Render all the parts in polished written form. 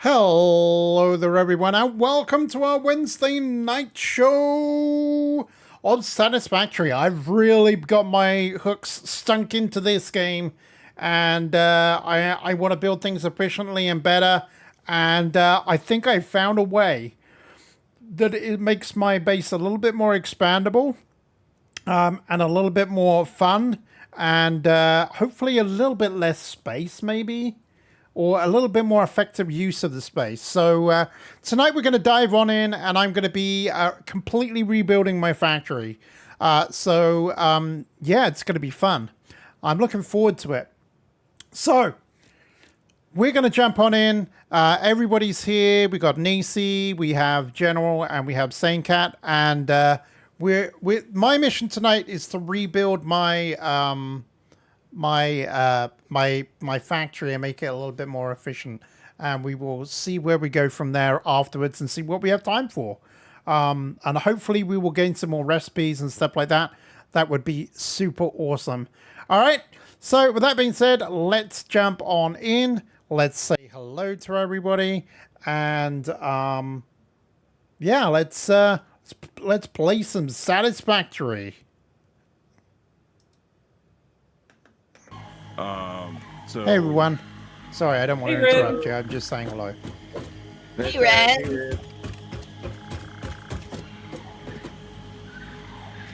Hello there everyone and welcome to our Wednesday night show on Satisfactory. I've really got my hooks stunk into this game and I want to build things efficiently and better, and I think I found a way that it makes my base a little bit more expandable and a little bit more fun, and hopefully a little bit less space maybe, or a little bit more effective use of the space. So tonight we're going to dive on in, and I'm going to be completely rebuilding my factory. Yeah, it's going to be fun. I'm looking forward to it. So we're going to jump on in. Everybody's here. We got Nisi, we have General, and we have Sane Cat. And my mission tonight is to rebuild my my factory and make it a little bit more efficient, and we will see where we go from there afterwards and see what we have time for, and hopefully we will gain some more recipes and stuff like that. That would be super awesome. All right, so with that being said, let's jump on in. Let's say hello to everybody, and yeah, let's play some Satisfactory. Hey everyone. Sorry, I don't want to interrupt you. I'm just saying hello. Hey Red.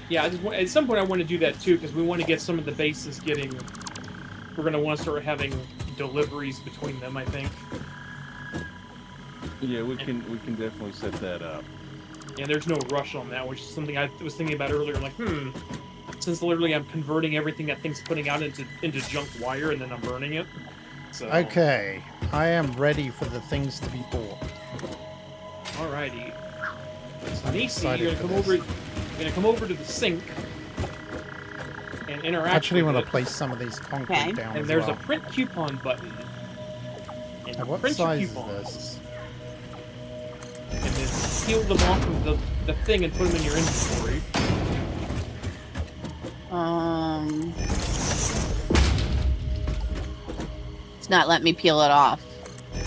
Yeah, at some point I want to do that too, because we want to get some of the bases getting. We're going to want to start having deliveries between them, I think. Yeah, we can definitely set that up. Yeah, there's no rush on that, which is something I was thinking about earlier. I'm like, since literally I'm converting everything that thing's putting out into junk wire, and then I'm burning it. So. Okay, I am ready for the things to be bought. Alrighty. So Nisi, you're gonna come over to the sink and interact. I actually want to it. place some of these concrete down. And there's a print coupon button. And what size is this? And then peel them off of the thing and put them in your inventory. It's not letting me peel it off. You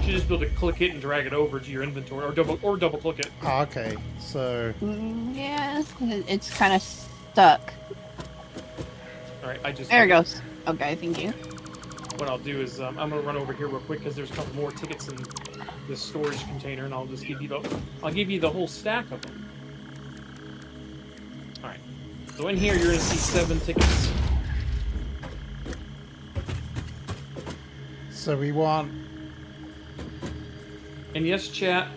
should just be able to click it and drag it over to your inventory, or double click it. Oh, okay, so Yeah, it's kind of stuck. All right, there it goes. Okay, thank you. What I'll do is I'm gonna run over here real quick because there's a couple more tickets in the storage container, and I'll just give you the whole stack of them. All right. So in here you're gonna see 7 tickets. So we want. And yes, chat,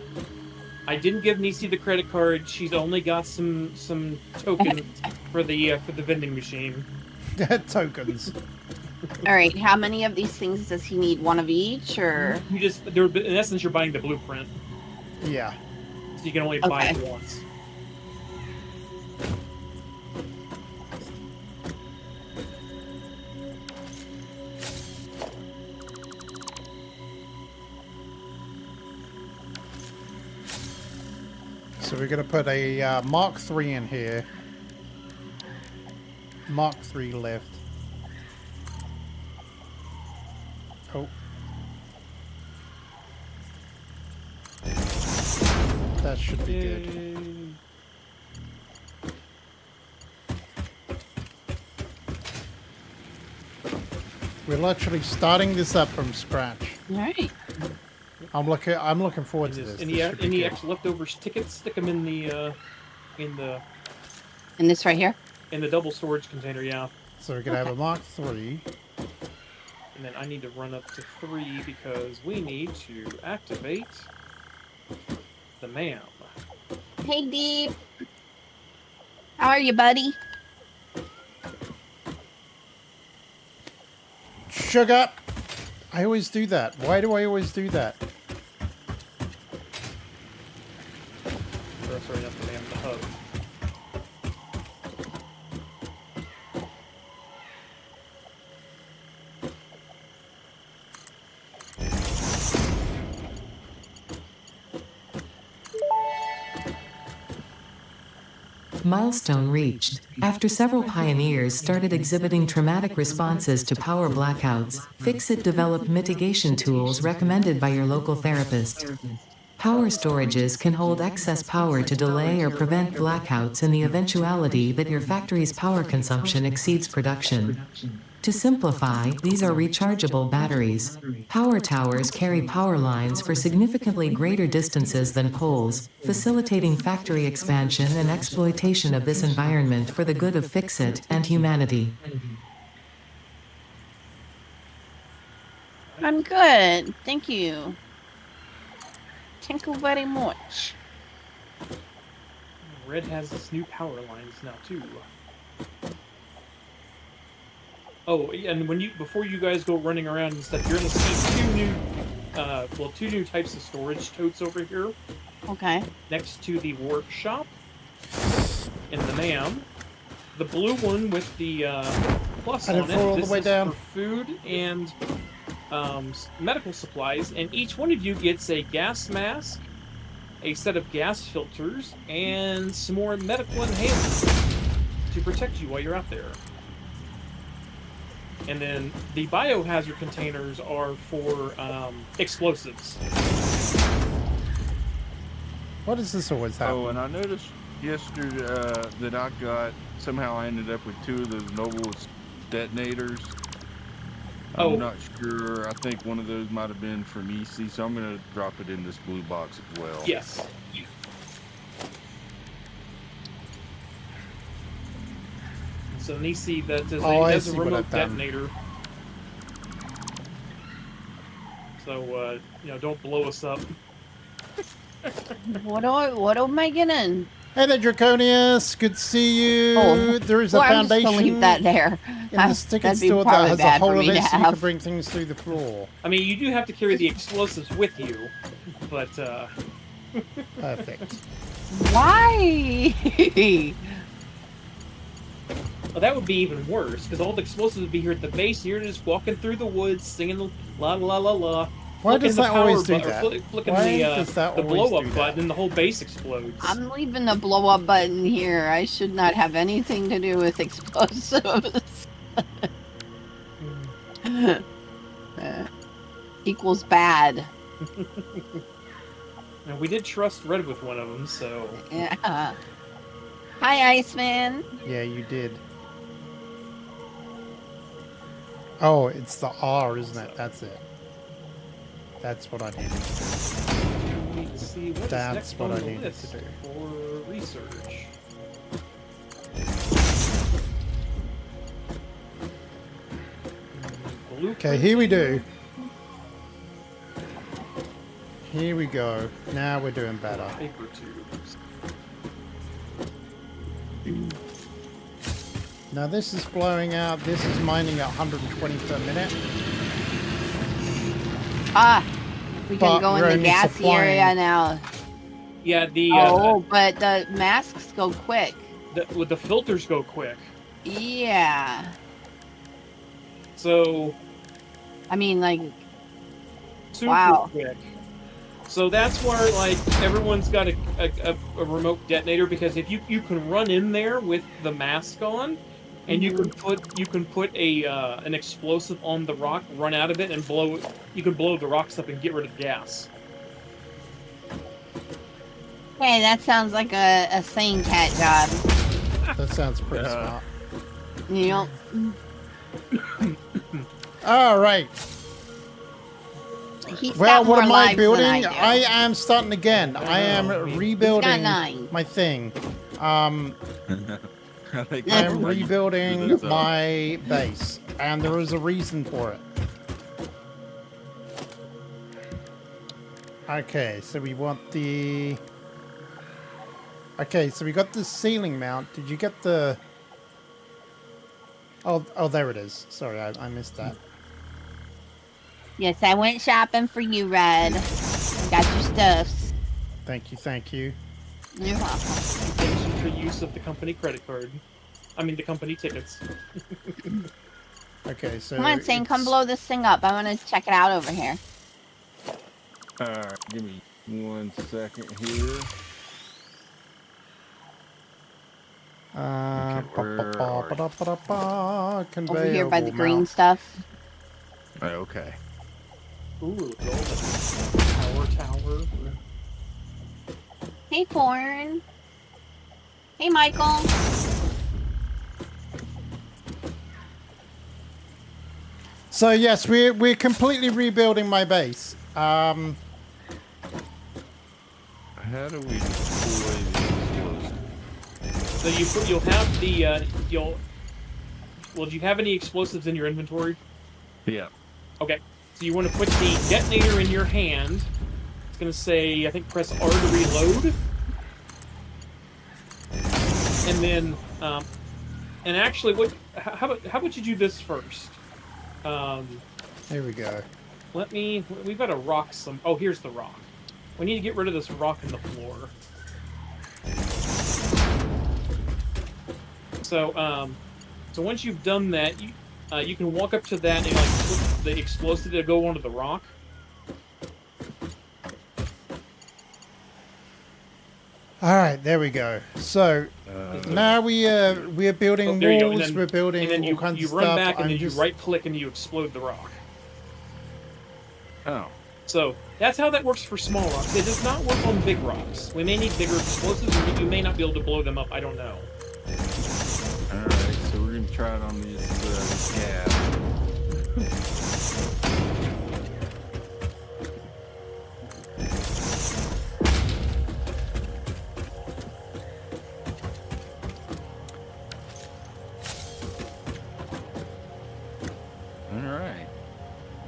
I didn't give Nisi the credit card. She's only got some tokens for the vending machine. Tokens. All right, how many of these things does he need? One of each, or in essence, you're buying the blueprint. Yeah. So you can only buy it once. So we're going to put a Mark III in here. Mark III left. Oh. That should be good. We're literally starting this up from scratch. All right. I'm looking forward to this. Any extra leftover tickets? Stick them in in this right here. In the double storage container, yeah. So we're gonna have a Mark III. And then I need to run up to 3 because we need to activate the ma'am. Hey Deep. How are you, buddy? Sugar. I always do that. Why do I always do that? Sorry, not the ma'am, the hub. Milestone reached. After several pioneers started exhibiting traumatic responses to power blackouts, Fixit developed mitigation tools recommended by your local therapist. Power storages can hold excess power to delay or prevent blackouts in the eventuality that your factory's power consumption exceeds production. To simplify, these are rechargeable batteries. Power towers carry power lines for significantly greater distances than poles, facilitating factory expansion and exploitation of this environment for the good of Fixit and humanity. I'm good. Thank you. Thank you very much. Red has its new power lines now too. Oh, and before you guys go running around and stuff, you're gonna see two new types of storage totes over here. Okay. Next to the workshop in the NAM. The blue one with the plus on it. This is for food and medical supplies, and each one of you gets a gas mask, a set of gas filters, and some more medical inhalants to protect you while you're out there. And then the biohazard containers are for explosives. What does this always happen? Oh, and I noticed yesterday that I ended up with 2 of those Nobles detonators. I'm not sure. I think one of those might have been from EC, so I'm going to drop it in this blue box as well. Yes. So an EC that is a remote detonator. So don't blow us up. What am I getting? Hey there, Draconius. Good to see you. Oh, there is a foundation. I'm just leave that there. In the sticker store that has a hole in it so you can bring things through the floor. I mean, you do have to carry the explosives with you, but Perfect. Why? Well, that would be even worse, because all the explosives would be here at the base, and you're just walking through the woods, singing la la la la. Why does that always do that? Flicking the blow-up button, and the whole base explodes. I'm leaving the blow-up button here. I should not have anything to do with explosives. Equals bad. And we did trust Red with one of them, so... Yeah. Hi, Iceman. Yeah, you did. Oh, it's the R, isn't it? That's it. That's what I needed. That's what I needed to do. For research. Okay, here we do. Here we go. Now we're doing better. Paper tubes. Now this is blowing out. This is mining at 120 per minute. We can go in the gassy area now. Yeah, but the masks go quick. The filters go quick. Yeah. So... I mean, like... Super quick. So that's where, like, everyone's got a remote detonator, because if you can run in there with the mask on, and you can put an explosive on the rock, run out of it, and blow it. You can blow the rocks up and get rid of the gas. Hey, that sounds like a sane cat job. That sounds pretty smart. Yep. All right. Well, what am I building? I am starting again. I am rebuilding my thing. I am rebuilding my base, and there is a reason for it. Okay, so we want the... Okay, so we got the ceiling mount. Did you get the... Oh, there it is. Sorry, I missed that. Yes, I went shopping for you, Red. Got your stuffs. Thank you, thank you. You're welcome. For use of the company credit card. I mean, the company tickets. Okay, so... Come on, Sane, come blow this thing up. I want to check it out over here. Alright, give me 1 second here. Conveyor Over here by the will green mount. stuff. Okay. Ooh, golden tower. Hey, Foreign. Hey, Michael. So yes, we're completely rebuilding my base. How do we deploy the explosive? So you'll have the Well, do you have any explosives in your inventory? Yeah. Okay. So you want to put the detonator in your hand. It's gonna say, I think, press R to reload. And then, and actually, how about you do this first? Here we go. We've got a rock oh, here's the rock. We need to get rid of this rock in the floor. So once you've done that, you can walk up to that and like put the explosive to go onto the rock. All right, there we go. So now we are building there you go. walls. We're building and then all kinds you of run stuff. back and then just... you right click and you explode the rock. Oh. So that's how that works for small rocks. It does not work on big rocks. We may need bigger explosives, and you may not be able to blow them up. I don't know. Alright, so we're going to try it on this gas. Alright.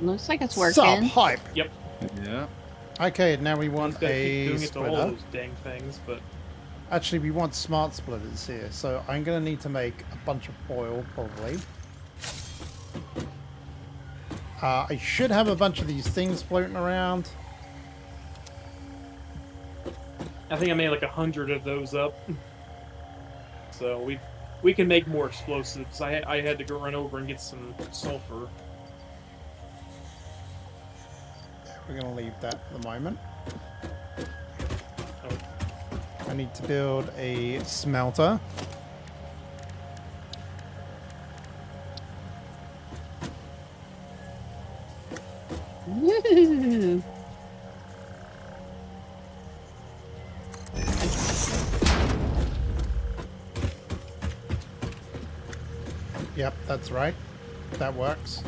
Looks like it's Sup, working. hype. Yep. Yeah. Okay, now we want Gotta keep a doing it to all splitter. those dang things, but Actually, we want smart splitters here. So I'm going to need to make a bunch of oil, probably. I should have a bunch of these things floating around. I think I made like 100 of those up. So we can make more explosives. I had to go run over and get some sulfur. We're going to leave that for the moment. Oh. I need to build a smelter. Woo. Yep, that's right. That works.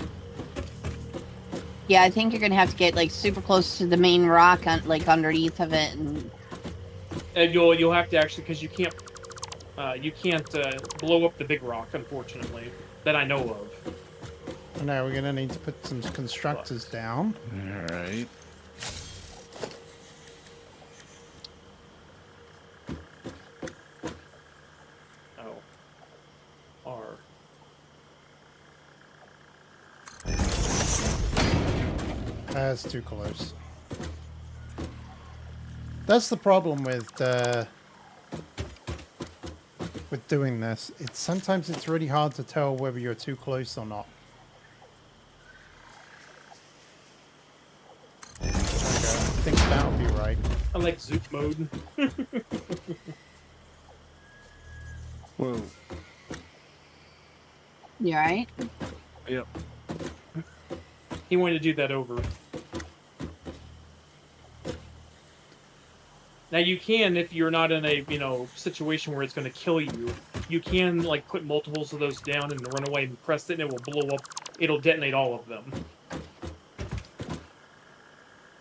Yeah, I think you're gonna have to get like super close to the main rock, like underneath of it, and You'll have to actually, because you can't blow up the big rock, unfortunately, that I know of. And now we're going to need to put some constructors down. Alright. Oh. R. That's too close. That's the problem with doing this. Sometimes it's really hard to tell whether you're too close or not. There we go. I think that'll be right. I like zoop mode. Whoa. you alright? Yep. He wanted to do that over. Now you can, if you're not in a situation where it's going to kill you, you can like put multiples of those down and run away and press it, and it will blow up. It'll detonate all of them.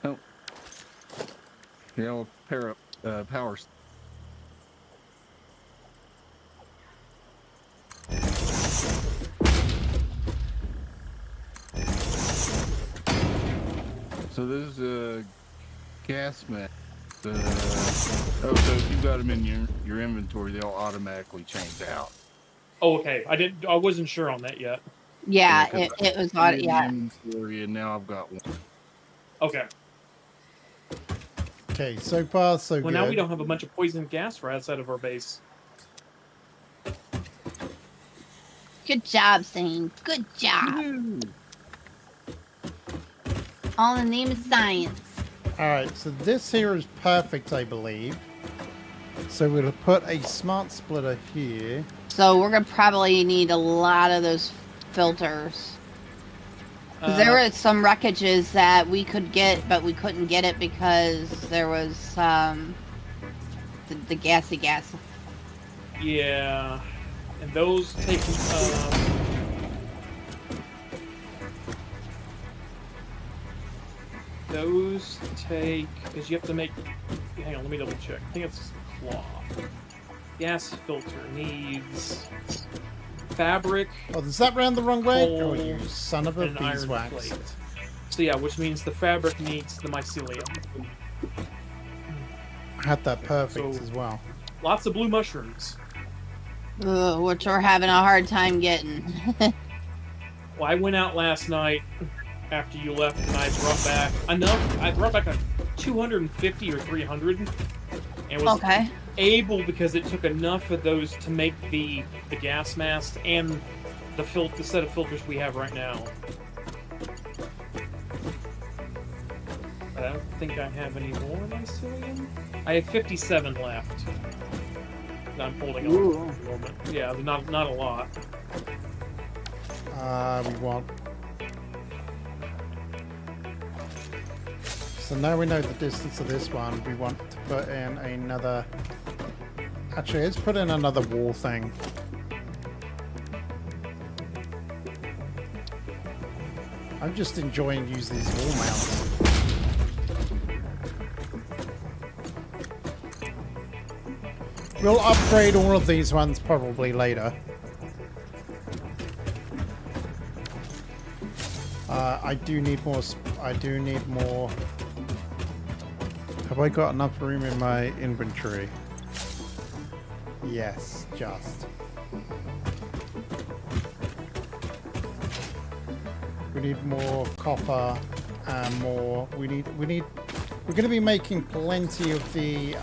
Oh. Yeah, we'll pair up power. So this is a gas mask. So if you got them in your inventory, they'll automatically change out. Oh, okay. I wasn't sure on that yet. Yeah, Yeah, it was not. Yeah. Inventory, and now I've got one. Okay. Okay, so far so good. Well, now we don't have a bunch of poison gas right outside of our base. Good job, Zane. Good job. All in the name of science. Alright, so this here is perfect, I believe. So we'll put a smart splitter here. So we're gonna probably need a lot of those filters. 'Cause there were some wreckages that we could get, but we couldn't get it because there was the gassy gas. Yeah, and those take. Those take, because you have to make. Hang on, let me double check. I think it's cloth. Gas filter needs fabric. Oh, does that round the wrong way? Coal, Oh, you son of a and an iron beeswax. plate. So yeah, which means the fabric needs the mycelium. I had that perfect So- as well. Lots of blue mushrooms. Ugh, which we're having a hard time getting. Well, I went out last night after you left, and I brought back enough. I brought back like 250 or 300, and was Okay. able, because it took enough of those to make the gas mask and the set of filters we have right now. But I don't think I have any more mycelium. I have 57 left that I'm holding on to at the moment. Yeah, not a lot. We want. So now we know the distance of this one. We want to put in another. Actually, let's put in another wall thing. I'm just enjoying using these wall mounts. We'll upgrade all of these ones probably later. I do need more. I do need more. Have I got enough room in my inventory? Yes, just. We need more copper and more. We need. We're going to be making plenty of the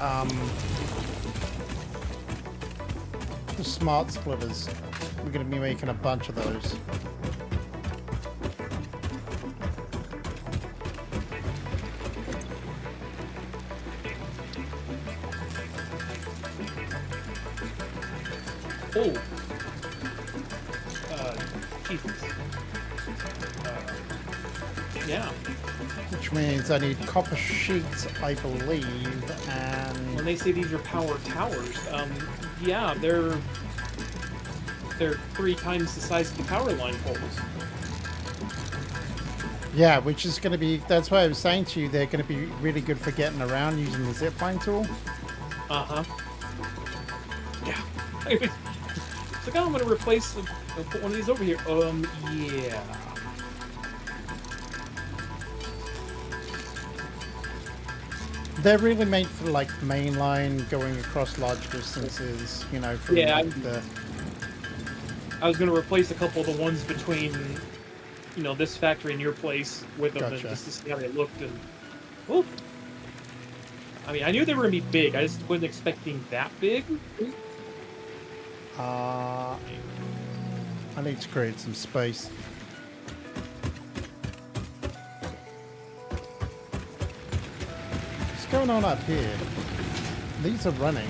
smart splitters. We're going to be making a bunch of those. Oh. Jesus. Yeah. Which means I need copper sheets, I believe, and When they say these are power towers, yeah, they're 3 times the size of the power line poles. yeah, which is going to be. That's why I was saying to you, they're going to be really good for getting around using the zipline tool. Uh-huh. Yeah. It's like, oh, I'm gonna replace put one of these over here. Yeah. They're really made for like mainline going across large distances. You know, from Yeah, like the. I was gonna replace a couple of the ones between, you know, this factory and your place with them, Gotcha. just to see how they looked. And, oh, I mean, I knew they were gonna be big. I just wasn't expecting that big. I need to create some space. What's going on up here? These are running.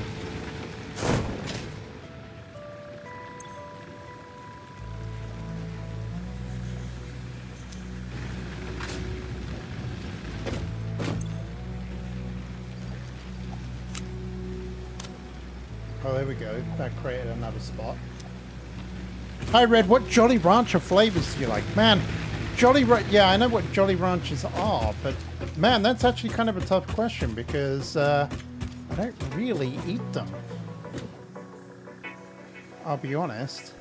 Oh, there we go. That created another spot. Hi, Red. What Jolly Rancher flavors do you like? Man, yeah, I know what Jolly Ranchers are, but man, that's actually kind of a tough question because I don't really eat them. I'll be honest.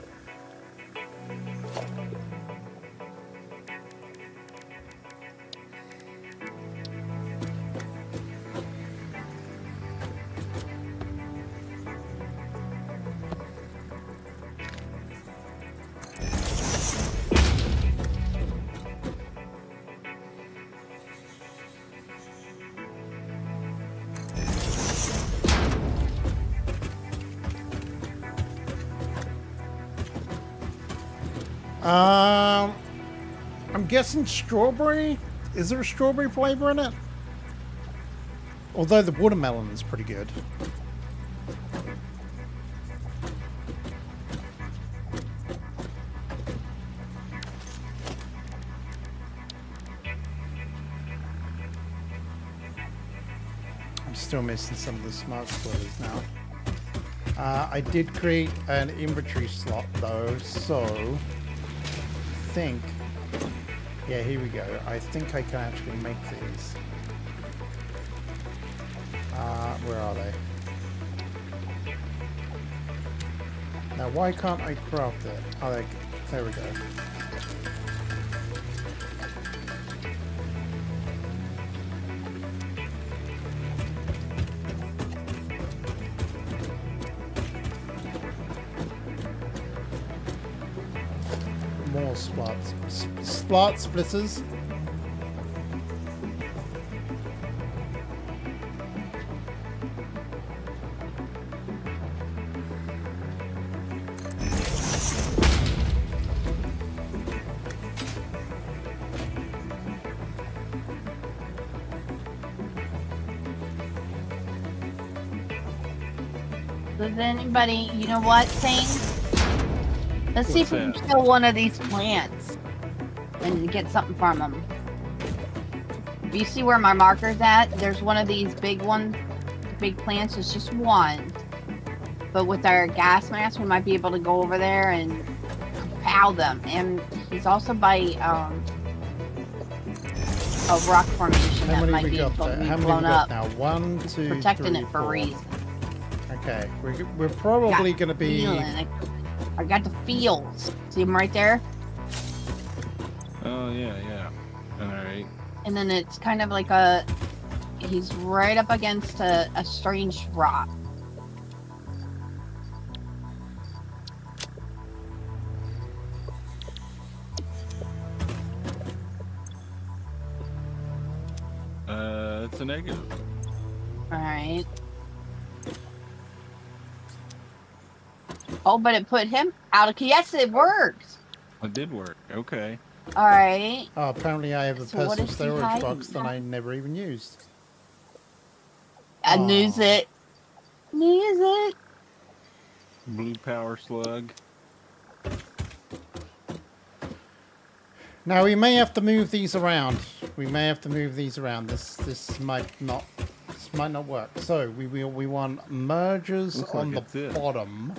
I'm guessing strawberry. Is there a strawberry flavor in it? Although the watermelon is pretty good. still missing some of the smart splitters now. I did create an inventory slot though, so I think, yeah, here we go. I think I can actually make these. Where are they? Now, why can't I craft it? Oh, there we go. More splot splitters. Does anybody, you know what, Thing? Let's see if we can kill one of these plants and get something from them. Do you see where my marker's at? There's one of these big ones, big plants. It's just one. But with our gas mask, we might be able to go over there and pow them. And he's also by a rock formation that might be able to be blown up. Now, 1, 2, protecting 3, it for 4. a reason. Okay, we're probably going to be... I got the feels. See him right there? Oh, yeah. Alright. And then it's kind of like he's right up against a strange rock. It's a negative. Alright. Oh, but it put him out of... Yes, it worked! It did work. Okay. Alright. Oh, apparently I have a So what personal is he storage hiding? box that I never even used. I knew it. Knew it. Blue power slug. Now we may have to move these around. This might not work. So we want mergers Looks on like the it's it. bottom.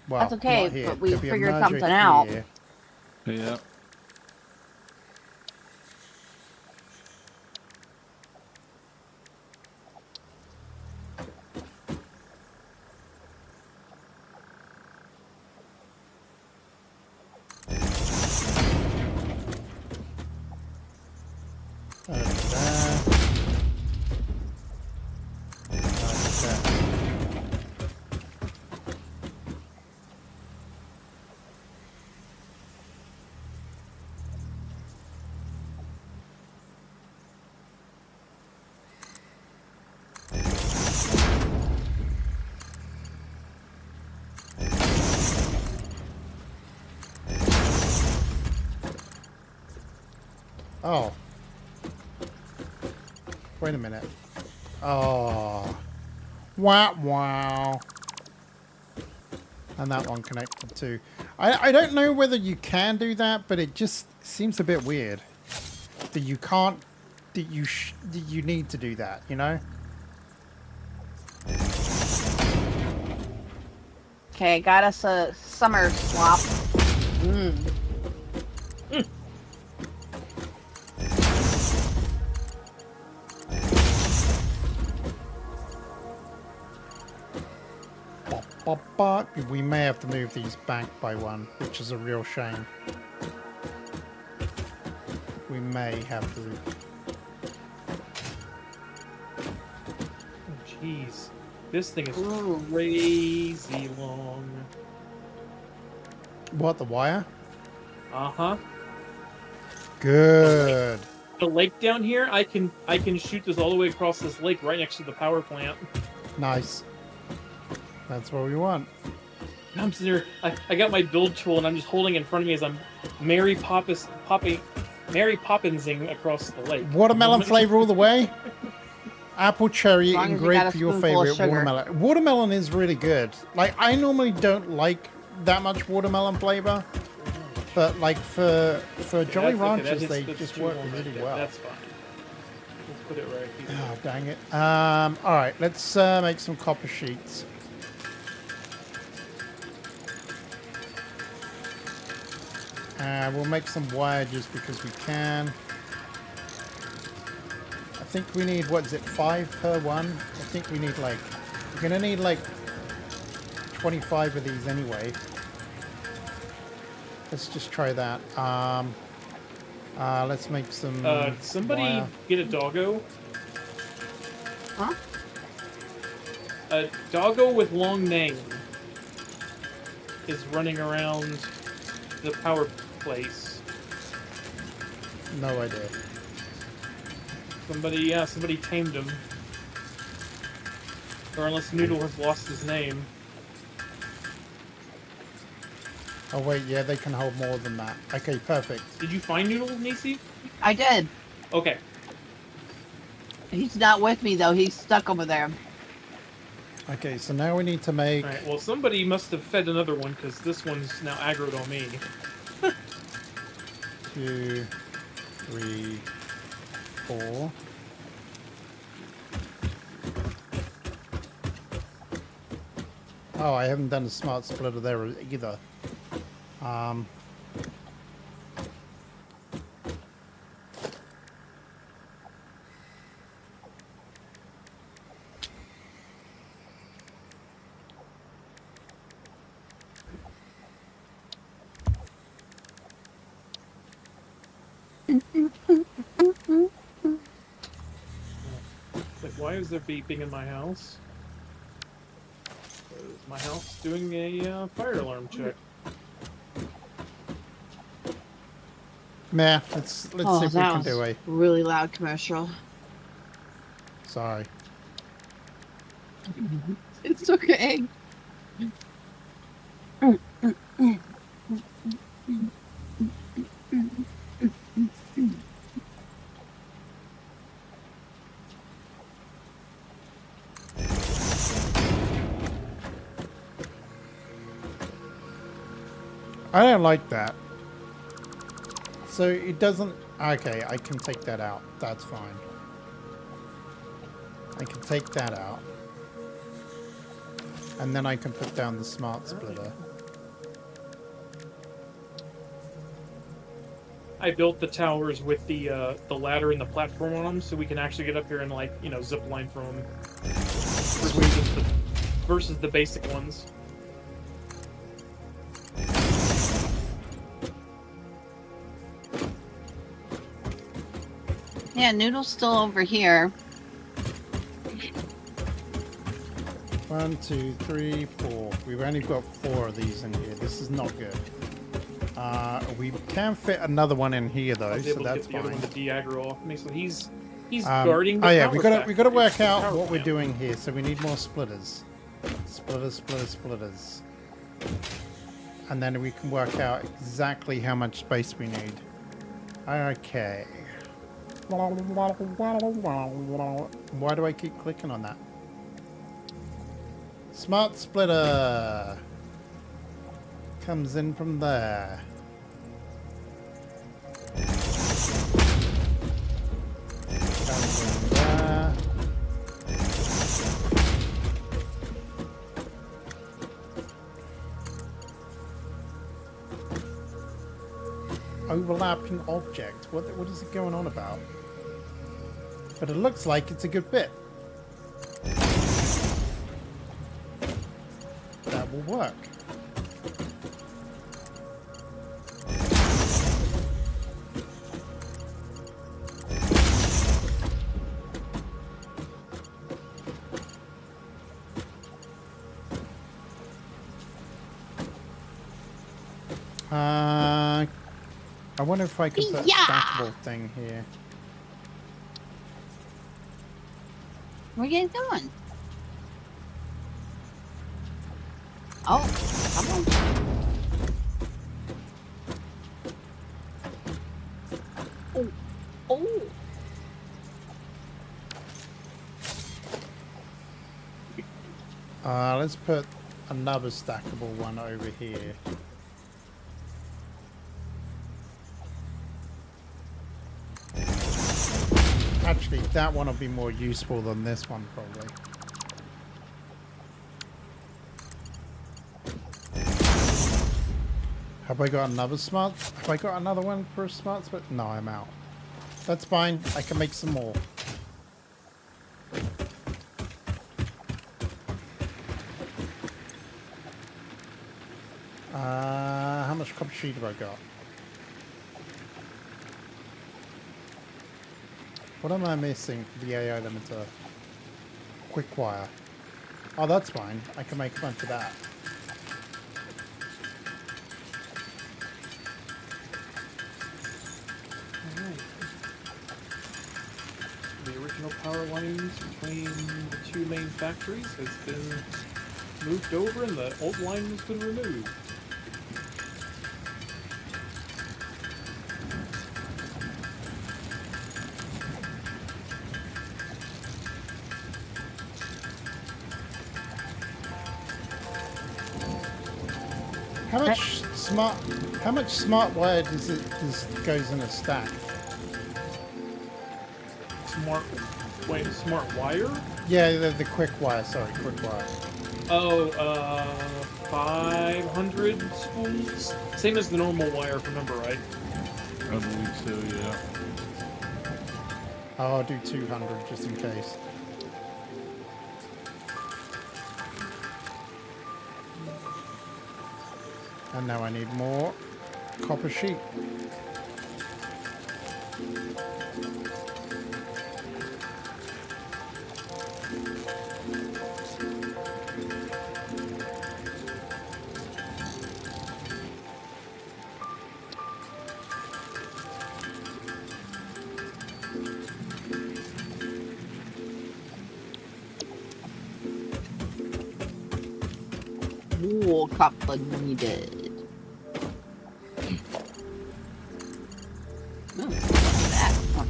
Well, That's okay, not here. but we There'll be a figured merger something out. here. Yeah. Oh. Wait a minute. Oh. Wow. And that one connected too. I don't know whether you can do that, but it just seems a bit weird. That you can't... That you need to do that, you know? Okay, got us a summer swap. We may have to move these back by one, which is a real shame. We may have to. Oh, jeez. This thing is crazy long. What, the wire? Uh-huh. Good. The lake down here, I can shoot this all the way across this lake right next to the power plant. Nice. That's what we want. And I'm sitting there, I got my build tool and I'm just holding it in front of me as I'm Mary Poppinsing across the lake. Watermelon flavor all the way. Apple, cherry, As long and as you got grape a for your spoonful of favorite sugar. watermelon. Watermelon is really good. Like, I normally don't like that much watermelon flavor, but like for Jolly Ranchers, they just work really well. That's fine. We'll put it right here. Oh, dang it. All right, let's make some copper sheets. We'll make some wire just because we can. I think we need, what is it, 5 per one? I think we need like, we're gonna need like 25 of these anyway. Let's just try that. Let's make some somebody wire. get a doggo. Huh? A doggo with long name is running around the power place. No idea. Somebody tamed him. Or unless Noodle has lost his name. Oh wait, yeah, they can hold more than that. Okay, perfect. Did you find Noodle, Nisi? I did. Okay. He's not with me though. He's stuck over there. Okay, so now we need to make... Alright, well somebody must have fed another one, because this one's now aggroed on me. 2, 3, 4. Oh, I haven't done a smart splitter there either. Like, why is there beeping in my house? Is my house doing a fire alarm check? Nah, let's see if we that can was do a... really loud commercial. Sorry. It's okay. I don't like that. So it doesn't... Okay, I can take that out. That's fine. I can take that out. And then I can put down the smart splitter. I built the towers with the ladder and the platform on them, so we can actually get up here and, like, you know, zip line from them. Versus the basic ones. Yeah, Noodle's still over here. 1, 2, 3, 4. We've only got 4 of these in here. This is not good. We can fit another one in here though, so that's the other fine. one to de-aggro off me, so he's guarding the oh yeah, power we gotta work factory, out power what we're plant. doing here. So we need more splitters. Splitters. And then we can work out exactly how much space we need. Okay. Why do I keep clicking on that? Smart splitter comes in from there. Comes in there. Overlapping object. What is it going on about? But it looks like it's a good bit. That will work. I wonder if I could put a stackable thing here. Where you going? Oh, come on. Oh. Let's put another stackable one over here. Actually, that one will be more useful than this one, probably. Have I got another smart? Have I got another one for a smart split? No, I'm out. That's fine. I can make some more. How much copper sheet have I got? What am I missing for the AI limiter? Quick wire. Oh, that's fine. I can make a bunch of that. The original power lines between the two main factories has been moved over and the old line has been removed. How much smart wire goes in a stack? Smart wire? Yeah, the quick wire, sorry, quick wire. Oh, 500 spools? Same as the normal wire, if I remember right. I believe so, yeah. Oh, I'll do 200 just in case. And now I need more copper sheet. More copper needed. Oh, that. Oh.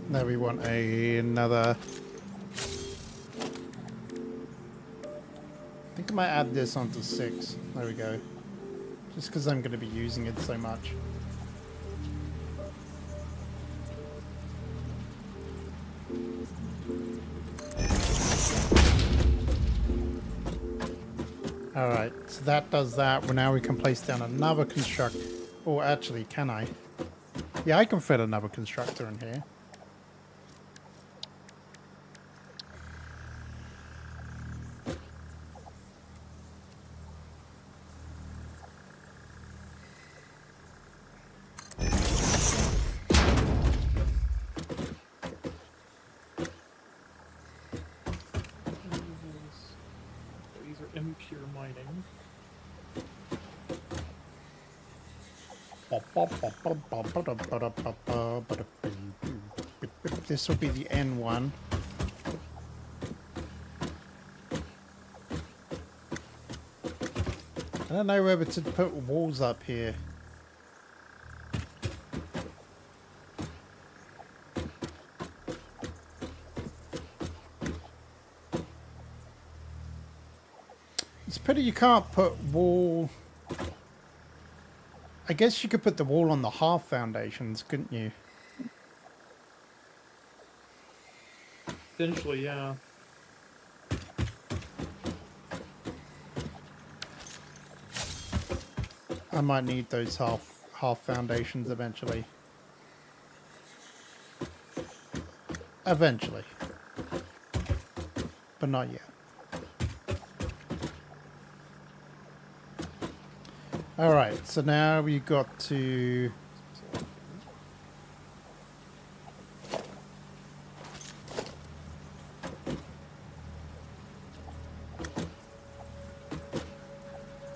Now we want another. I think I might add this onto 6. There we go. Just because I'm going to be using it so much. Alright, so that does that. Well, now we can place down another construct. Or actually, can I? Yeah, I can fit another constructor in here. These are impure mining. This will be the N one. I don't know whether to put walls up here. It's pity you can't put wall. I guess you could put the wall on the half foundations, couldn't you? Potentially, yeah. I might need those half foundations eventually. Eventually. But not yet. Alright, so now we got to...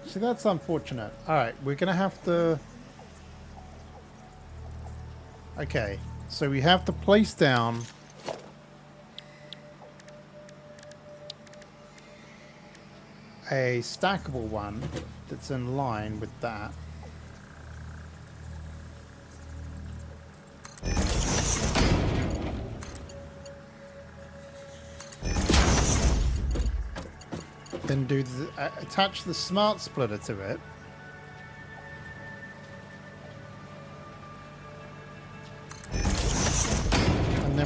See, that's unfortunate. Alright, we're gonna have to... Okay, so we have to place down... a stackable one that's in line with that. Then do the, attach the smart splitter to it.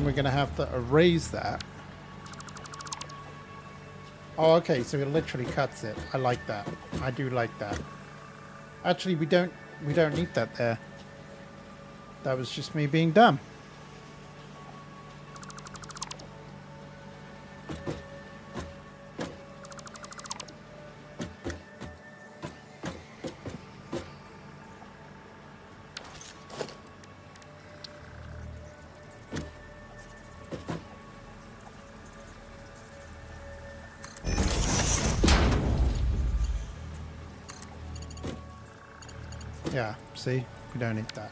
then we're going to have to erase that. Oh, okay, so it literally cuts it. I like that. I do like that. Actually, we don't need that there. That was just me being dumb. Yeah, see? We don't need that.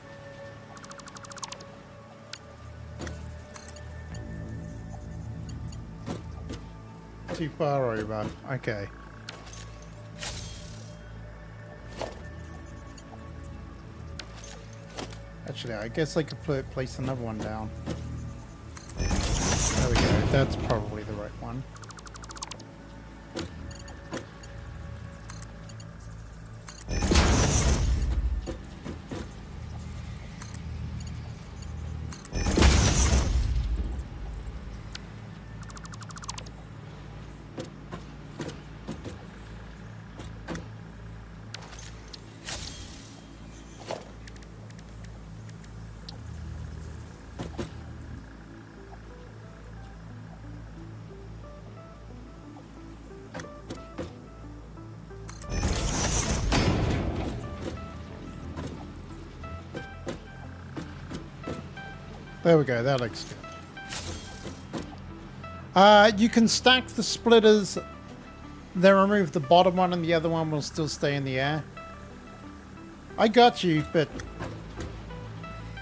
Too far over. Okay. Actually, I guess I could place another one down. There we go. That's probably the right one. There we go, that looks good. You can stack the splitters, then remove the bottom one and the other one will still stay in the air. I got you, but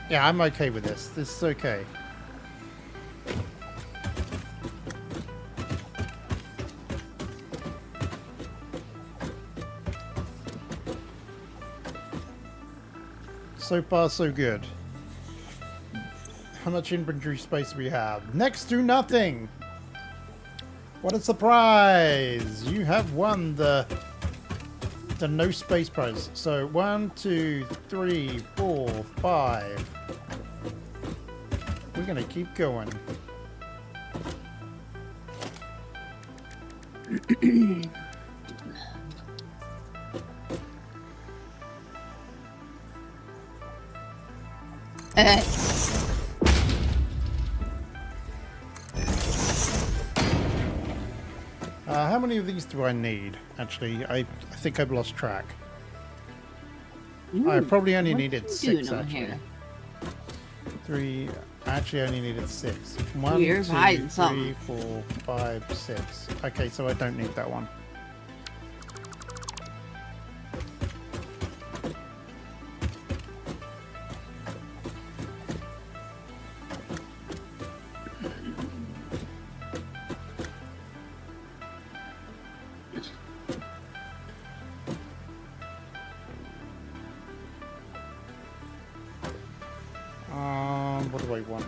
yeah, I'm okay with this. This is okay. So far, so good. How much inventory space do we have? Next to nothing! What a surprise! You have won the no space prize. So 1, 2, 3, 4, 5. We're gonna keep going. How many of these do I need? Actually, I think I've lost track. I probably only needed 6, actually. Here? 3. I actually only needed 6. 1, 2, 3, 4, 5, 6. Okay, so I don't need that one. What do I want?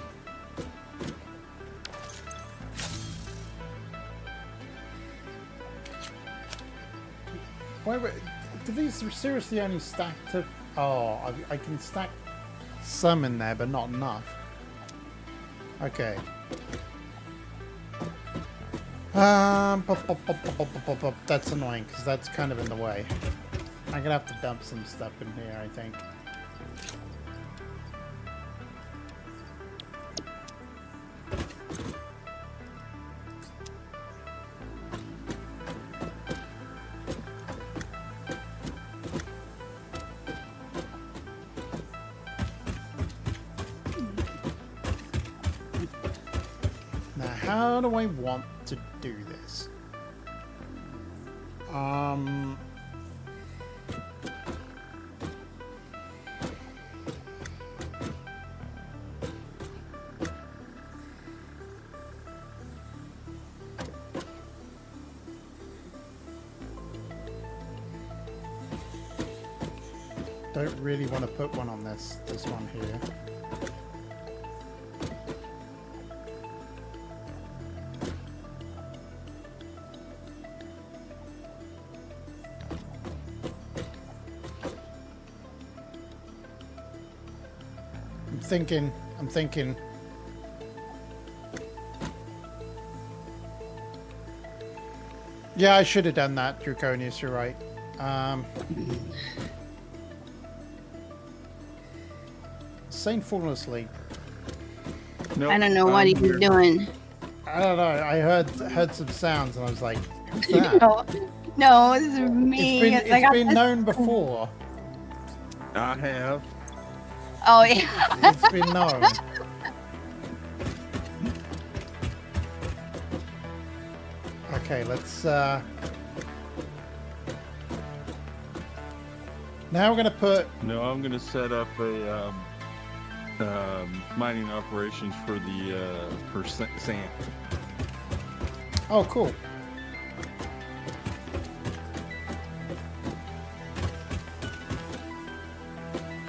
Wait, do these seriously only stack to... Oh, I can stack some in there, but not enough. Okay. That's annoying, because that's kind of in the way. I'm gonna have to dump some stuff in here, I think. How do I want to do this? Don't really want to put one on this one here. I'm thinking. Yeah, I should have done that, Draconius, you're right. Saint falling asleep. Nope, I don't know what I'm he's here. doing. I don't know. I heard some sounds and I was like, who's that? No, this is me. It's I got been this- known before. I have. Oh yeah. It's been known. Okay, let's now we're gonna put No, I'm gonna set up a mining operations for the for sand. oh cool.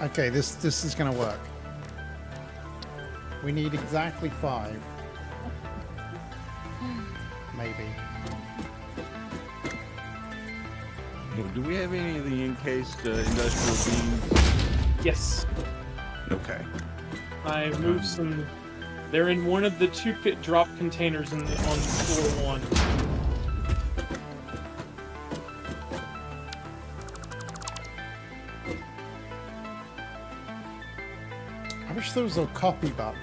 Okay, this is gonna work. We need exactly 5. Maybe. Do we have any of the encased industrial beams? Yes. Okay. I moved some. They're in one of the 2 pit drop containers on floor 1. I wish there was a copy button.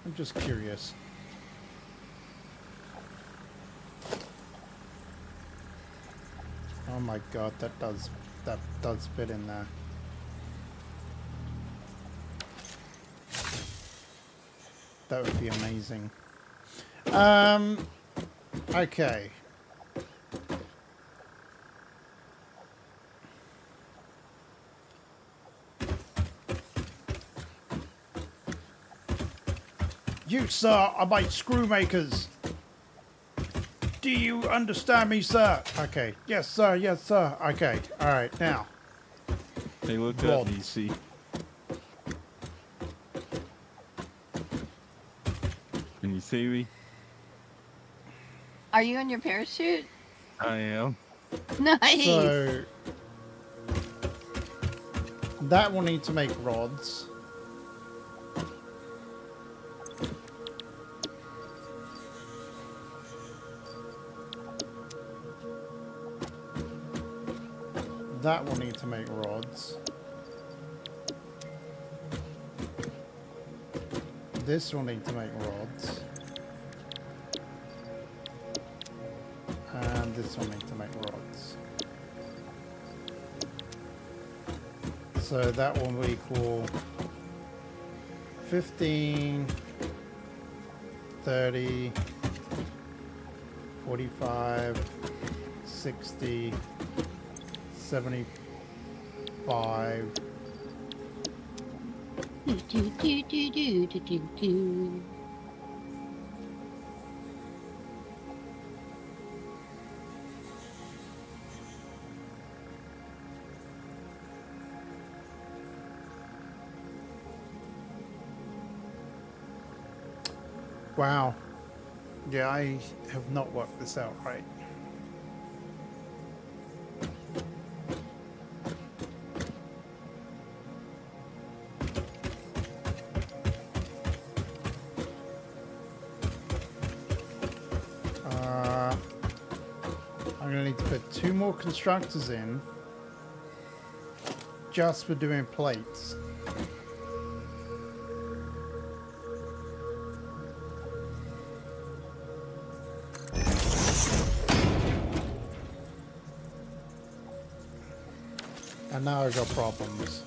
I'm just curious. Oh my god, that does fit in there. That would be amazing. Okay. You, sir, are my screw makers. Do you understand me, sir? Okay. Yes, sir. Yes, sir. Okay. All right. Now. Hey, look up, Rods. DC. Can you see me? Are you in your parachute? I am. Nice. So that will need to make rods. That will need to make rods. This will need to make rods. And this will need to make rods. So that will equal 15, 30, 45, 60, 75. Do, do, do, do, do, do, do, do. Wow. Yeah, I have not worked this out right. I'm gonna need to put 2 more constructors in just for doing plates. And now I've got problems.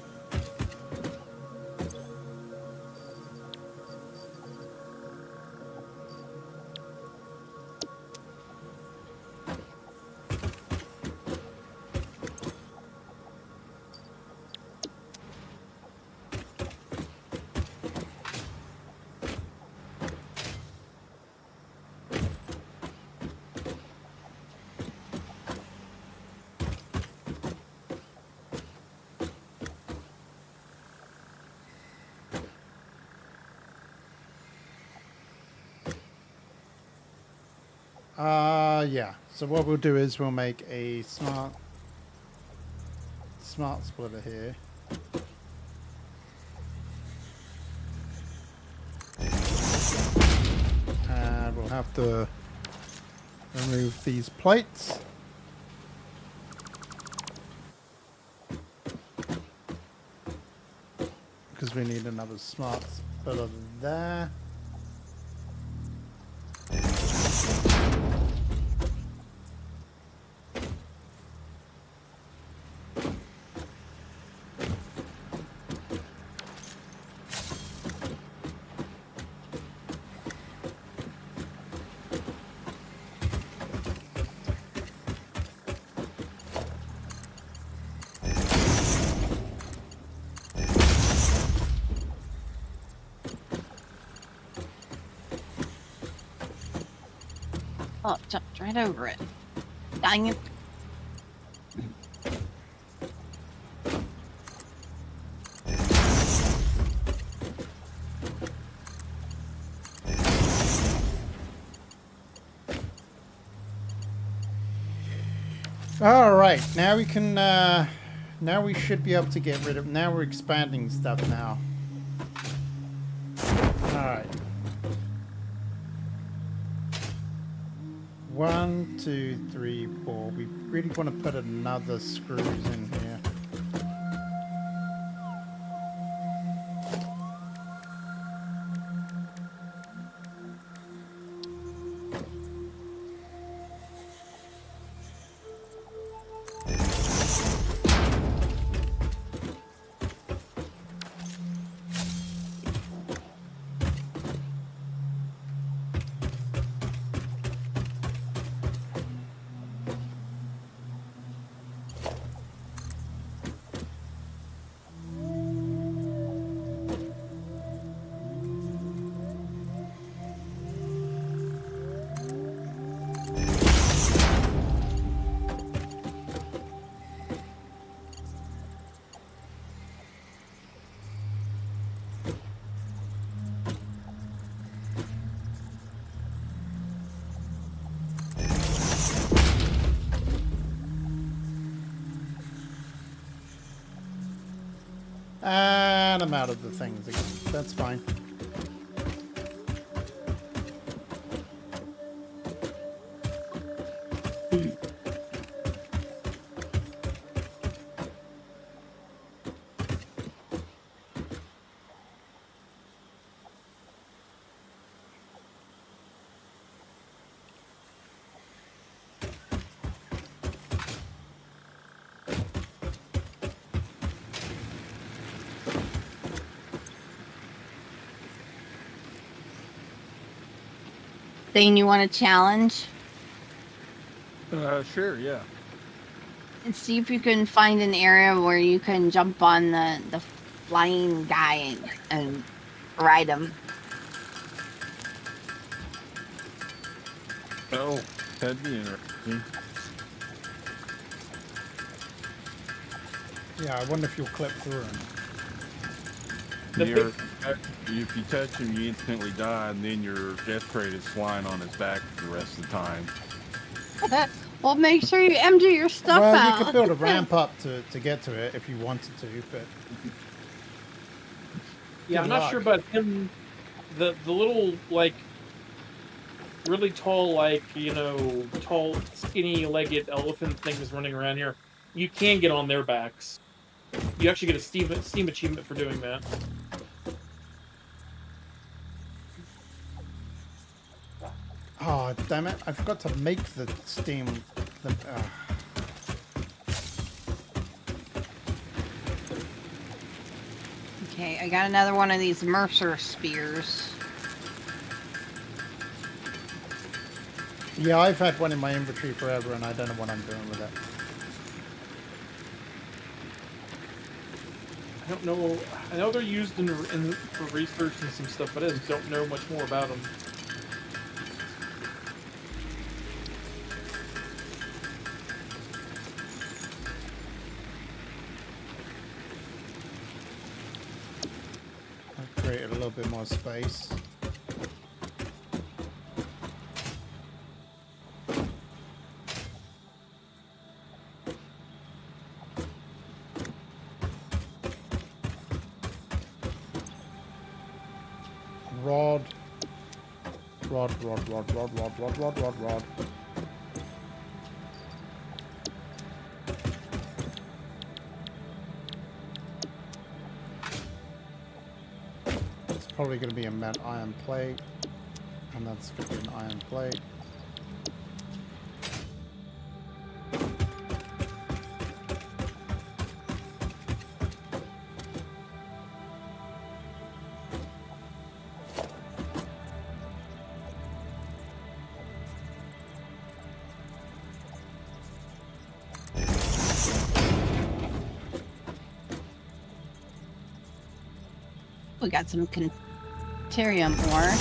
Yeah. So what we'll do is we'll make a smart splitter here. And we'll have to remove these plates. Because we need another smart splitter there. Oh, jumped right over it. Dang it. All right, now we can. Now we should be able to get rid of. Now we're expanding stuff now. All right. 1, 2, 3, 4. We really want to put another screws in here. And I'm out of the things again. That's fine. Thing you want to challenge? Sure, yeah. And see if you can find an area where you can jump on the flying guy and ride him. Oh, that'd be interesting. Yeah, I wonder if you'll clip through him. If you touch him, you instantly die, and then your death crate is flying on his back for the rest of the time. Well, make sure you empty your stuff out. Well, you could build a ramp up to get to it if you wanted to, but... Yeah, I'm not sure about him. The little, like, really tall, like, you know, tall, skinny-legged elephant things running around here. You can get on their backs. You actually get a Steam achievement for doing that. Oh, damn it. I forgot to make the Steam... Okay, I got another one of these Mercer spears. Yeah, I've had one in my inventory forever, and I don't know what I'm doing with it. I don't know. I know they're used for research and some stuff, but I just don't know much more about them. I've created a little bit more space. Rod. It's probably going to be a matte iron plate, and that's going to be an iron plate. We got some Conterium ore.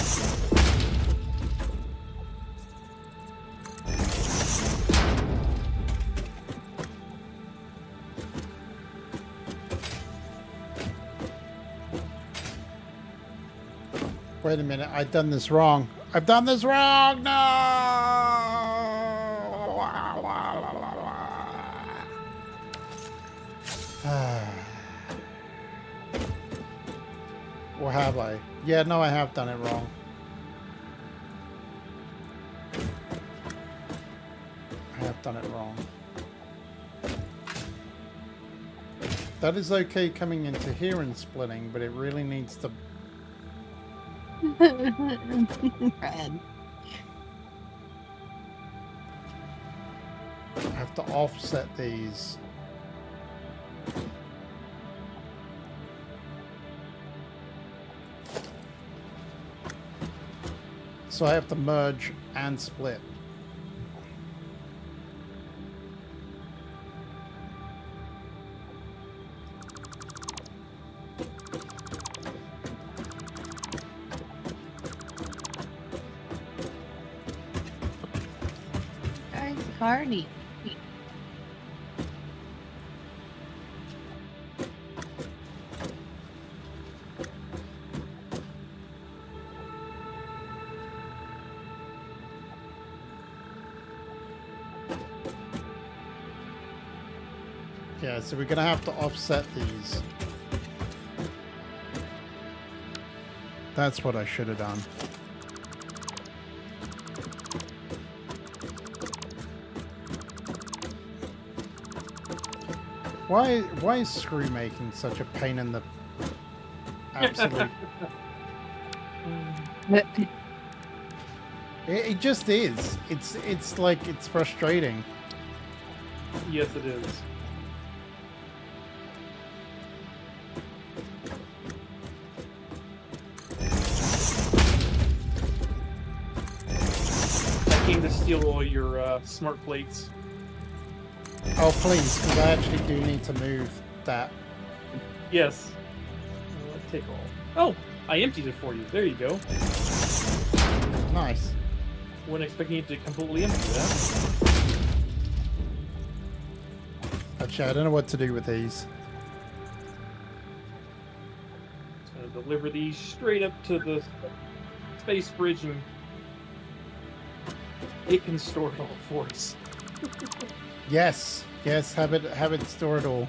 Wait a minute, I've done this wrong. I've done this wrong! No! Or have I? Yeah, no, I have done it wrong. I have done it wrong. That is okay coming into here and splitting, but it really needs to... Red. I have to offset these. So I have to merge and split. Guys, Cardi. Yeah, so we're gonna have to offset these. That's what I should have done. Why is screw making such a pain in the absolute? It just is. It's like it's frustrating. Yes, it is. I came to steal all your smart plates. Oh please, because I actually do need to move that. Yes. Take all. Oh, I emptied it for you. There you go. Nice. Wasn't expecting you to completely empty that. Actually, I don't know what to do with these. Just gonna deliver these straight up to the space bridge, and it can store it all for us. Yes, have it store it all.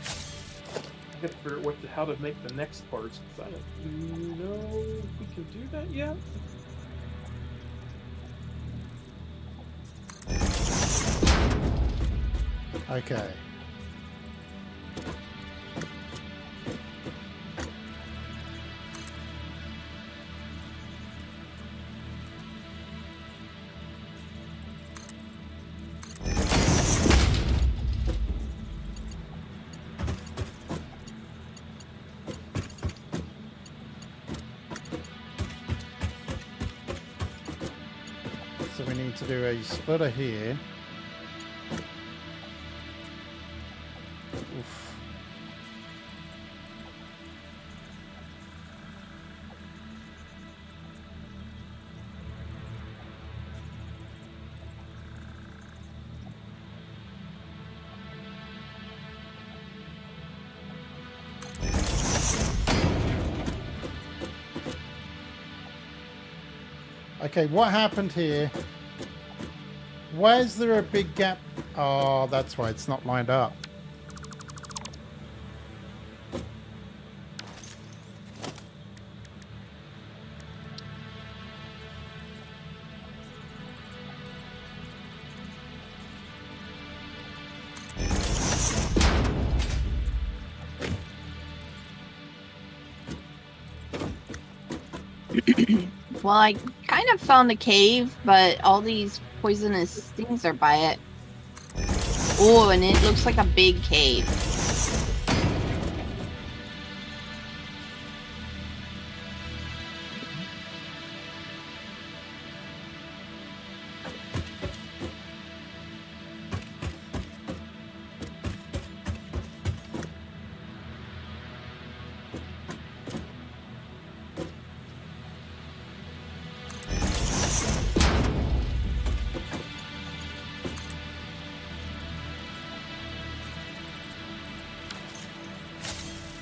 I gotta figure out how to make the next parts, because I don't know if we can do that yet. Okay. to do a splitter here. Oof. Okay, what happened here? Why is there a big gap? Oh, that's why it's not lined up. Well, I kind of found a cave, but all these poisonous things are by it. Oh, and it looks like a big cave.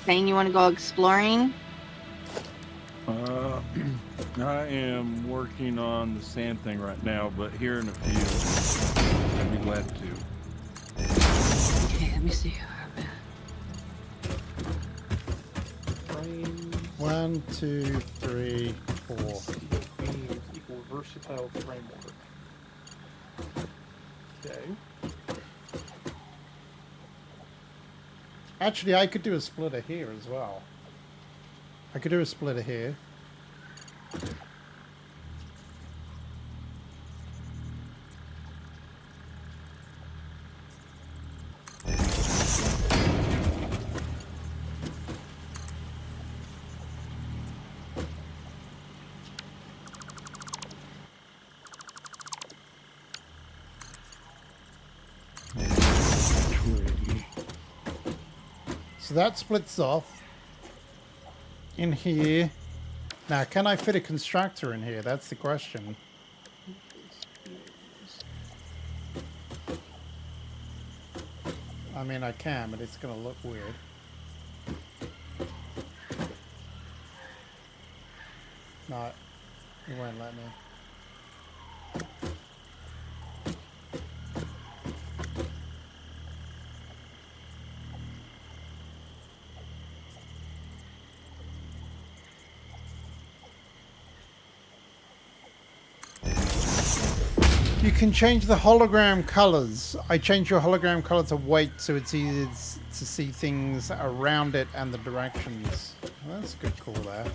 Saying you want to go exploring? I am working on the sand thing right now, but here in a few, I'd be glad to. Okay, let me see. One, two, three, 4. Equal versatile framework. Okay. Actually, I could do a splitter here as well. I could do a splitter here. So that splits off in here. Now, can I fit a constructor in here? That's the question. I mean, I can, but it's going to look weird. No, it won't let me. You can change the hologram colors. I changed your hologram color to white so it's easy to see things around it and the directions. Well, that's a good call there.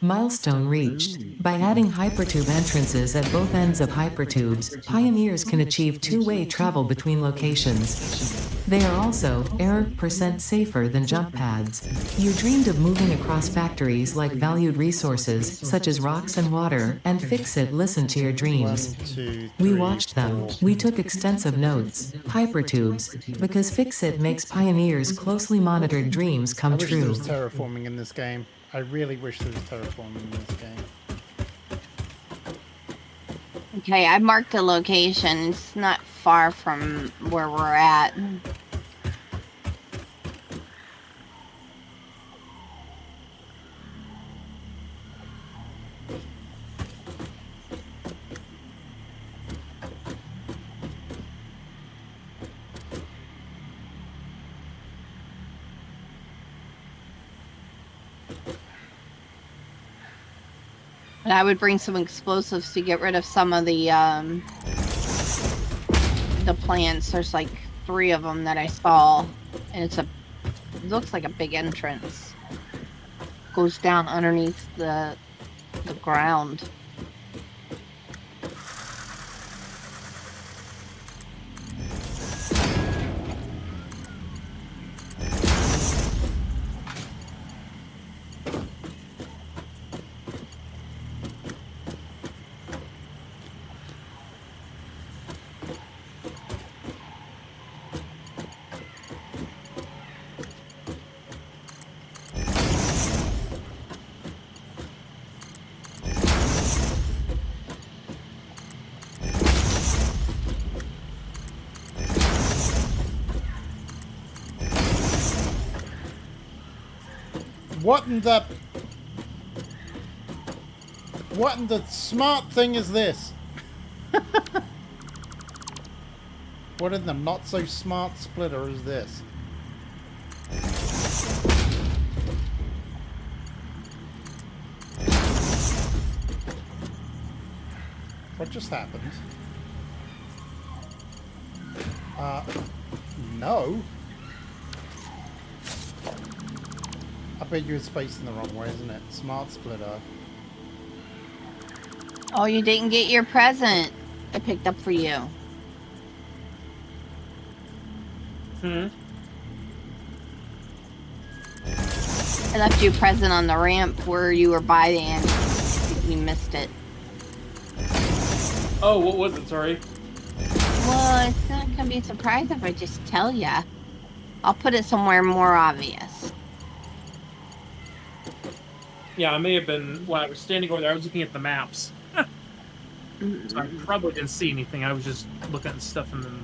Milestone reached. By adding hypertube entrances at both ends of hypertubes, pioneers can achieve two-way travel between locations. They are also error% safer than jump pads. You dreamed of moving across factories like valued resources, such as rocks and water, and Fix-It listened to your dreams. 1, 2, 3, We watched them. 4. We took extensive notes. Hypertubes. Because Fix-It makes pioneers' closely monitored dreams come I wish there true. was terraforming in this game. I really wish there was terraforming in this game. Okay, I marked a location. It's not far from where we're at. And I would bring some explosives to get rid of some of the plants. There's like 3 of them that I saw, and it looks like a big entrance. Goes down underneath the ground. What in the smart thing is this? What in the not so smart splitter is this? What just happened? No. I bet you're spacing the wrong way, isn't it? Smart splitter. Oh, you didn't get your present I picked up for you. Hmm? I left you a present on the ramp where you were by the end. You missed it. Oh, what was it? Sorry. Well, it's not gonna be a surprise if I just tell ya. I'll put it somewhere more obvious. Yeah, I may have been, while I was standing over there, I was looking at the maps. So I probably didn't see anything. I was just looking at stuff and then...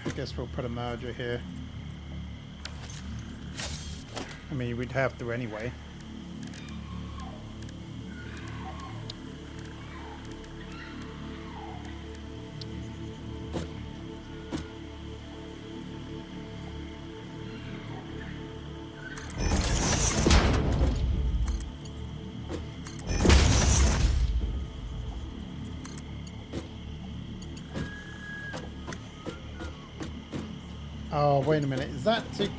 I guess we'll put a merger here. I mean, we'd have to anyway. Oh, wait a minute. Is that too...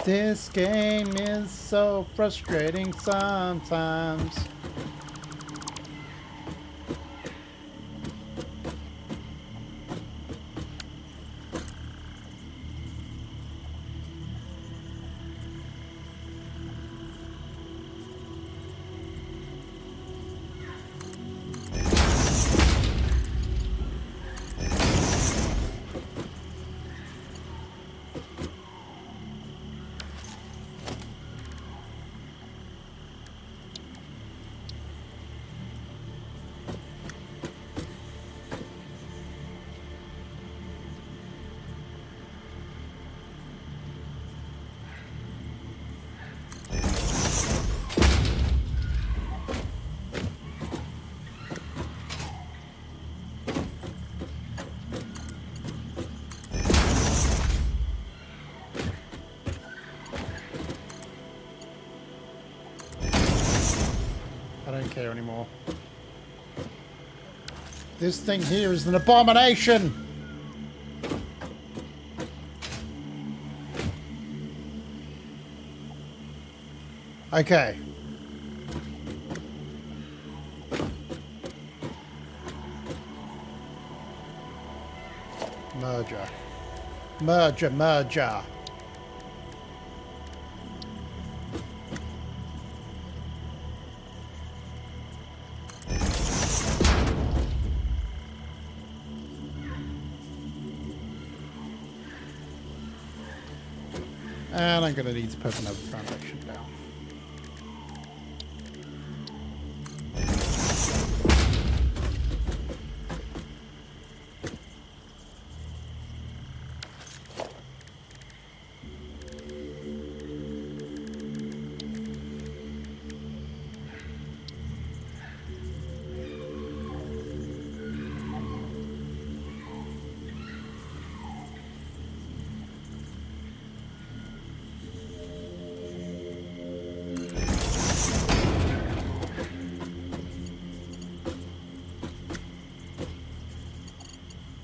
This game is so frustrating sometimes. I don't care anymore. This thing here is an abomination! Okay. Merger. Merger, merger. And I'm going to need to put another foundation down.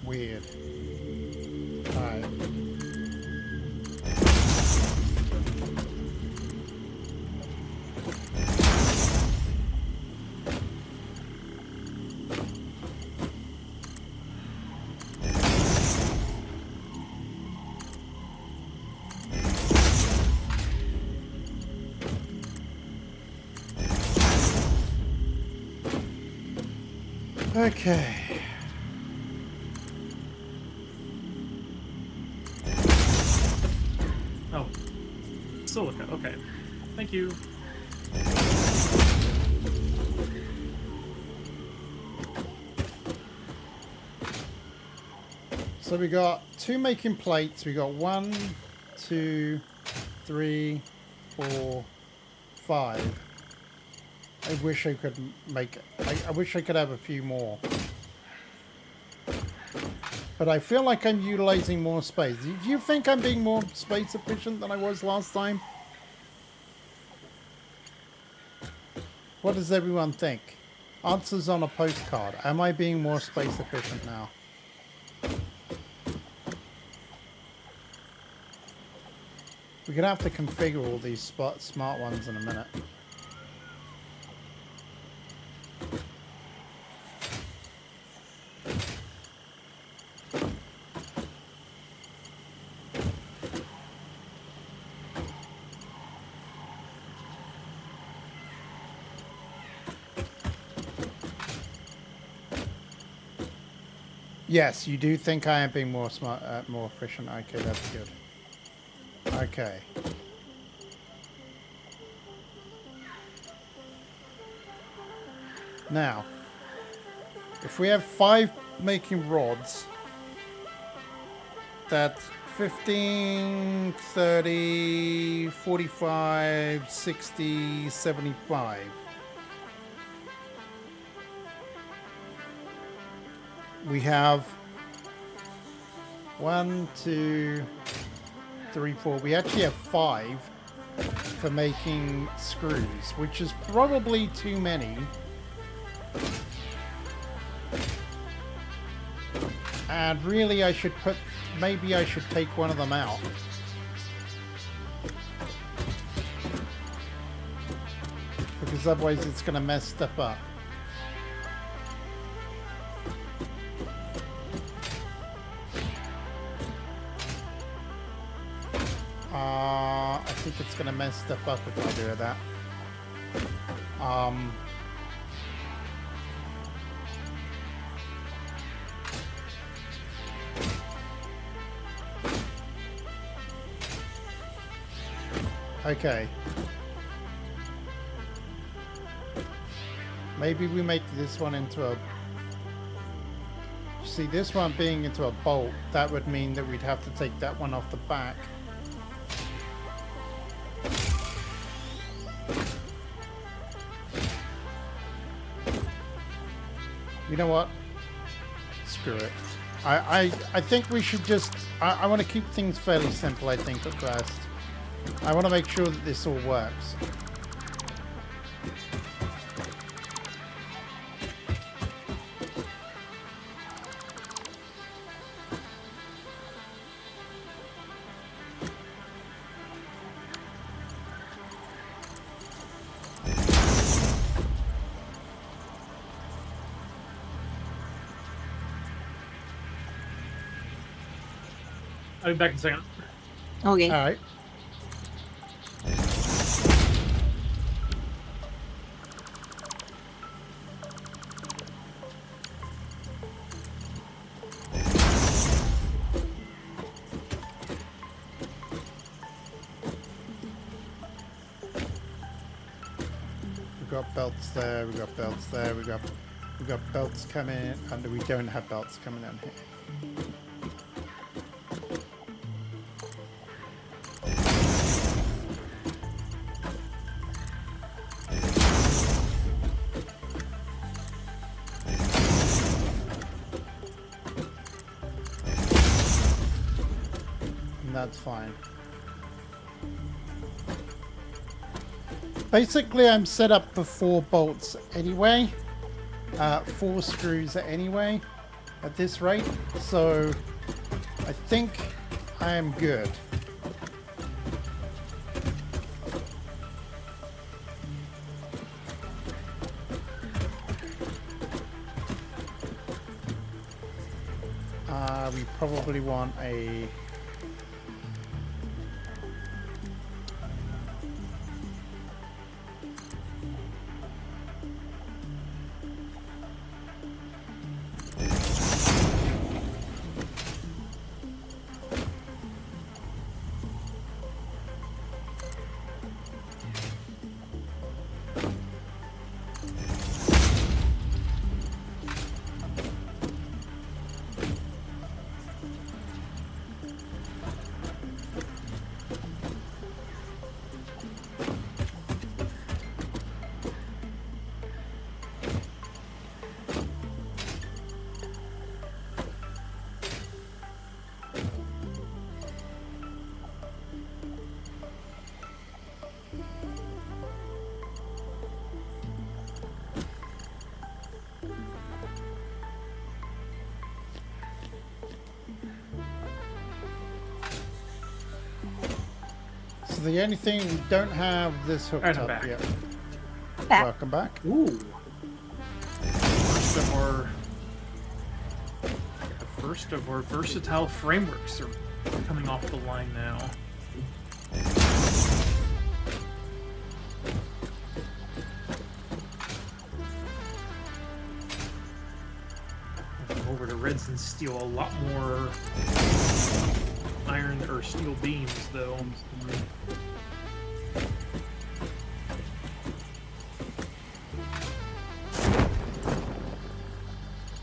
Weird. Alright. Okay. Oh. Silica, okay. Thank you. So we got 2 making plates. We got 1, 2, 3, 4, 5. I wish I could make it. I wish I could have a few more. But I feel like I'm utilizing more space. Do you think I'm being more space efficient than I was last time? What does everyone think? Answers on a postcard. Am I being more space efficient now? We're going to have to configure all these smart ones in a minute. Yes, you do think I am being more smart, more efficient. Okay, that's good. Okay. Now, if we have 5 making rods, that's 15, 30, 45, 60, 75. We have 1, 2, 3, 4. We actually have 5 for making screws, which is probably too many. And really I should put, maybe I should take one of them out. Because otherwise it's going to mess stuff up. I think it's going to mess stuff up if I do that. Okay. Maybe we make this one into a... See, this one being into a bolt, that would mean that we'd have to take that one off the back. You know what? Screw it. I think we should just... I want to keep things fairly simple, I think, at first. I want to make sure that this all works. I'll be back in a second. Okay. All right. We've got belts there, we've got belts there, we've got belts coming, and we don't have belts coming down here. That's fine. Basically, I'm set up for 4 bolts anyway. 4 screws anyway, at this rate. So, I think I am good. We probably want a... So the only thing we don't have this hooked Alright, I'm up back. yet. Back. Welcome back. Ooh. The first of our versatile frameworks are coming off the line now. Over to Reds and Steel, a lot more iron or steel beams, though.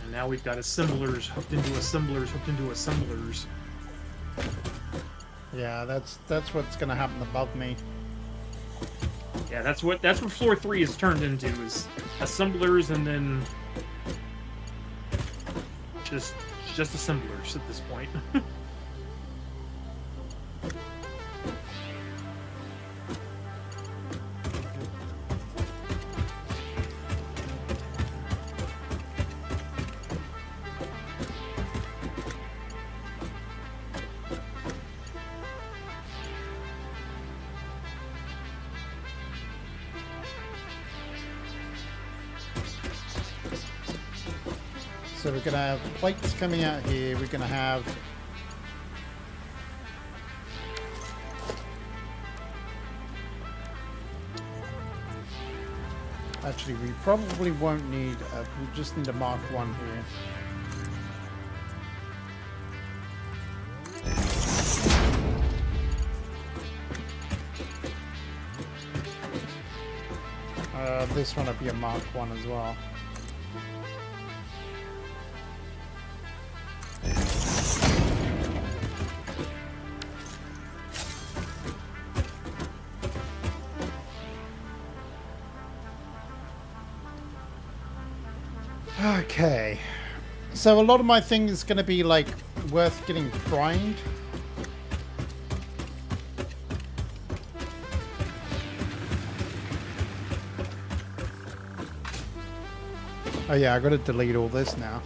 And now we've got assemblers hooked into assemblers hooked into assemblers. Yeah, that's what's gonna happen above me. Yeah, that's what floor 3 is turned into, is assemblers and then just assemblers at this point. So we're gonna have plates coming out here. We're gonna have actually we probably won't need we just need a Mark 1 here. This one will be a Mark 1 as well. Okay, so a lot of my thing is going to be like worth getting primed. Oh yeah, I got to delete all this now.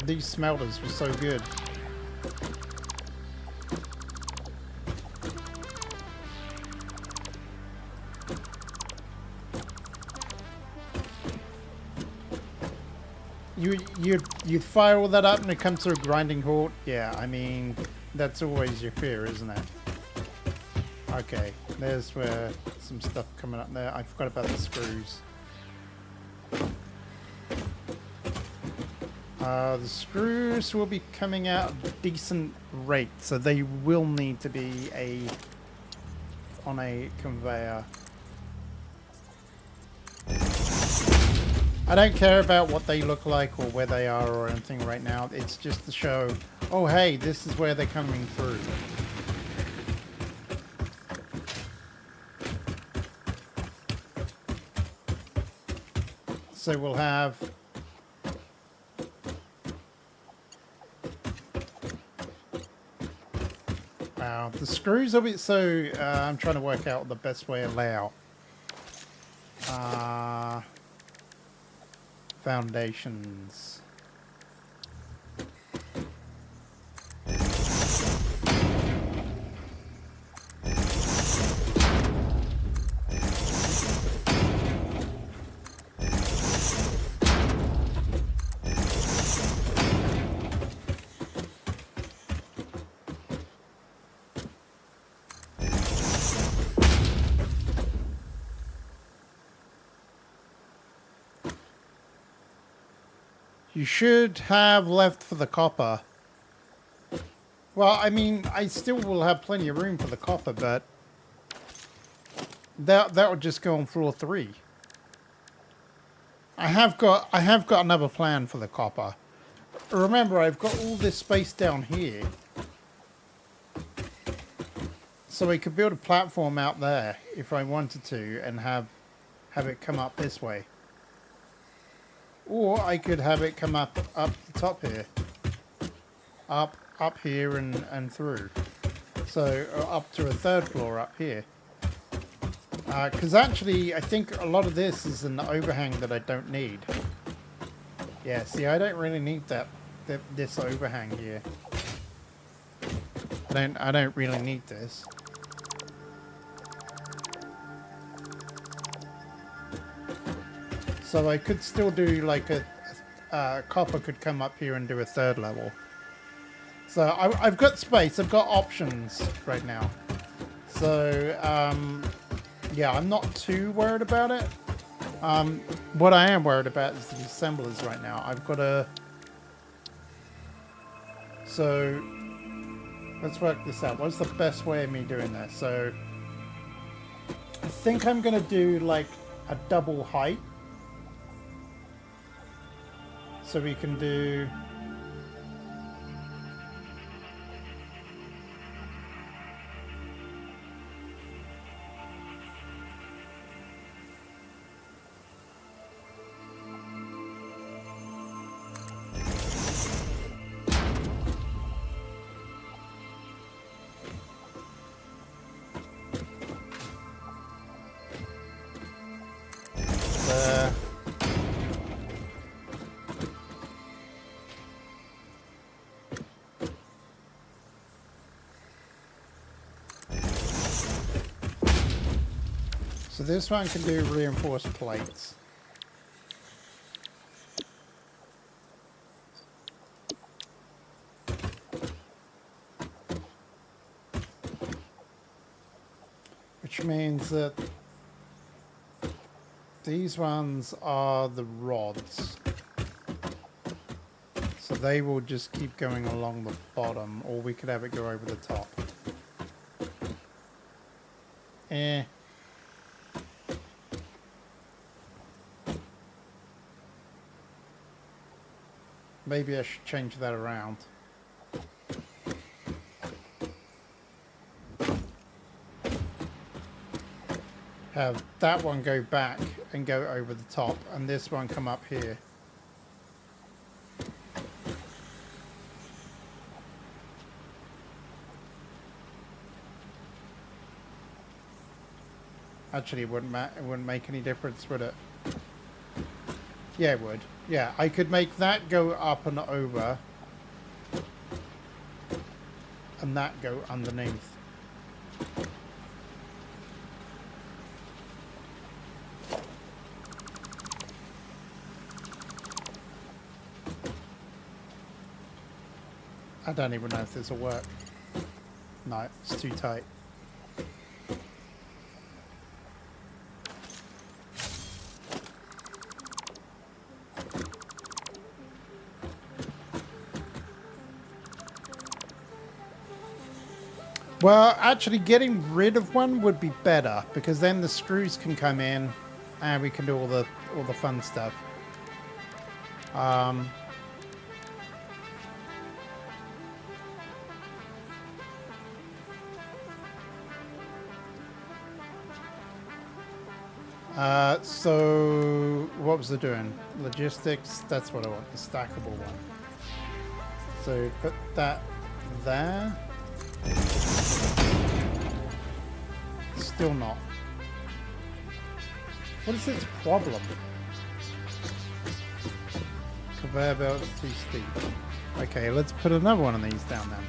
These smelters were so good. You'd fire all that up and it comes to a grinding halt. Yeah, I mean, that's always your fear, isn't it? Okay, there's where some stuff coming up there. I forgot about the screws. The screws will be coming out at a decent rate, so they will need to be on a conveyor. I don't care about what they look like or where they are or anything right now. It's just to show, oh hey, this is where they're coming through. So we'll have the screws of it. So I'm trying to work out the best way to lay out. Foundations. You should have left for the copper. Well, I mean, I still will have plenty of room for the copper, but that would just go on floor 3. I have got another plan for the copper. Remember, I've got all this space down here, so I could build a platform out there if I wanted to, and have it come up this way. Or I could have it come up the top here. Up here and through. So up to a 3rd floor up here. Because actually, I think a lot of this is an overhang that I don't need. Yeah, see, I don't really need that this overhang here. I don't really need this. So I could still do like a copper could come up here and do a third level. So I've got space. I've got options right now. So yeah, I'm not too worried about it. What I am worried about is the assemblers right now. I've got to... So let's work this out. What's the best way of me doing this? So I think I'm going to do like a double height. So we can do... So this one can do reinforced plates. Which means that these ones are the rods. So they will just keep going along the bottom, or we could have it go over the top. Maybe I should change that around. Have that one go back and go over the top, and this one come up here. Actually, it wouldn't make any difference, would it? Yeah, it would. Yeah, I could make that go up and over, and that go underneath. I don't even know if this will work. No, it's too tight. Well, actually getting rid of one would be better, because then the screws can come in and we can do all the fun stuff. So what was it doing? Logistics, that's what I want, the stackable one. So put that there. Still not. What is its problem? Conveyor belt is too steep. Okay, let's put another one of these down then.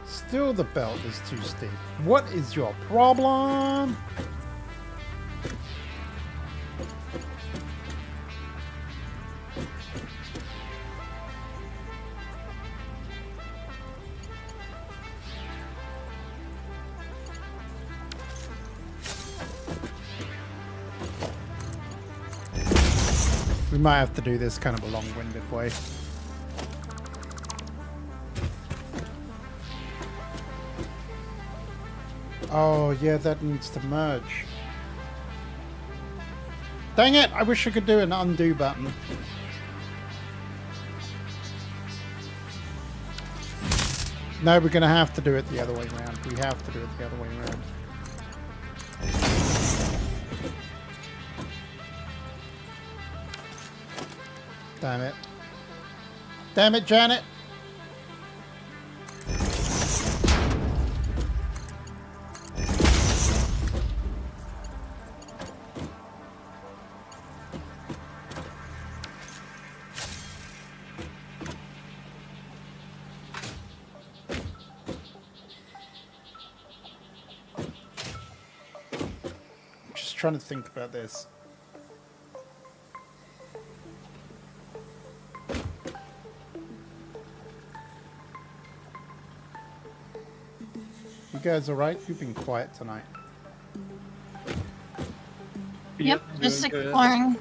Still the belt is too steep. What is your problem? We might have to do this kind of a long-winded way. Oh, yeah, that needs to merge. Dang it! I wish I could do an undo button. No, we're going to have to do it the other way around. We have to do it the other way around. Damn it. Damn it, Janet! just trying to think about this. You guys alright? You've been quiet tonight. Yep, just doing good. exploring.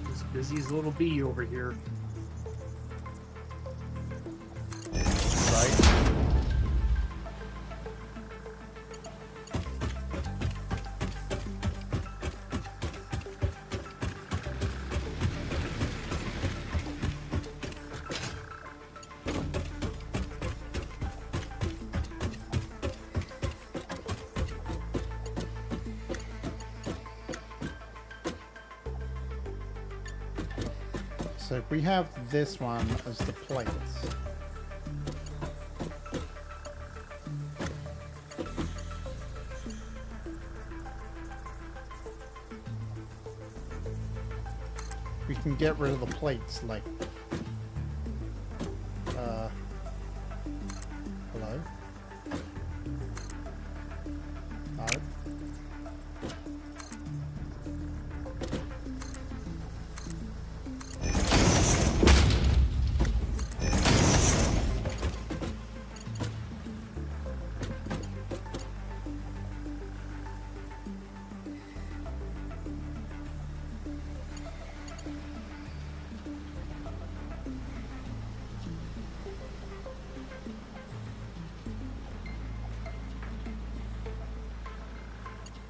As busy as a little bee over here. Right? So if we have this one as the plates. We can get rid of the plates, like, hello? No?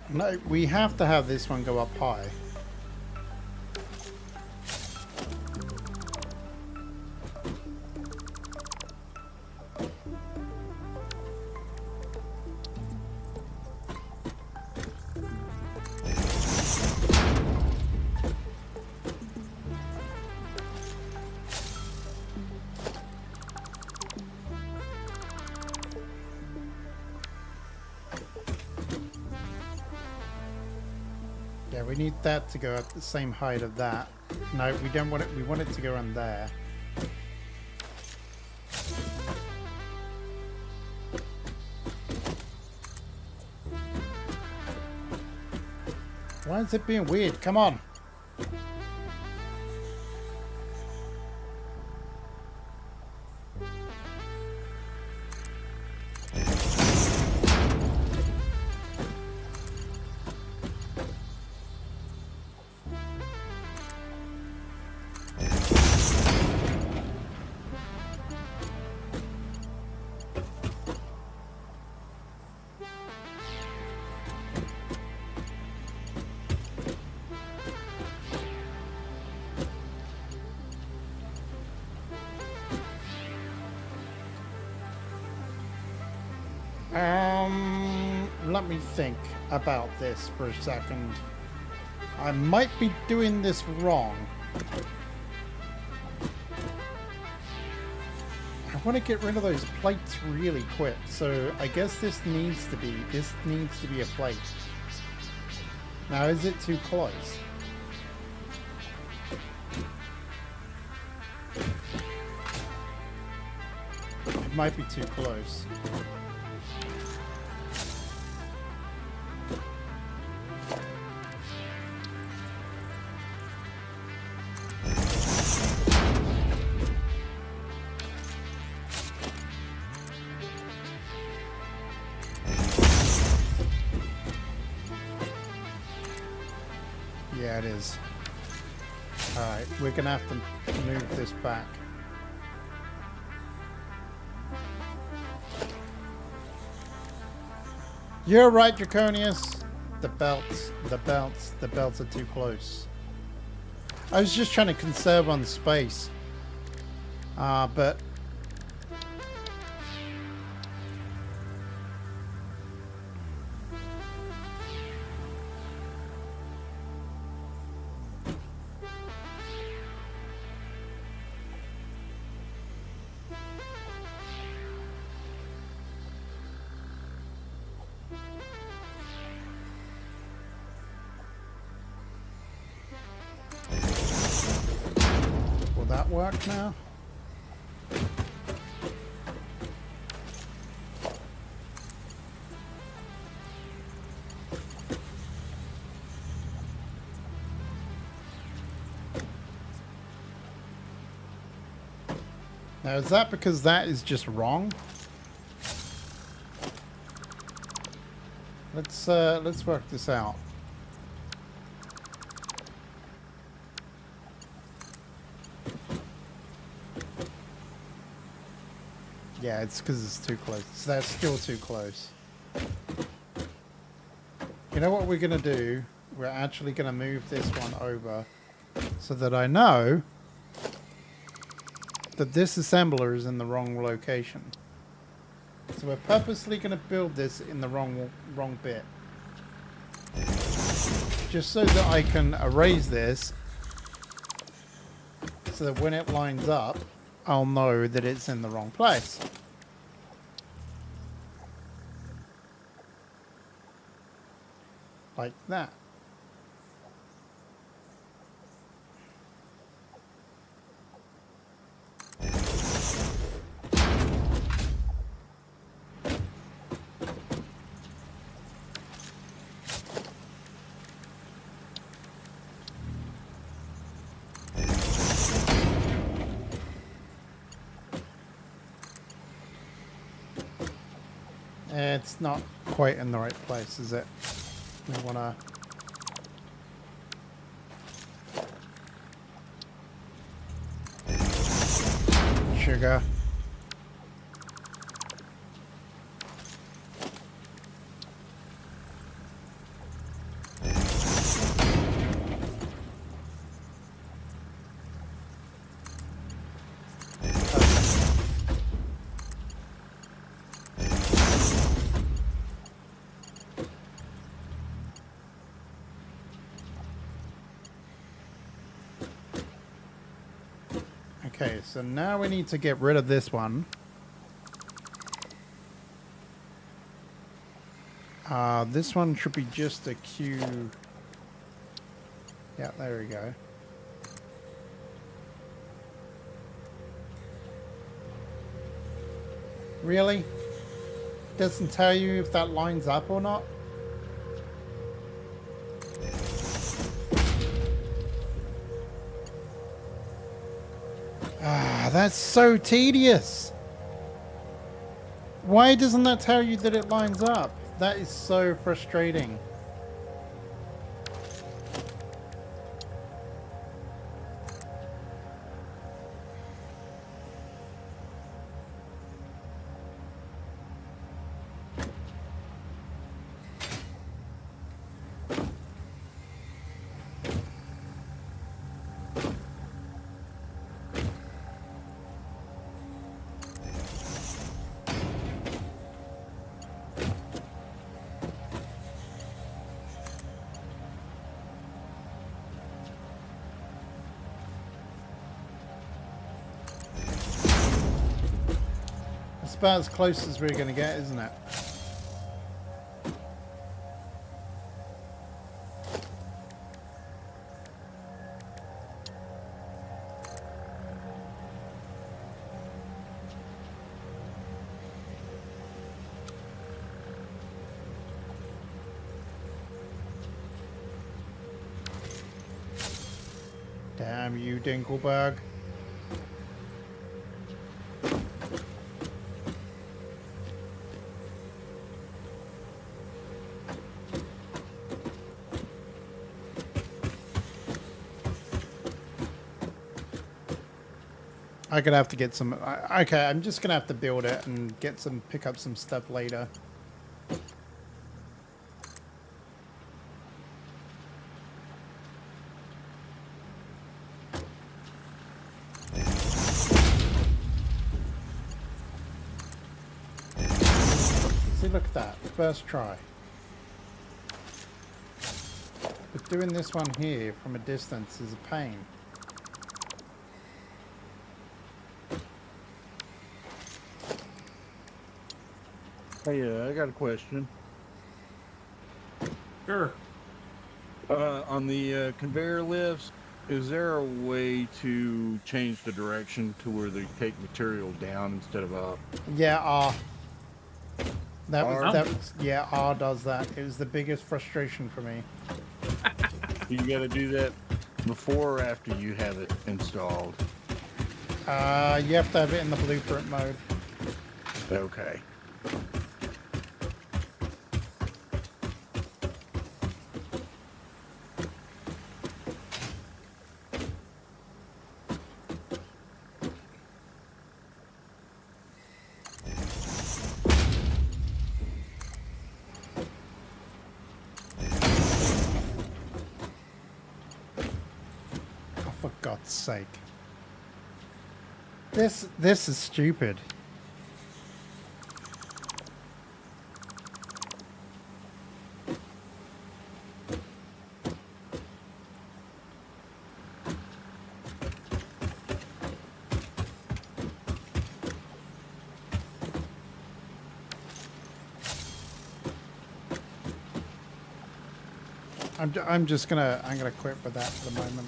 No, we have to have this one go up high. Yeah, we need that to go at the same height of that. No, we don't want it. We want it to go on there. Why is it being weird? Come on. Let me think about this for a second. I might be doing this wrong. I want to get rid of those plates really quick, so I guess this needs to be a plate. Now, is it too close? It might be too close. Yeah, it is. Alright, we're gonna have to move this back. You're right, Draconius. The belts are too close. I was just trying to conserve on space. But will that work now? Now, is that because that is just wrong? Let's work this out. Yeah, it's because it's too close. So that's still too close. You know what we're going to do? We're actually going to move this one over so that I know that this assembler is in the wrong location. So we're purposely going to build this in the wrong bit. Just so that I can erase this so that when it lines up, I'll know that it's in the wrong place. Like that. It's not quite in the right place, is it? We wanna... Sugar. Okay, so now we need to get rid of this one. This one should be just a Q. Yeah, there we go. Really? Doesn't tell you if that lines up or not? That's so tedious. Why doesn't that tell you that it lines up? That is so frustrating. It's about as close as we're going to get, isn't it? Damn you, Dinkelberg. I'm gonna have to get some. Okay, I'm just gonna have to build it and pick up some stuff later. See, look at that. First try. But doing this one here from a distance is a pain. Hey, I got a question. Sure. On the conveyor lifts, is there a way to change the direction to where they take material down instead of up? Yeah, R. R? Yeah, R does that. It was the biggest frustration for me. You got to do that before or after you have it installed? You have to have it in the blueprint mode. Okay. Oh, for God's sake. This is stupid. I'm gonna quit with that for the moment.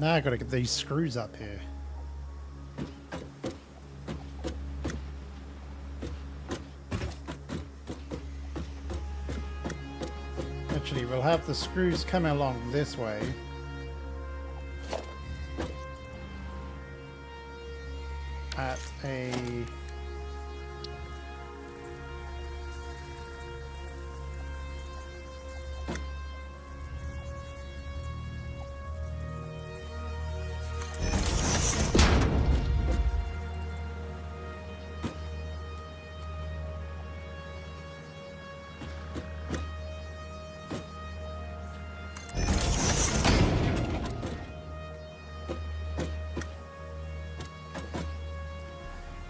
Now I gotta get these screws up here. Actually, we'll have the screws coming along this way. At a...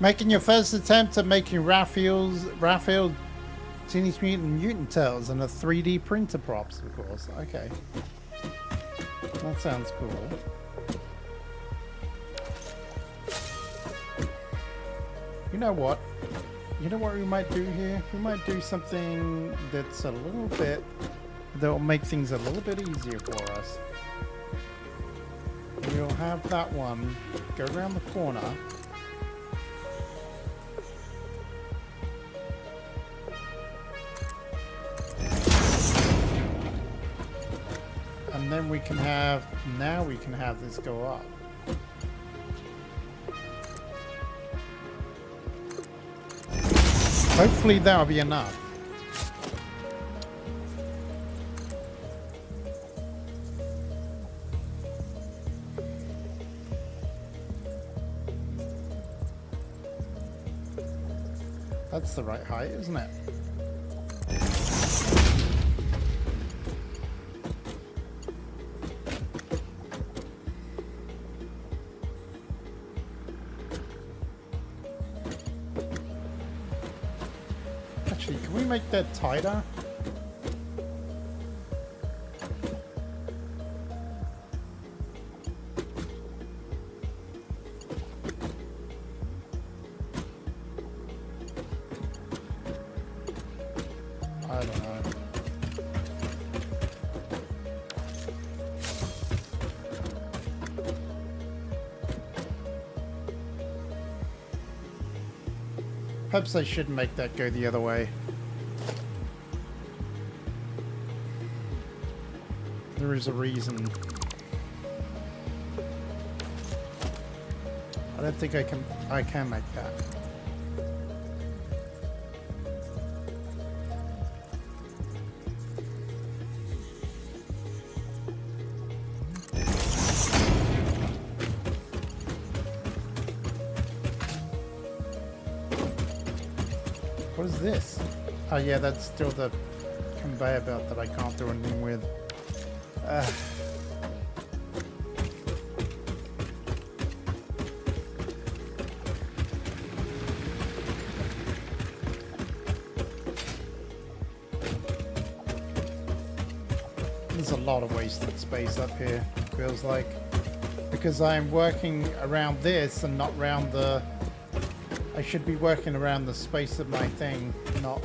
Making your first attempt at making Raphael Teenage Mutant Turtles and a 3D printer props, of course. Okay. That sounds cool. You know what? You know what we might do here? We might do something that's a little bit... that'll make things a little bit easier for us. We'll have that one go around the corner. And then we can have, now we can have this go up. Hopefully that'll be enough. That's the right height, isn't it? Can we make that tighter? I don't know. Perhaps I should make that go the other way. There is a reason. I don't think I can make that. What is this? Oh yeah, that's still the conveyor belt that I can't do anything with. There's a lot of wasted space up here, feels like. Because I'm working around this and not around the... I should be working around the space of my thing, not...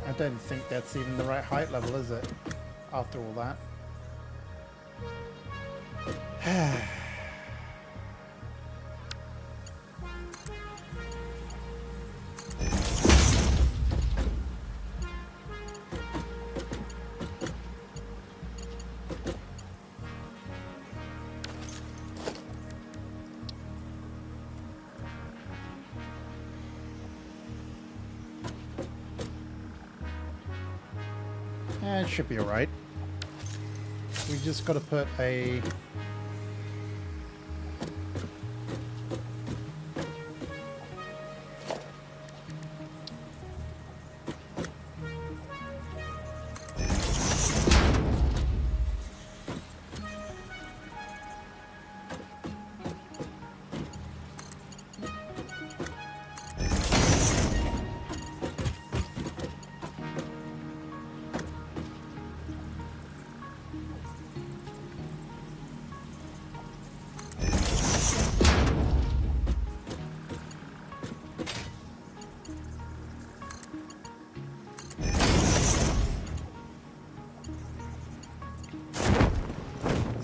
I don't think that's even the right height level, is it? After all that. It should be alright. We just got to put a...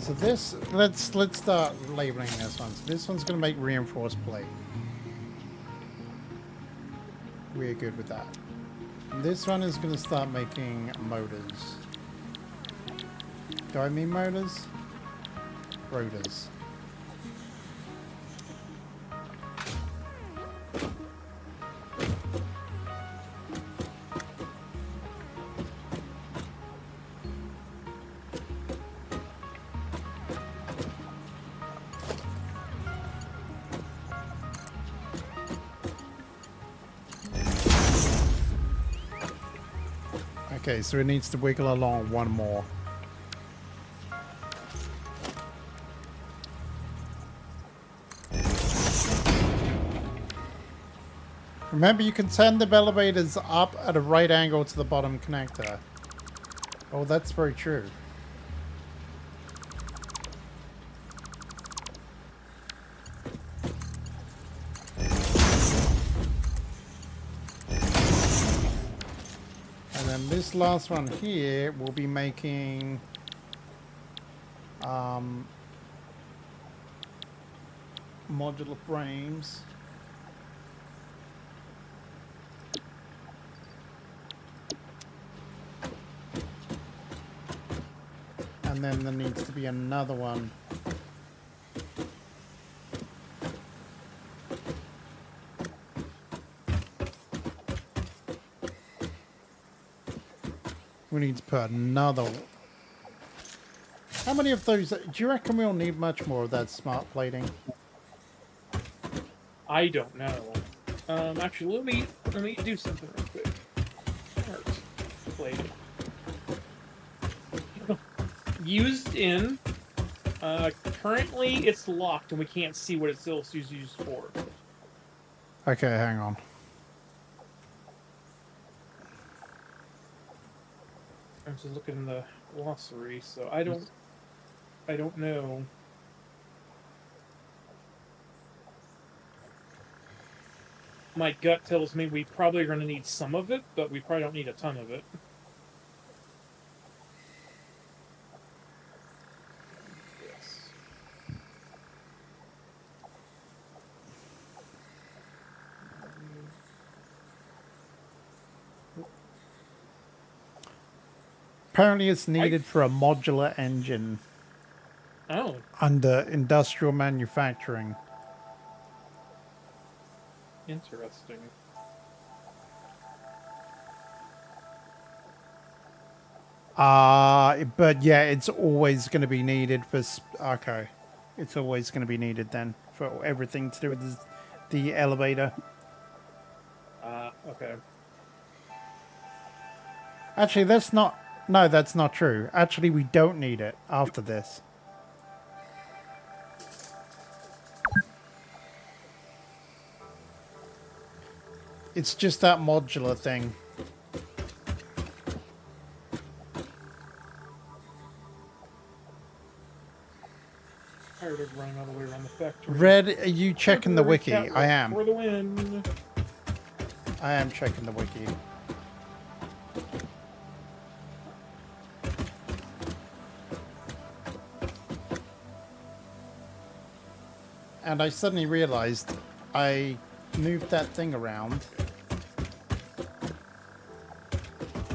So this, let's start labeling this one. So this one's going to make reinforced plate. We're good with that. And this one is going to start making motors. Do I mean motors? Rotors. Okay, so it needs to wiggle along one more. Remember, you can turn the elevators up at a right angle to the bottom connector. Oh, that's very true. This last one here will be making modular frames. And then there needs to be another one. We need to put another one. How many of those? Do you reckon we'll need much more of that smart plating? I don't know. Actually, let me do something real quick. Smart plating. Used in. Currently, it's locked, and we can't see what it's still used for. Okay, hang on. I'm just looking in the glossary, so I don't know. My gut tells me we probably are going to need some of it, but we probably don't need a ton of it. Yes. Apparently it's needed for a modular engine Oh. under industrial manufacturing. Interesting. But yeah, it's always going to be needed for... Okay. It's always going to be needed then for everything to do with the elevator. Okay. Actually, that's not... No, that's not true. Actually, we don't need it after this. It's just that modular thing. Tired of running all the way around the factory. Red, are you checking the wiki? Catwalk I am. For the win. I am checking the wiki. And I suddenly realized I moved that thing around.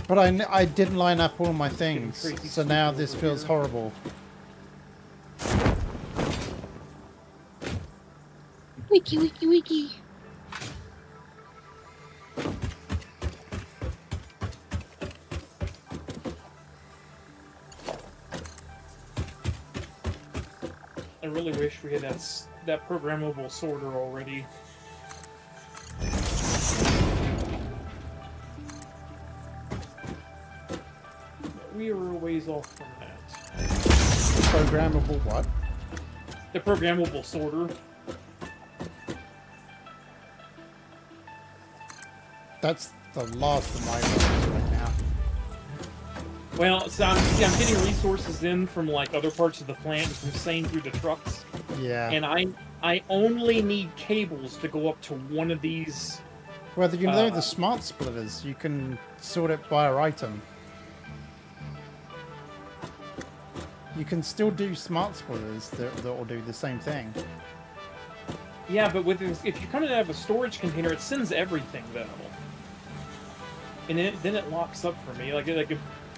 But I didn't line up all my things, so now this feels horrible. Wiki, wiki, wiki. I really wish we had that programmable sorter already. But we are a ways off from that. Programmable what? The programmable sorter. That's the last of my worries right now. Well, so I'm getting resources in from like other parts of the plant from sane through the trucks. Yeah. And I only need cables to go up to one of these. Well, you know the smart splitters, you can sort it by an item. You can still do smart splitters that will do the same thing. Yeah, but if you come in out of a storage container, it sends everything though. And then it locks up for me.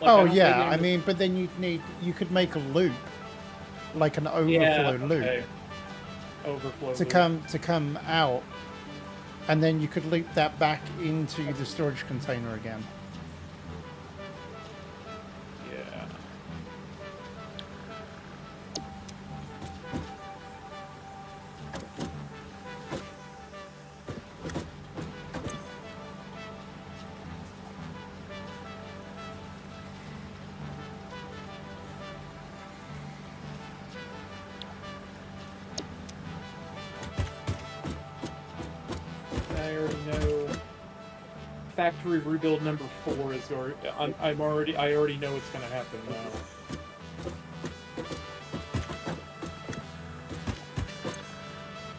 Oh yeah, I mean, but then you could make a loop, like an overflow loop, overflow to come out, and then you could loop that back into the storage container again. Yeah. I already know. Factory rebuild number 4 is already. I already know it's gonna happen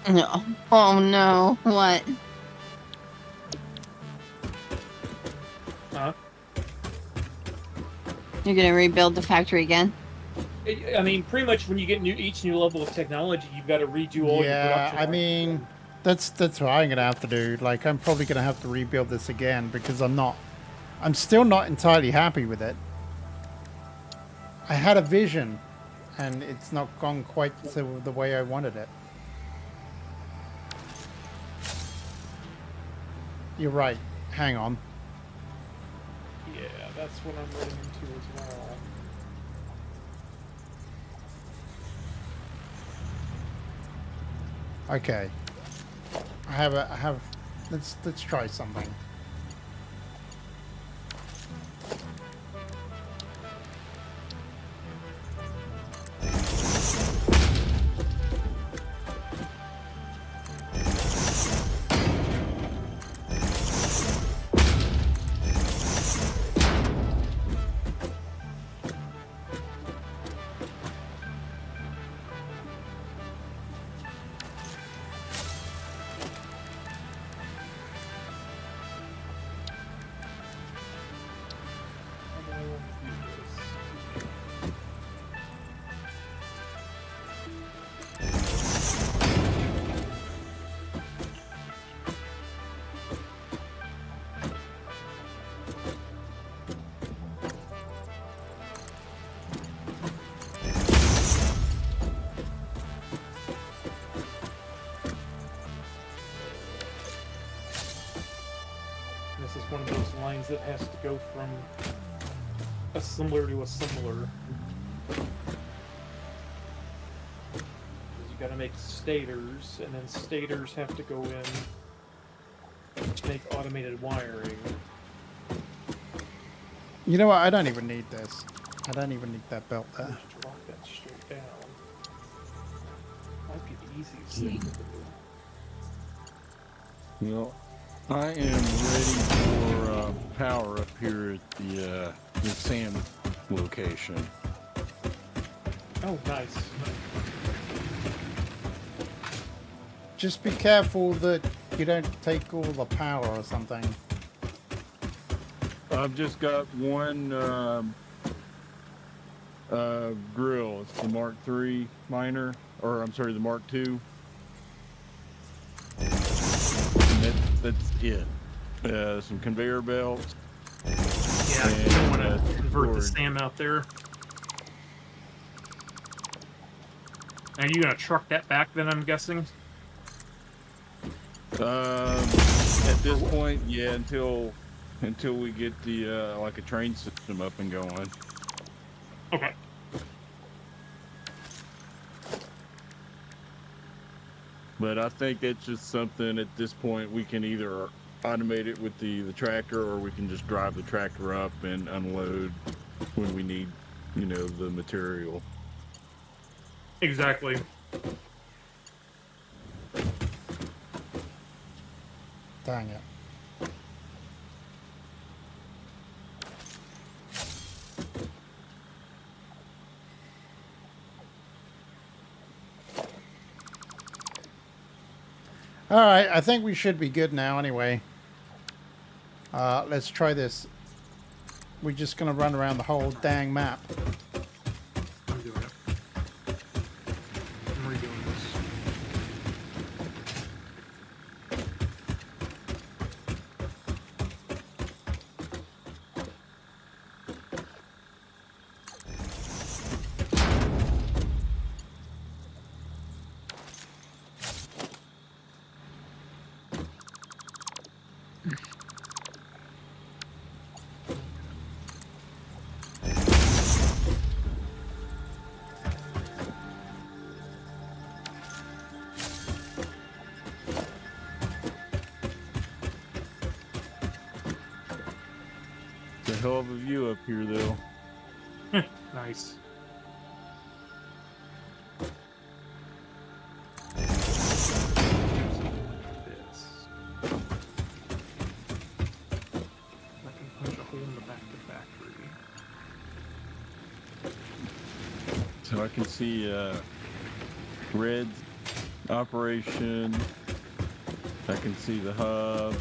now. No. Oh no. What? Huh? You're gonna rebuild the factory again? I mean, pretty much when you get each new level of technology, you've got to redo all your production. Yeah, I mean, that's what I'm gonna have to do. Like, I'm probably gonna have to rebuild this again because I'm still not entirely happy with it. I had a vision, and it's not gone quite the way I wanted it. You're right. Hang on. Yeah, that's what I'm running into as well. Okay. Let's try something. lines that has to go from a similar to a similar. You got to make stators, and then stators have to go in to make automated wiring. You know what? I don't even need this. I don't even need that belt there. Just drop that straight down. Might be the easiest thing to do. Well, I am ready for power up here at the sand location. Oh, nice. Just be careful that you don't take all the power or something. I've just got one grill. It's the Mark III miner, or I'm sorry, the Mark II. And that's it. Some conveyor belts. Yeah, you don't want to convert the SAM out there. Are you going to truck that back then, I'm guessing? At this point, yeah, until we get the like a train system up and going. Okay. But I think it's just something at this point we can either automate it with the tractor, or we can just drive the tractor up and unload when we need, the material. Exactly. Dang it. All right, I think we should be good now anyway. Let's try this. We're just going to run around the whole dang map. I'm doing it. I'm redoing this. It's a hell of a view up here, though. Nice. This. I can punch a hole in the back of the factory. So I can see Red's operation. I can see the hub.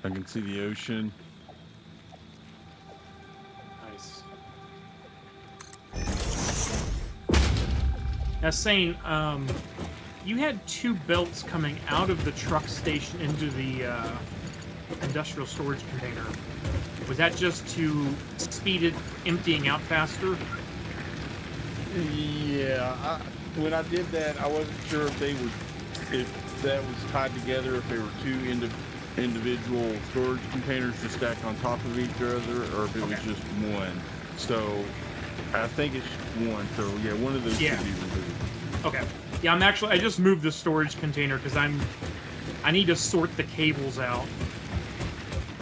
I can see the ocean. Nice. Now, Sane, you had 2 belts coming out of the truck station into the industrial storage container. Was that just to speed it emptying out faster? Yeah, when I did that, I wasn't sure if that was tied together, if they were 2 individual storage containers to stack on top of each other, or if it was just one. So I think it's one. So yeah, one of those should be removed. Okay. Yeah, I just moved the storage container because I need to sort the cables out.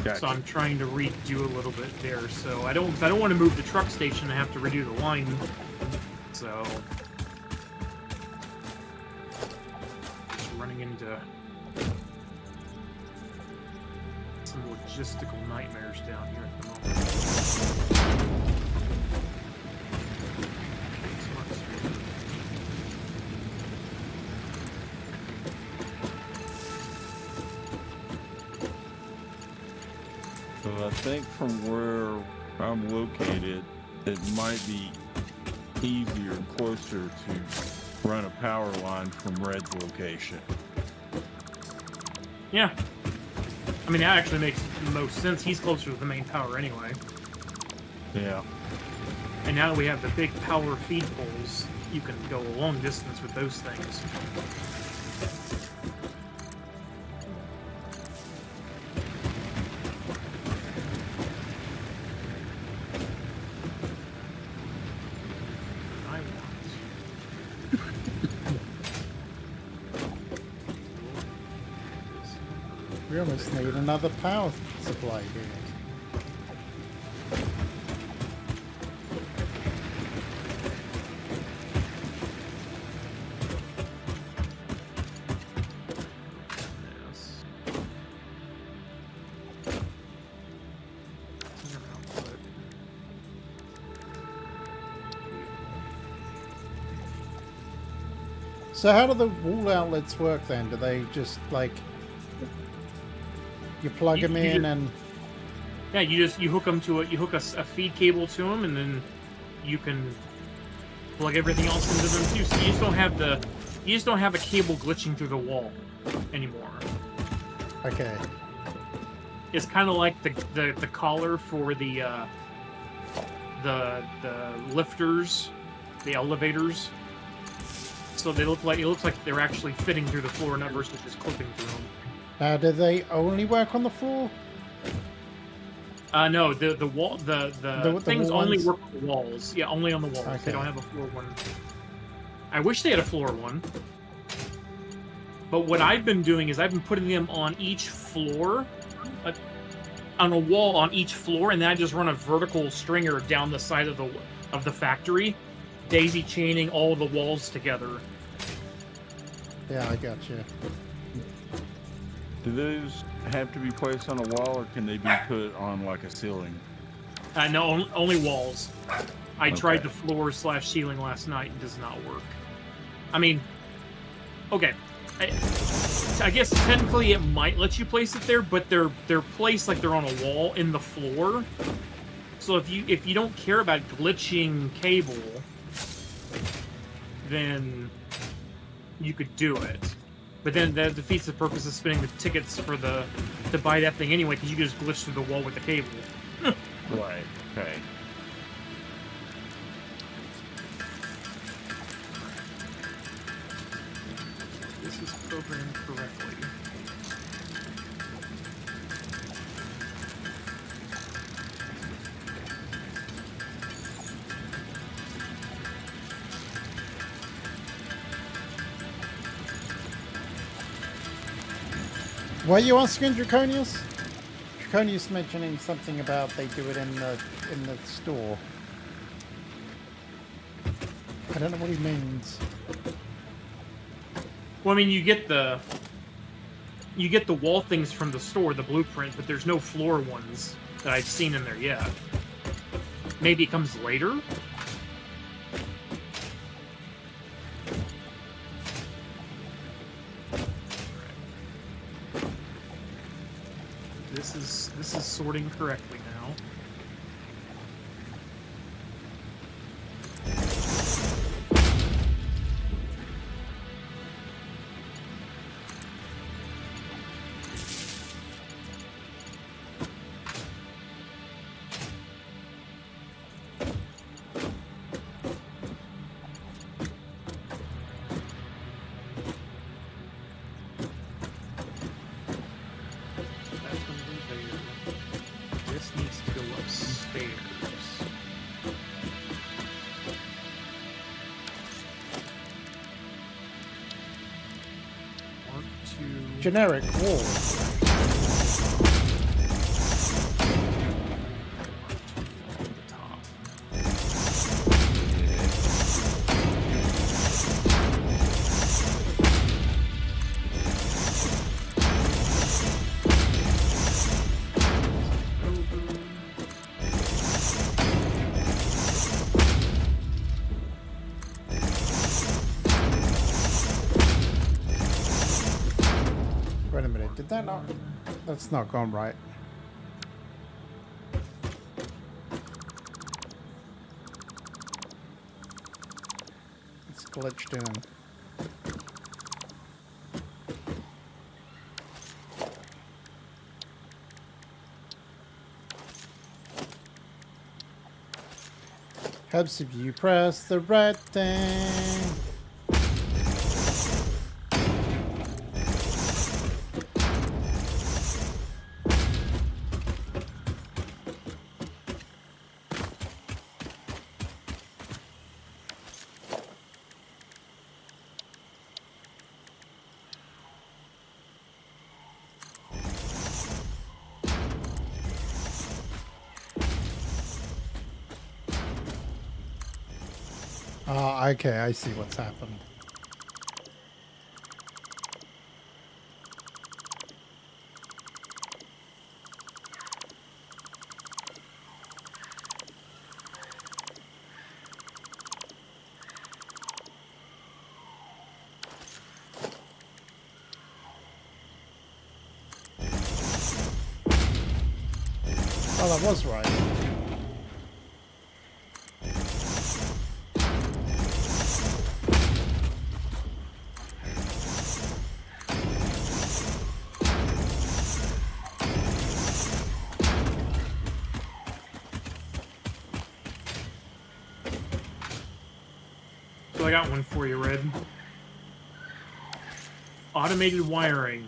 Gotcha. So I'm trying to redo a little bit there. So I don't want to move the truck station and have to redo the line. So just running into some logistical nightmares down here at the moment. So I think from where I'm located, it might be easier and closer to run a power line from Red's location. Yeah. I mean, that actually makes the most sense. He's closer to the main power anyway. Yeah. And now that we have the big power feed poles, you can go a long distance with those things. We almost need another power supply here. So how do the wall outlets work then? Do they just like you plug them in and? Yeah, you hook them to it. You hook a feed cable to them, and then you can plug everything else into them too. So you just don't have a cable glitching through the wall anymore. Okay. It's kind of like the collar for the lifters, the elevators. So it looks like they're actually fitting through the floor, not versus just clipping through them. Now, do they only work on the floor? No, the wall, the things only work on the walls. Yeah, only on the walls. Okay. They don't have a floor one. I wish they had a floor one. But what I've been doing is I've been putting them on each floor, on a wall on each floor, and then I just run a vertical stringer down the side of the factory, daisy chaining all the walls together. Yeah, I got you. Do those have to be placed on a wall, or can they be put on like a ceiling? No, only walls. I tried the floor/ceiling last night. It does not work. I mean, okay. I guess technically it might let you place it there, but they're placed like they're on a wall in the floor. So if you don't care about glitching cable, then you could do it. But then that defeats the purpose of spending the tickets to buy that thing anyway, because you can just glitch through the wall with the cable. Right. Okay. This is programmed correctly. What are you asking, Draconius? Draconius mentioning something about they do it in the store. I don't know what he means. Well, I mean, you get the wall things from the store, the blueprint, but there's no floor ones that I've seen in there yet. Maybe it comes later? This is sorting correctly now. This needs to go upstairs. One, two. Generic wall. On the top. Wait a minute, did that not... That's not gone right. It's glitched in. Helps if you press the right thing. Okay, I see what's happened. Oh, that was right. So I got one for you, Red. Automated wiring.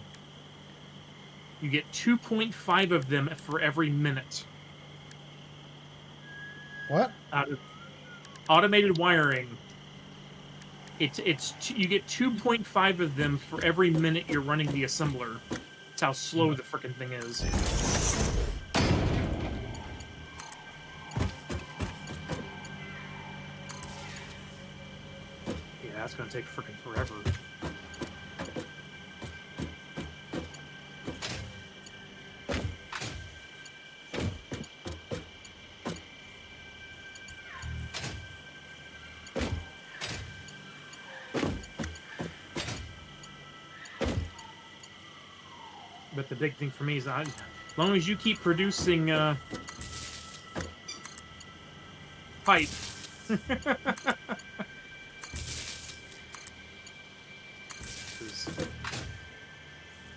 You get 2.5 of them for every minute. What? Out of automated wiring. You get 2.5 of them for every minute you're running the assembler. That's how slow the frickin' thing is. Yeah, that's gonna take frickin' forever. But the big thing for me is as long as you keep producing pipe.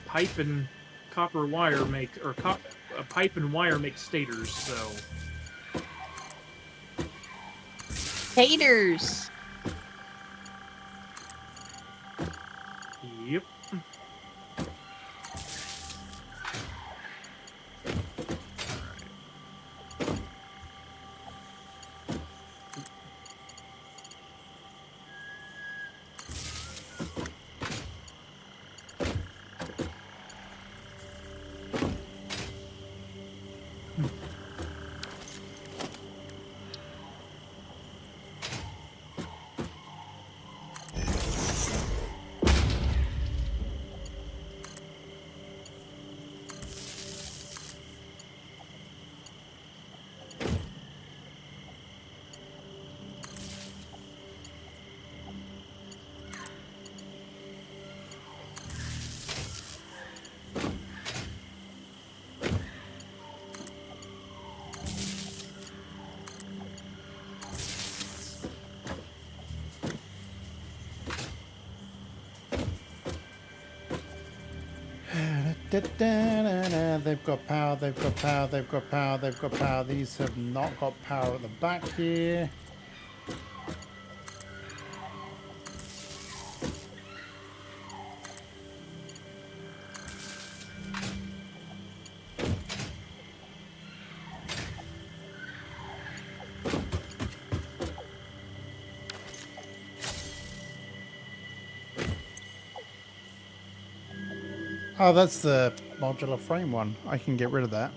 Pipe and copper wire make, pipe and wire make stators, so. Taters. Yep. They've got power, they've got power, they've got power, they've got power. These have not got power at the back here. Oh, that's the modular frame one. I can get rid of that.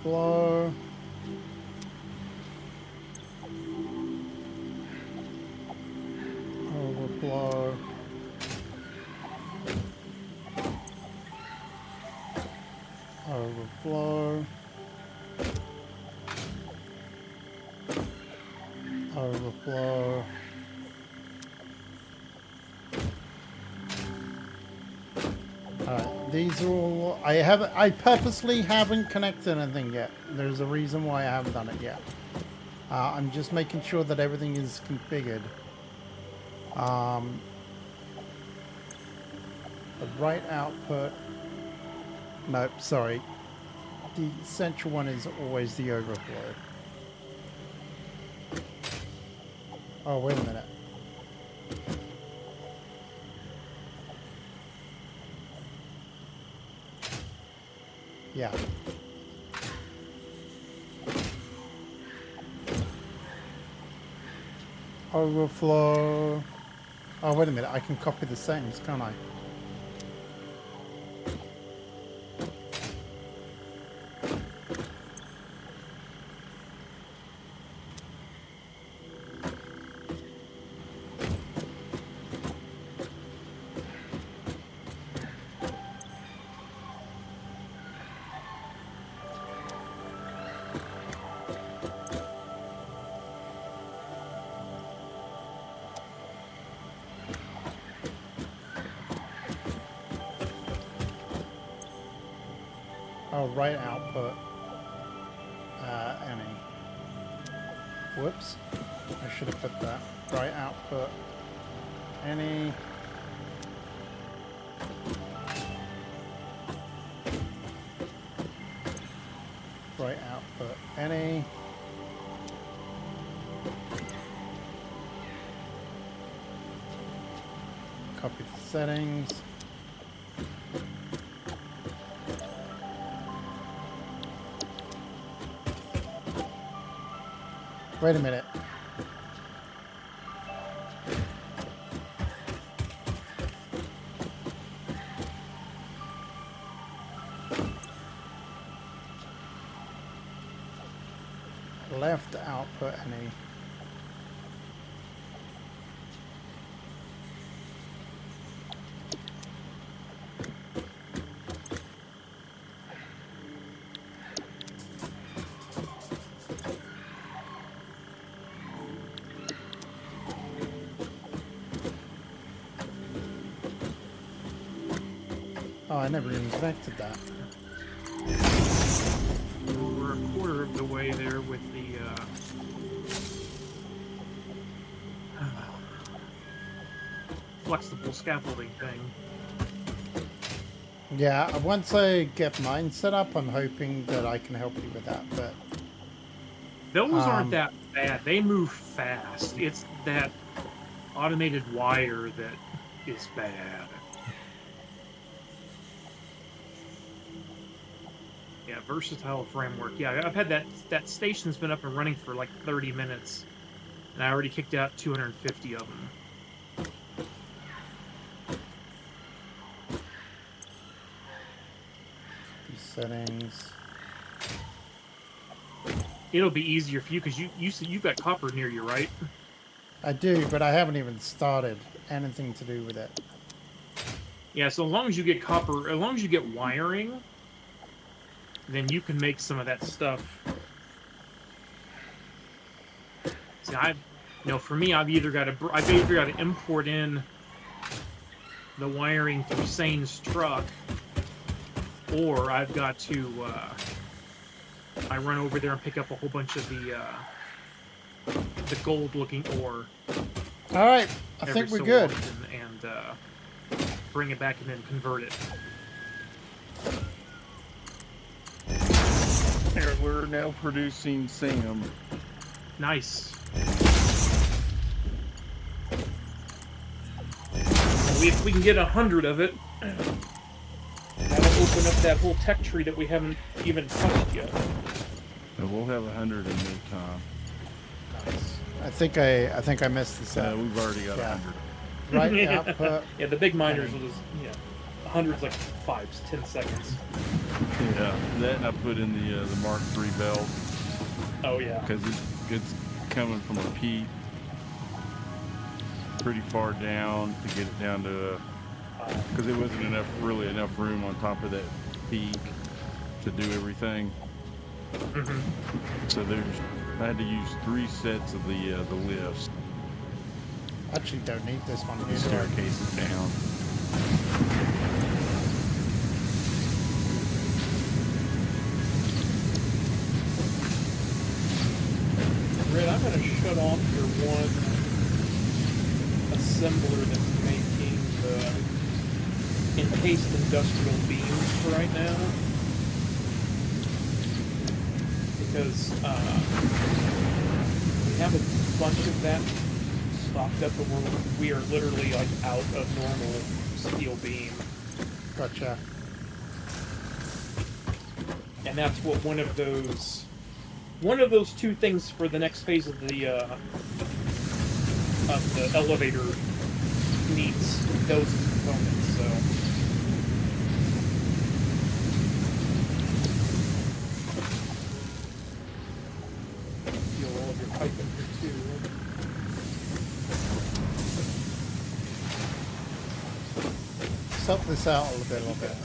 Overflow. Overflow. Overflow. Overflow. These are all, I purposely haven't connected anything yet. There's a reason why I haven't done it yet. I'm just making sure that everything is configured. The right output. Nope, sorry. The central one is always the overflow. Oh, wait a minute. Yeah. Overflow. Oh, wait a minute. I can copy the settings, can't I? Oh, right output. Any. Whoops. I should have put that. Right output. Any. Right output. Any. Copy the settings. Wait a minute. Left output any. Oh, I never even connected that. We're a quarter of the way there with the flexible scaffolding thing. Yeah, once I get mine set up, I'm hoping that I can help you with that, but... Those aren't that bad. They move fast. It's that automated wire that is bad. Yeah, versatile framework. Yeah, I've had that station's been up and running for like 30 minutes, and I already kicked out 250 of them. Settings. It'll be easier for you because you've got copper near you, right? I do, but I haven't even started anything to do with it. Yeah, so as long as you get copper, as long as you get wiring, then you can make some of that stuff. See, for me, I've either got to import in the wiring through Sane's truck, or I've got to I run over there and pick up a whole bunch of the gold-looking ore. All right, I think we're good. And bring it back and then convert it. Here, we're now producing Sam. Nice. If we can get 100 of it, that'll open up that whole tech tree that we haven't even touched yet. So we'll have 100 in no time. Nice. I think I messed this up. We've already got 100. Right output. Yeah, the big miners will just 100's like 10 seconds. Yeah, that and I put in the Mark III belt. Oh yeah. Because it's coming from a peak pretty far down to get it down to because there wasn't really enough room on top of that peak to do everything. Mm-hmm. So I had to use 3 sets of the lifts. Actually, don't need this one here. Staircase is down. Right shut off your one assembler that's making the encased industrial beams for right now. Because we have a bunch of that stocked up, but we are literally like out of normal steel beam. Gotcha. And that's what one of those two things for the next phase of the elevator needs those components. So feel all of your pipe in here too. Suck this out a little bit.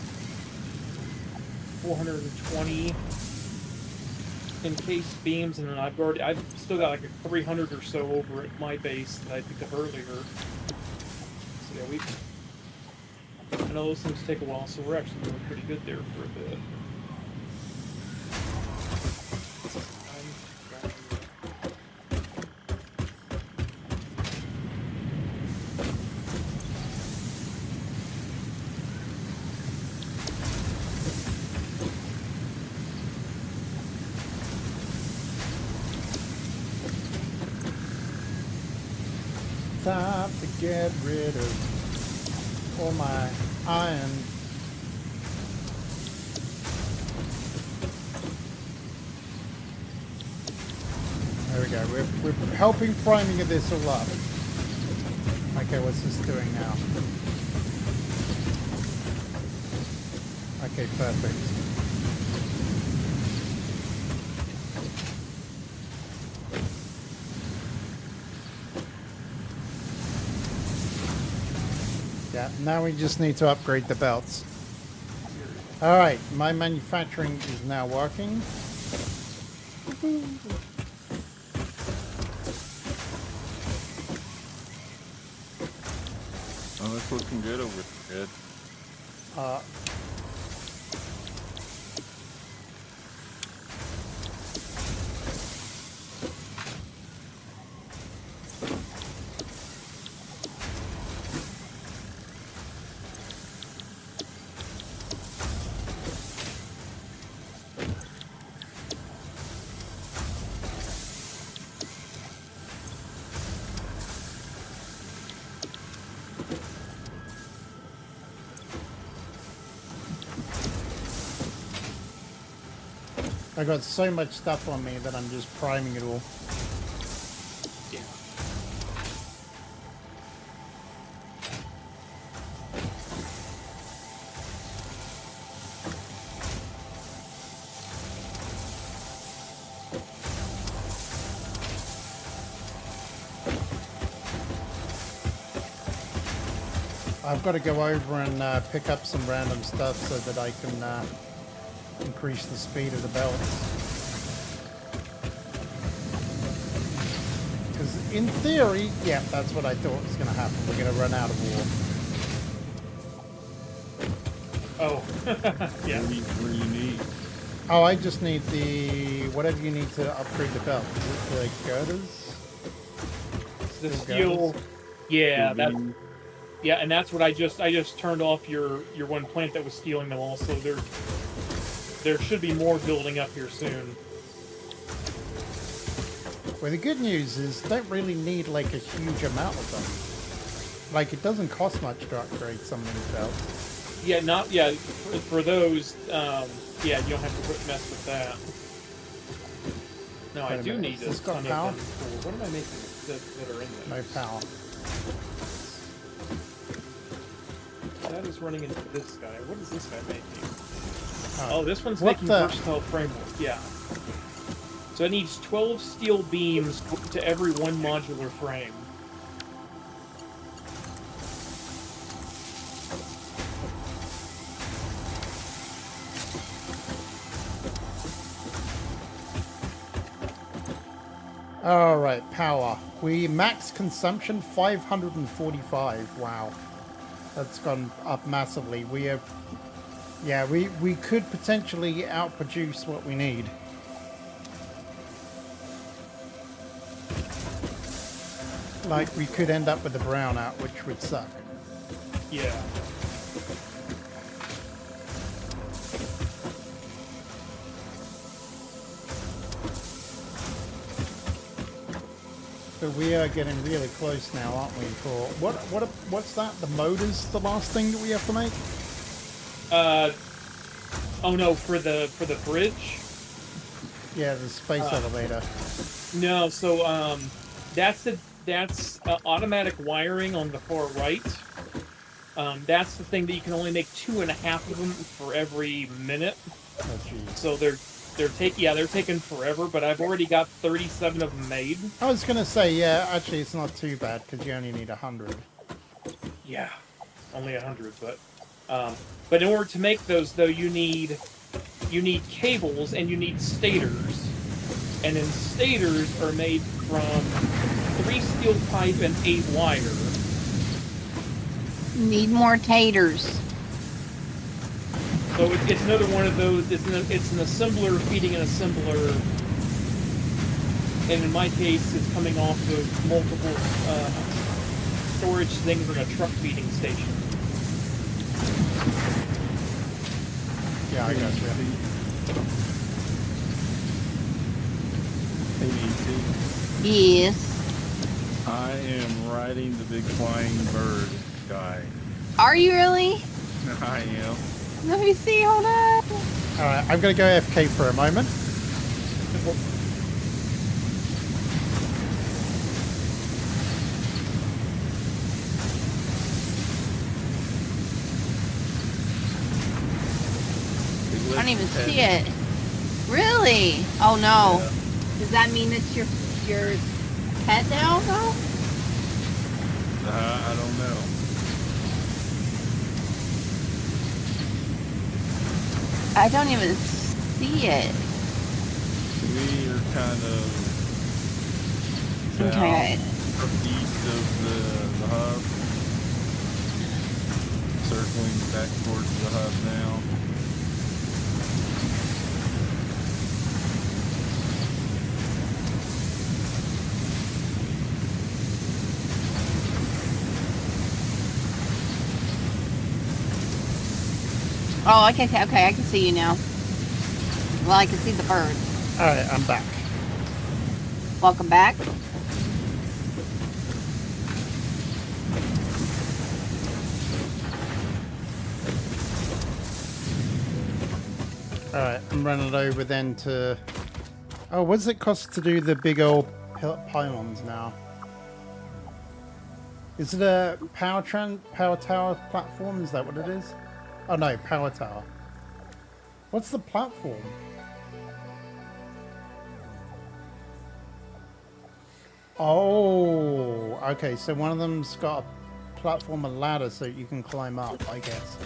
420 encased beams, and then I've still got like a 300 or so over at my base that I picked up earlier. So yeah, I know those things take a while, so we're actually doing pretty good there for a bit. Time to get rid of all my iron. There we go. We're helping priming of this all up. Okay, what's this doing now? Okay, perfect. Yeah, now we just need to upgrade the belts. Alright, my manufacturing is now working. Oh, that's looking good over there, Ed. I got so much stuff on me that I'm just priming it all. Yeah. I've got to go over and pick up some random stuff so that I can increase the speed of the belts. Because in theory, yeah, that's what I thought was going to happen. We're going to run out of war. Oh, yeah. What do you need? Oh, I just need the whatever you need to upgrade the belt. Is it the girders? The Steel steel. girders? Yeah, Steel that's. beam. Yeah, and that's what I just turned off your one plant that was stealing them all. So there should be more building up here soon. Well, the good news is you don't really need like a huge amount of them. Like it doesn't cost much to upgrade some of these belts. Yeah, for those. Yeah, you don't have to mess with that. No, Wait I a do minute, need has a this got ton power? of them. What am I making that are in there? No power. That is running into this guy. What is this guy making? Oh, Oh, this one's what making the- versatile framework. Yeah. So it needs 12 steel beams to every one modular frame. All right, power. We max consumption 545. Wow, that's gone up massively. We have, yeah, we could potentially outproduce what we need. like we could end up with the brownout, which would suck. Yeah. But we are getting really close now, aren't we? For what's that? The motor's the last thing that we have to make? Oh no, for the bridge? Yeah, the space elevator. No, so that's automatic wiring on the far right. That's the thing that you can only make 2.5 of them for every minute. Oh, jeez. So they're taking forever, but I've already got 37 of them made. I was gonna say, yeah, actually it's not too bad because you only need 100. Yeah, only 100, but in order to make those though, you need cables and you need stators, and then stators are made from 3 steel pipe and 8 wire. Need more taters. So it's another one of those. It's an assembler feeding an assembler, and in my case, it's coming off of multiple storage things in a truck feeding station. Yeah, I got you. Hey, Yes. I am riding the big flying bird guy. Are you really? I am. Let me see. Hold on. Alright, I'm gonna go AFK for a moment. I don't even see it. Really? Oh no. Yeah. Does that mean it's your pet now, though? I don't know. I don't even see it. We are kind of Okay. east of the hub, circling back towards the hub now. Oh, I can. Okay, I can see you now. Well, I can see the bird. Alright, I'm back. Welcome back. Alright, I'm running over then to... Oh, what does it cost to do the big old pylons now? Is it a power tower platform? Is that what it is? Oh no, power tower. What's the platform? Oh, okay, so one of them's got a platform and ladder so you can climb up, I guess.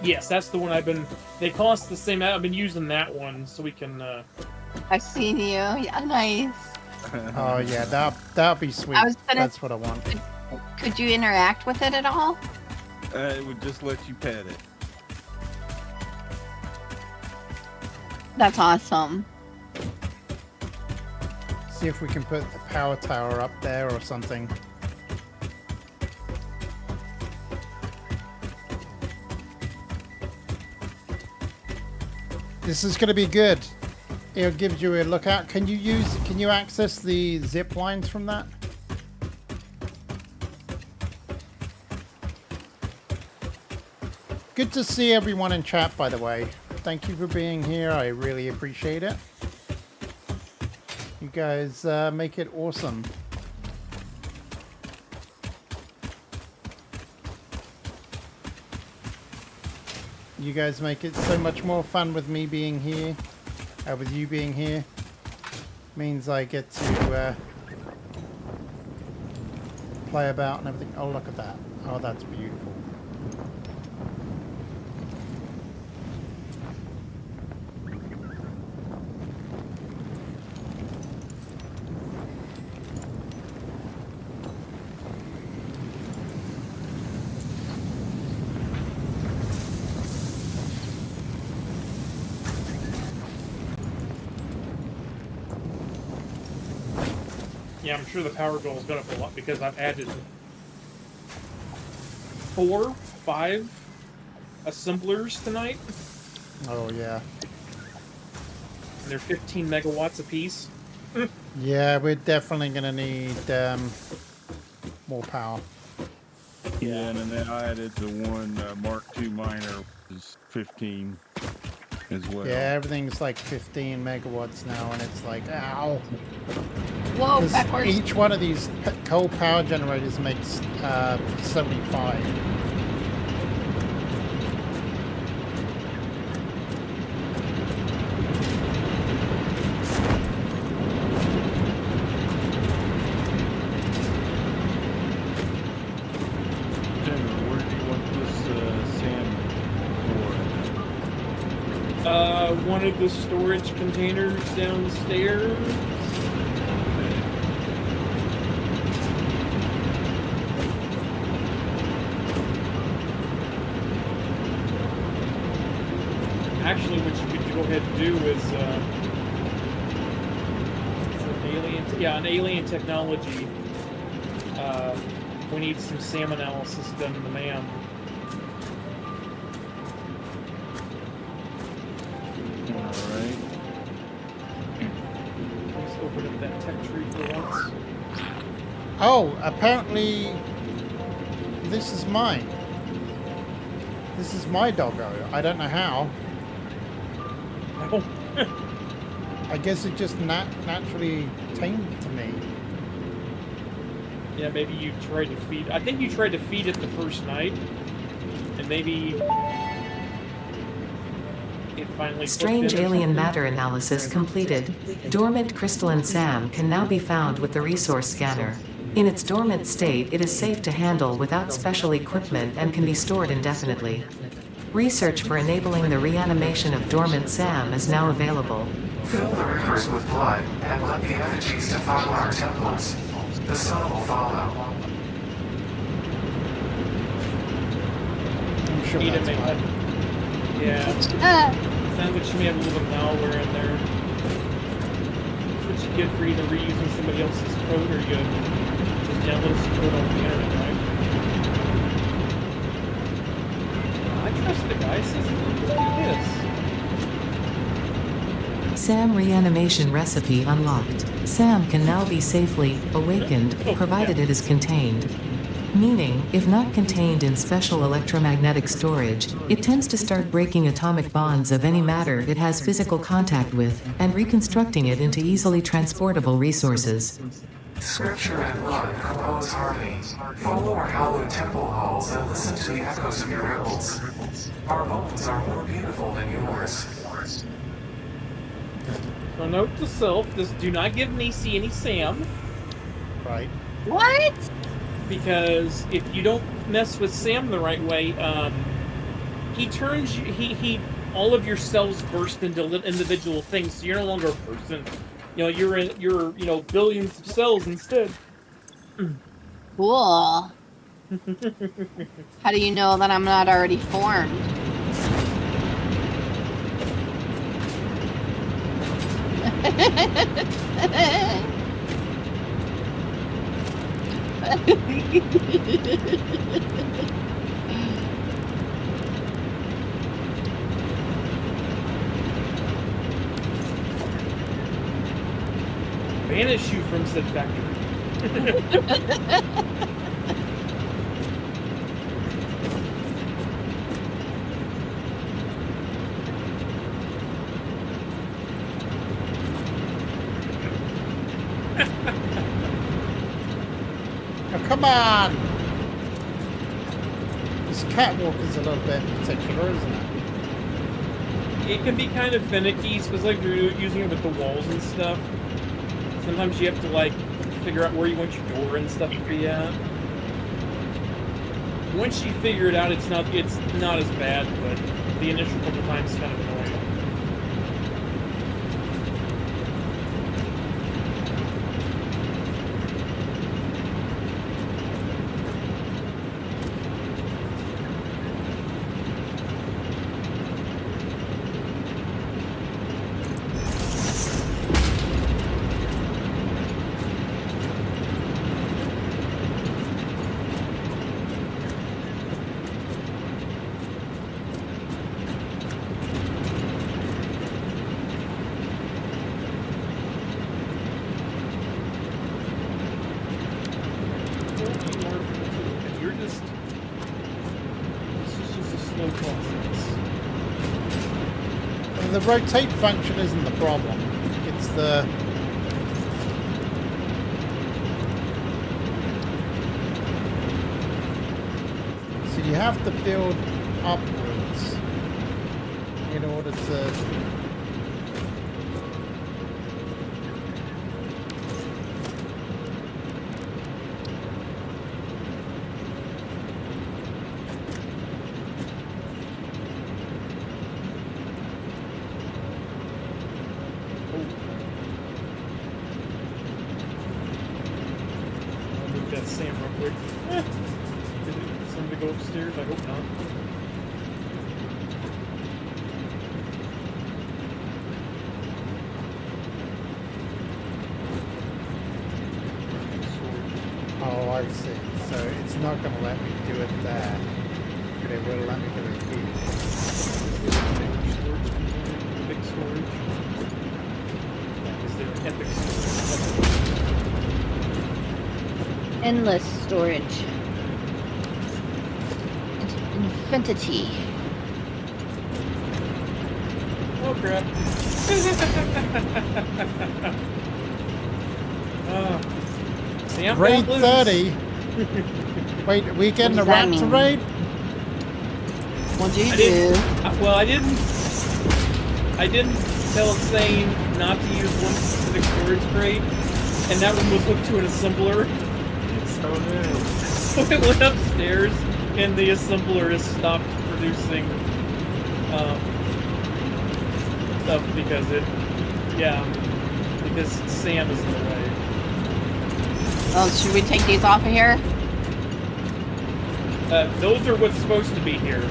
Yes, that's the one I've been. They cost the same. I've been using that one so we can. I've seen you. Yeah, nice. Oh yeah, that'd be sweet. That's what I want. Could you interact with it at all? It would just let you pet it. That's awesome. See if we can put the power tower up there or something. This is going to be good. It gives you a lookout. Can you access the zip lines from that? Good to see everyone in chat, by the way. Thank you for being here. I really appreciate it. You guys make it awesome. You guys make it so much more fun with me being here. With you being here. Means I get to play about and everything. Oh, look at that. Oh, that's beautiful. Yeah, I'm sure the power bill is going up a lot because I've added 4, 5 assemblers tonight. Oh, yeah. And they're 15 megawatts apiece. Yeah, we're definitely going to need more power. Yeah, and then I added the one Mark II miner, which is 15 as well. Yeah, everything's like 15 megawatts now, and it's like, ow. Whoa, 'Cause backwards. each one of these coal power generators makes 75. General, where do you want this sand for? One of the storage containers downstairs. Actually, what you could go ahead and do is an alien technology. We need some SAM analysis done in the MAM. Alright. Let's open up that tech tree for once. Oh, apparently this is mine. This is my doggo. I don't know how. Oh. I guess it just naturally tamed to me. Yeah, maybe you tried to feed... I think you tried to feed it the first night. And maybe... it finally... Strange alien matter analysis completed. Dormant crystalline SAM can now be found with the resource scanner. In its dormant state, it is safe to handle without special equipment and can be stored indefinitely. Research for enabling the reanimation of dormant SAM is now available. Fill the rivers with blood and let the effigies defile our temples. The sun will follow. I'm sure Feed it, that's maybe. fine. Yeah. Sounds like she may have a little bit of malware in there. That's what you get for either reusing somebody else's code or you just download some code off the internet, right? I trust the guy. Says let's do this. SAM reanimation recipe unlocked. SAM can now be safely awakened, provided it is contained. Meaning, if not contained in special electromagnetic storage, it tends to start breaking atomic bonds of any matter it has physical contact with, and reconstructing it into easily transportable resources. Scripture and blood compose harmony. Follow our hallowed temple halls and listen to the echoes of your ripples. Our bones are more beautiful than yours. So note to self, just do not give Nisi any SAM. Right. What? Because if you don't mess with Sam the right way, he turns you, all of your cells burst into individual things, so you're no longer a person. You know, you're billions of cells instead. Cool. How do you know that I'm not already formed? Banish you from said factory. Oh, come on! This catwalk is a little bit particular, isn't it? It can be kind of finicky, especially if you're using it with the walls and stuff. Sometimes you have to, like, figure out where you want your door and stuff to be at. Once you figure it out, it's not as bad, but the initial couple times is kind of annoying. rotate function isn't the problem. It's the... So you have to build upwards in order to... Sam real quick. Did somebody go upstairs? I hope not. Oh, I see. So it's not going to let me do it there, but it will let me do it here. Big storage. Is there epic storage? Endless storage. Infinity. Oh crap. Sam, Raid don't lose. 30. Wait, are we getting a What does that rat to mean? raid? What do you I do? didn't. Well, I didn't tell Sane not to use one specific storage crate, and that one was hooked to an assembler. So it went upstairs, and the assembler has stopped producing stuff because because Sam is in the way. Oh, should we take these off of here? Those are what's supposed to be here.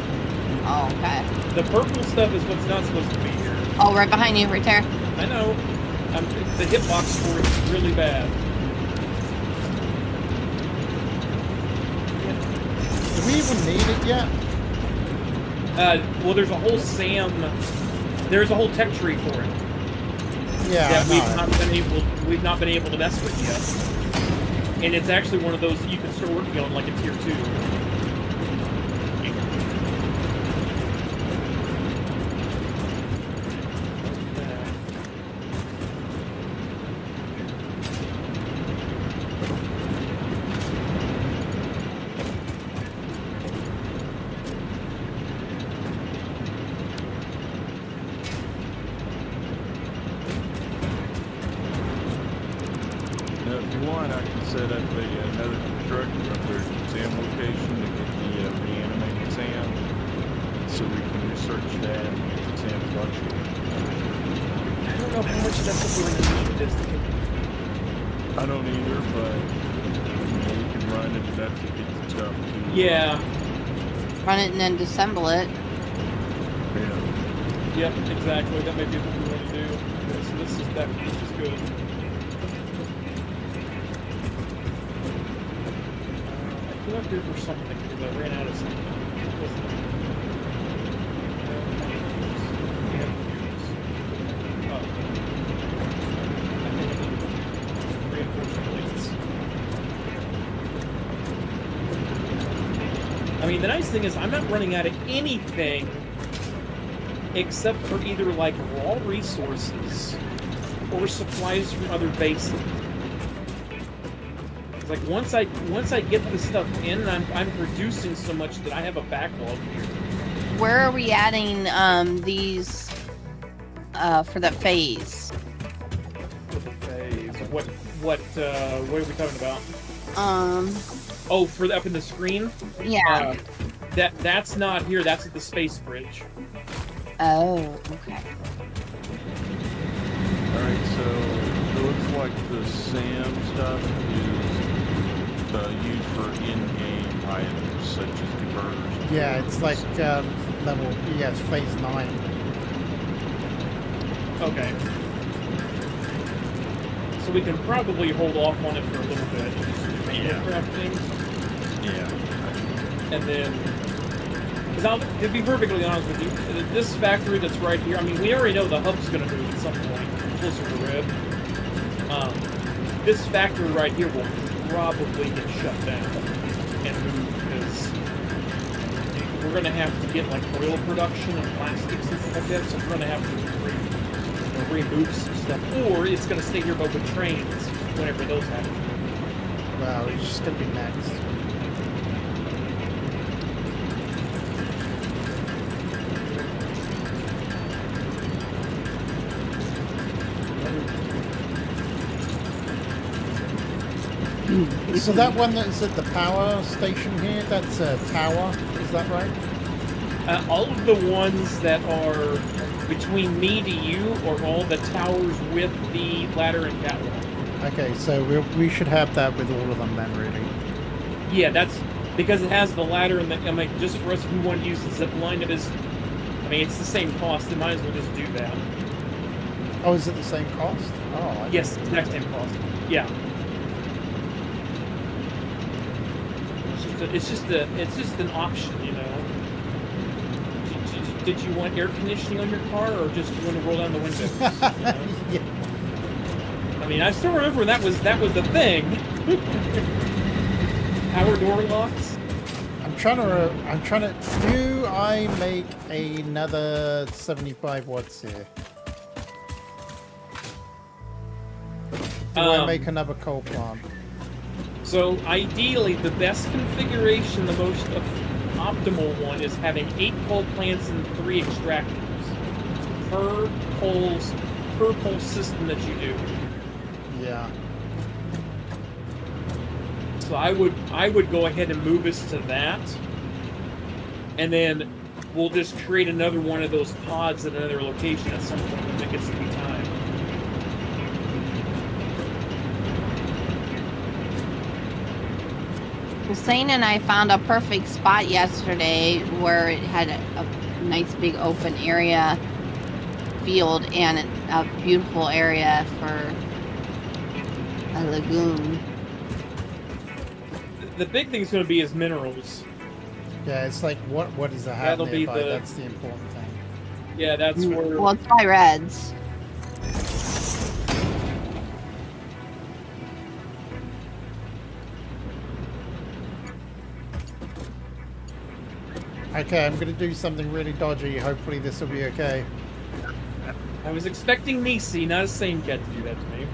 Oh, okay. The purple stuff is what's not supposed to be here. Oh, right behind you, right there. I know. The hitbox score is really bad. Do we even need it yet? Well, there's a whole there's a whole tech tree for it. Yeah, That I know. we've not been able to mess with yet. And it's actually one of those that you can start working on like a tier 2. Now, if you want, I can set up another constructor up there at the Sam location to get the reanimated Sam, so we can research that and get the Sam fluctuate. I don't know how much that's what we're going to need this to get. I don't either, but we can run it enough to get the stuff to. Yeah. Run it and then disassemble it. Yeah. Yep, exactly. That may be what we want to do. Okay, so this is good. I feel like there was something because I ran out of something. What was it? We have computers. Oh. I think I need reinforcement plates. I mean, the nice thing is I'm not running out of anything except for either like raw resources or supplies from other bases. It's like once I get the stuff in, I'm producing so much that I have a backlog here. Where are we adding these for the phase? For the phase. What are we talking about? Oh, for up in the screen? Yeah. That's not here. That's at the space bridge. Oh, okay. Alright, so it looks like the SAM stuff is used for in-game items such as converters. Yeah, it's like level, yeah, it's phase 9. Okay. So we can probably hold off on it for a little bit. Yeah. Crafting. Yeah. And then, because to be perfectly honest with you, this factory that's right here, I mean, we already know the hub's going to move at some point, closer to Red. This factory right here will probably get shut down and moved because we're gonna have to get like oil production and plastics and stuff like that. So we're gonna have to remove some stuff, or it's gonna stay here but with trains whenever those happen. Well, it's just gonna be next. So that one that's at the power station here, that's a tower, is that right? All of the ones that are between me to you are all the towers with the ladder and catwalk. Okay, so we should have that with all of them then, really. Yeah, that's because it has the ladder and the. I mean, just for us, if we want to use the zip line, it is. I mean, it's the same cost. It might as well just do that. Oh, is it the same cost? Oh, yes, exact same cost. Yeah. It's just an option, you know. Did you want air conditioning on your car, or just you want to roll down the windows? You know? Yeah. I mean, I still remember that was the thing. Power door locks. I'm trying to. Do I make another 75 watts here? Do I make another coal plant? So ideally, the best configuration, the most optimal one, is having 8 coal plants and 3 extractors per pole system that you do. Yeah. So I would go ahead and move us to that, and then we'll just create another one of those pods at another location at some point when it gets to be time. Hussein and I found a perfect spot yesterday where it had a nice big open area, field, and a beautiful area for a lagoon. The big thing is going to be is minerals. Yeah, it's like what is the hat That'll nearby? be the- That's the important thing. Yeah, that's where. Well, it's by Reds. Okay, I'm gonna do something really dodgy. Hopefully this will be okay. I was expecting Nisi, not a sane cat, to do that to me.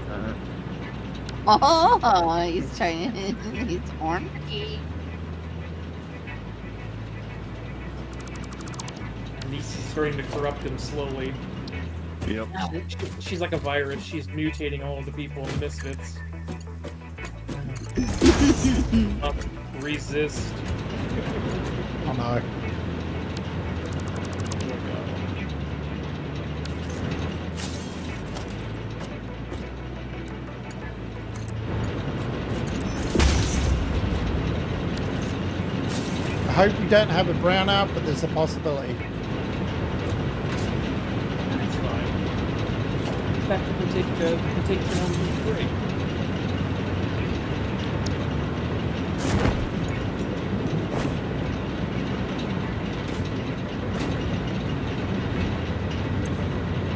Oh, he's trying. He's ornery. Nisi's starting to corrupt him slowly. Yep. She's like a virus. She's mutating all of the people in the Misfits. Resist. Oh no. I hope you don't have a brownout, but there's a possibility. That's fine. In fact, we can take turn on the break.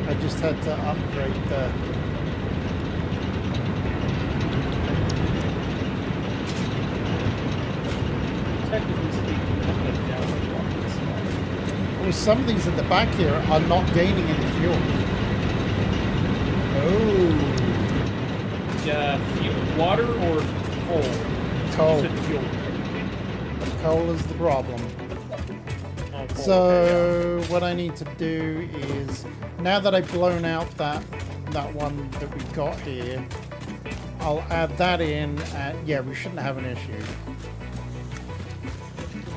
I just had to upgrade the... Technically speaking, I'm going down the block this far. Well, some of these at the back here are not gaining any fuel. Oh. Fuel, water or coal? Coal. You said fuel. Coal is the problem. Oh, coal, So okay, what I need to do is, now that I've blown out that one that we got here, I'll add that in, and yeah, we shouldn't have an issue.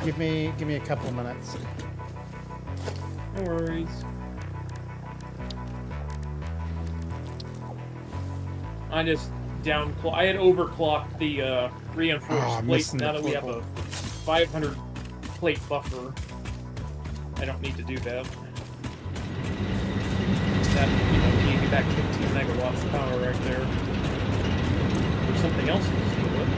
Give me a couple of minutes. yeah. No worries. I just I had overclocked the reinforced Oh, I'm plate. missing Now the that we have a 500 plate buffer, I don't need to do that. That gave me back 15 megawatts of power right there. There's something else to do with it.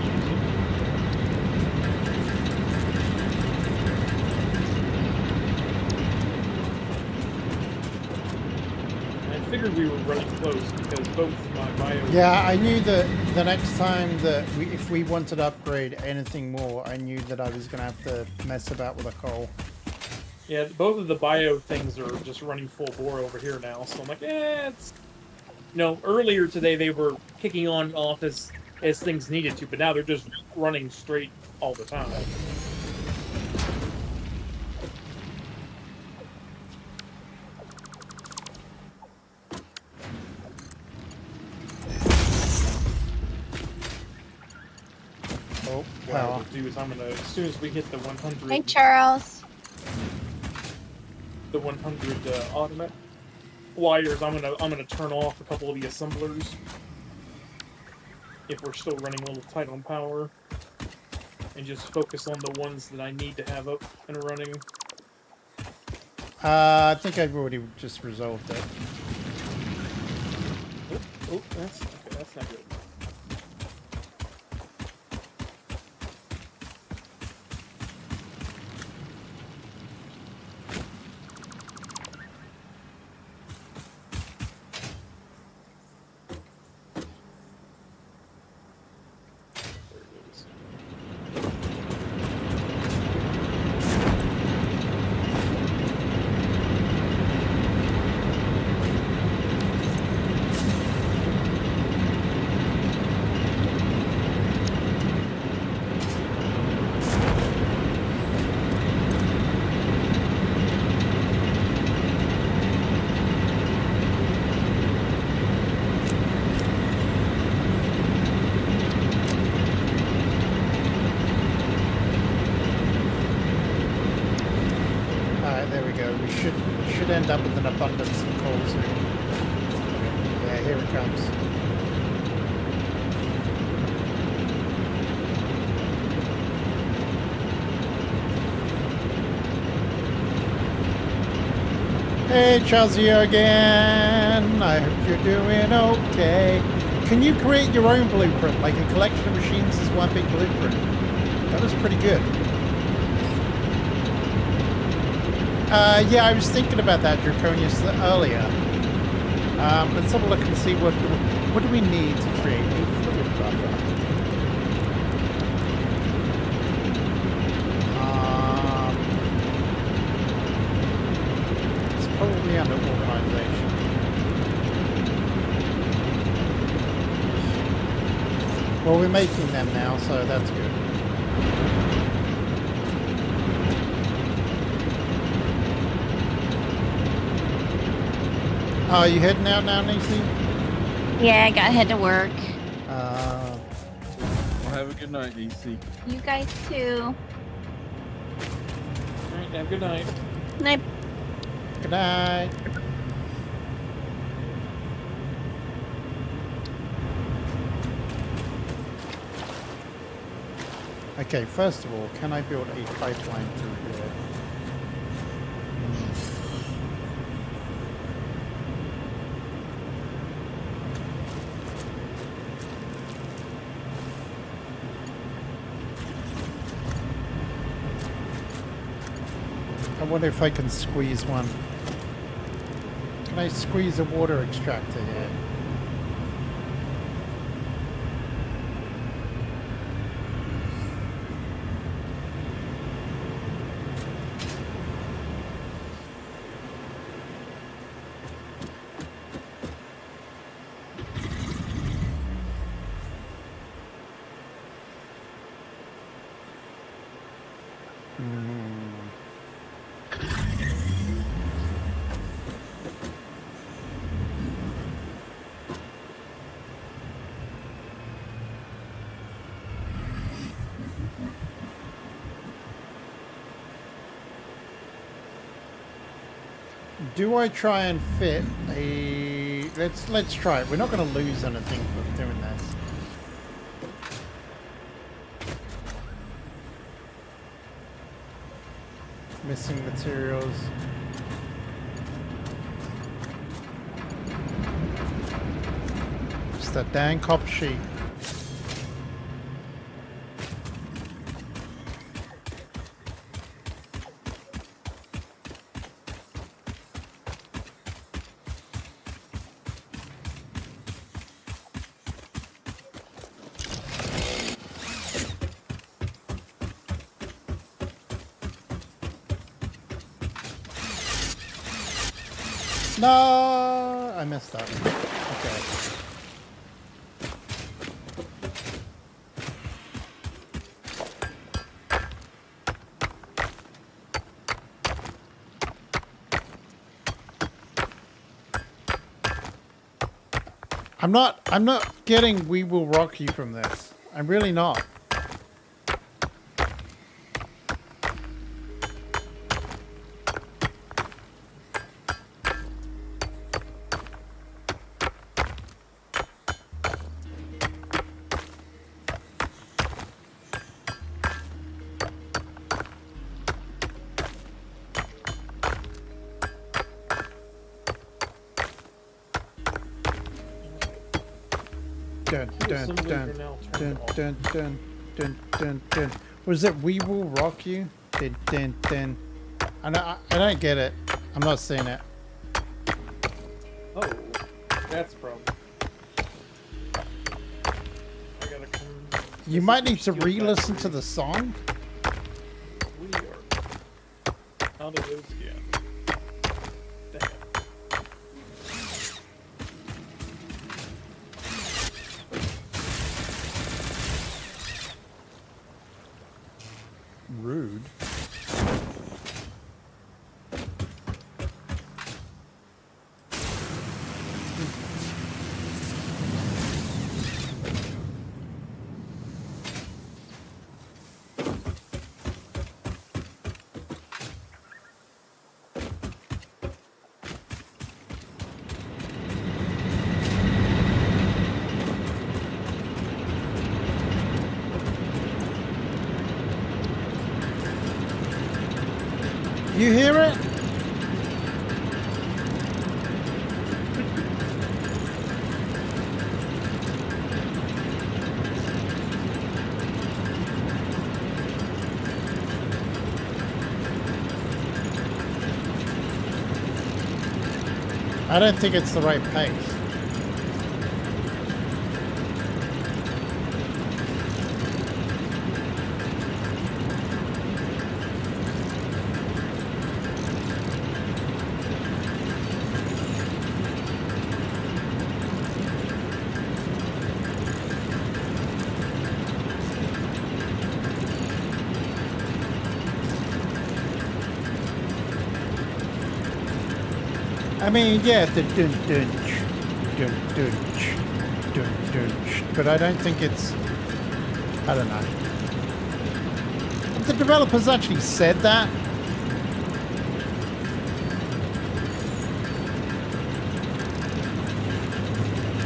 I figured we were running close because both my bio. Yeah, I knew that the next time that if we wanted to upgrade anything more, I knew that I was going to have to mess about with the coal. Yeah, both of the bio things are just running full bore over here now, so I'm like, it's... earlier today they were kicking on and off as things needed to, but now they're just running straight all the time. Oh, what I will do is I'm gonna, as soon as we hit the 100... Hey, Charles. The 100 automatic wires, I'm gonna turn off a couple of the assemblers if we're still running a little tight on power, and just focus on the ones that I need to have up and running. I think I've already just resolved it. That's not good. End up with an abundance of coal soon. Yeah, here it comes. Hey, Chelsea again. I hope you're doing okay. Can you create your own blueprint, like a collection of machines is one big blueprint? That was pretty good. Yeah, I was thinking about that, Draconius, earlier. Let's have a look and see what do we need to create a fluid buffer. It's probably under organization. Well, we're making them now, so that's good. Oh, you heading out now, Nisi? Yeah, I gotta head to work. Well, have a good night, Nisi. You guys too. Alright, have a good night. Night. Good night. Okay, first of all, can I build a pipeline through here? I wonder if I can squeeze one. Can I squeeze a water extractor here? Do I try and fit a... Let's try it. We're not going to lose anything from doing this. Missing materials. Just that dang copper sheet. No, I messed up. Okay. I'm not getting We Will Rock You from this. I'm really not. Dun, dun, dun, dun, dun, dun, dun, dun, dun. Was it We Will Rock You? Dun, dun, dun. I don't get it. I'm not seeing it. Oh, that's a problem. I gotta come. You might need to re-listen to the song. We are out of those again. Damn. Rude. You hear it? I don't think it's the right pace. I mean, yeah, the dun dun dun dun dun dun, but I don't think it's. I don't know. Have the developers actually said that?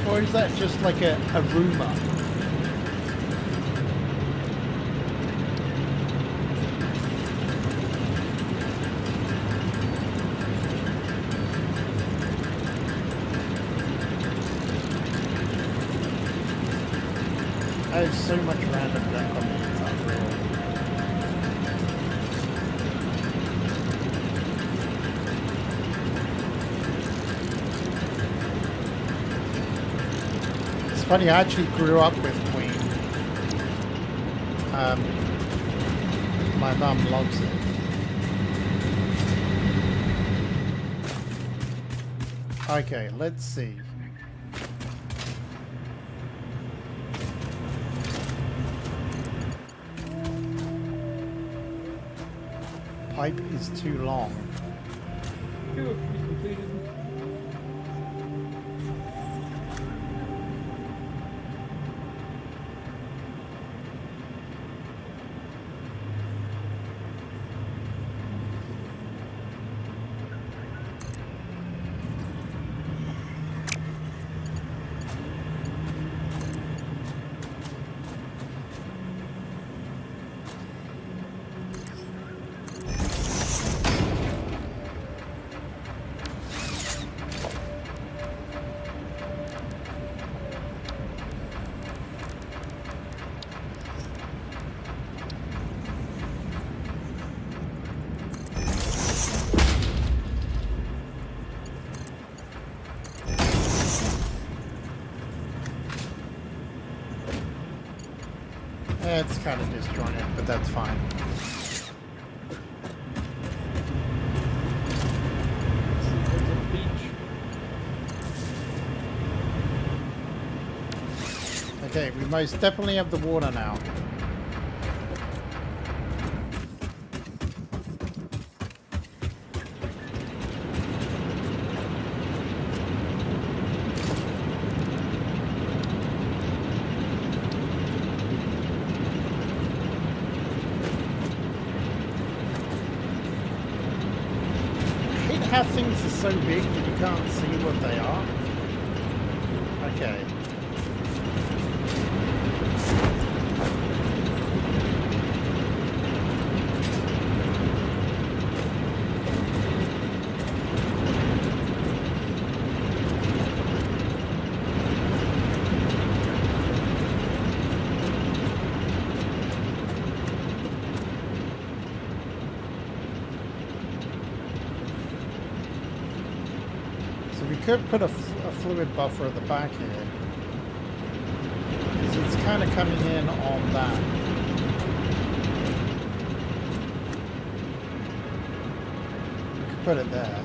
Or is that just like a rumor? I have so much random junk on the inside. It's funny, I actually grew up with Queen. My mum loves it. Okay, let's see. Pipe is too long. Two have to be completed. It's kind of disjointed, but that's fine. There's a beach. Okay, we most definitely have the water now. How things are so big that you can't see what they are. Okay. Could put a fluid buffer at the back here, because it's kind of coming in on that. We could put it there.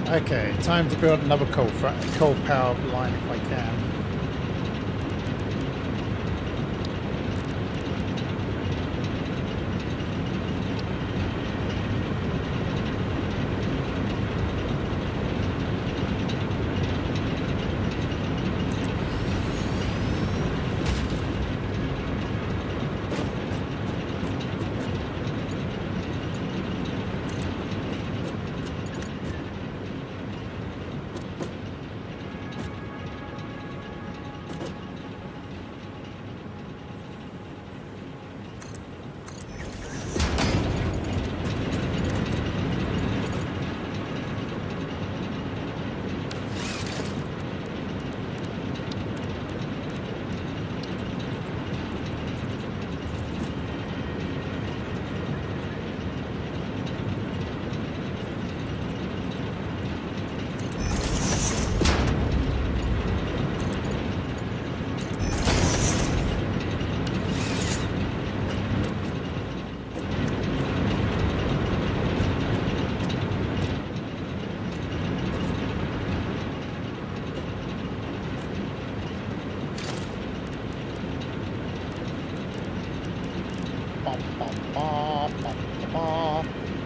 Okay, time to build another coal power line if I can.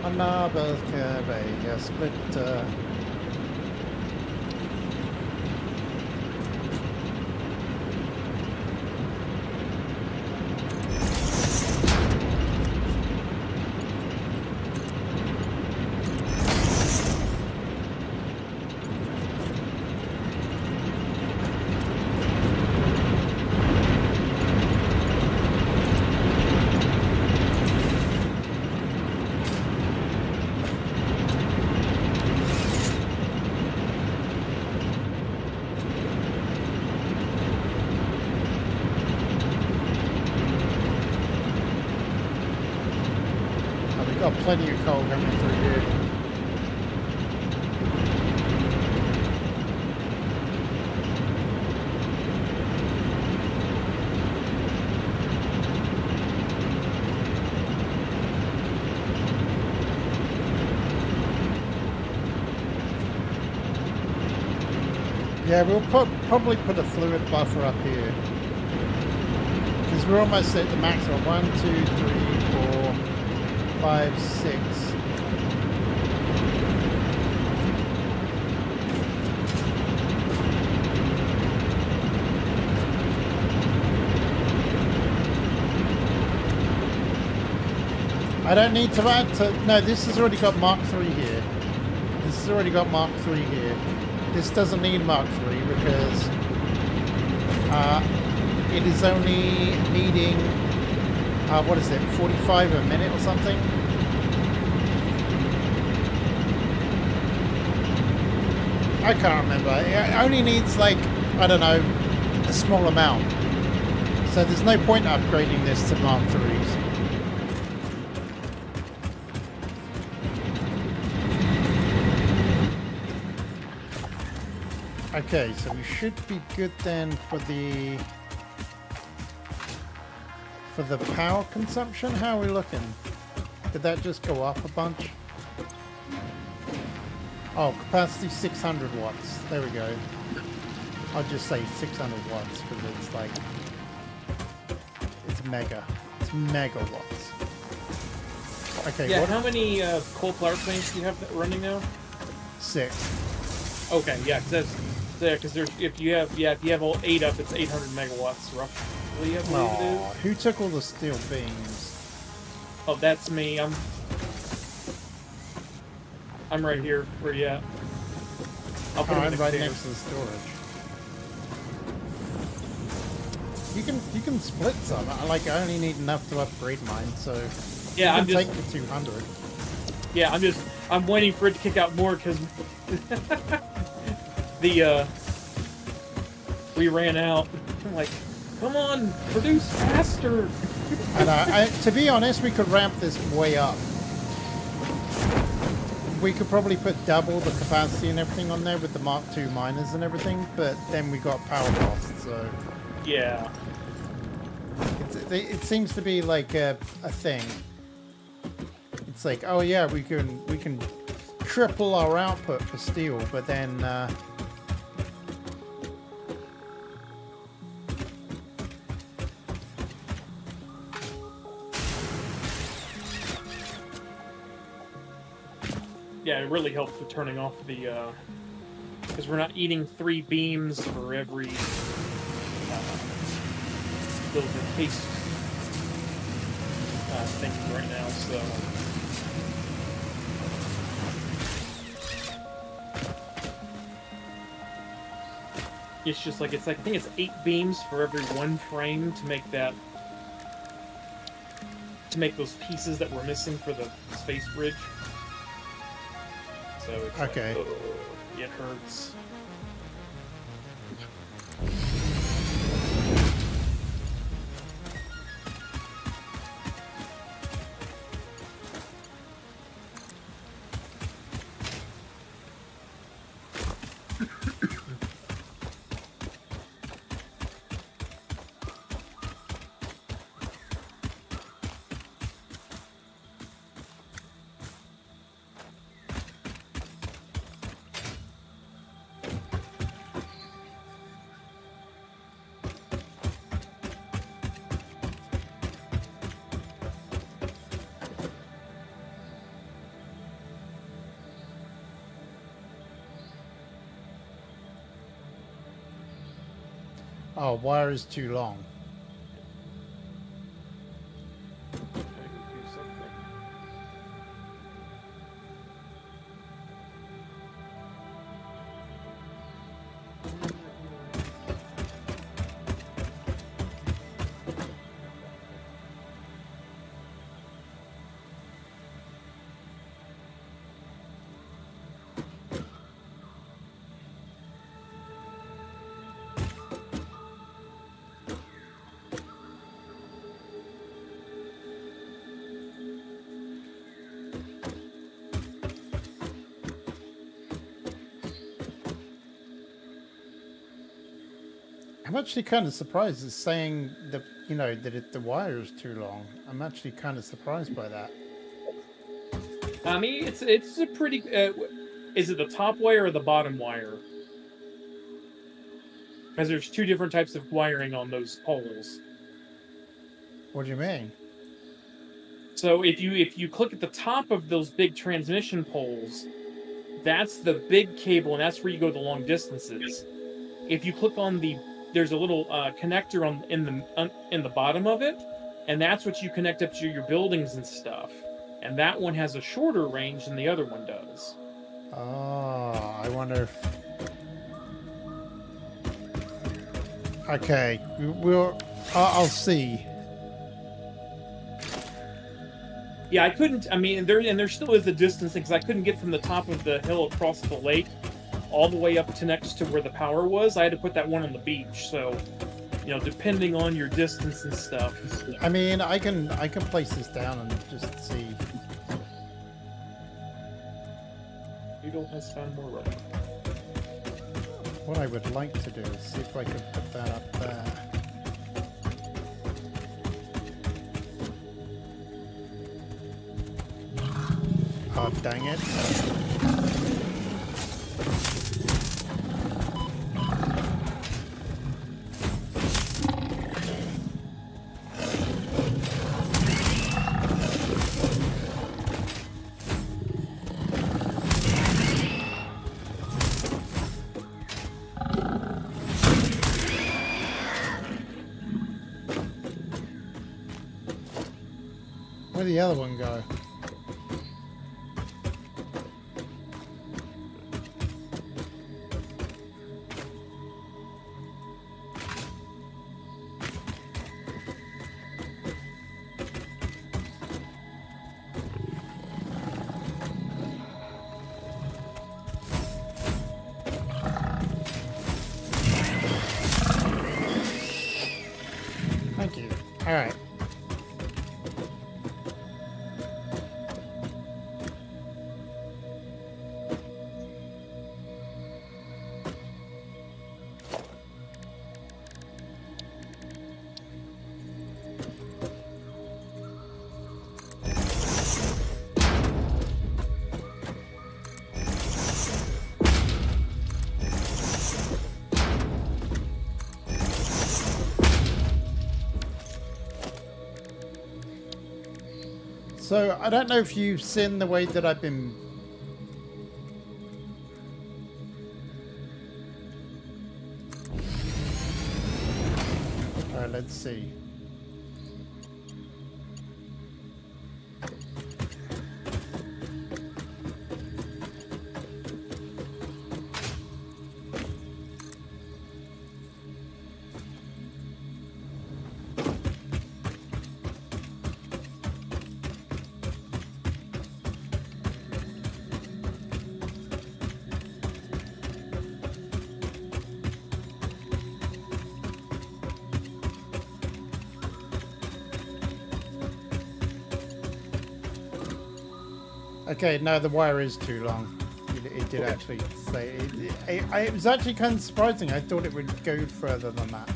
Another conveyor splitter. Got plenty of coal coming through here. Yeah, we'll probably put a fluid buffer up here. Because we're almost at the maximum. 1, 2, 3, 4, 5, 6. I don't need to add to... No, this has already got Mark 3 here. This has already got Mark 3 here. This doesn't need Mark 3 because it is only needing... what is it, 45 a minute or something? I can't remember. It only needs like, I don't know, a small amount. So there's no point upgrading this to Mark 3s. Okay, so we should be good then for the power consumption. How are we looking? Did that just go up a bunch? Oh, capacity 600 watts. There we go. I'll just say 600 watts because it's like... It's mega. It's megawatts. Okay, Yeah, what? how many coal power plants do you have running now? 6. Okay, yeah, because that's there. Because there's if you have all 8 up, it's 800 megawatts roughly. I believe it is. Who took all the steel beams? Oh, that's me. I'm right here. Where you at? I'll put them in I'm the right container. next to the storage. You can split some. Like I only need enough to upgrade mine, so Yeah, you I'm can just take the 200. yeah, I'm waiting for it to kick out more because we ran out. I'm like, come on, produce faster. And to be honest, we could ramp this way up. We could probably put double the capacity and everything on there with the Mark II miners and everything, but then we got power costs, so... Yeah. It seems to be like a thing. It's like, oh yeah, we can triple our output for steel, but then... Yeah, it really helped with turning off the, because we're not eating 3 beams for every, those encased, things right now, so. It's just like, I think it's 8 beams for every 1 frame to make that, to make those pieces that we're missing for the space bridge. So it's okay. Like, it hurts. Oh, wire is too long. I'm actually kind of surprised it's saying that, you know, that the wire is too long. I'm actually kind of surprised by that. I mean, it's a pretty. Is it the top wire or the bottom wire? Because there's 2 different types of wiring on those poles. What do you mean? So if you click at the top of those big transmission poles, that's the big cable, and that's where you go the long distances. If you click on there's a little connector in the bottom of it, and that's what you connect up to your buildings and stuff. And that one has a shorter range than the other one does. Oh, I wonder if... Okay, I'll see. Yeah, I couldn't. I mean, there still is a distance because I couldn't get from the top of the hill across the lake all the way up to next to where the power was. I had to put that one on the beach. So, you know, depending on your distance and stuff. I mean, I can place this down and just see. Noodle has found more rubber. What I would like to do is see if I can put that up there. Oh, dang it. Where'd the other one go? Thank you. All right. So, I don't know if you've seen the way that I've been... Alright, let's see. Okay, no, the wire is too long. It did actually say... It was actually kind of surprising. I thought it would go further than that.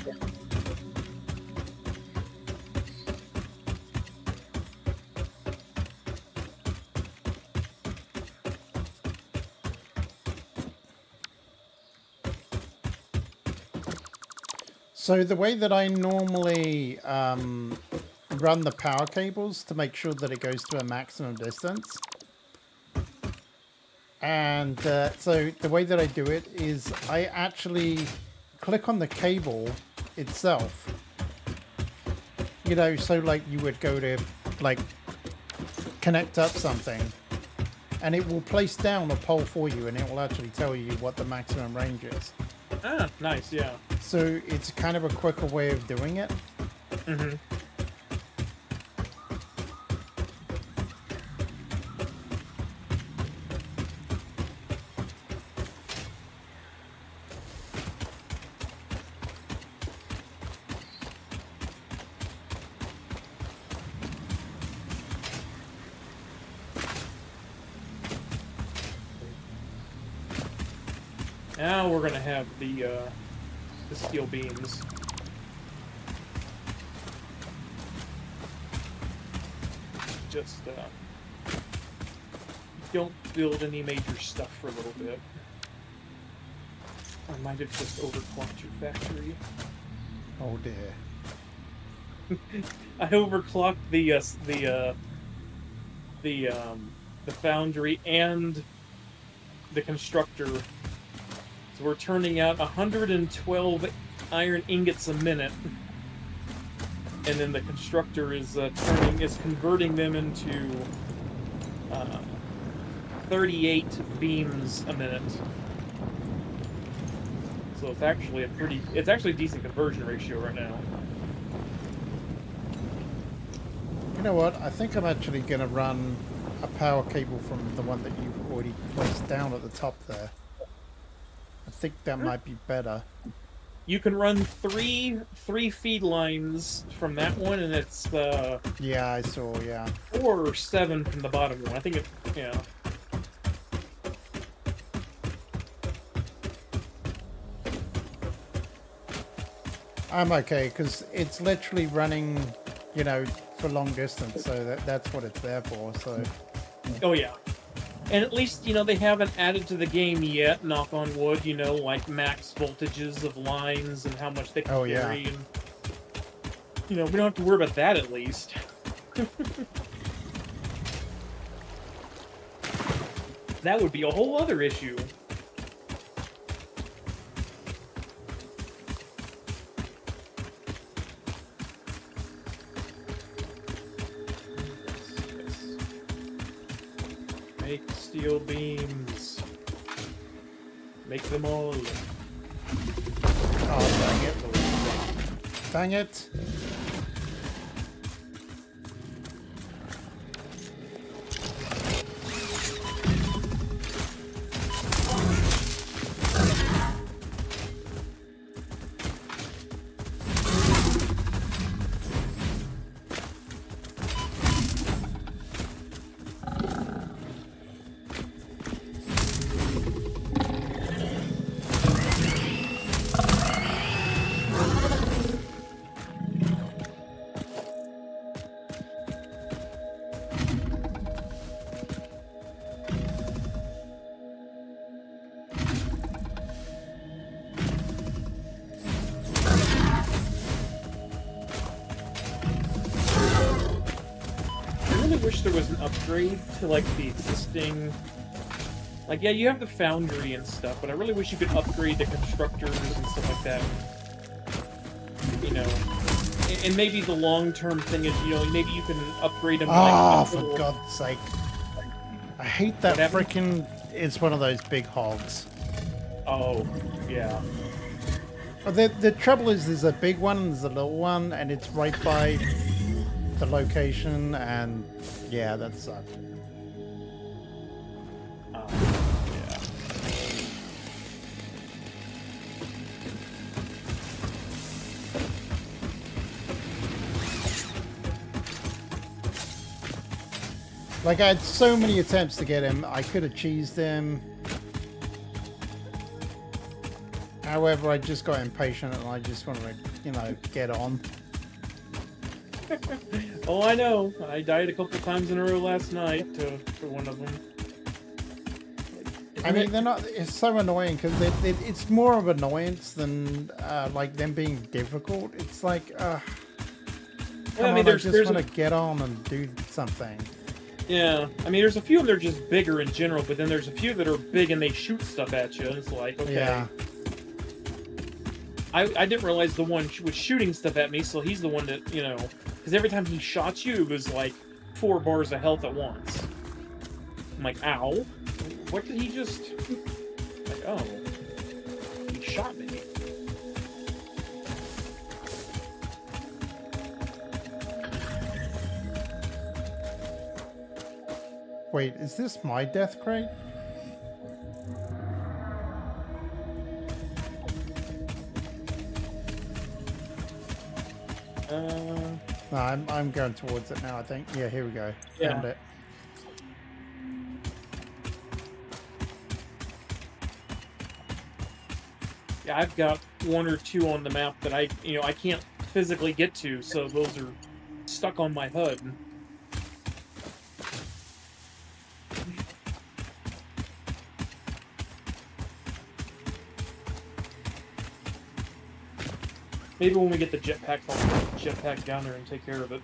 So the way that I normally run the power cables to make sure that it goes to a maximum distance... And so the way that I do it is I actually click on the cable itself. You know, so like you would go to like connect up something and it will place down a pole for you and it will actually tell you what the maximum range is. Ah, nice, yeah. So it's kind of a quicker way of doing it. Mm-hmm. Now we're gonna have the steel beams. Just don't build any major stuff for a little bit. I might have just overclocked your factory. Oh dear. I overclocked the foundry and the constructor. So we're turning out 112 iron ingots a minute, and then the constructor is converting them into 38 beams a minute. So it's actually a decent conversion ratio right now. You know what? I think I'm actually going to run a power cable from the one that you've already placed down at the top there. I think that might be better. You can run three feed lines from that one, and it's yeah, I saw, yeah. 4 or 7 from the bottom one. I think it, yeah. I'm okay because it's literally running, you know, for long distance, so that's what it's there for. So. Oh yeah. And at least, you know, they haven't added to the game yet, knock on wood, you know, like max voltages of lines and how much they can carry. Yeah. And, you know, we don't have to worry about that at least. That would be a whole other issue. Make steel beams. Make them all. Oh, dang it. Dang it. Wish there was an upgrade to like the existing, like, yeah, you have the foundry and stuff, but I really wish you could upgrade the constructors and stuff like that, you know. And maybe the long-term thing is, you know, maybe you can upgrade them. Oh, for God's sake. I hate that freaking, it's one of those big hogs. Oh, yeah. The trouble is there's a big one and there's a little one, and it's right by the location, and yeah, that sucked. Yeah. Like, I had so many attempts to get him, I could have cheesed him. However, I just got impatient and I just wanted to, you know, get on. Oh, I know. I died a couple times in a row last night for one of them. I mean, they're not. It's so annoying because it's more of annoyance than like them being difficult. It's like, well, come on, I just want to get on and do something. Yeah, I mean, there's a few of them that are just bigger in general, but then there's a few that are big and they shoot stuff at you, and it's like, okay. Yeah. I didn't realize the one was shooting stuff at me, so he's the one that, you know, because every time he shot you, it was like 4 bars of health at once. I'm like, ow. What did he just... Like, oh. He shot me. Wait, is this my death crate? No, I'm going towards it now, I think. Yeah, here we go. Yeah. Found it. Yeah, I've got 1 or 2 on the map that I can't physically get to, so those are stuck on my HUD. Maybe when we get the jetpack, I'll put the jetpack down there and take care of it.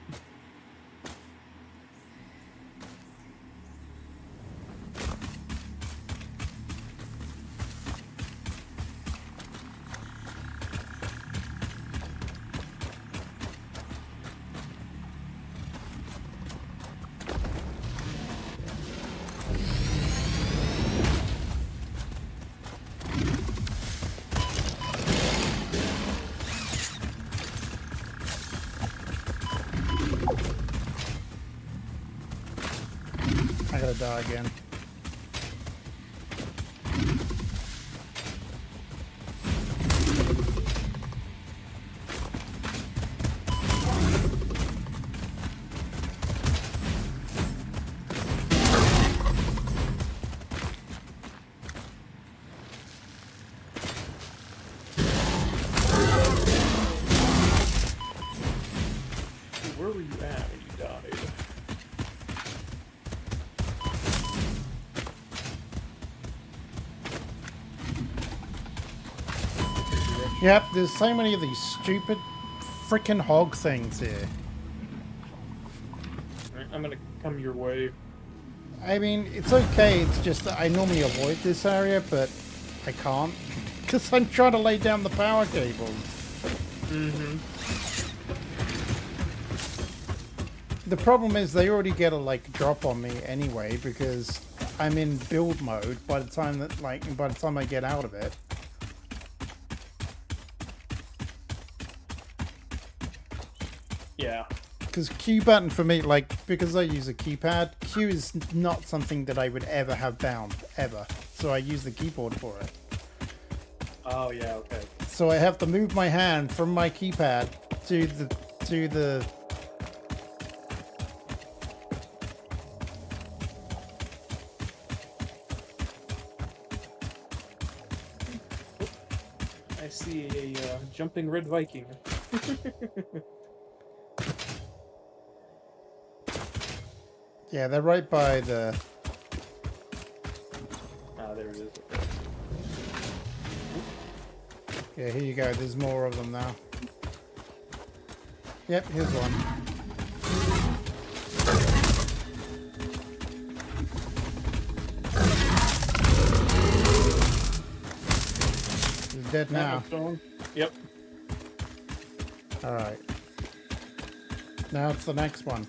I gotta die again. Where were you at when you died? Yep, there's so many of these stupid freaking hog things here. Alright, I'm gonna come your way. I mean, it's okay, it's just that I normally avoid this area, but I can't. Because I'm trying to lay down the power cables. Mm-hmm. The problem is they already get a like drop on me anyway because I'm in build mode by the time that by the time I get out of it. Yeah. Because Q button for me, like, because I use a keypad, Q is not something that I would ever have bound, ever. So I use the keyboard for it. Oh, yeah, okay. So I have to move my hand from my keypad to the I see a jumping red Viking. Yeah, they're right by the... Ah, there it is. Yeah, here you go. There's more of them now. Yep, here's one. He's dead now. Yep. Alright. Now it's the next one.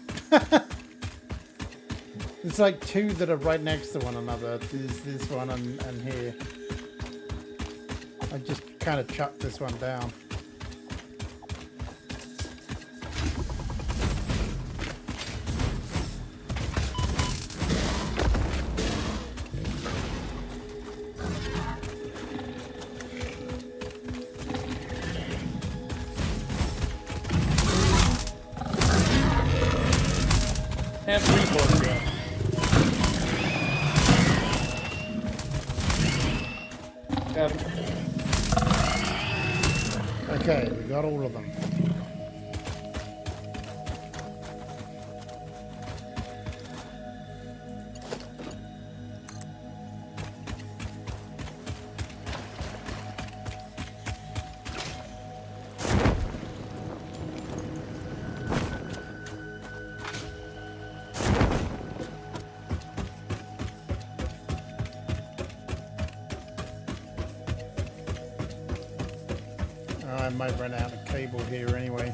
It's like two that are right next to one another. There's this one and here. I just kind of chucked this one down. Have reborn gun. Got him. Okay, we got all of them. I might run out of cable here anyway.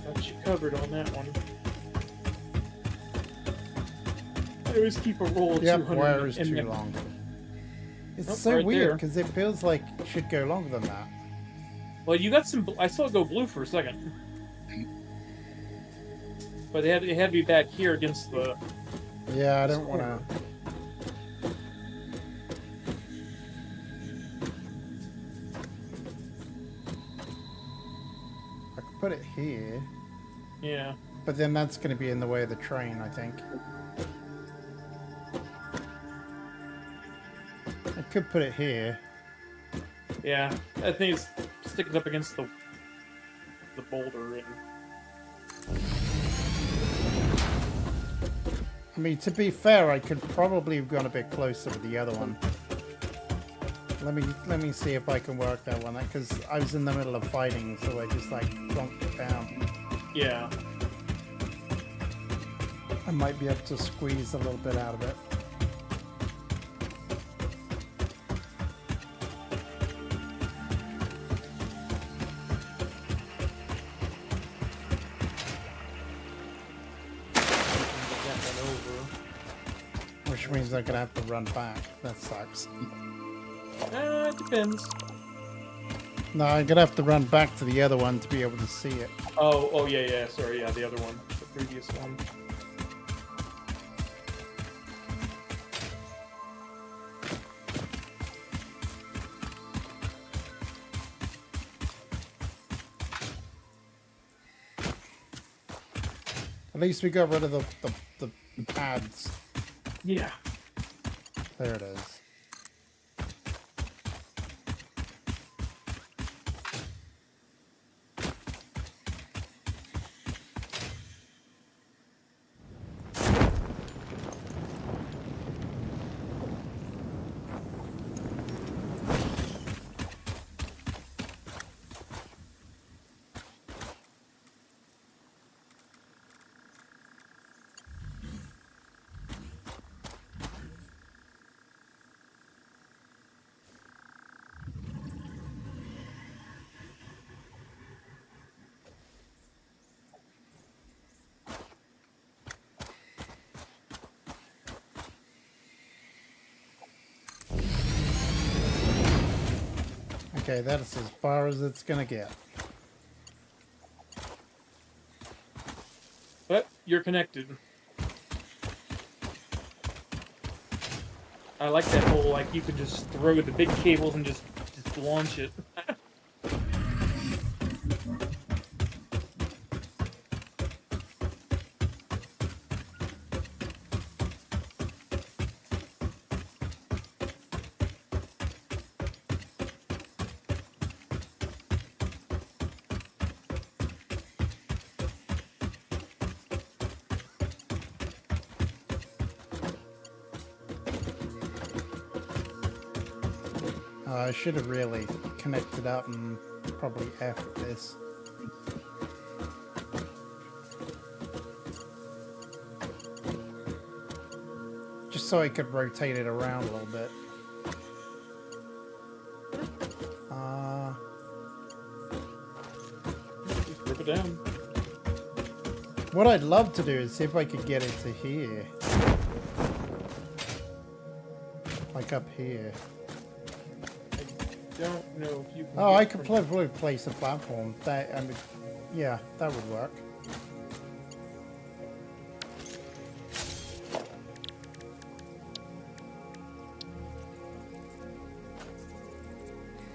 Got you covered on that one. I always keep a roll of Yep, 200. wire is and too then- long. It's Oh, so right weird there. because it feels like it should go longer than that. Well, you got some. I saw it go blue for a second, but it had to be back here against the. Yeah, I don't want to. I could put it here, Yeah. but then that's going to be in the way of the train, I think. I could put it here. Yeah. I think it's sticking up against the boulder and. I mean, to be fair, I could probably have gone a bit closer with the other one. Let me see if I can work that one, because I was in the middle of fighting, so I just like plonked it down. Yeah. I might be able to squeeze a little bit out of it. Which means I'm gonna have to run back. That sucks. It depends. No, I'm gonna have to run back to the other one to be able to see it. Oh, yeah. Sorry, yeah, the other one, the previous one. At least we got rid of the pads. Yeah. There it is. Okay, that's as far as it's gonna get. But you're connected. I like that whole, like, you can just throw the big cables and just launch it. I should have really connected up and probably effed this. Just so I could rotate it around a little bit. Rip it down. What I'd love to do is see if I could get it to here. Like up here. Don't know if you can. Oh, I could probably place a platform. That, I mean, yeah, that would work.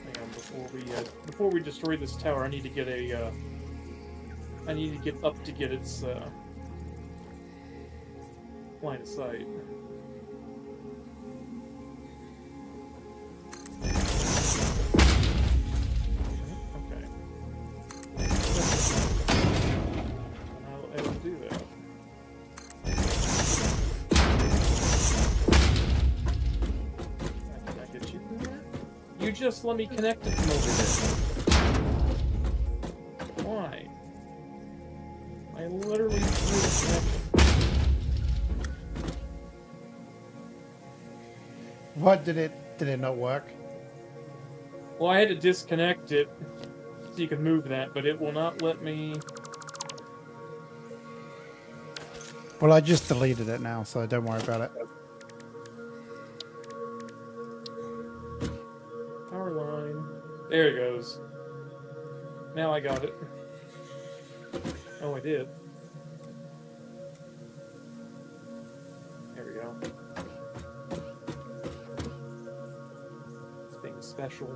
Hang on, before we destroy this tower, I need to get a. I need to get up to get its line of sight. Just let me connect it from over there. Why? I literally threw the connection. What did it not work? Well, I had to disconnect it so you could move that, but it will not let me. Well, I just deleted it now, so don't worry about it. There it goes. Now I got it. Oh, I did. There we go. It's being special.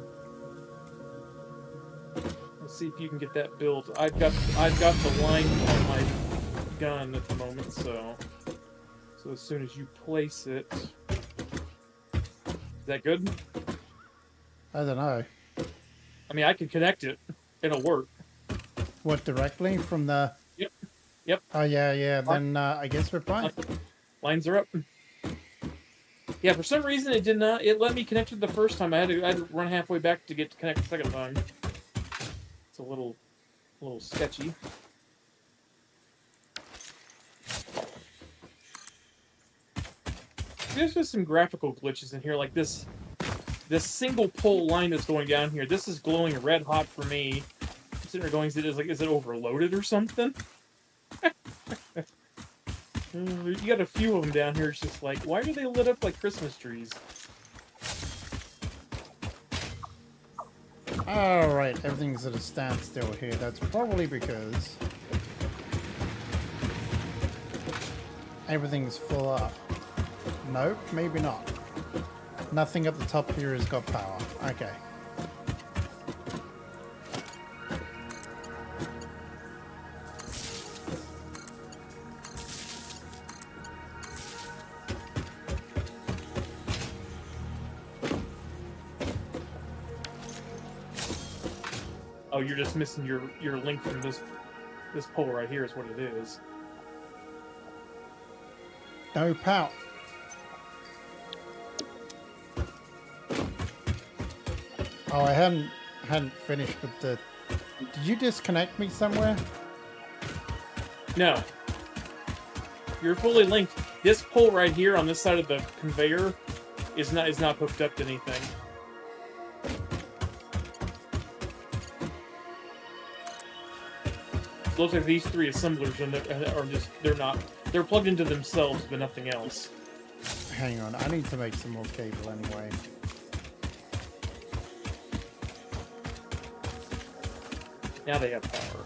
Let's see if you can get that built. I've got the line on my gun at the moment, so as soon as you place it, is that good? I don't know. I mean, I can connect it. It'll work. What, directly from the... Yep. Yep. Oh, yeah. Then I guess we're fine. Lines are up. Yeah, for some reason it did not... It let me connect it the first time. I had to run halfway back to get to connect the second time. It's a little sketchy. There's just some graphical glitches in here, like this single pole line that's going down here. This is glowing red hot for me. I'm sitting there going, is it overloaded or something? You got a few of them down here. It's just like, why are they lit up like Christmas trees? Alright, everything's at a standstill here. That's probably because everything's full up. Nope, maybe not. Nothing up the top here has got power. Okay. Oh, you're just missing your link from this pole right here is what it is. No power. Oh, I hadn't finished with the... Did you disconnect me somewhere? No. You're fully linked. This pole right here on this side of the conveyor is not hooked up to anything. It looks like these three assemblers they're plugged into themselves but nothing else. Hang on, I need to make some more cable anyway. Now they have power.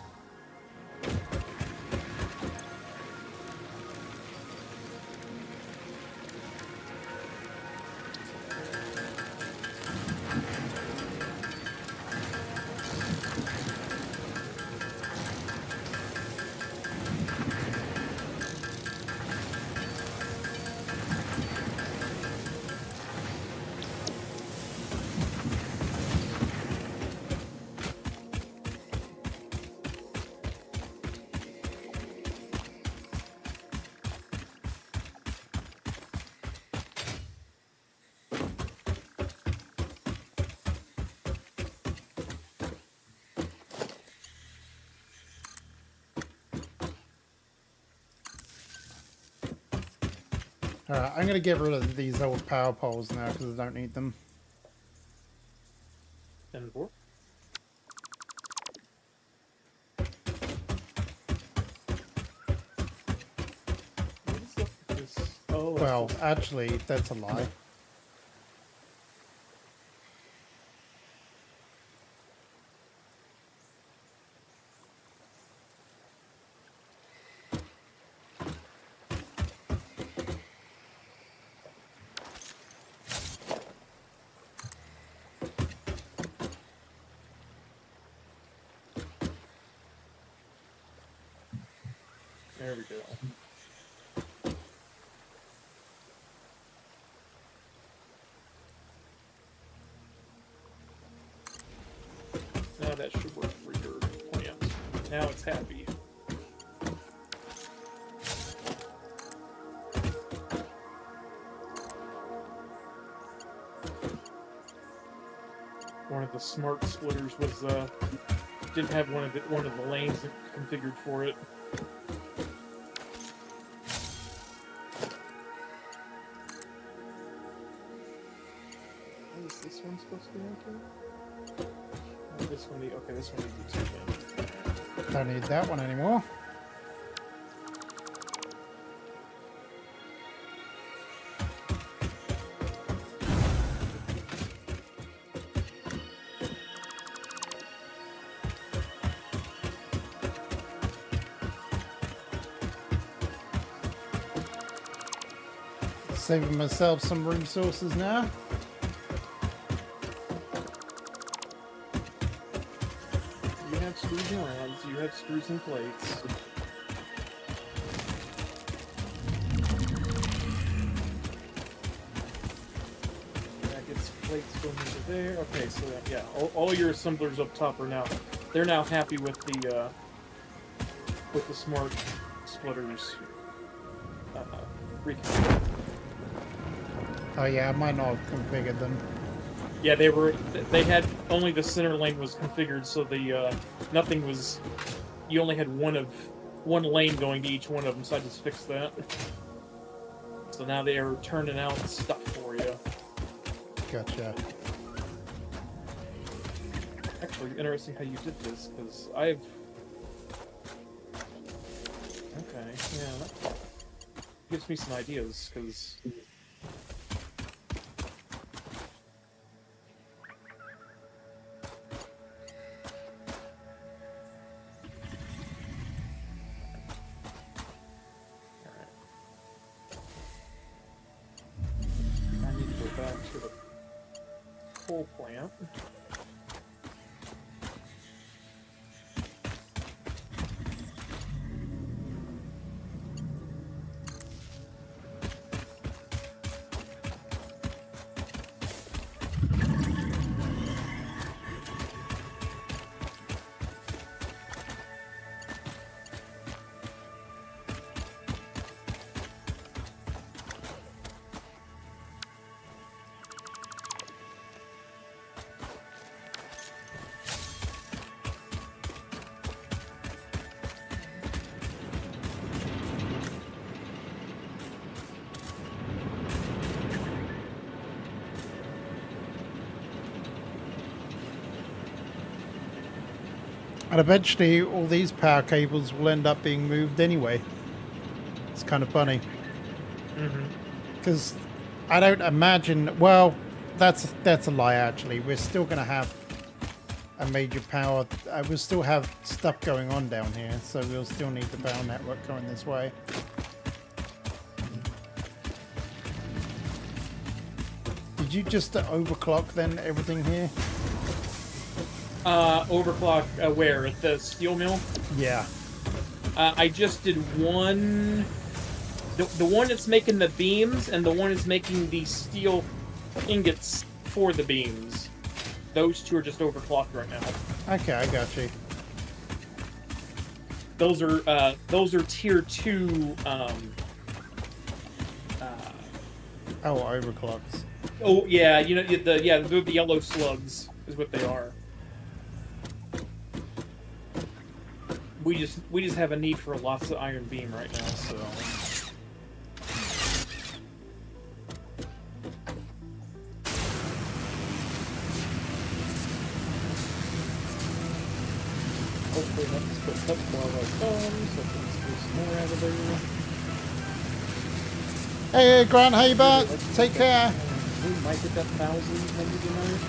Alright, I'm going to get rid of these old power poles now because I don't need them. 10-4. What is up with this? Oh, Well, actually, that's a lie. there we go. Now that should work for your plant. Now it's happy. One of the smart splitters was didn't have one of the lanes configured for it. What is this one supposed to be okay? Oh, this one, okay, this one needs to be 2 lanes. Don't need that one anymore. Saving myself some resources now. You have screws and rods, you have screws and plates. That gets plates going into there. Okay, so yeah, all your assemblers up top are now, they're now happy with the smart splitters. Oh yeah, I might not have configured them. Yeah, they had only the center lane was configured, so the nothing was. You only had one lane going to each one of them, so I just fixed that. So now they are turning out stuff for you. Gotcha. Actually, interesting how you did this, because I've. Okay, yeah, that gives me some ideas, because. To the coal plant. And eventually all these power cables will end up being moved anyway. It's kind of funny. Because I don't imagine... Well, that's a lie actually. We're still going to have a major power. We'll still have stuff going on down here, so we'll still need the power network going this way. Did you just overclock then everything here? Overclock where? At the steel mill? Yeah. I just did one. The one that's making the beams and the one that's making the steel ingots for the beams. Those two are just overclocked right now. Okay, I got you. Those are tier 2. Oh, overclocks. Oh yeah, you know they're the yellow slugs is what they are. We just have a need for lots of iron beam right now, so. Hopefully that's put up more of our thumbs, so let's do some more out of there. Hey, Grant, how you back? Take care. We might hit that 1,000 maybe tonight.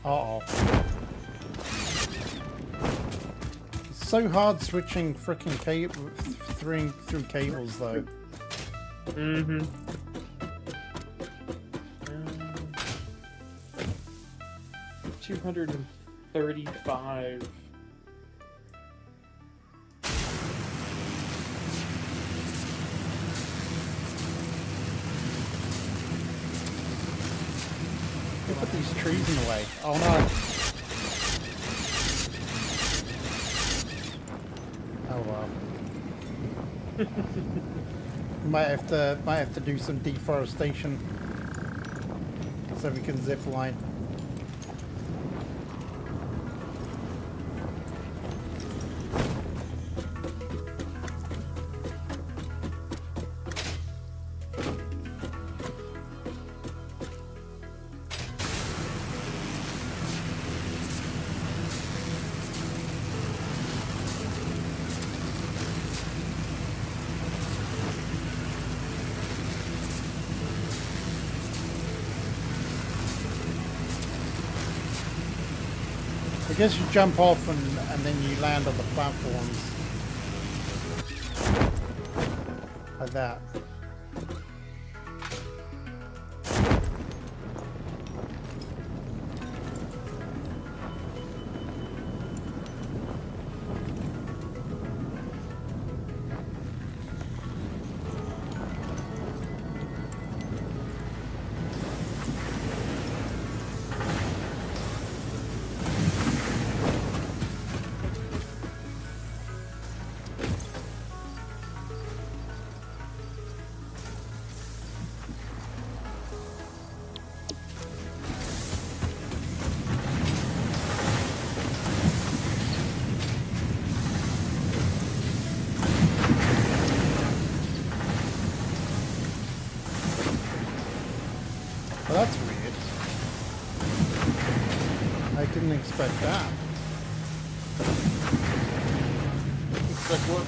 Uh-oh. It's so hard switching frickin' cable through cables though. Mm-hmm. 235. They put these trees in the way. Oh no. Oh well. might have to do some deforestation so we can zip line. I guess you jump off and then you land on the platforms. Like that. Well, that's weird. I didn't expect that. Expect what?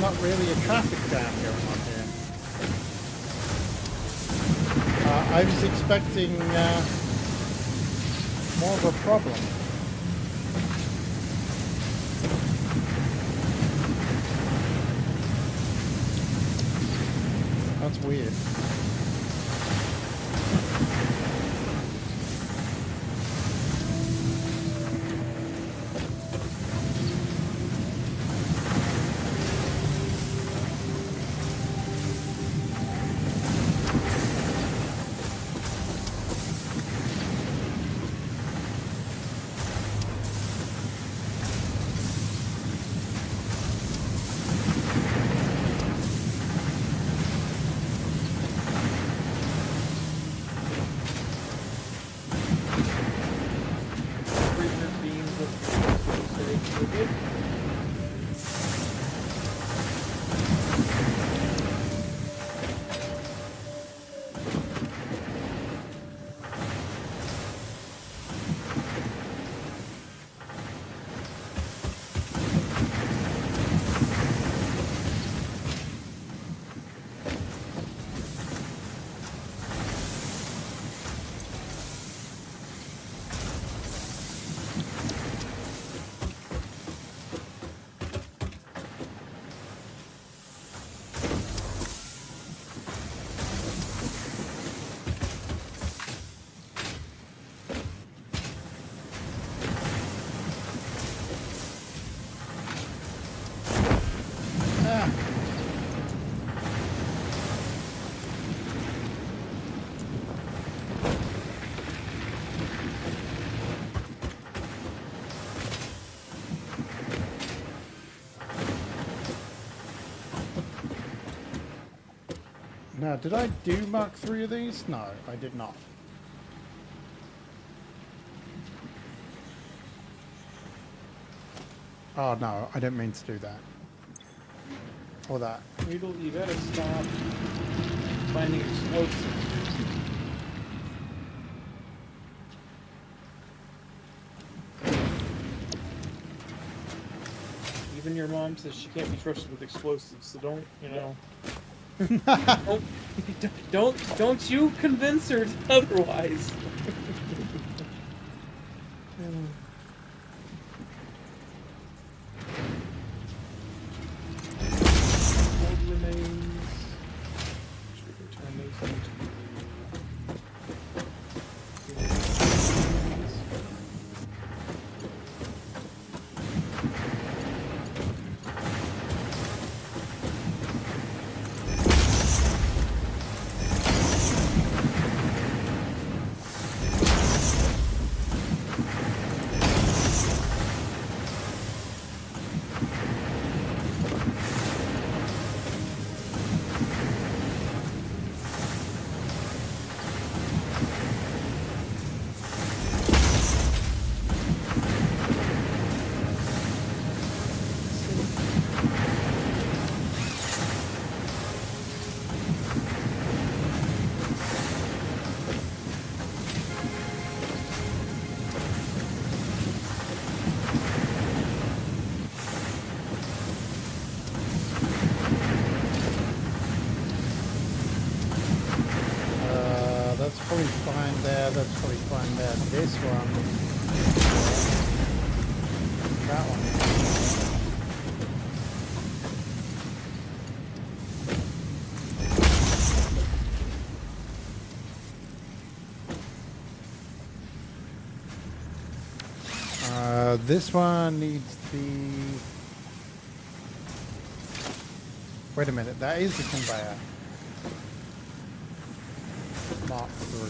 Not really a traffic jam going on here. I was expecting more of a problem. That's weird. Now, did I do Mark 3 of these? No, I did not. Oh no, I didn't mean to do that. Or that. Weedle, you gotta stop finding explosives. Even your mom says she can't be trusted with explosives, so don't, you know. don't you convince her otherwise. Gold remains. Should we turn those into probably fine there, that's probably fine there. This one. That one. This one needs to be... Wait a minute, that is the conveyor. Mark 3.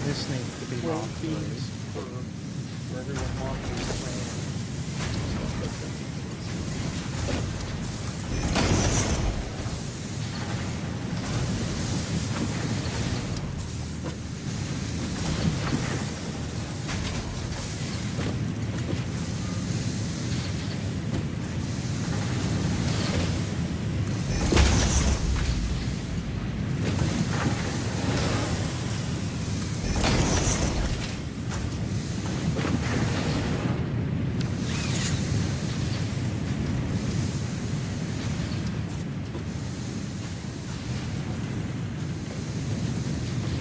This needs to be Mark 3. For everyone marking the plan.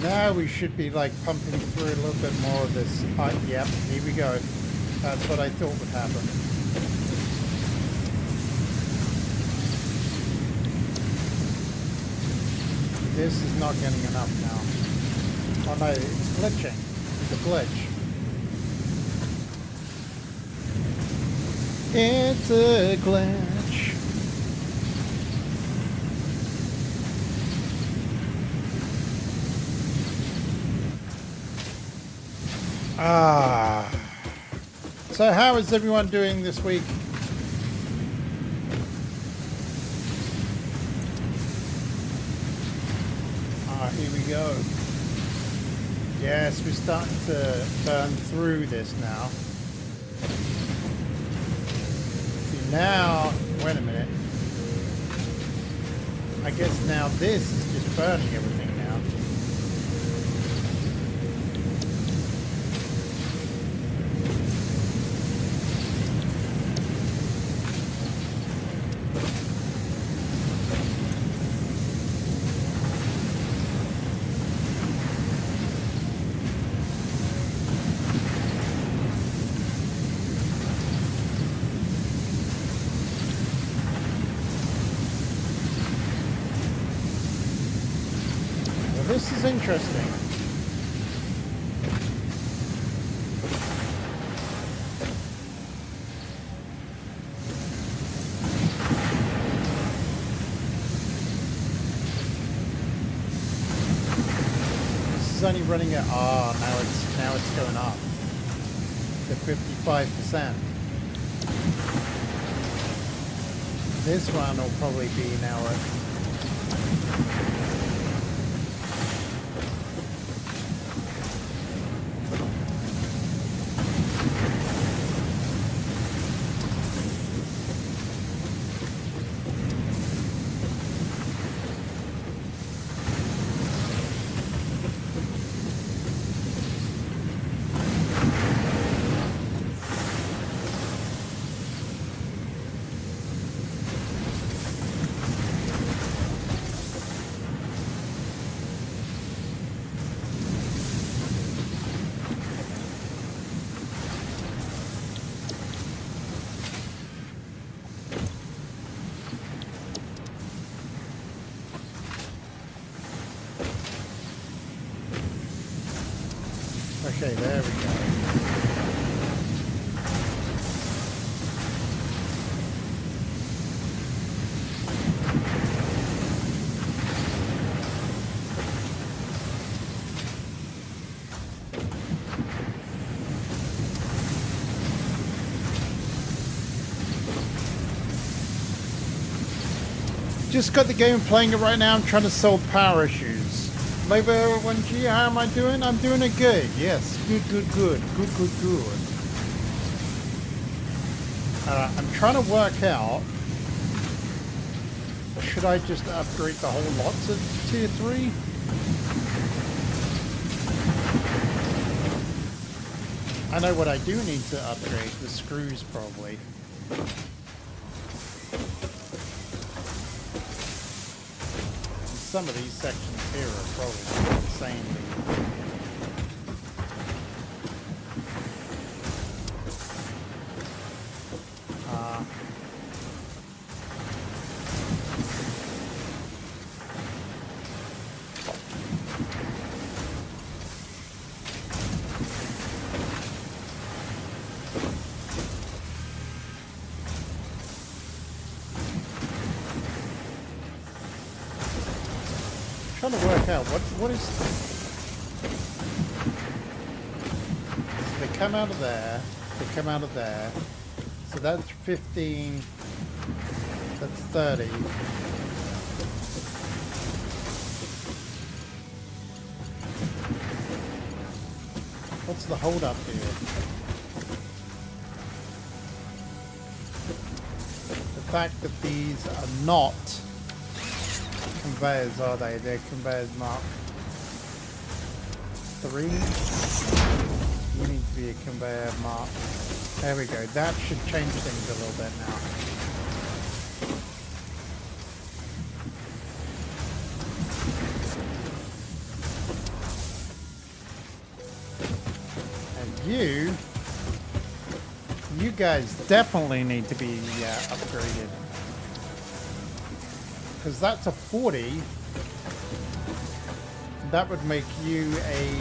Now we should be like pumping through a little bit more of this. Yep, here we go. That's what I thought would happen. This is not getting enough now. Oh no, it's glitching. It's a glitch. It's a glitch. So how is everyone doing this week? Here we go. Yes, we're starting to burn through this now. See now, wait a minute. I guess now this is just burning everything now. This is interesting. This is only running at now it's going up to 55%. This one will probably be now at Okay, there we go. Just got the game playing it right now. I'm trying to solve power issues. Maybe 1G, how am I doing? I'm doing it good. Yes, good. I'm trying to work out, should I just upgrade the whole lot to tier 3? I know what I do need to upgrade, the screws probably. Some of these sections here are probably insanely. Trying to work out what is. They come out of there. They come out of there. So that's 15. That's 30. What's the hold up here? The fact that these are not conveyors, are they? They're conveyors mark 3. You need to be a conveyor mark. There we go. That should change things a little bit now. And you guys definitely need to be upgraded. Because that's a 40. That would make you a...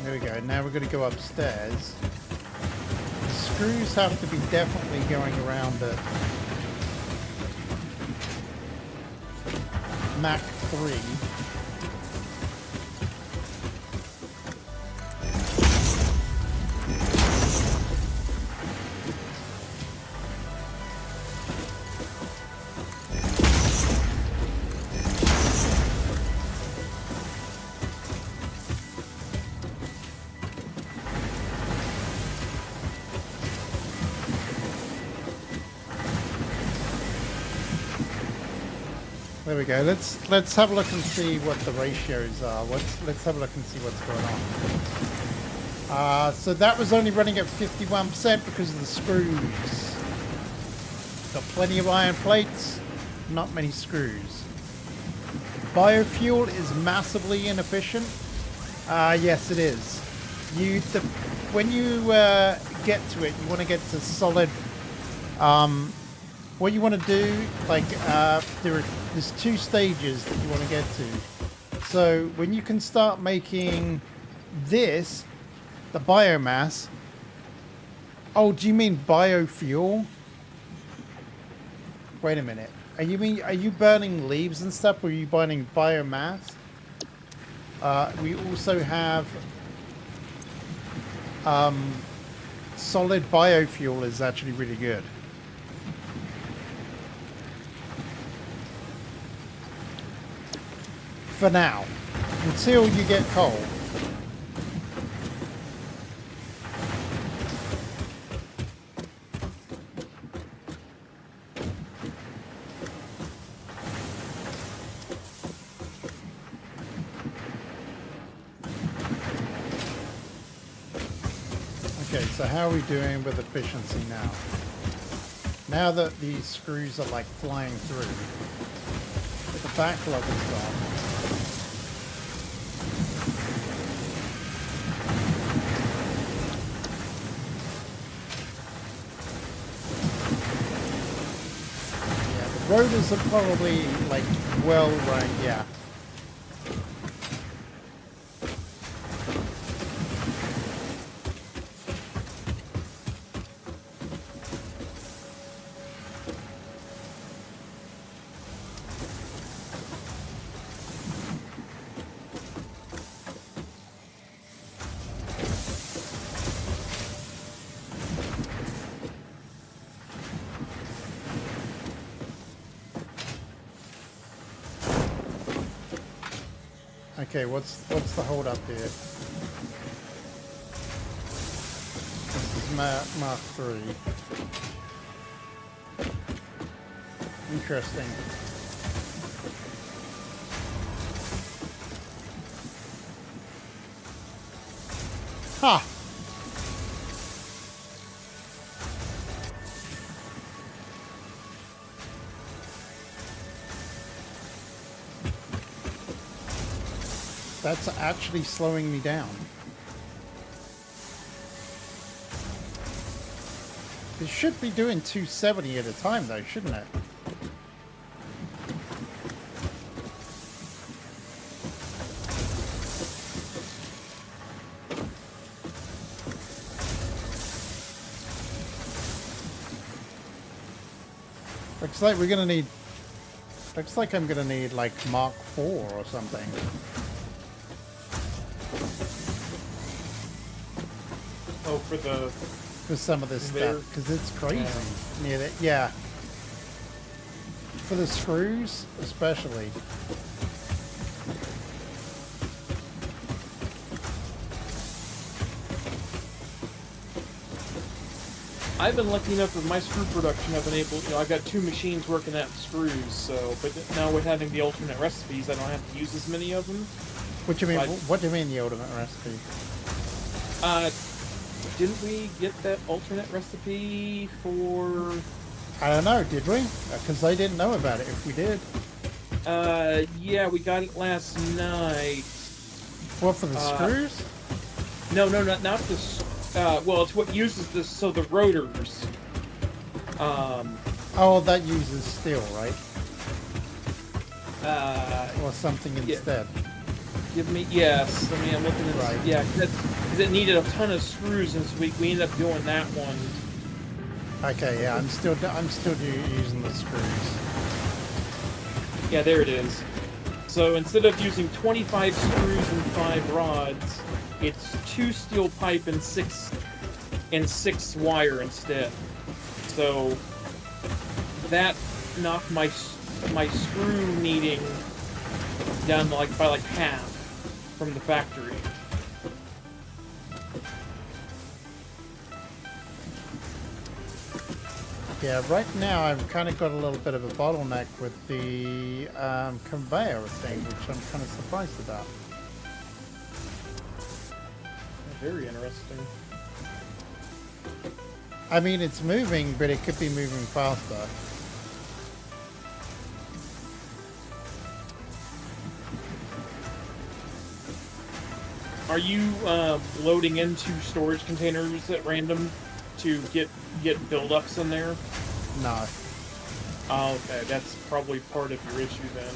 There we go. Now we're going to go upstairs. The screws have to be definitely going around at Mach 3. There we go. Let's have a look and see what the ratios are. Let's have a look and see what's going on. So that was only running at 51% because of the screws. Got plenty of iron plates, not many screws. Biofuel is massively inefficient. Yes, it is. When you get to it, you want to get to solid. What you want to do, like, there's 2 stages that you want to get to. So when you can start making this, the biomass. Oh, do you mean biofuel? Wait a minute. Are you burning leaves and stuff, or are you burning biomass? We also have solid biofuel is actually really good. For now, until you get coal. Okay, so how are we doing with efficiency now? Now that these screws are like flying through, the backlog is gone. Yeah, the rotors are probably like well run, yeah. Okay, what's the hold up here? This is Mark 3. Interesting. Ha! That's actually slowing me down. It should be doing 270 at a time though, shouldn't it? Looks like we're gonna need... Looks like I'm gonna need like Mark 4 or something. Oh, for some of this stuff, because it's crazy near that. Yeah, for the screws especially. I've been lucky enough with my screw production. I've been able, I've got 2 machines working at screws. So, but now with having the alternate recipes, I don't have to use as many of them. What do you mean? What do you mean the ultimate recipe? Didn't we get that alternate recipe for... I don't know, did we? Because I didn't know about it, if we did. Yeah, we got it last night. What, for the screws? No, not the... well, it's what uses this, so the rotors. Oh, that uses steel, right? Or something yeah. instead. Give me... Yes, I mean, I'm looking at... Right. Yeah, because it needed a ton of screws, and so we ended up doing that one. Okay, yeah, I'm still using the screws. Yeah, there it is. So instead of using 25 screws and 5 rods, it's 2 steel pipe and 6 wire instead. So that knocked my screw needing down by half from the factory. Yeah, right now I've kind of got a little bit of a bottleneck with the conveyor thing, which I'm kind of surprised about. Very interesting. I mean, it's moving, but it could be moving faster. Are you loading into storage containers at random to get buildups in there? No. Oh, okay, that's probably part of your issue then.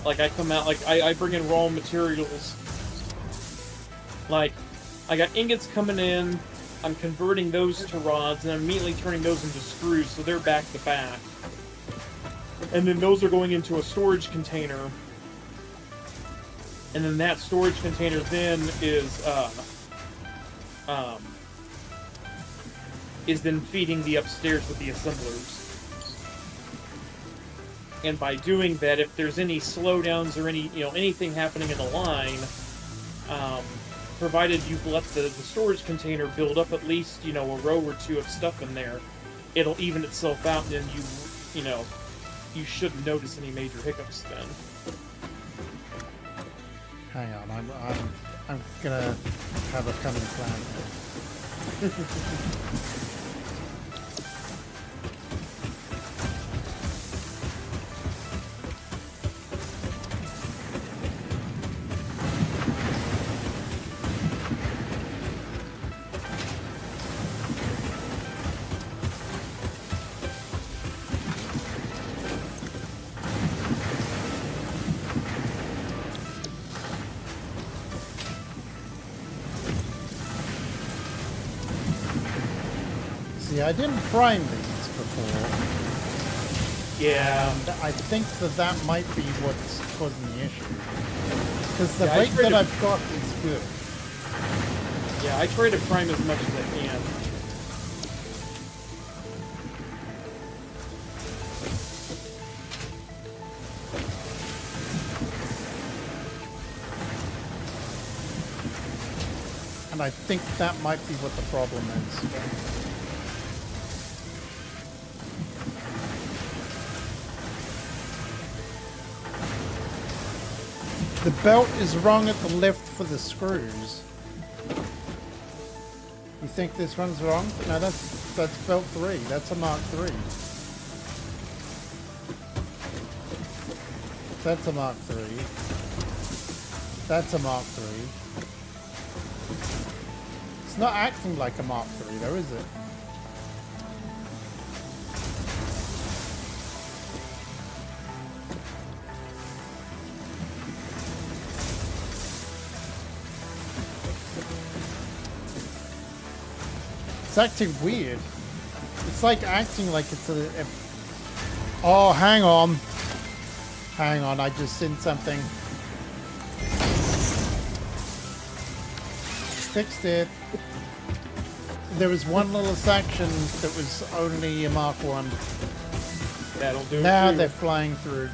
Like, I come out, like, I bring in raw materials. Like, I got ingots coming in, I'm converting those to rods, and I'm immediately turning those into screws, so they're back to back. And then those are going into a storage container. and then that storage container then is then feeding the upstairs with the assemblers. And by doing that, if there's any slowdowns or any anything happening in the line, provided you've let the storage container build up at least a row or two of stuff in there, it'll even itself out, and then you shouldn't notice any major hiccups then. Hang on, I'm gonna have a cunning plan here. See, I didn't prime these before. Yeah. And I think that might be what's causing the issue. Because the Yeah, rate that I've got is good. Yeah, I try to prime as much as I can. And I think that might be what the problem is. The belt is wrong at the lift for the screws. You think this one's wrong? No, that's belt 3. That's a Mark 3. That's a Mark 3. That's a Mark 3. It's not acting like a Mark 3 though, is it? It's acting weird. It's like acting like it's a... Oh, hang on. Hang on, I just seen something. Fixed it. There was one little section that was only a Mark 1. That'll do it. Now too. they're flying through.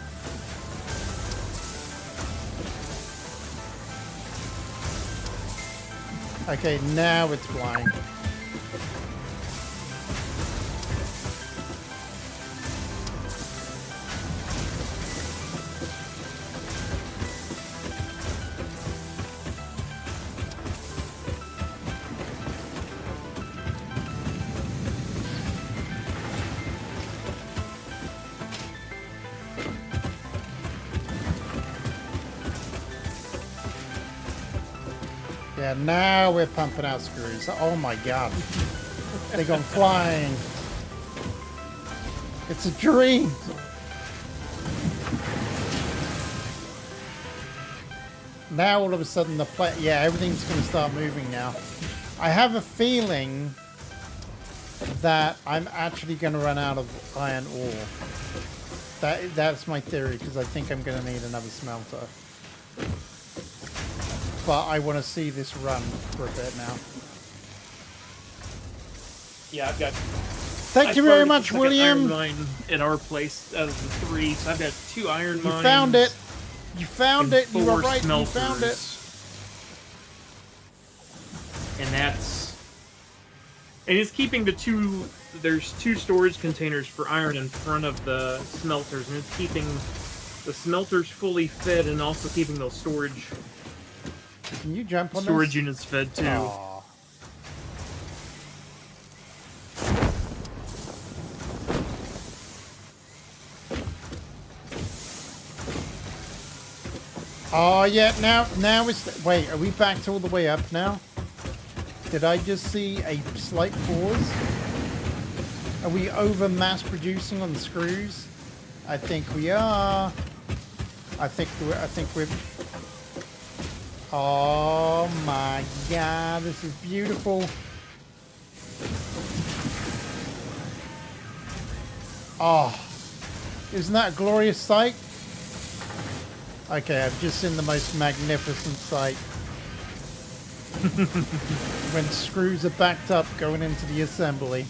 Okay, now it's flying. Yeah, now we're pumping out screws. Oh my god. They're gone flying. It's a dream. Now all of a sudden the yeah, everything's going to start moving now. I have a feeling that I'm actually going to run out of iron ore. That's my theory, because I think I'm going to need another smelter. But I want to see this run for a bit now. Yeah, I've got... Thank you very much, William. Iron mine at our place out of the 3, so I've got 2 iron mines. You found it. You found it. You were 4 right. smelters. You found it. And that's... And it's keeping the 2... There's 2 storage containers for iron in front of the smelters, and it's keeping the smelters fully fed and also keeping those storage Can you jump on storage this? units fed too. Aw. Oh yeah, now it's... Wait, are we back to all the way up now? Did I just see a slight pause? Are we over mass producing on the screws? I think we are. I think we're... Oh my god, this is beautiful. Oh, isn't that a glorious sight? Okay, I've just seen the most magnificent sight. When screws are backed up going into the assembly.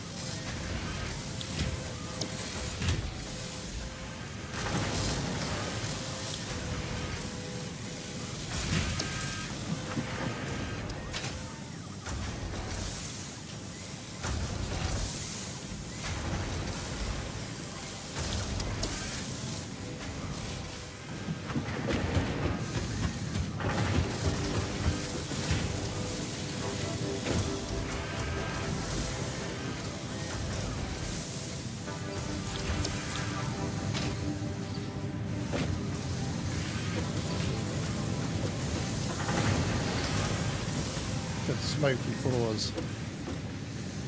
Smoky floors.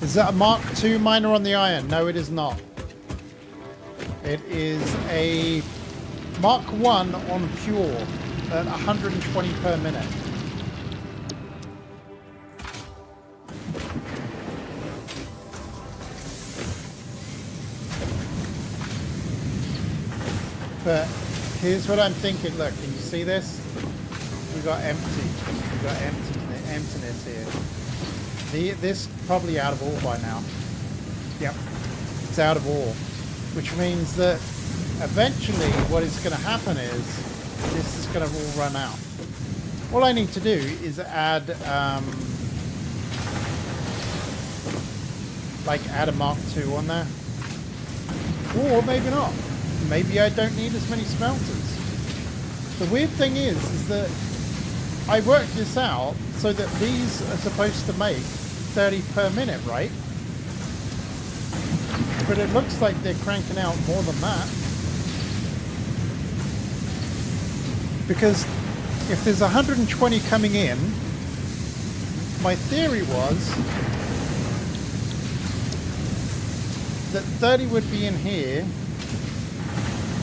Is that a Mark II miner on the iron? No, it is not. It is a Mark I on pure at 120 per minute. But here's what I'm thinking. Look, can you see this? We got empty. We got emptiness here. This probably out of ore by now. Yep, it's out of ore, which means that eventually what is going to happen is this is going to all run out. All I need to do is add add a Mark II on there, or maybe not. Maybe I don't need as many smelters. The weird thing is that I worked this out so that these are supposed to make 30 per minute, right? But it looks like they're cranking out more than that. Because if there's 120 coming in, my theory was that 30 would be in here,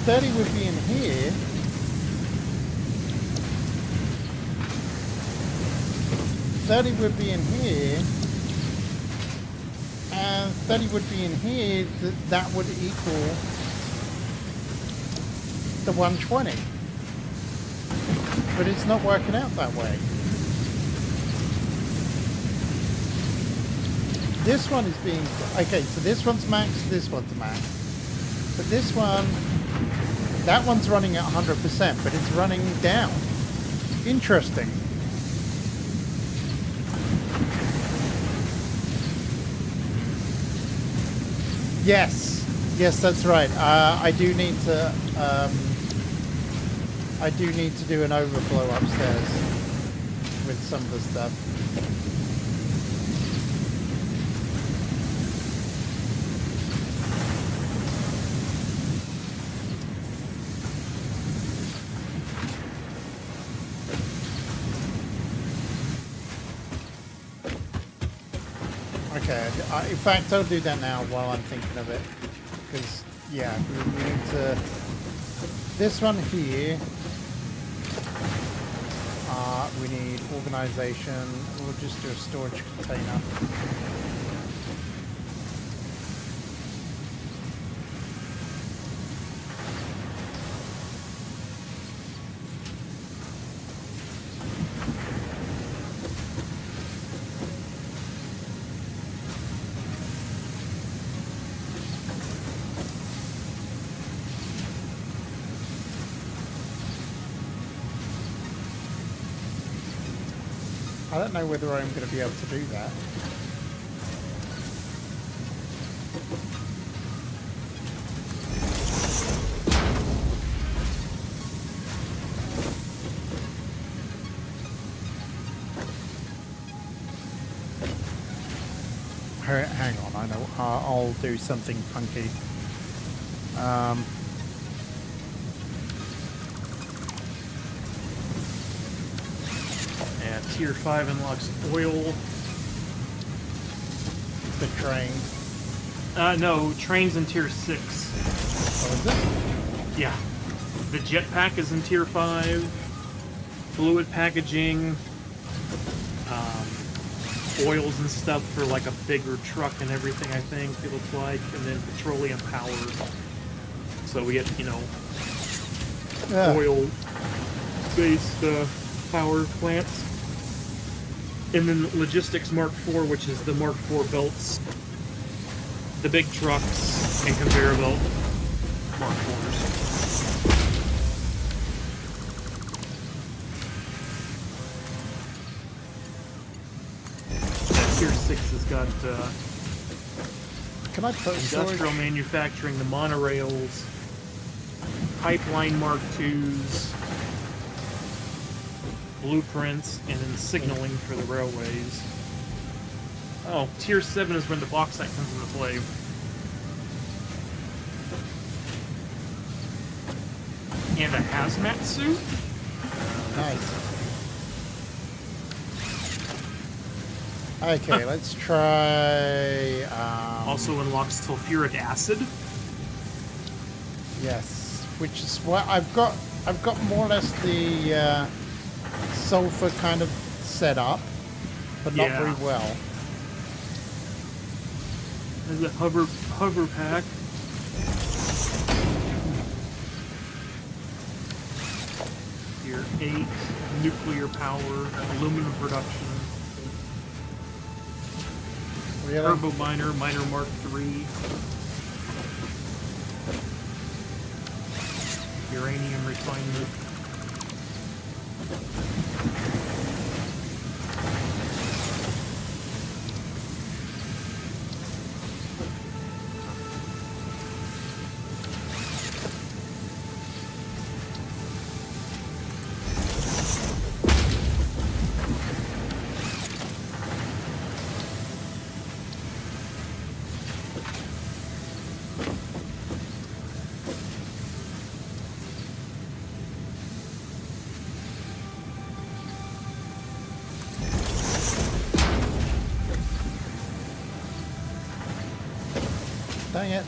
30 would be in here, 30 would be in here, and 30 would be in here. That would equal the 120. But it's not working out that way. This one is being... Okay, so this one's max, this one's max. But this one... That one's running at 100%, but it's running down. Interesting. Yes, that's right. I do need to do an overflow upstairs with some of the stuff. Okay, in fact, I'll do that now while I'm thinking of it. Because, yeah, we need to... This one here... we need organization. We'll just do a storage container. I don't know whether I'm going to be able to do that. Hang on, I know. I'll do something funky. Tier 5 unlocks oil. The train. No, train's in Tier 6. Oh, is it? Yeah. The jetpack is in Tier 5. Fluid packaging. Oils and stuff for like a bigger truck and everything, I think it looks like. And then petroleum powered. So we get, Yeah. oil wood-based power plants. And then Logistics Mark IV, which is the Mark IV belts. The big trucks and conveyor belt Mark IVs. Tier 6 has got Can I put industrial manufacturing, the monorails, pipeline Mark IIs, blueprints, and then signaling for the railways. Oh, tier 7 is when the bauxite comes into play. And a hazmat suit? Nice. Okay, let's try. Also unlocks sulfuric acid. Yes, which is what I've got. I've got more or less the sulfur kind of set up, but not very well. There's a hover pack. Tier 8, nuclear power, aluminum production. Really? Turbo miner, miner Mark III. Uranium refinement. Dang it.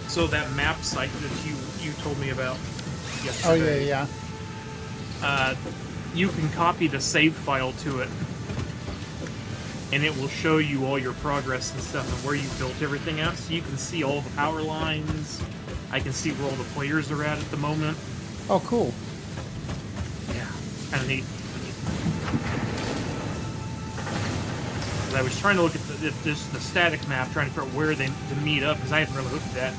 So that map site that you told me about yesterday. Oh yeah, yeah. You can copy the save file to it, and it will show you all your progress and stuff and where you built everything out. So you can see all the power lines. I can see where all the players are at the moment. Oh, cool. Yeah, kind of neat. I was trying to look at the static map, trying to figure out where they meet up, because I hadn't really looked at that.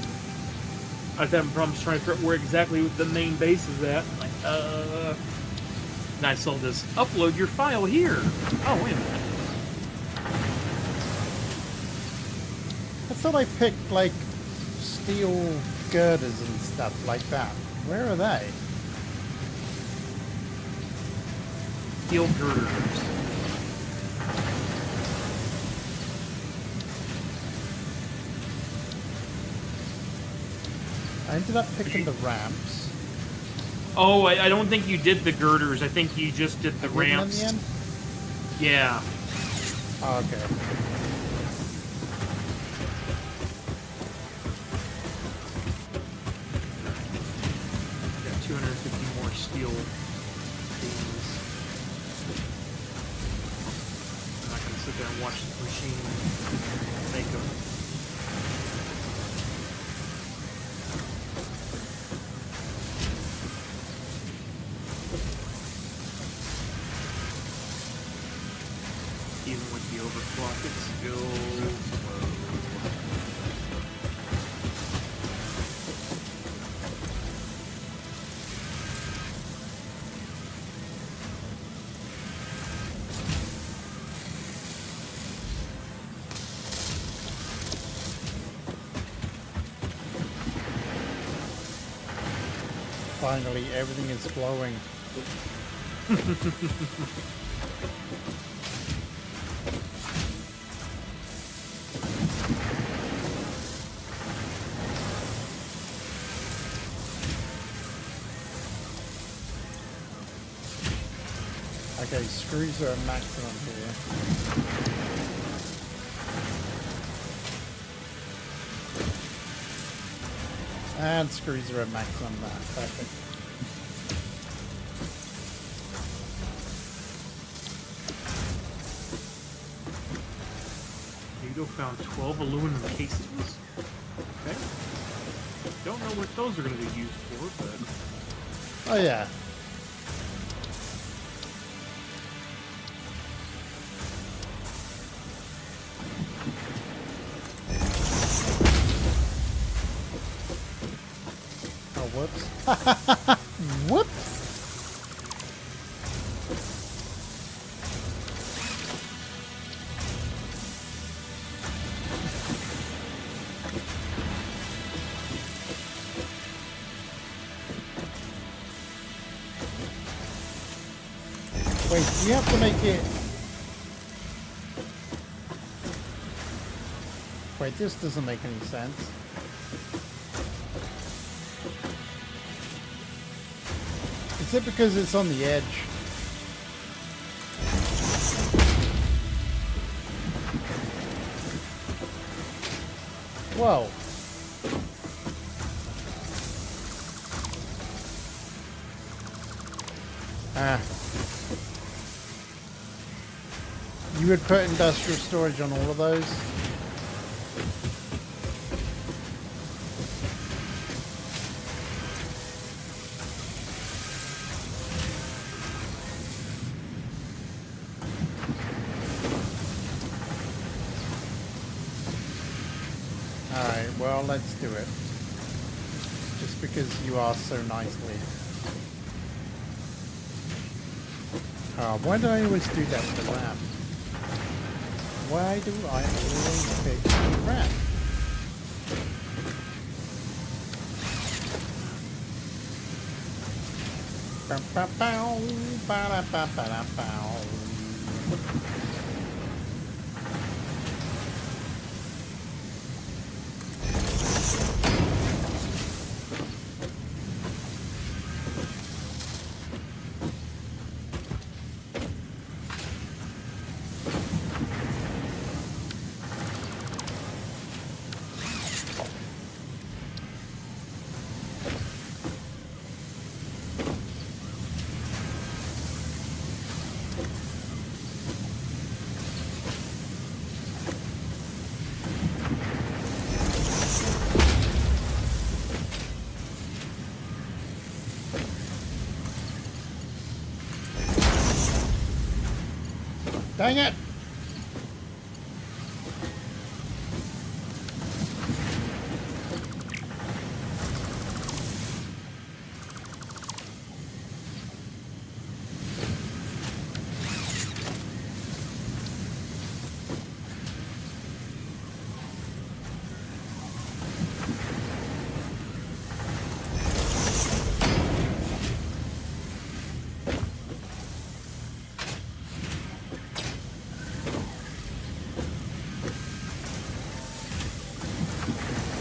I was having problems trying to figure out where exactly the main base is at. Like, and I saw this, upload your file here. Oh, wait a minute. I thought I picked, like, steel girders and stuff like that. Where are they? Steel girders. I ended up picking the ramps. Oh, I don't think you did the girders. I think you just did the ramps. In the end? Yeah. Oh, okay. Got 250 more steel things. I'm not gonna sit there and watch the machine make them. Even with the overclock, it's still slow. Finally, everything is flowing. Okay, screws are maximum here. And screws are at maximum there. Perfect. Hugo found 12 aluminum casings. Okay. Don't know what those are going to be used for, but... Oh, yeah. Oh, whoops. Whoops! Wait, you have to make it... Wait, this doesn't make any sense. Is it because it's on the edge? Whoa. Ah. You would put industrial storage on all of those? Alright, well, let's do it. Just because you asked so nicely. Why do I always do that with the ramp? Why do I always pick the ramp? Ba-ba-bow, ba-da-ba-ba-da-bow. Dang it!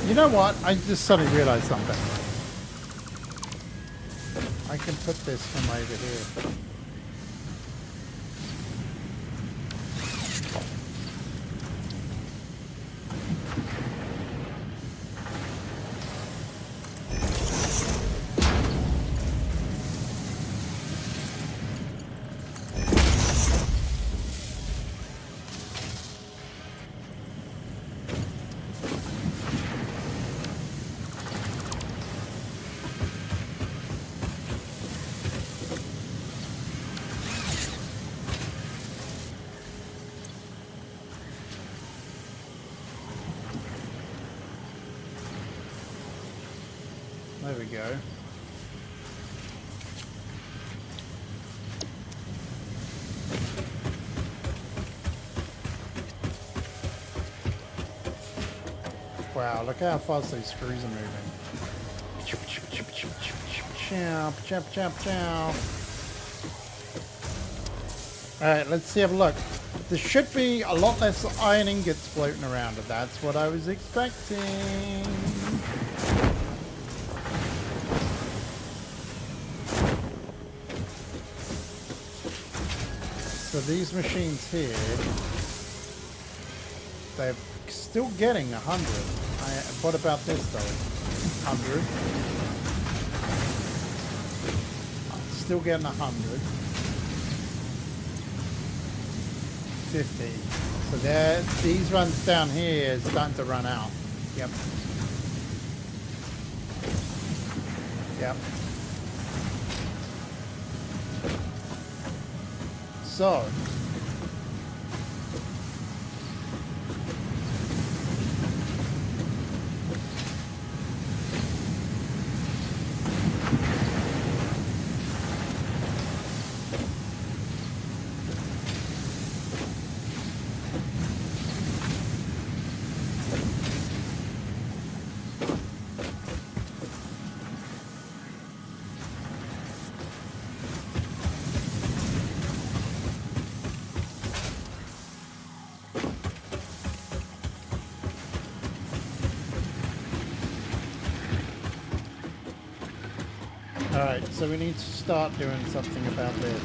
You know what? I just suddenly realized something. I can put this from over here. There we go. Wow, look how fast these screws are moving. Chop, chop, chop, chop. Alright, let's see, have a look. There should be a lot less iron ingots floating around, and that's what I was expecting. So these machines here, they're still getting 100. What about this though? 100. Still getting 100. 50. So there, these runs down here is starting to run out. Yep. Yep. So. Alright, so we need to start doing something about this.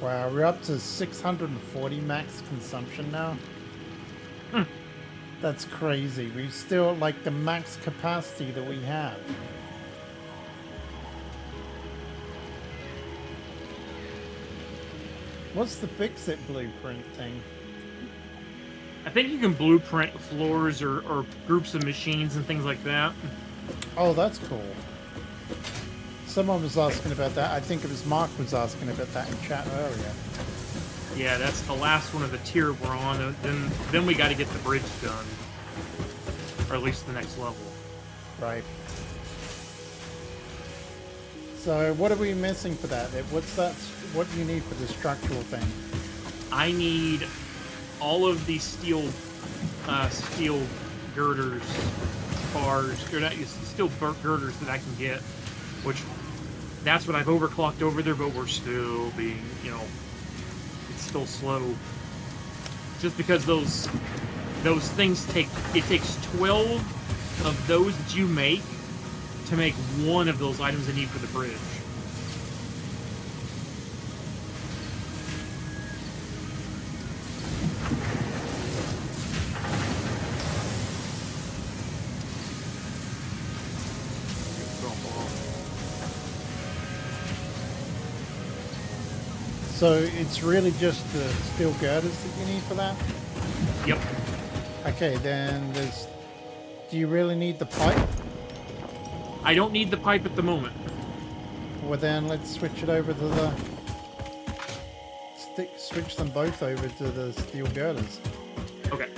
Wow, we're up to 640 max consumption now. That's crazy. We still like the max capacity that we have. What's the fix-it blueprint thing? I think you can blueprint floors or groups of machines and things like that. Oh, that's cool. Someone was asking about that. I think it was Mark was asking about that in chat earlier. Yeah, that's the last one of the tier we're on. Then we got to get the bridge done, or at least the next level. Right. So what are we missing for that? What's that? What do you need for the structural thing? I need all of these steel girders, bars, or not, steel girders that I can get, which that's what I've overclocked over there, but we're still being, it's still slow. Just because those things it takes 12 of those that you make to make one of those items I need for the bridge. So it's really just the steel girders that you need for that? Yep. Okay, then do you really need the pipe? I don't need the pipe at the moment. Well then let's switch it over to the... Switch them both over to the steel girders. Okay.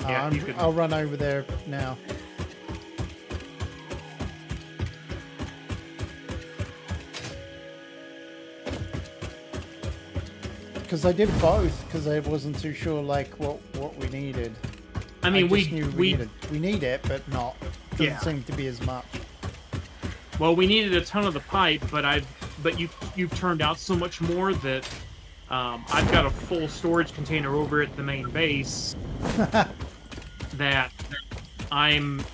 Yeah, I'll run over there now. Because I did both, because I wasn't too sure like what we needed. I mean, we need it, but not. Doesn't seem to be as much. Well, we needed a ton of the pipe, but you've turned out so much more that I've got a full storage container over at the main base that I'm,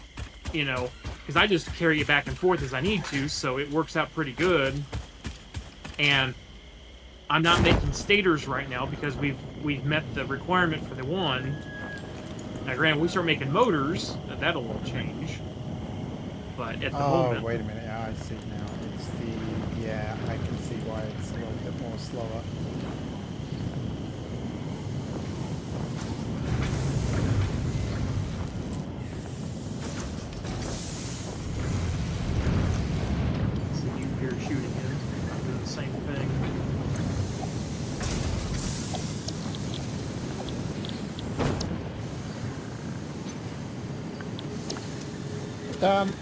because I just carry it back and forth as I need to, so it works out pretty good. And I'm not making stators right now because we've met the requirement for the one. Now, granted, we start making motors, that'll all change. But at the moment... Oh, wait a minute. I see now. It's the... Yeah, I can see why it's a little bit more slower. So you here shooting in, doing the same thing. Done.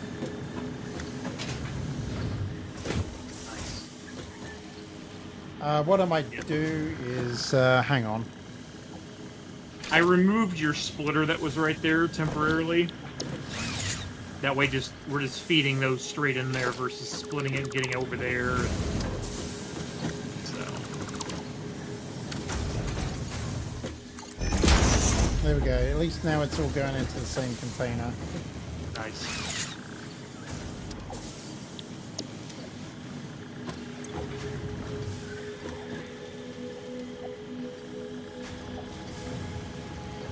What I might do is, hang on. I removed your splitter that was right there temporarily. That way we're just feeding those straight in there versus splitting it and getting over there. So. There we go. At least now it's all going into the same container. Nice.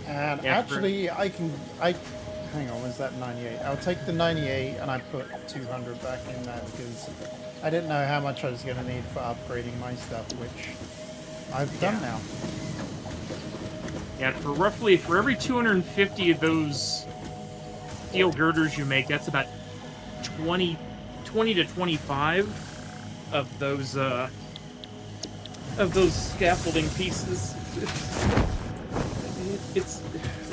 And Yeah, actually, hang on, was that 98? I'll take the 98 and I put 200 back in that because I didn't know how much I was going to need for upgrading my stuff, which I've done now. Yeah, for every 250 of those steel girders you make, that's about 20 to 25 of those scaffolding pieces.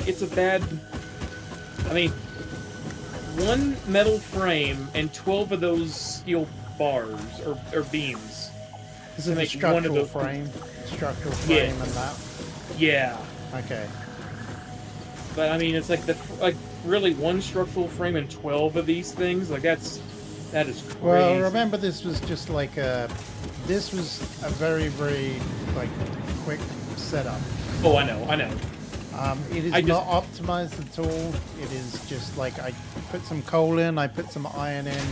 It's a bad. I mean, one metal frame and 12 of those steel bars or beams. Is it a structural frame? Structural frame and that? Yeah. Okay. But I mean, it's like really one structural frame and 12 of these things. Like that is crazy. Well, remember this was just like this was a very, very like quick setup. Oh, I know. It is not optimized at all. It is just like I put some coal in, I put some iron in.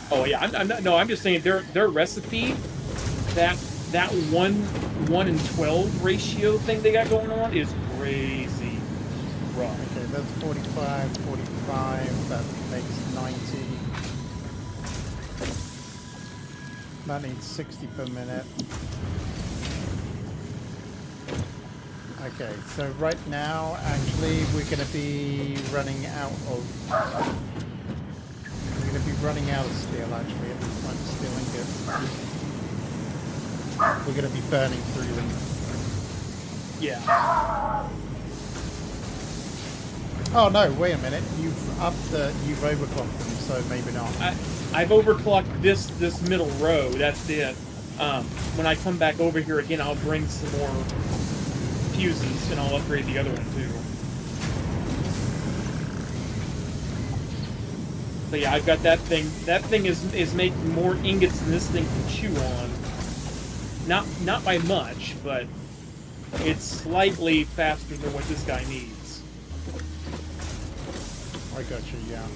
Oh yeah, I'm just saying their recipe, that 1 in 12 ratio thing they got going on is crazy rough. Okay, that's 45, 45. That makes 90. That needs 60 per minute. Okay, so right now, actually, we're going to be running out of steel, actually, at this point, steel ingots. We're going to be burning through them. Yeah. Oh no, wait a minute, you've overclocked them, so maybe not. I've overclocked this middle row, that's it. When I come back over here again, I'll bring some more fuses, and I'll upgrade the other one too. So yeah, I've got that thing. That thing is making more ingots than this thing can chew on. Not by much, but it's slightly faster than what this guy needs. I got you, yeah.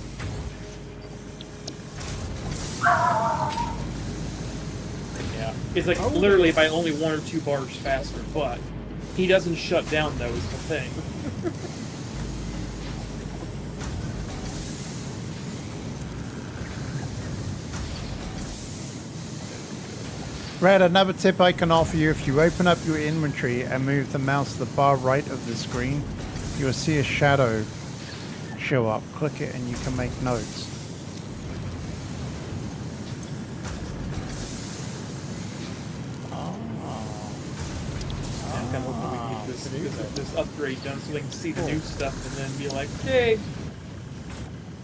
Yeah, it's like literally by only 1 or 2 bars faster, but he doesn't shut down, though, is the thing. Red, another tip I can offer you: if you open up your inventory and move the mouse to the far right of the screen, you'll see a shadow show up. Click it and you can make notes. This upgrade done so they can see the new stuff and then be like, hey,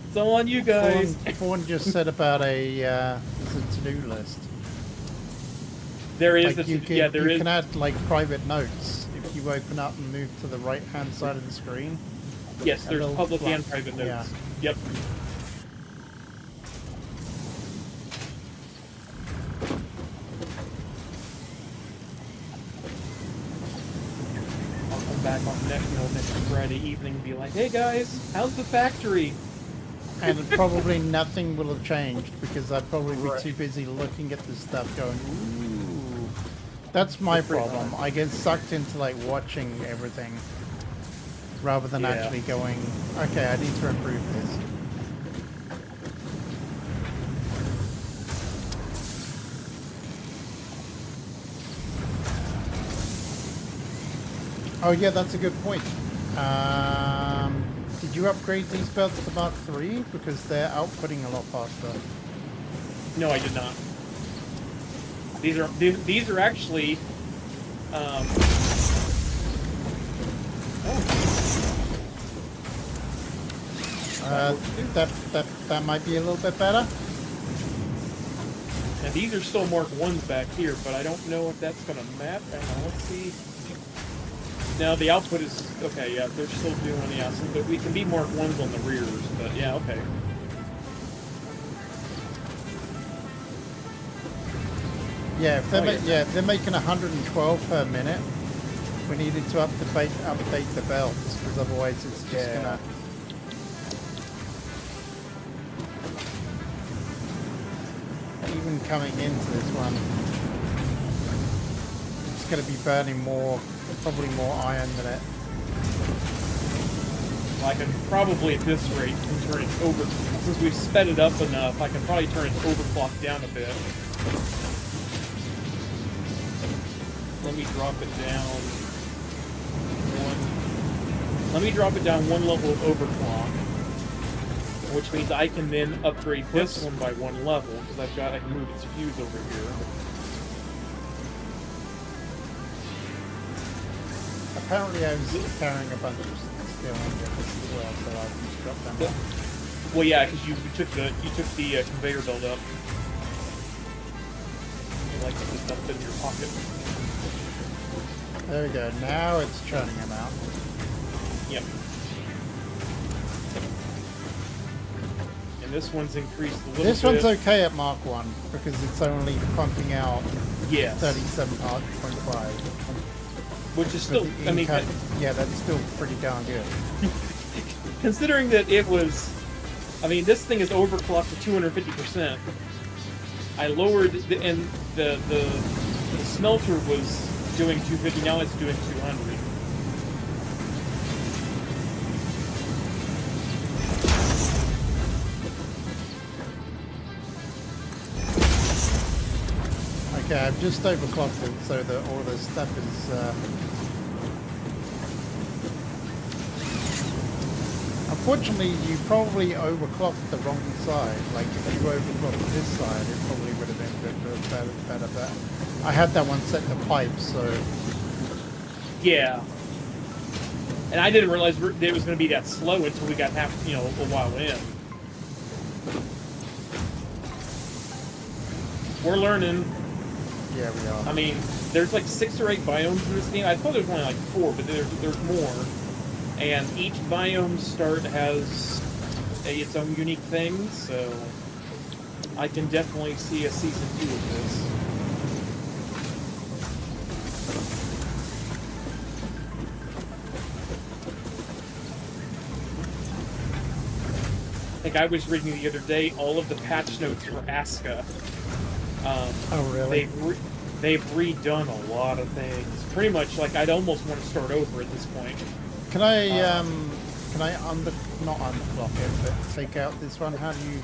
it's all on you guys. Fawn just said about a to-do list. There is like you can add like private notes if you open up and move to the right hand side of the screen. Yes, there's public and private notes. Yeah. Yep. Back on next Friday evening and be like, hey guys, how's the factory? And probably nothing will have changed because I'd probably be too busy looking at this stuff going, ooh. That's my problem. I get sucked into like watching everything rather than actually going, okay, I need to improve this. Oh yeah, that's a good point. Did you upgrade these belts to Mark III? Because they're outputting a lot faster. No, I did not. These are actually. That might be a little bit better. And these are still Mark 1s back here, but I don't know if that's going to map. Hang on, let's see. Now the output is okay. Yeah, they're still doing but we can be Mark 1s on the rears. But yeah, okay. Yeah, if they're making 112 per minute, we needed to update the belts because otherwise it's just gonna. even coming into this one, it's going to be burning more, probably more iron than it. I can probably, at this rate, turn it over. Since we've sped it up enough, I can probably turn its overclock down a bit. Let me drop it down one. Let me drop it down one level of overclock, which means I can then upgrade this one by one level because I can move its fuse over here. Apparently, I was carrying a bunch of steel ingots as well, so I just dropped them off. Well, yeah, because you took the conveyor belt up. You like to put stuff in your pocket. There we go. Now it's churning them out. Yep. And this one's increased a little bit. This one's okay at Mark 1 because it's only pumping out 37.5. Which is still, I mean... Yeah, that's still pretty darn good. Considering that it was... I mean, this thing is overclocked to 250%. I lowered... The smelter was doing 250, now it's doing 200. Okay, I've just overclocked it so that all the stuff is... Unfortunately, you probably overclocked the wrong side. Like, if you overclocked this side, it probably would have been better. But I had that one set to pipe, so... Yeah. And I didn't realize it was going to be that slow until we got a while in. We're learning. Yeah, we are. I mean, there's like 6 or 8 biomes in this game. I thought there was only like 4, but there's more. And each biome has its own unique thing, so I can definitely see a season 2 of this. Like I was reading the other day, all of the patch notes for Aska. Oh, really? They've redone a lot of things. Pretty much, like I'd almost want to start over at this point. Can I not unblock it, but take out this one? How do you?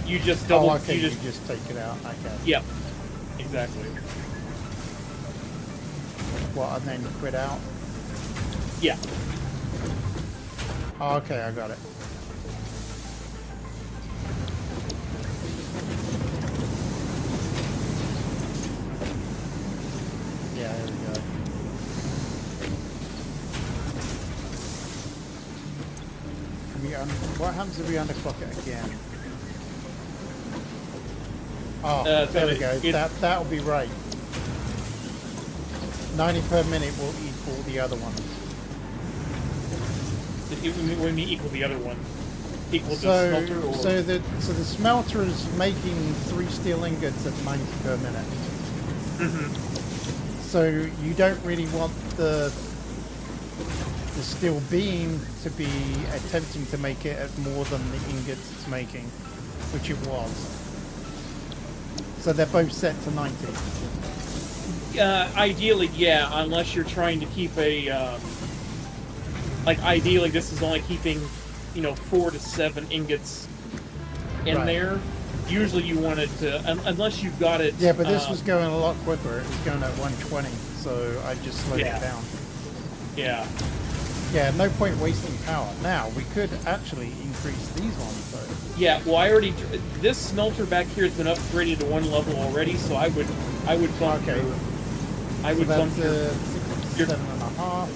You just double. Oh, okay. You just take it out. Okay. Yep. Exactly. What? And then quit out? Yeah. Oh, okay, I got it. Yeah, there we go. What happens if we underclock it again? Oh, there we go. That'll be right. 90 per minute will equal the other ones. What do you mean equal the other one? Equal the smelter? Or? So the smelter is making 3 steel ingots at 90 per minute. Mm-hmm. So you don't really want the steel beam to be attempting to make it at more than the ingots it's making, which it was. So they're both set to 90. Ideally, yeah, unless you're trying to keep a, like, ideally this is only keeping, 4 to 7 ingots in there. Usually you want it to, unless you've got it... Yeah, but this was going a lot quicker. It was going at 120, so I just slowed it down. Yeah. Yeah, no point wasting power. Now, we could actually increase these ones, though. Yeah, well, this smelter back here has been upgraded to 1 level already, so I would bump okay. I would bump your 7.5.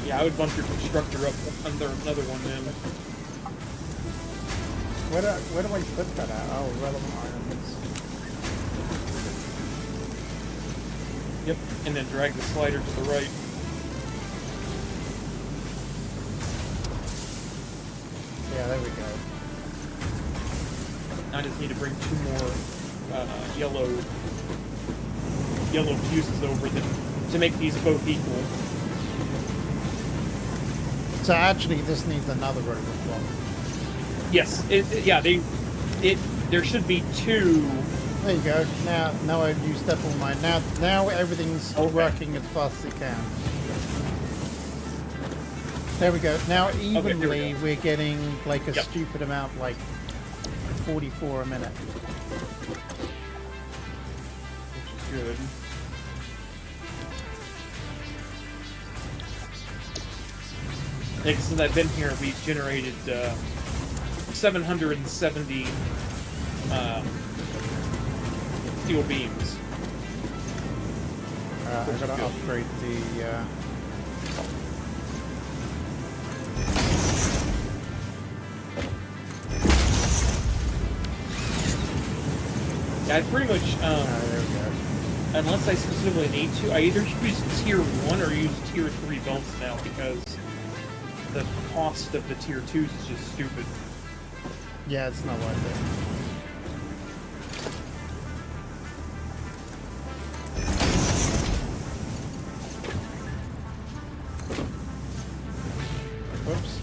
Yeah, I would bump your constructor up under another one then. Where do I put that at? Oh, relevant items. Yep, and then drag the slider to the right. Yeah, there we go. I just need to bring 2 more yellow fuses over to make these both equal. So actually, this needs another overclock. Yes. There should be 2. There you go. Now I've used up all mine. Now everything's working as fast as it can. There we go. Now evenly we're getting like a stupid amount, like 44 a minute. Which is good. Yeah, since I've been here, we've generated 770 steel beams. I gotta upgrade the. Yeah, I pretty much, there we go. unless I specifically need to, I either use tier 1 or use tier 3 belts now, because the cost of the tier 2s is just stupid. Yeah, it's not worth it. Whoops.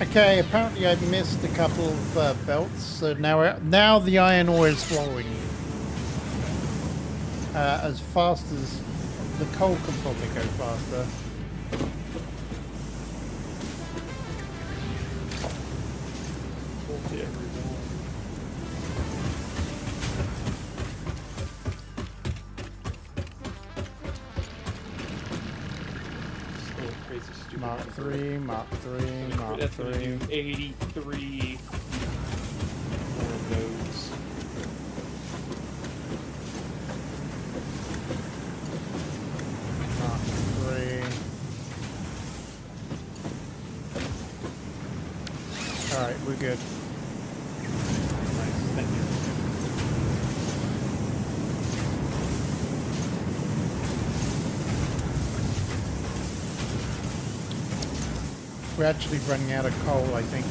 Okay, apparently I missed a couple of belts, so now the iron ore is flowing as fast as the coal can probably go faster. Mark 3, Mark 3, Mark 3. That's going to do 83 more of those. Mark 3. Alright, we're good. Nice, thank you. We're actually running out of coal, I think.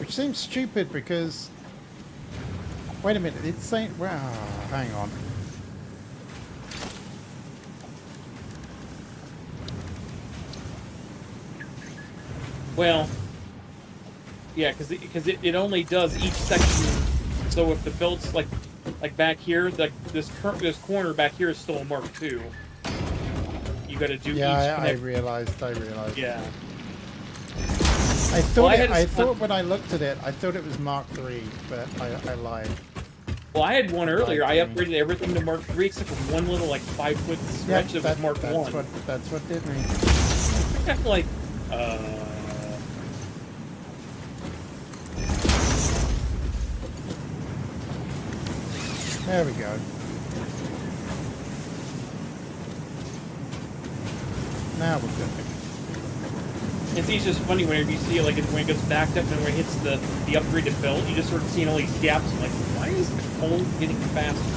Which seems stupid because... Wait a minute, it's saying... Well, hang on. Well, yeah, because it only does each section. So if the belt's like back here, this corner back here is still a Mark II. You got to do each. I realized. Yeah. I thought when I looked at it, I thought it was Mark III, but I lied. Well, I had one earlier. I upgraded everything to Mark III except for one little 5-foot stretch that was Mark I. That's what did me. I'm like, There we go. Now we're good. It's just funny whenever you see it, like when it gets backed up and when it hits the upgraded belt, you just start seeing all these gaps. I'm like, why is the coal getting faster?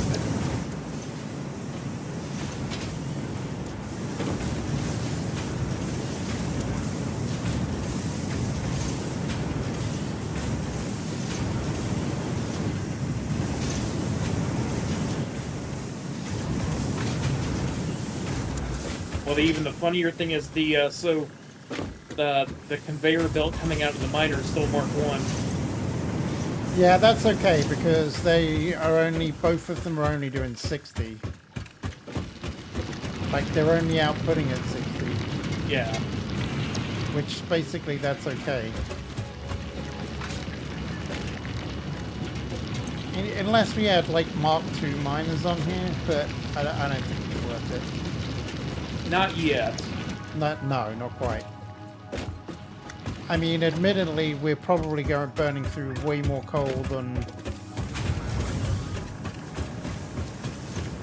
Well, even the funnier thing is the conveyor belt coming out of the miner is still Mark I. Yeah, that's okay because both of them are only doing 60. Like they're only outputting at 60. Yeah. Which basically that's okay. Unless we had like Mark II miners on here, but I don't think it's worth it. Not yet. No, not quite. I mean, admittedly, we're probably burning through way more coal than...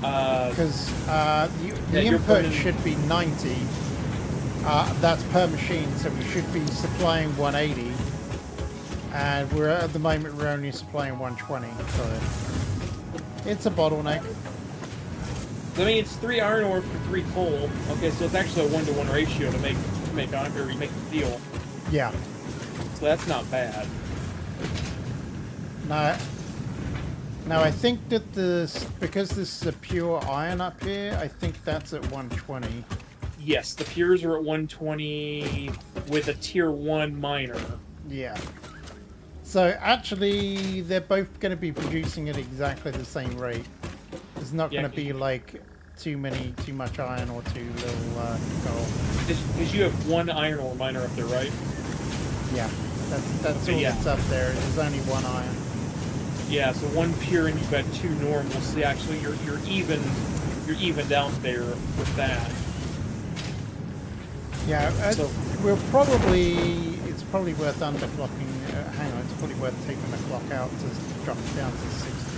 Because the input should be 90. That's per machine, so we should be supplying 180. And at the moment, we're only supplying 120, so... It's a bottleneck. I mean, it's 3 iron ore for 3 coal. Okay, so it's actually a 1-to-1 ratio to make steel. Yeah. So that's not bad. No. Now I think that because this is a pure iron up here, I think that's at 120. Yes, the pures are at 120 with a tier 1 miner. Yeah. So actually, they're both going to be producing at exactly the same rate. There's not going to be like too much iron or too little coal. Because you have 1 iron ore miner up there, right? Yeah, that's all that's up there. There's only 1 iron. Yeah, so 1 pure and you've got 2 normals. So actually, you're evened out there with that. Yeah, so we'll probably. It's probably worth underclocking. Hang on, it's probably worth taking the clock out to drop it down to 60.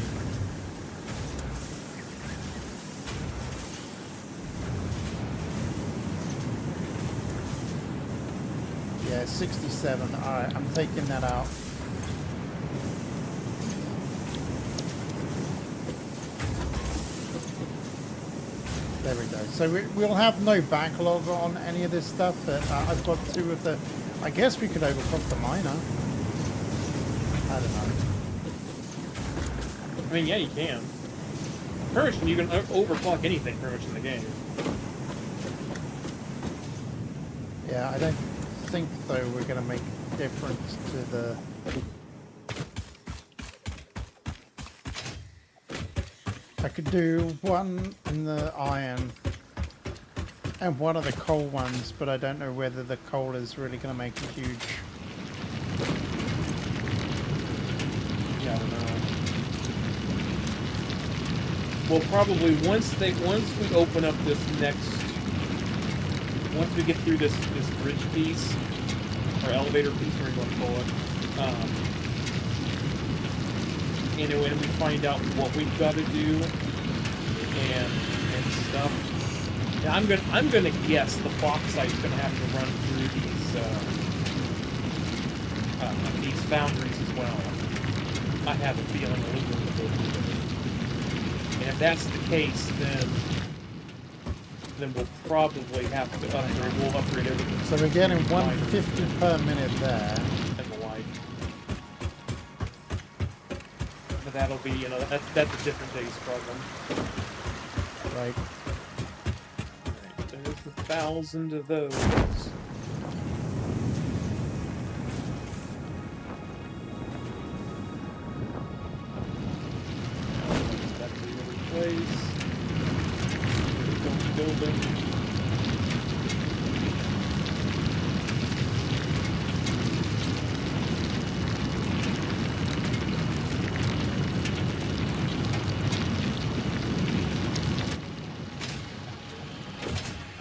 Yeah, 67. Alright, I'm taking that out. There we go. So we'll have no backlog on any of this stuff, but I've got 2 of the... I guess we could overclock the miner. I don't know. I mean, yeah, you can. Pretty much, you can overclock anything pretty much in the game. Yeah, I don't think, though, we're going to make a difference to the... I could do 1 in the iron and 1 of the coal ones, but I don't know whether the coal is really going to make a huge... Yeah, I don't know. Well, probably once we open up this once we get through this bridge piece, or elevator piece, whatever you want to call it, and when we find out what we've got to do and stuff, yeah, I'm gonna guess the bauxite's gonna have to run through these foundries as well. I have a feeling a little bit will go through it. And if that's the case, then we'll probably have to upgrade. We'll upgrade everything. So we're getting 150 per minute there. And the like. But that'll be, that's a different day's problem. Right. There's 1,000 of those. Place. Building.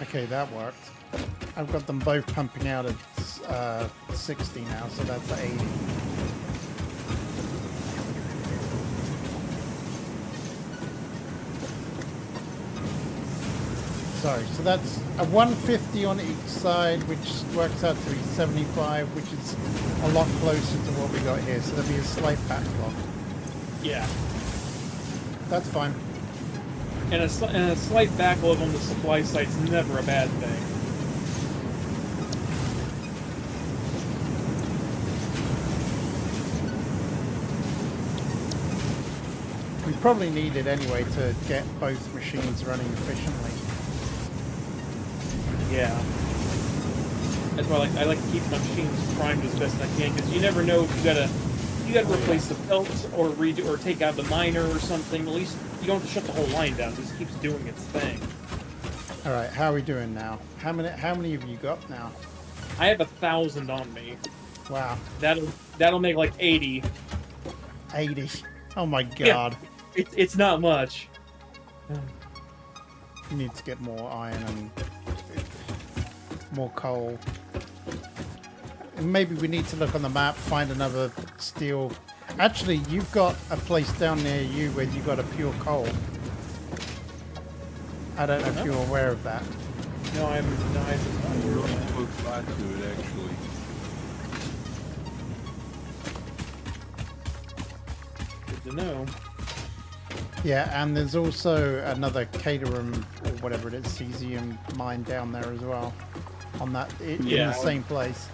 Okay, that worked. I've got them both pumping out at 60 now, so that's 80. Sorry, so that's a 150 on each side, which works out to be 75, which is a lot closer to what we got here. So there'll be a slight backlog. Yeah. That's fine. And a slight backlog on the supply side's never a bad thing. We probably need it anyway to get both machines running efficiently. Yeah. That's why I like to keep my machines primed as best I can, because you never know if you gotta replace the belt or redo or take out the miner or something. At least you don't have to shut the whole line down. It just keeps doing its thing. All right, how are we doing now? How many have you got now? I have 1,000 on me. Wow. That'll make like 80. 80. Oh my god. Yeah, it's not much. You need to get more iron and more coal. And maybe we need to look on the map, find another steel. Actually, you've got a place down near you where you got a pure coal. I don't know if you're aware of that. No, I'm really close by to it, actually. Good to know. Yeah, and there's also another Caterham or whatever it is, cesium mine down there as well. On that, in the same place.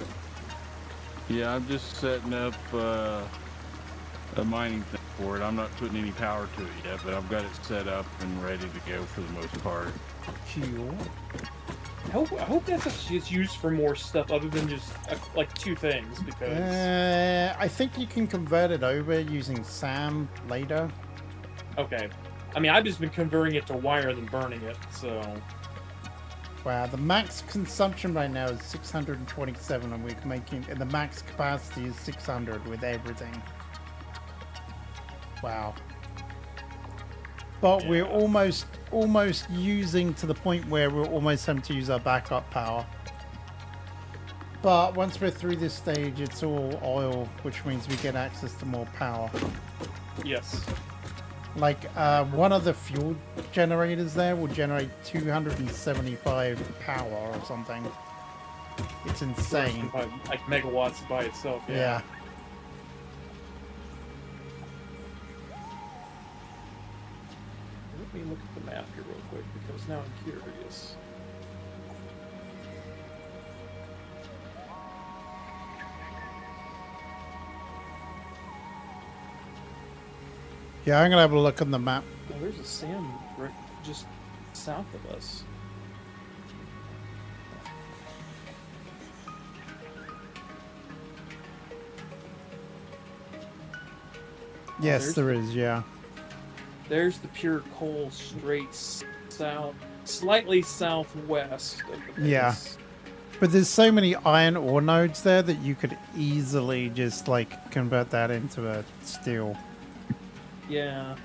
Yeah, I'm just setting up a mining thing for it. I'm not putting any power to it yet, but I've got it set up and ready to go for the most part. Cool. I hope that's actually just used for more stuff other than just like 2 things, because I think you can convert it over using SAM later. okay. I mean, I've just been converting it to wire than burning it, so Wow, the max consumption right now is 627, and and the max capacity is 600 with everything. Wow. But we're almost using to the point where we're almost having to use our backup power. But once we're through this stage, it's all oil, which means we get access to more power. yes. Like, one of the fuel generators there will generate 275 power or something. It's insane. Like megawatts by itself, Yeah. Let me look at the map here real quick, because now I'm curious. Yeah, I'm gonna have a look on the map. Oh, there's a sand right just south of us. Yes, there is, yeah. There's the pure coal straight south, slightly southwest of the base. Yeah. But there's so many iron ore nodes there that you could easily just, like, convert that into a steel. Yeah.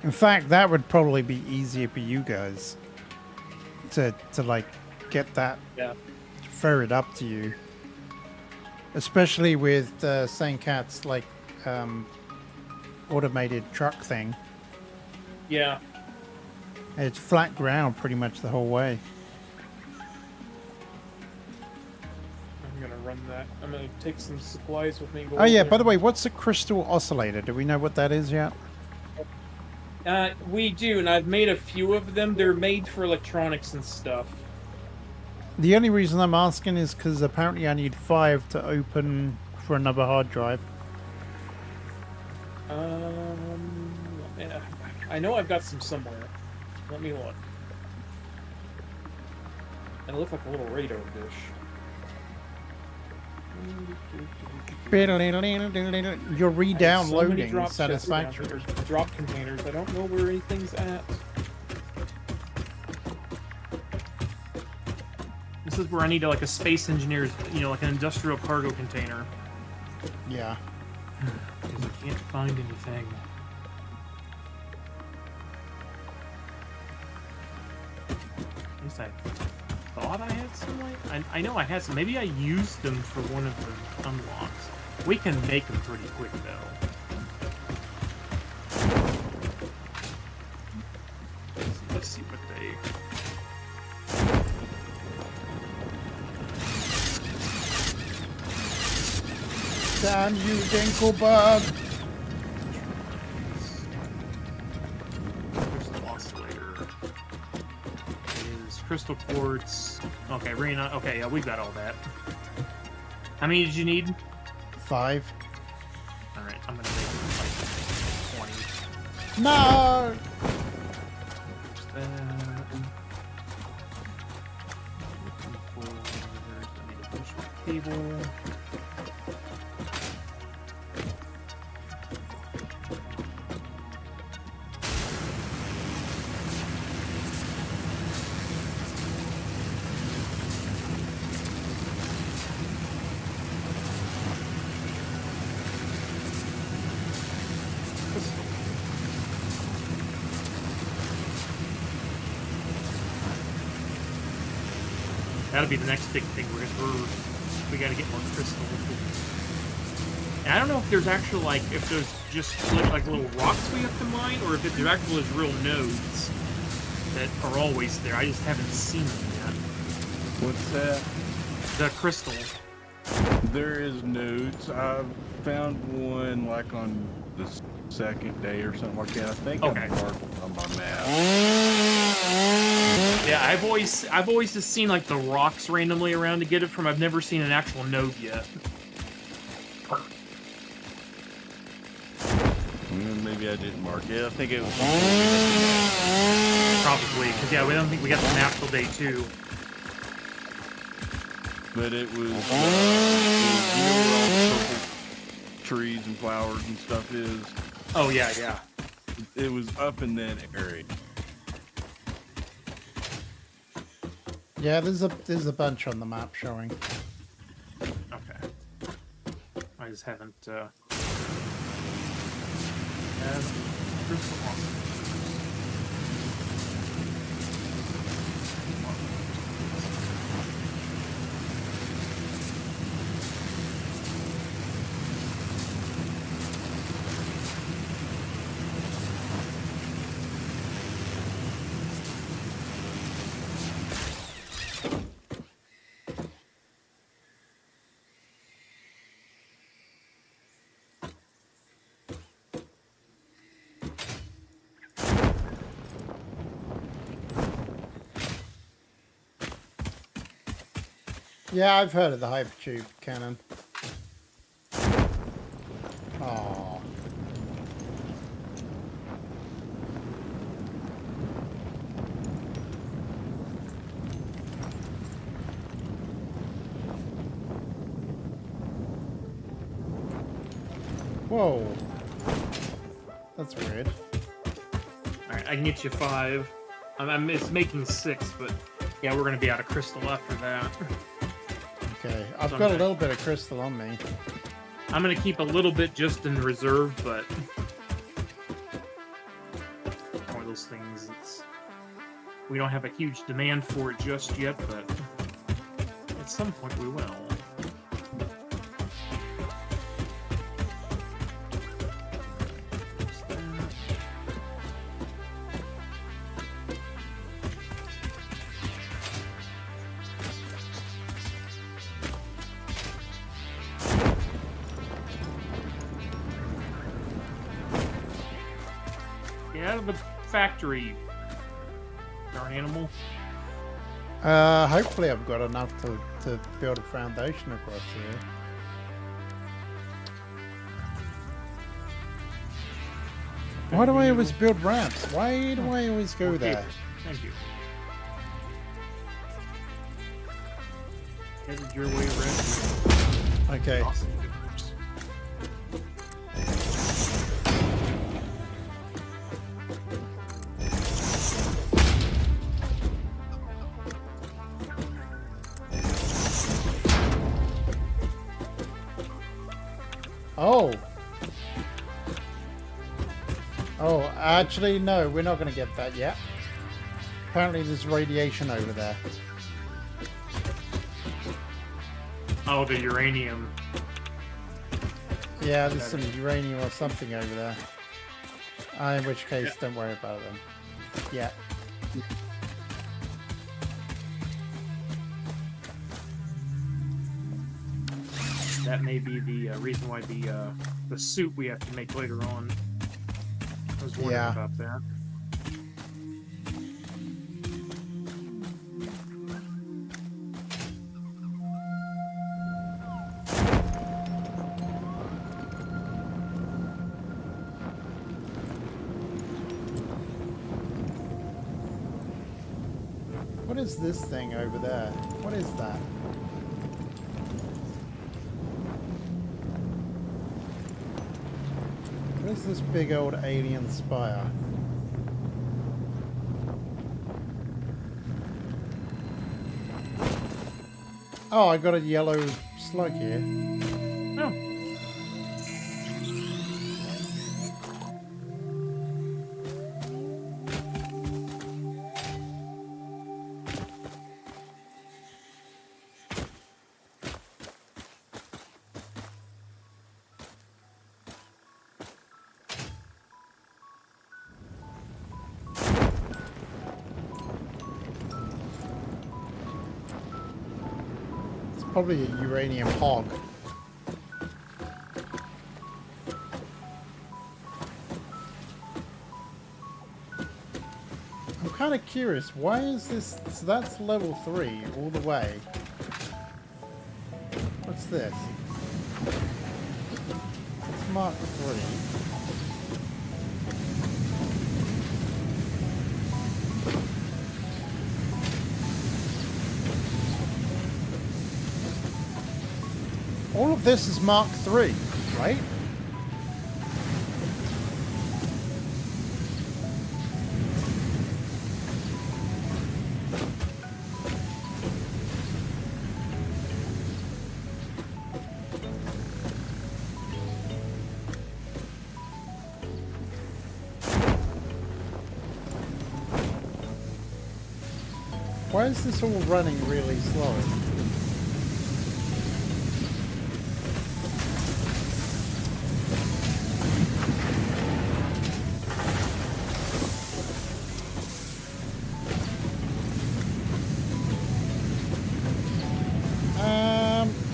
In fact, that would probably be easier for you guys to like, get that ferried up to you. Especially with St. Cat's, like, automated truck thing. Yeah. It's flat ground pretty much the whole way. I'm gonna run that. I'm gonna take some supplies with me. And go Oh yeah, over by the there. way, what's a crystal oscillator? Do we know what that is yet? We do, and I've made a few of them. They're made for electronics and stuff. The only reason I'm asking is because apparently I need 5 to open for another hard drive. I know I've got some somewhere. Let me look. And it looked like a little radar dish. You're re-downloading Satisfactory. Drop containers. I don't know where anything's at. This is where I need like a space engineer's, like an industrial cargo container. Yeah. Because I can't find anything. At least I thought I had some. I know I had some. Maybe I used them for one of the unlocks. We can make them pretty quick though. Let's see what they. Damn you, Dinklebug! There's the oscillator. Is crystal quartz. Okay, Rena. Okay, yeah, we've got all that. How many did you need? 5. Alright, I'm gonna make like 20. No! There's that. Looking for. I need a bunch of cable. That'll be the next big thing. We gotta get more crystal. And I don't know if there's actual if there's just like little rocks we have to mine, or if there actually is real nodes that are always there. I just haven't seen them yet. What's that? The crystal. There is nodes. I've found one like on the second day or something like that. I think Okay. I marked it on my map. Yeah, I've always just seen like the rocks randomly around to get it from. I've never seen an actual node yet. Maybe I didn't mark it. I think it was Probably, because yeah, we don't think we got the map till day 2. but it was, you know where all the purple trees and flowers and stuff is. Oh yeah, yeah. It was up in that area. Yeah, there's a bunch on the map showing. Okay. I just haven't. Yeah, I've heard of the hypertube cannon. Oh. Whoa. That's weird. Alright, I can get you 5. It's making 6, but yeah, we're gonna be out of crystal after that. Okay, I've got a little bit of crystal on me. I'm gonna keep a little bit just in reserve, but one of those things. We don't have a huge demand for it just yet, but at some point we will. Out of the factory, darn animal. Hopefully I've got enough to build a foundation across here. Why do I always build ramps? Why do I always go there? Thank you. Headed your way, Red. Okay. Awesome. Oh. Oh, actually, no, we're not going to get that yet. Apparently there's radiation over there. Oh, the uranium. Yeah, there's some uranium or something over there. In which case, don't worry about it then. Yeah. That may be the reason why the suit we have to make later on. I was wondering about that. What is this thing over there? What is that? What is this big old alien spire? Oh, I got a yellow slug here. Oh. Probably a uranium hog. kind of curious. Why is this? So that's level 3 all the way. What's this? It's Mark 3. All of this is Mark 3, right? Why is this all running really slow?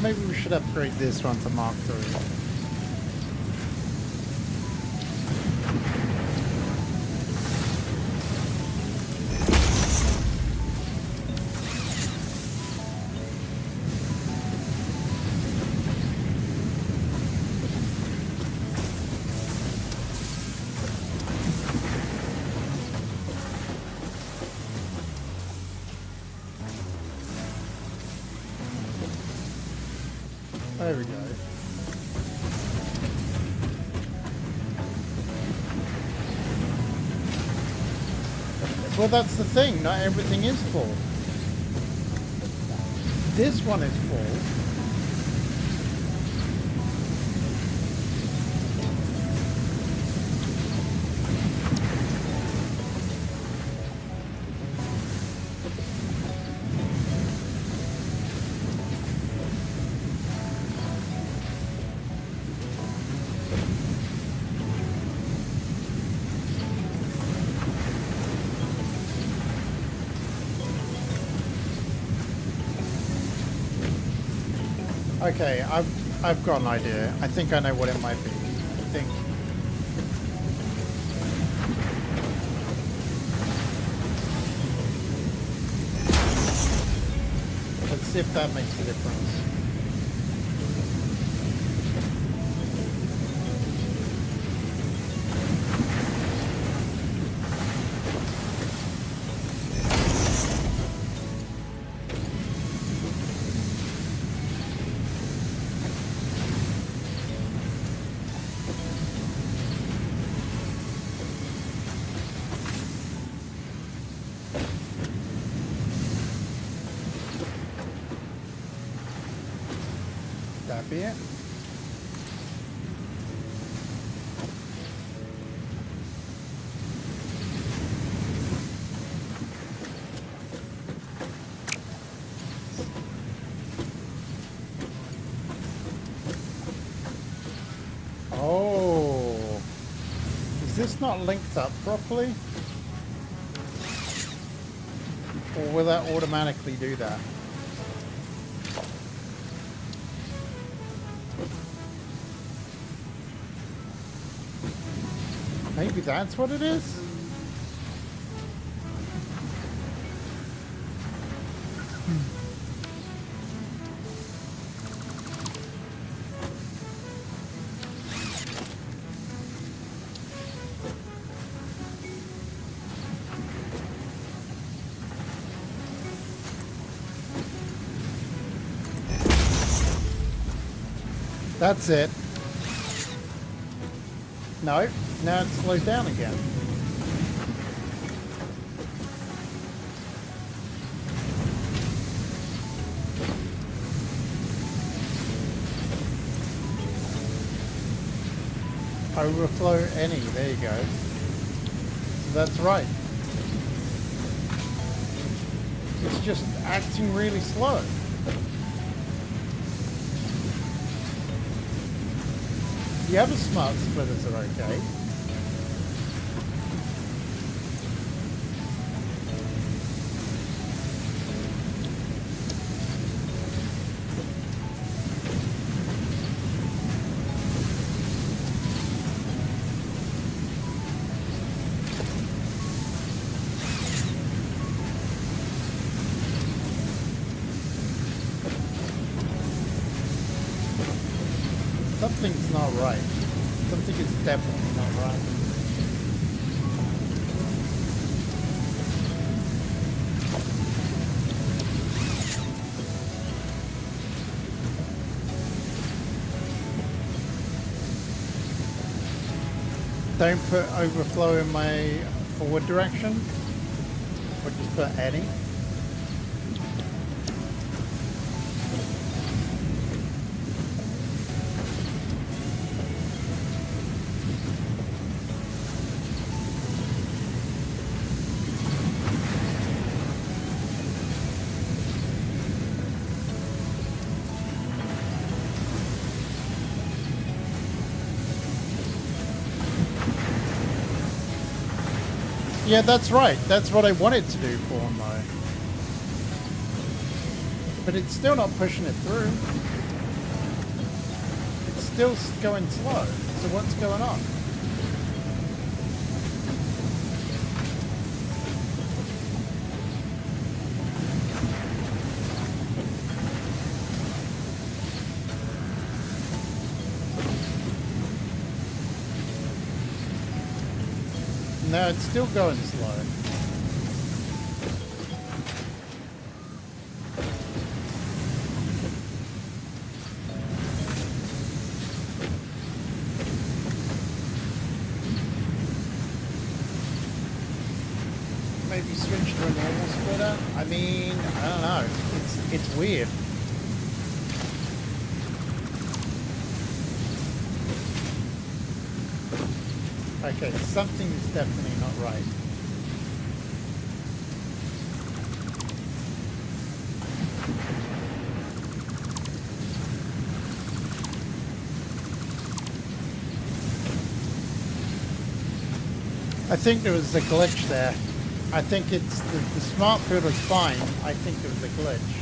Maybe we should upgrade this one to Mark 3. There we go. Well, that's the thing. Not everything is full. This one is full. Okay, I've got an idea. I think I know what it might be. I think. Let's see if that makes a difference. That be it? Oh, is this not linked up properly? Or will that automatically do that? Maybe that's what it is? That's it. No, now it slows down again. Overflow any, there you go. So that's right. It's just acting really slow. The other smart splitters are okay. not right. Something is definitely not right. Don't put overflow in my forward direction, or just put any. Yeah, that's right. That's what I wanted to do for him, though. But it's still not pushing it through. It's still going slow. So what's going on? No, it's still going slow. Maybe switch to a normal splitter? I mean, I don't know. It's weird. Okay, something is definitely not right. I think there was a glitch there. I think it's the smart field was fine. I think there was a glitch.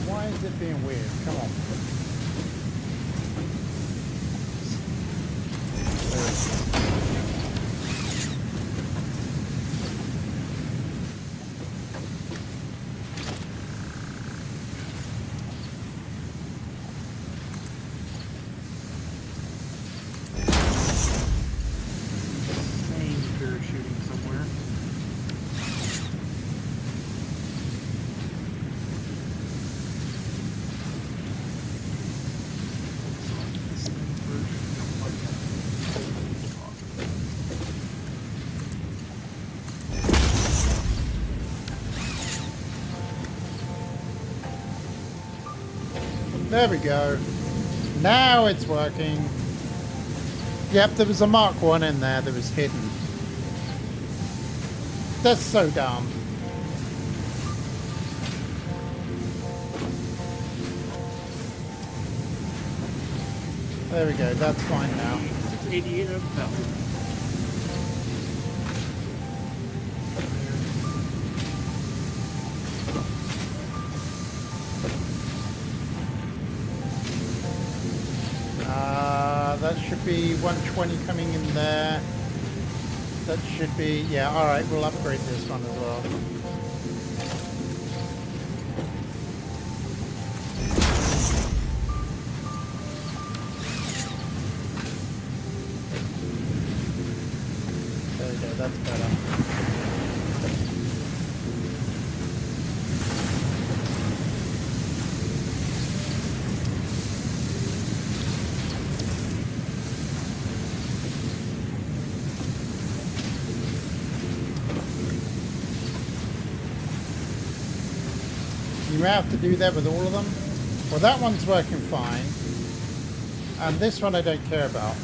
Why is it being weird? Come on. There we go. Now it's working. Yep, there was a Mark 1 in there that was hidden. That's so dumb. There we go, that's fine now. 88 of value. That should be 120 coming in there. That should be, yeah, alright, we'll upgrade this one as well. There we go, that's better. You have to do that with all of them. Well, that one's working fine. And this one I don't care about.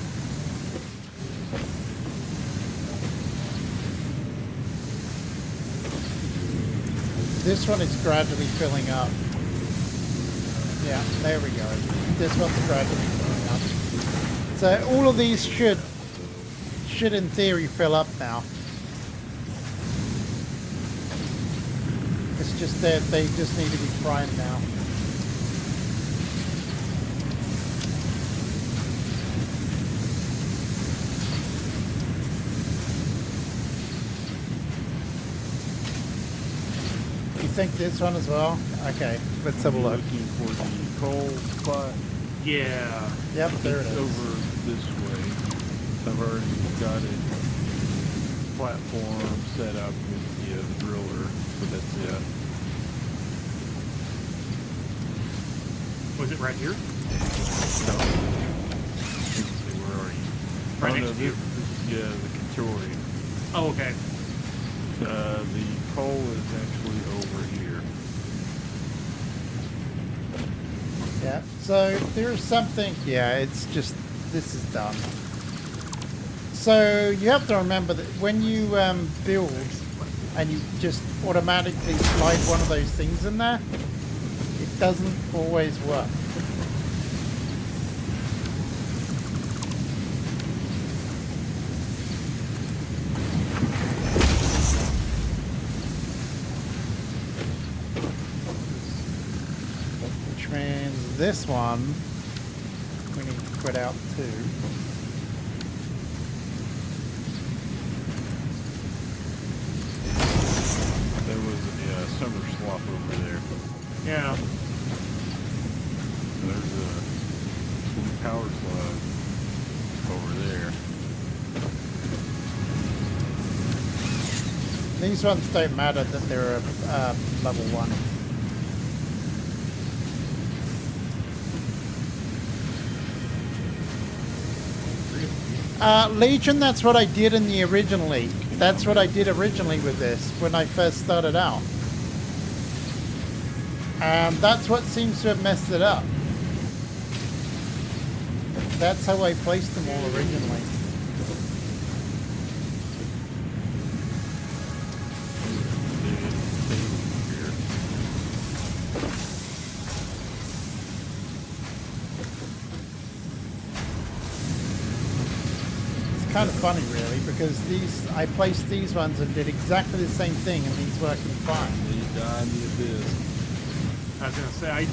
This one is gradually filling up. Yeah, there we go. This one's gradually filling up. So all of these should in theory fill up now. It's just that they just need to be primed now. think this one as well? Okay, let's have a look. Looking for the coal spot. Yeah. Yep, there it It's is. over this way. I've already got a platform set up with the driller, so that's it. Was it right here? No. Let's see, where are you? Right Oh, next no, to you. this is the controlling. Oh, okay. The coal is actually over here. Yeah, so there's something, yeah, it's just, this is dumb. So you have to remember that when you build and you just automatically slide one of those things in there, it doesn't always work. Which means this one we need to quit out too. There was a summer swap over there. Yeah. There's a power slug over there. These ones don't matter that they're level 1. Legion, that's what I did in the originally. That's what I did originally with this when I first started out. And that's what seems to have messed it up. That's how I placed them all originally. It's kind of funny really, because I placed these ones and did exactly the same thing and these working fine. They die in the abyss. I was gonna say I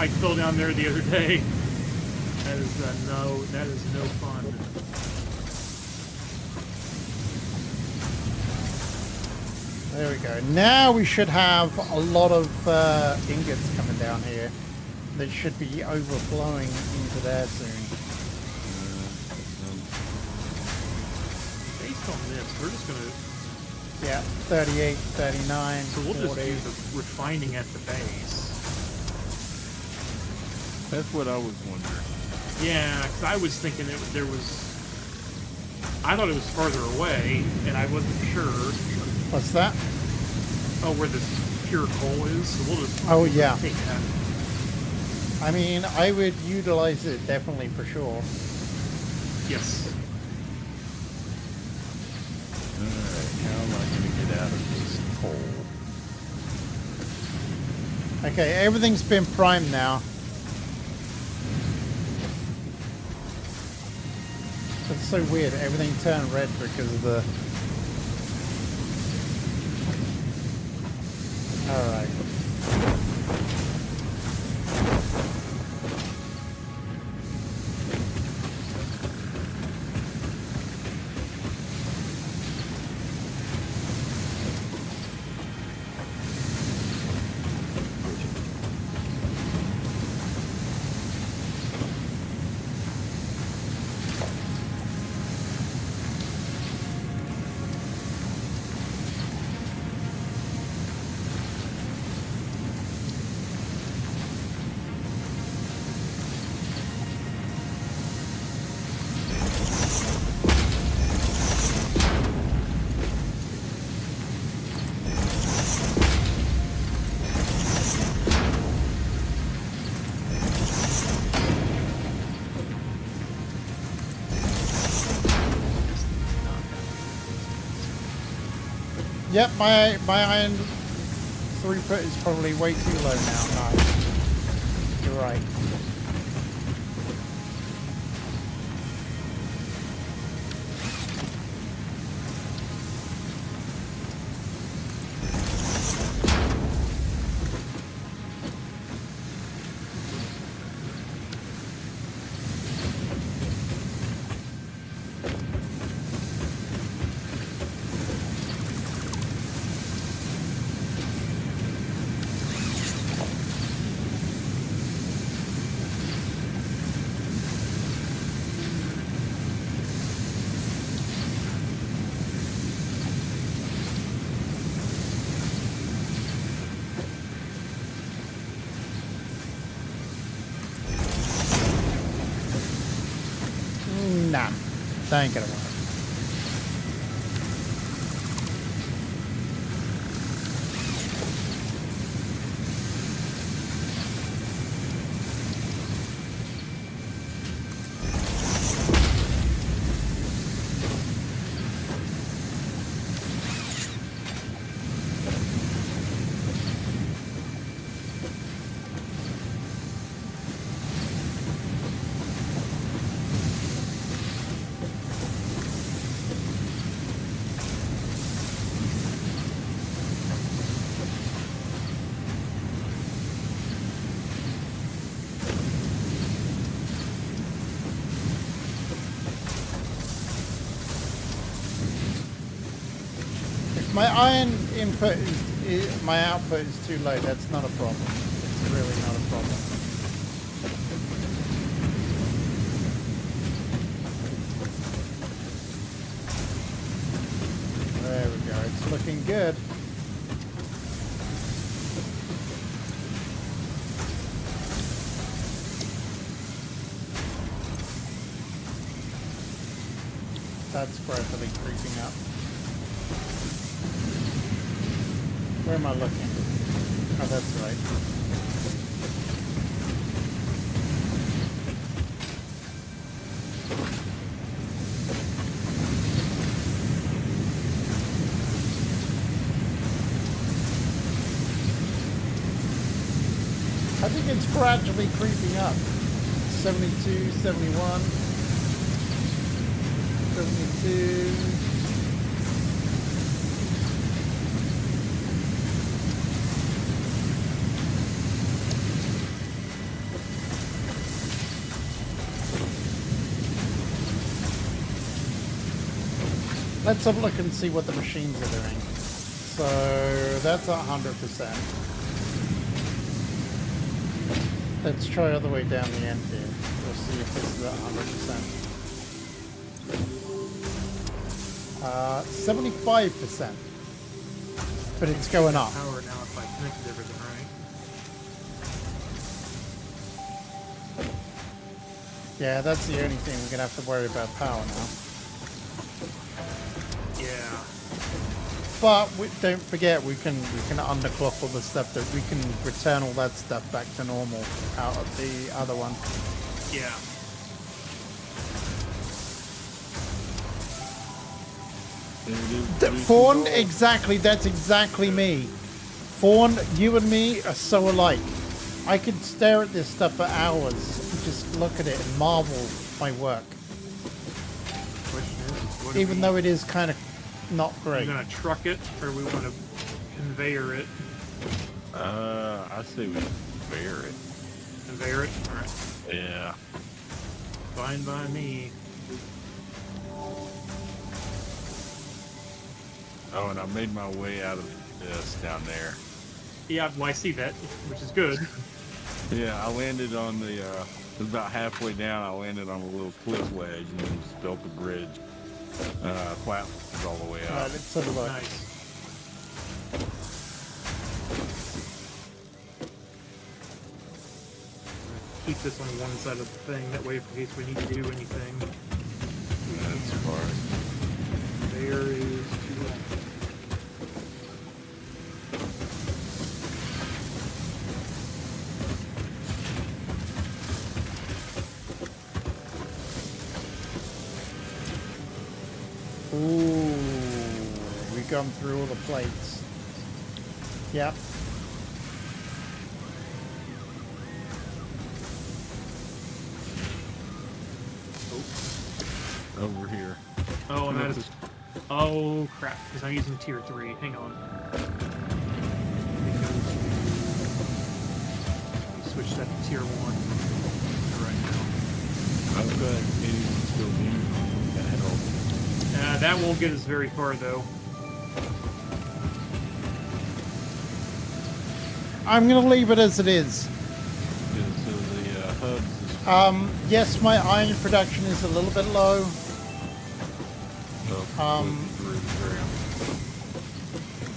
fell down there the other day. That is no fun. There we go. Now we should have a lot of ingots coming down here. They should be overflowing into there soon. Based on this, we're just gonna. Yeah, 38, 39, So we'll 40. just do the refining at the base. That's what I was wondering. Yeah, because I was thinking there was. I thought it was farther away, and I wasn't sure. What's that? Oh, where this pure coal is. So we'll just. Oh, yeah. Take that. I mean, I would utilize it definitely for sure. Yes. Alright, how am I going to get out of this hole? Okay, everything's been primed now. It's so weird. Everything turned red because of the... Alright. Yep, my iron throughput is probably way too low now. Nice. You're right. Nah, that ain't gonna work. My iron input is my output is too low. That's not a problem. It's really not a problem. There we go. It's looking good. That's gradually creeping up. Where am I looking? Oh, that's right. I think it's gradually creeping up. 72, 71, 72. Let's have a look and see what the machines are doing. So that's 100%. Let's try all the way down the end here. We'll see if this is at 100%. 75%. But it's going up. Power now if I connected everything right. Yeah, that's the only thing we're gonna have to worry about power now. Yeah. But don't forget, we can underclock all the stuff that we can return all that stuff back to normal out of the other one. Yeah. Fawn, exactly. That's exactly me. Fawn, you and me are so alike. I could stare at this stuff for hours and just look at it and marvel my work. Question is, even though it is kind of not great. We're gonna truck it, or we want to conveyor it? I say we conveyor it. Conveyor it? Alright. Yeah. Fine by me. Oh, and I made my way out of this down there. Yeah, well, I see that, which is good. Yeah, I landed on the, about halfway down, I landed on a little cliff ledge and then just built a bridge. Platforms all the way up. Right, let's have a look. Nice. Keep this on one side of the thing, that way in case we need to do anything. That's far. There is... Ooh, we've gone through all the plates. Yep. Over here. Oh, and that is... Oh, crap, because I'm using tier 3. Hang on. Let me switch that to tier 1 right now. Okay, anyone still need that help? That won't get us very far, though. I'm going to leave it as it is. Yeah, so the hubs is Yes, my iron production is a little bit low. I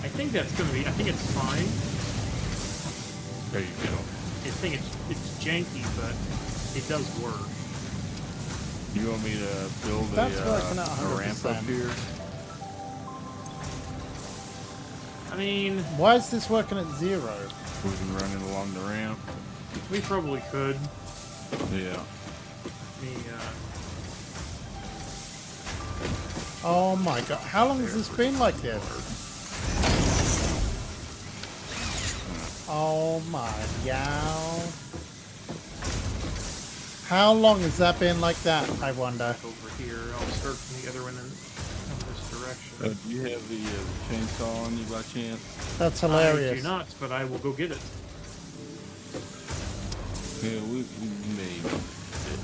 think that's gonna be. I think it's fine. There you go. I think it's janky, but it does work. You want me to build That's a ramp up 100%. here? I mean, Why is this working at 0? We can run it along the ramp. we probably could. Yeah. Oh my god, how long has this been like this? Oh my yow. How long has that been like that, I wonder? Over here, I'll start from the other one in this direction. Do you have the chainsaw on you by chance? That's I hilarious. do not, but I will go get it. Yeah, we maybe.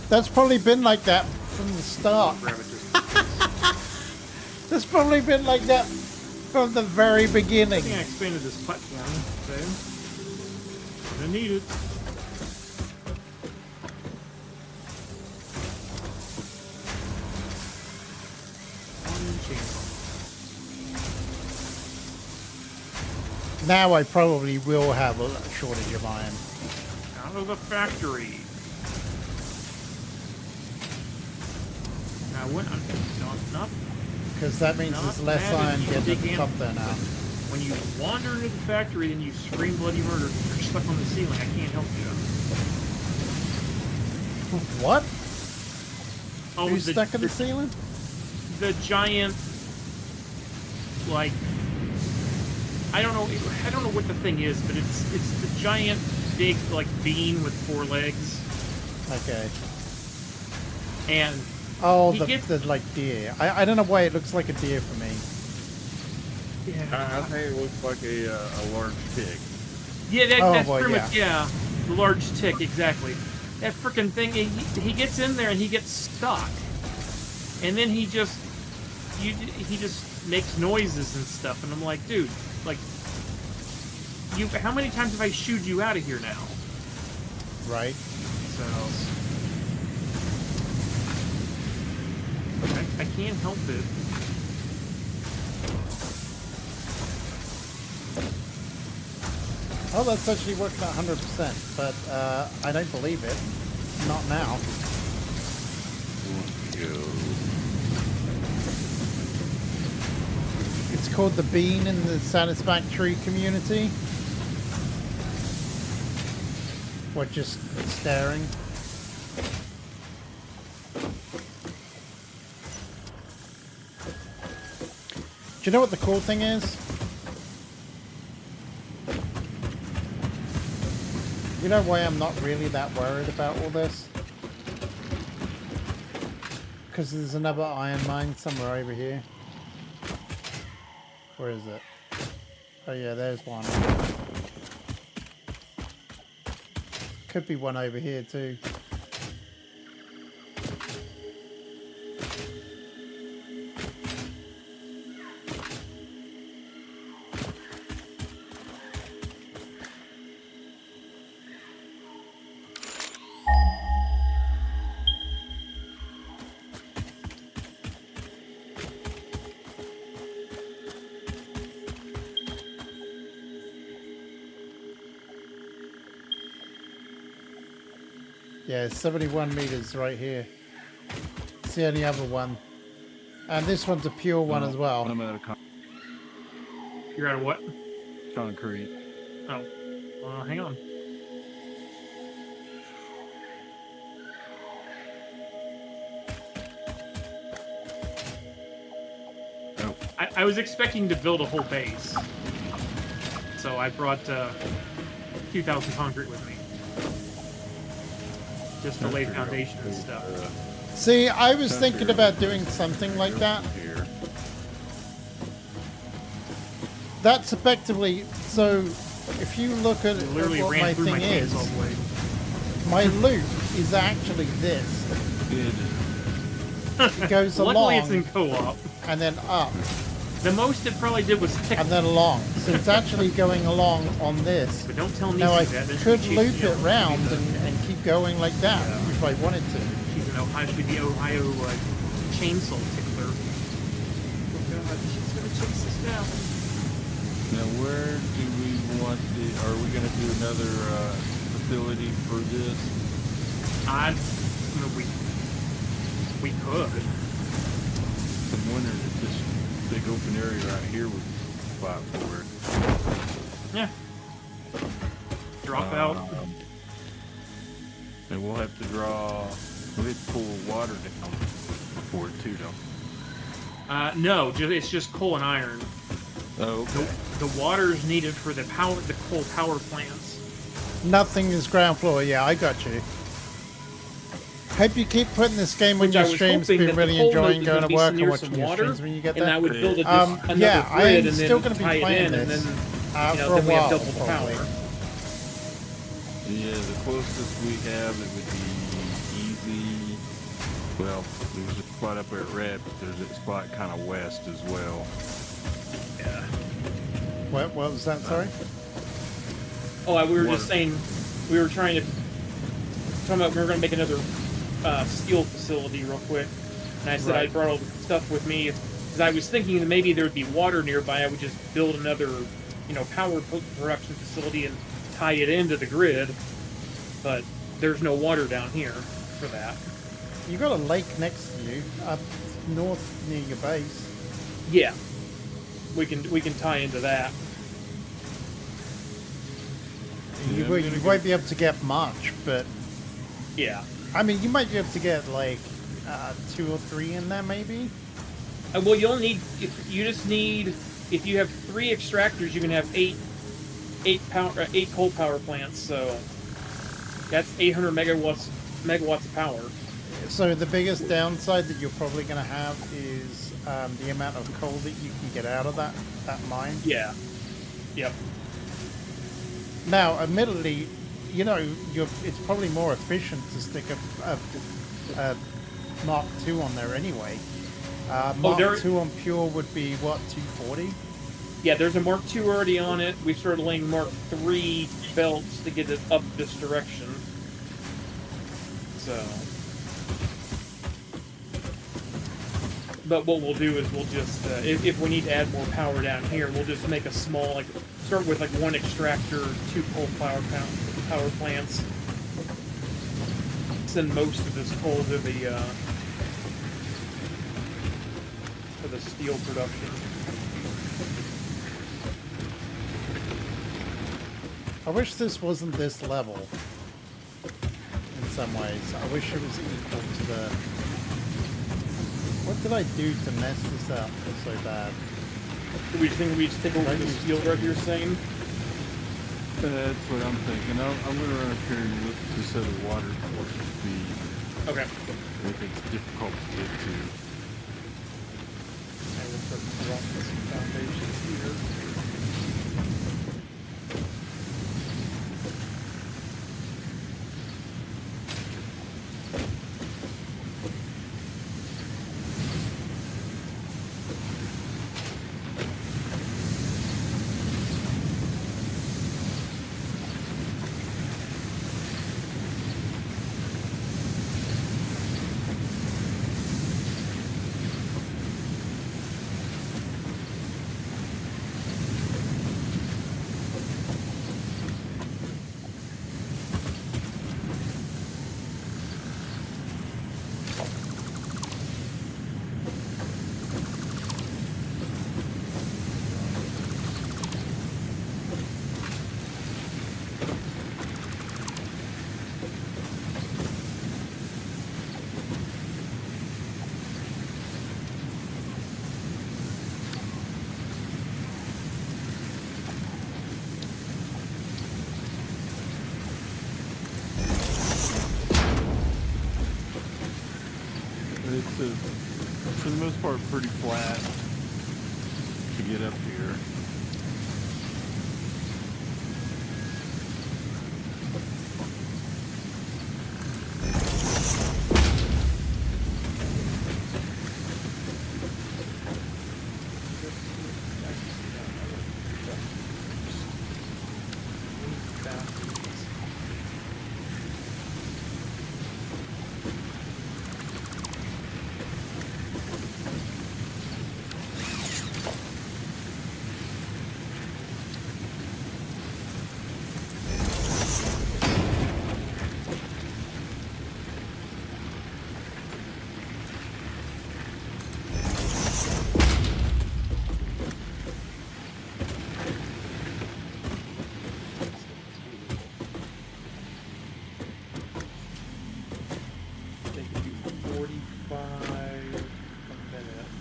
That's probably been like that from the start. Grab it just That's probably been like that from the very I beginning. think I expanded this platform, so I need it. One chainsaw. Now I probably will have a shortage of iron. Out of the factory. Now when I'm not Because that means there's less mad iron at you, getting at the Big top Ant, there now. when you wander into the factory and you scream bloody murder, you're stuck on the ceiling. I can't help you. What? Oh, Are you stuck in the ceiling? The giant, like, I don't know what the thing is, but it's the giant big like bean with 4 legs. Okay. And Oh, he gets- the like deer. I don't know why it looks like a deer for me. yeah, I think it looks like a large pig. yeah, Oh, that's boy, pretty yeah. much the large tick exactly. That freaking thing, he gets in there and he gets stuck, and then he just makes noises and stuff, and I'm like, dude, like, how many times have I shooed you out of here now? Right. So I can't help it. Oh, that's actually working at 100%, but I don't believe it. Not now. It's called the bean in the Satisfactory community. What, just staring? Do you know what the cool thing is? You know why I'm not really that worried about all this? Because there's another iron mine somewhere over here. Where is it? Oh yeah, there's one. Could be one over here too. Yeah, 71 meters right here. It's the only other one. And this one's a pure one as well. I'm out of You're out of what? concrete. Oh, hang on. Oh. I was expecting to build a whole base, so I brought 2,000 concrete with me, just to lay foundation and stuff. See, I was thinking about doing something like that. Here. That's effectively, so if you look at Literally what ran my through thing my is, chainsaw blade. my loot is actually this. It goes Luckily, along it's in co-op. and then up The most it probably did was tick. and then along. So it's actually going along on this. But don't tell me Now I that. Then could she loop chased me it out. round and keep going like that if I wanted to. She's an Ohio, she'd be the Ohio chainsaw tickler. Oh god, she's gonna chase us down. Now, where do we want the? Are we going to do another facility for this? We We could. I'm wondering if this big open area right here would spot for it. Yeah. Drop out. And we'll have to we'll have to pull water down for it too, don't we? No, it's just coal and iron. Oh, okay. The water is needed for the coal power plants. Nothing is ground floor. Yeah, I got you. Hope you keep putting this game on Which your I was streams. hoping Been that really the coal enjoying node going would to be work and near watching some your water, streams when you get and there. that would build another yeah, I grid am and still then going to tie be it playing in, and this then for a then we have while, double the probably. power. Yeah, the closest we have, it would be easy. Well, there's a spot up there at Red, but there's a spot kind of west as well. Yeah. What was that? Sorry. We were just saying, we were talking about we were going to make another steel facility real quick, and I said I brought all the stuff with me because I was thinking that maybe there would be water nearby. I would just build another, power production facility and tie it into the grid, but there's no water down here for that. You got a lake next to you, up north near your base. Yeah, we can tie into that. You won't be able to get much, but Yeah. I mean, you might be able to get like 2 or 3 in there, maybe. Well, you'll need if you have 3 extractors, you can have 8 coal power plants. So that's 800 megawatts of power. So the biggest downside that you're probably going to have is the amount of coal that you can get out of that mine. Yeah. Yep. Now, admittedly, it's probably more efficient to stick a Mark II on there anyway. Mark II on pure would be what, 240? Yeah, there's a Mark II already on it. We started laying Mark III belts to get it up this direction. So, but what we'll do is we'll just, if we need to add more power down here, we'll just make a small, start with 1 extractor, 2 coal power plants. Send most of this coal to the steel production. I wish this wasn't this level. In some ways, I wish it was equal to the. What did I do to mess this up so bad? Do we think we just take over the steel right you're saying? That's what I'm thinking. I'm going to run up here and look to set the water for speed. Okay. If it's difficult to get to. I will start to drop some foundations here. It's for the most part pretty flat to get up here. 45 a minute.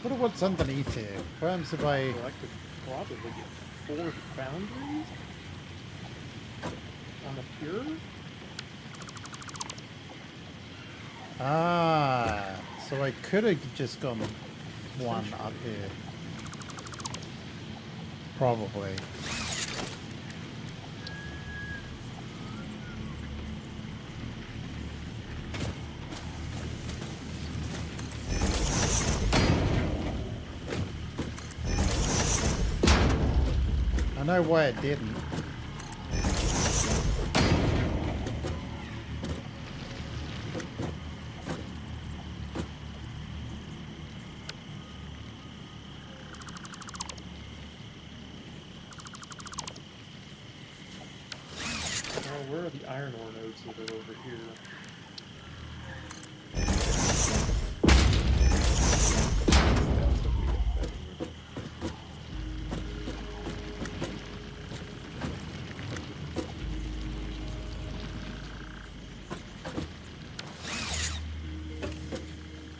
What what's underneath here? What happens if I... Well, I could probably get 4 foundries on a pure. Ah, so I could have just gone one up here. Probably. I know why it didn't. Where are the iron ore nodes that are over here?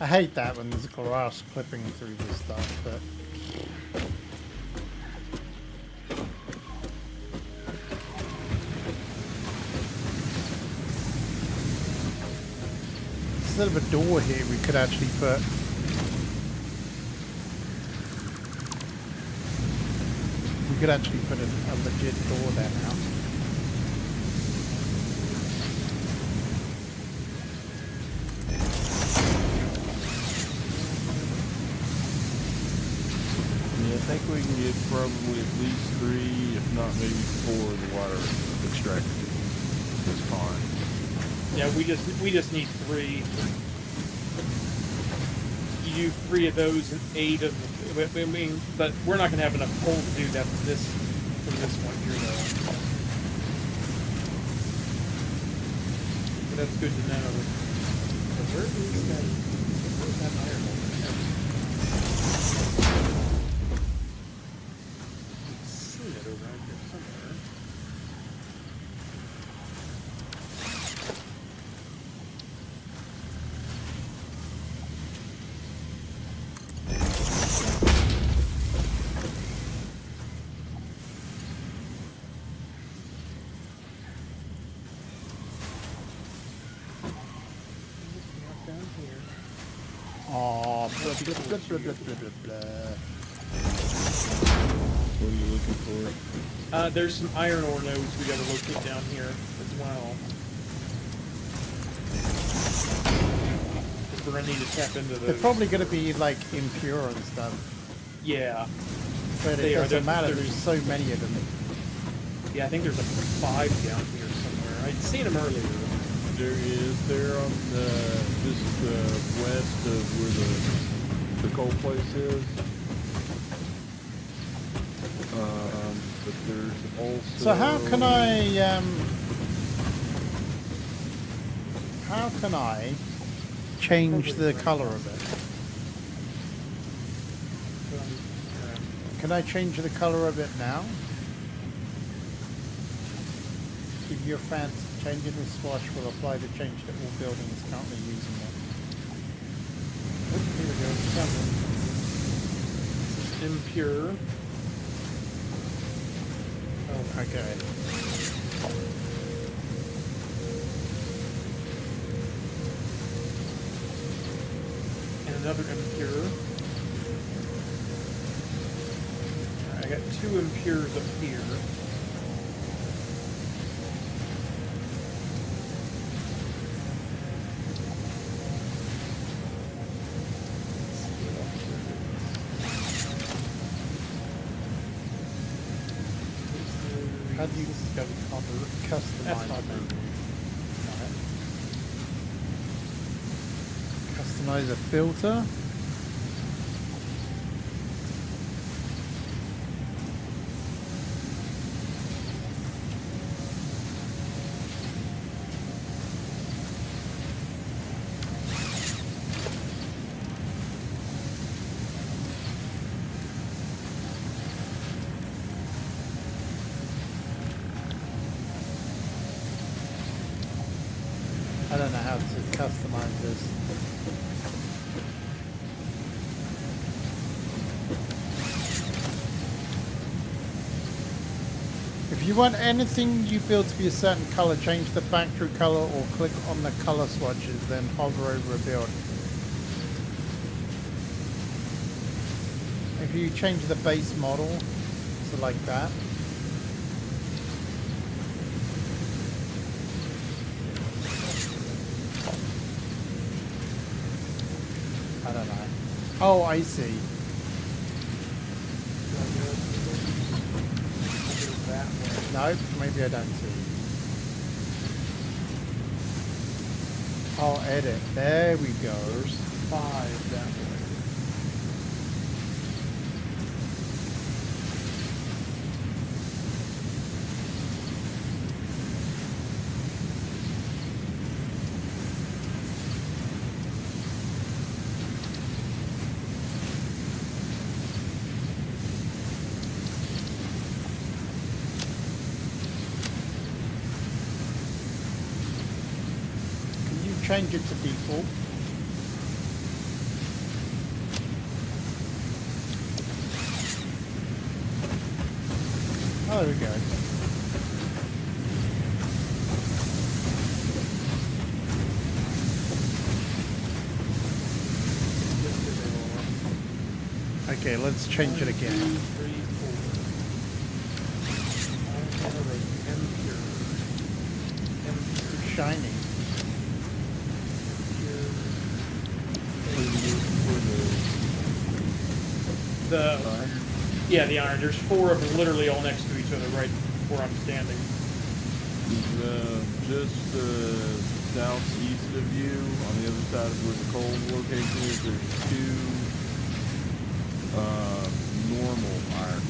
I hate that when there's grass clipping through this stuff, but... Instead of a door here, we could actually put... We could actually put a legit door there now. I think we can get probably at least 3, if not maybe 4 of the water extracted this pond. Yeah, we just need 3. You do 3 of those and 8 of. I mean, but we're not gonna have enough coal to do that from this one here though. But that's good to know. But where's that iron ore? It around here somewhere. Down here. Oh, blah, blah, blah, blah, blah, blah, blah. What are you looking for? There's some iron ore nodes we gotta locate down here as well. Because we're gonna need to tap into those. They're probably going to be like impure and stuff, Yeah. but it doesn't matter. There's so many of them. Yeah, I think there's like 5 down here somewhere. I'd seen them earlier. There on just west of where the coal place is. But there's also. So how can I change the color of it? Can I change the color of it now? If your fans changing the swatch will apply the change to all buildings currently using it. Oops, here we go. Something. Impure. Oh, okay. And another impure. Alright, I got 2 impures up here. How do you customize That's not it? bad. Customize a filter? I don't know how to customize this. If you want anything you build to be a certain color, change the factory color or click on the color swatches, then hover over a build. If you change the base model, so like that. I don't know. Oh, I see. No, maybe I don't see. I'll edit. There we go. 5 that way. Change it to default. Oh, there we go. Okay, let's change it again. 2, 3, 4. Shiny. The iron. There's 4 of them literally all next to each other right where I'm standing. Just southeast of you, on the other side of where the coal location is, there's 2 normal iron.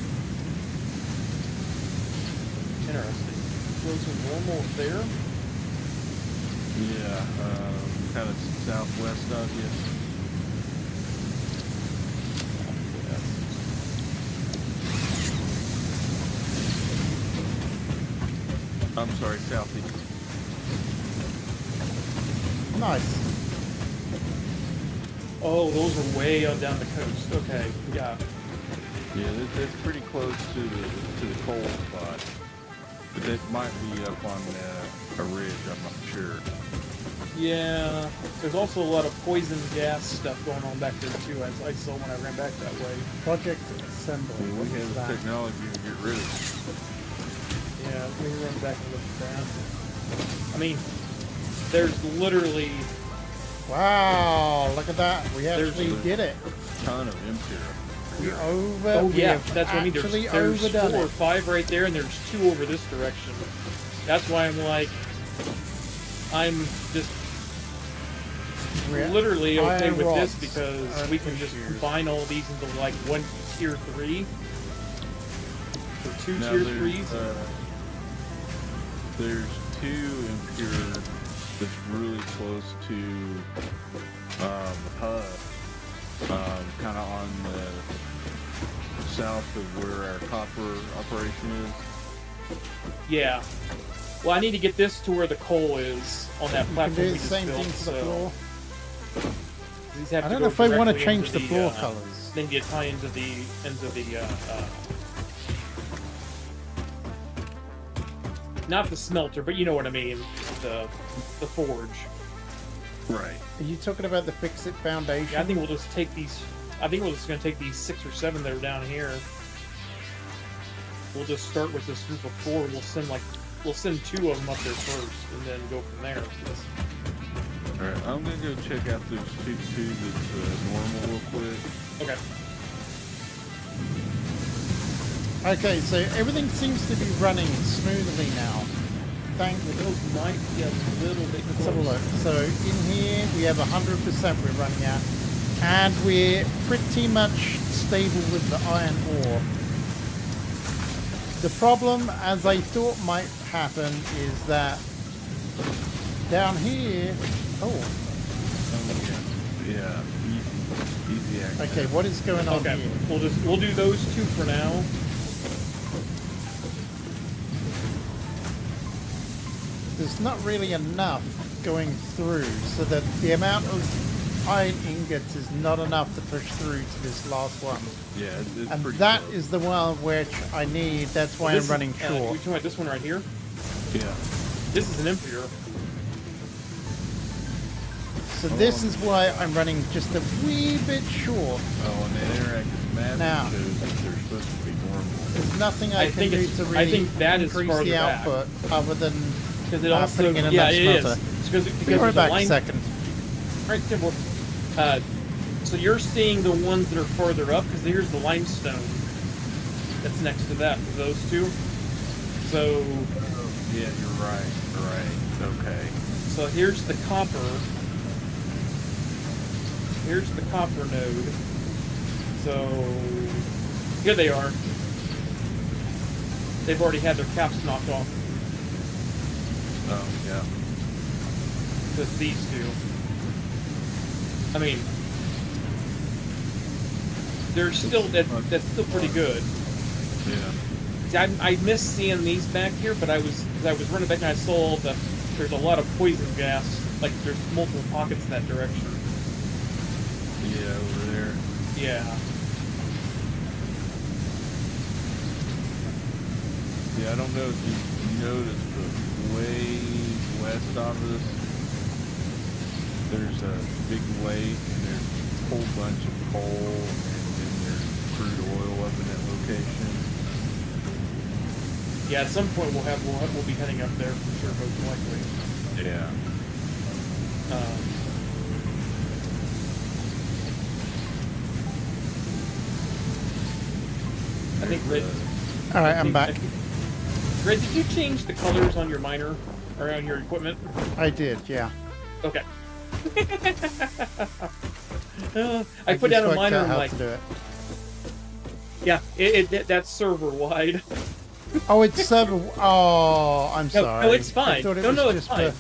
Interesting. Those are normal there? Yeah, kind of southwest of you. I'm sorry, southeast. Nice. Oh, those are way on down the coast. Okay, yeah. Yeah, that's pretty close to the coal spot. But that might be up on a ridge, I'm not sure. Yeah, there's also a lot of poison gas stuff going on back there too, as I saw when I ran back that way. Project assembly. I mean, we have the technology to get rid of it. Yeah, let me run back and look at that. I mean, there's literally... Wow, look at that. We actually did it. Ton of impure. We Oh yeah, that's what I mean. There's 4 or 5 right there, and there's 2 over this direction. That's why I'm like... I'm just literally okay with this because we can just combine all these into like 1 tier 3 or 2 now tier 3s. There's 2 impure that's really close to the hub, kind of on the south of where our copper operation is. Yeah. Well, I need to get this to where the coal is on that platform we just built. So these have I to don't go know if I want to directly change into the floor colors. Then you tie into the not the smelter, but you know what I mean, the forge. Right. Are you talking about the fix-it foundation? Yeah, I think we'll just take these. I think we're just going to take these 6 or 7 that are down here. We'll just start with this group of 4. We'll send 2 of them up there first, and then go from there. Alright, I'm gonna go check out those 2 that's normal real quick. Okay. Okay, so everything seems to be running smoothly now. Thank you. Those might be a little bit Let's have a look. So in here we have 100% we're running at, and we're pretty much stable with the iron ore. The problem, as I thought might happen, is that down here... Oh. Yeah. Easy access. Okay, what is going on Okay, here? we'll do those 2 for now. There's not really enough going through, so that the amount of iron ingots is not enough to push through to this last one. Yeah, it's And pretty that close. is the one which I need. That's why I'm running You're short. talking about this one right here? Yeah. This is an emptier. So this is why I'm running just a wee bit short. Oh, and that interactive map Now. shows that they're supposed to be normal. There's nothing I, I can think do it's- to I really think that is increase farther the back. output other than Because it also, putting it in yeah, that it smelter. is. It's because Be there's right a back line. a second. Right, Timber. So you're seeing the ones that are farther up because here's the limestone that's next to that. Those two. So, Yeah, you're right. Right. Okay. so here's the copper. Here's the copper node. So here they are. They've already had their caps knocked off. Oh, yeah. So it's these two. I mean, they're still that's still pretty good. Yeah. See, I miss seeing these back here, but I was running back and I saw that there's a lot of poison gas. Like there's multiple pockets in that direction. Yeah, over there. Yeah. Yeah, I don't know if you noticed, but way west of us, there's a big lake and there's a whole bunch of coal and then there's crude oil up in that location. Yeah, at some point we'll be heading up there for sure, most likely. Yeah. I think Red. All right, I'm back. Red, did you change the colors on your miner or on your equipment? I did, yeah. Okay. I put down just a worked miner out and how like, to do it. yeah, that's server wide. Oh, it's server. Oh, I'm No, sorry. no, it's fine. I thought it No, was no, it's just fine.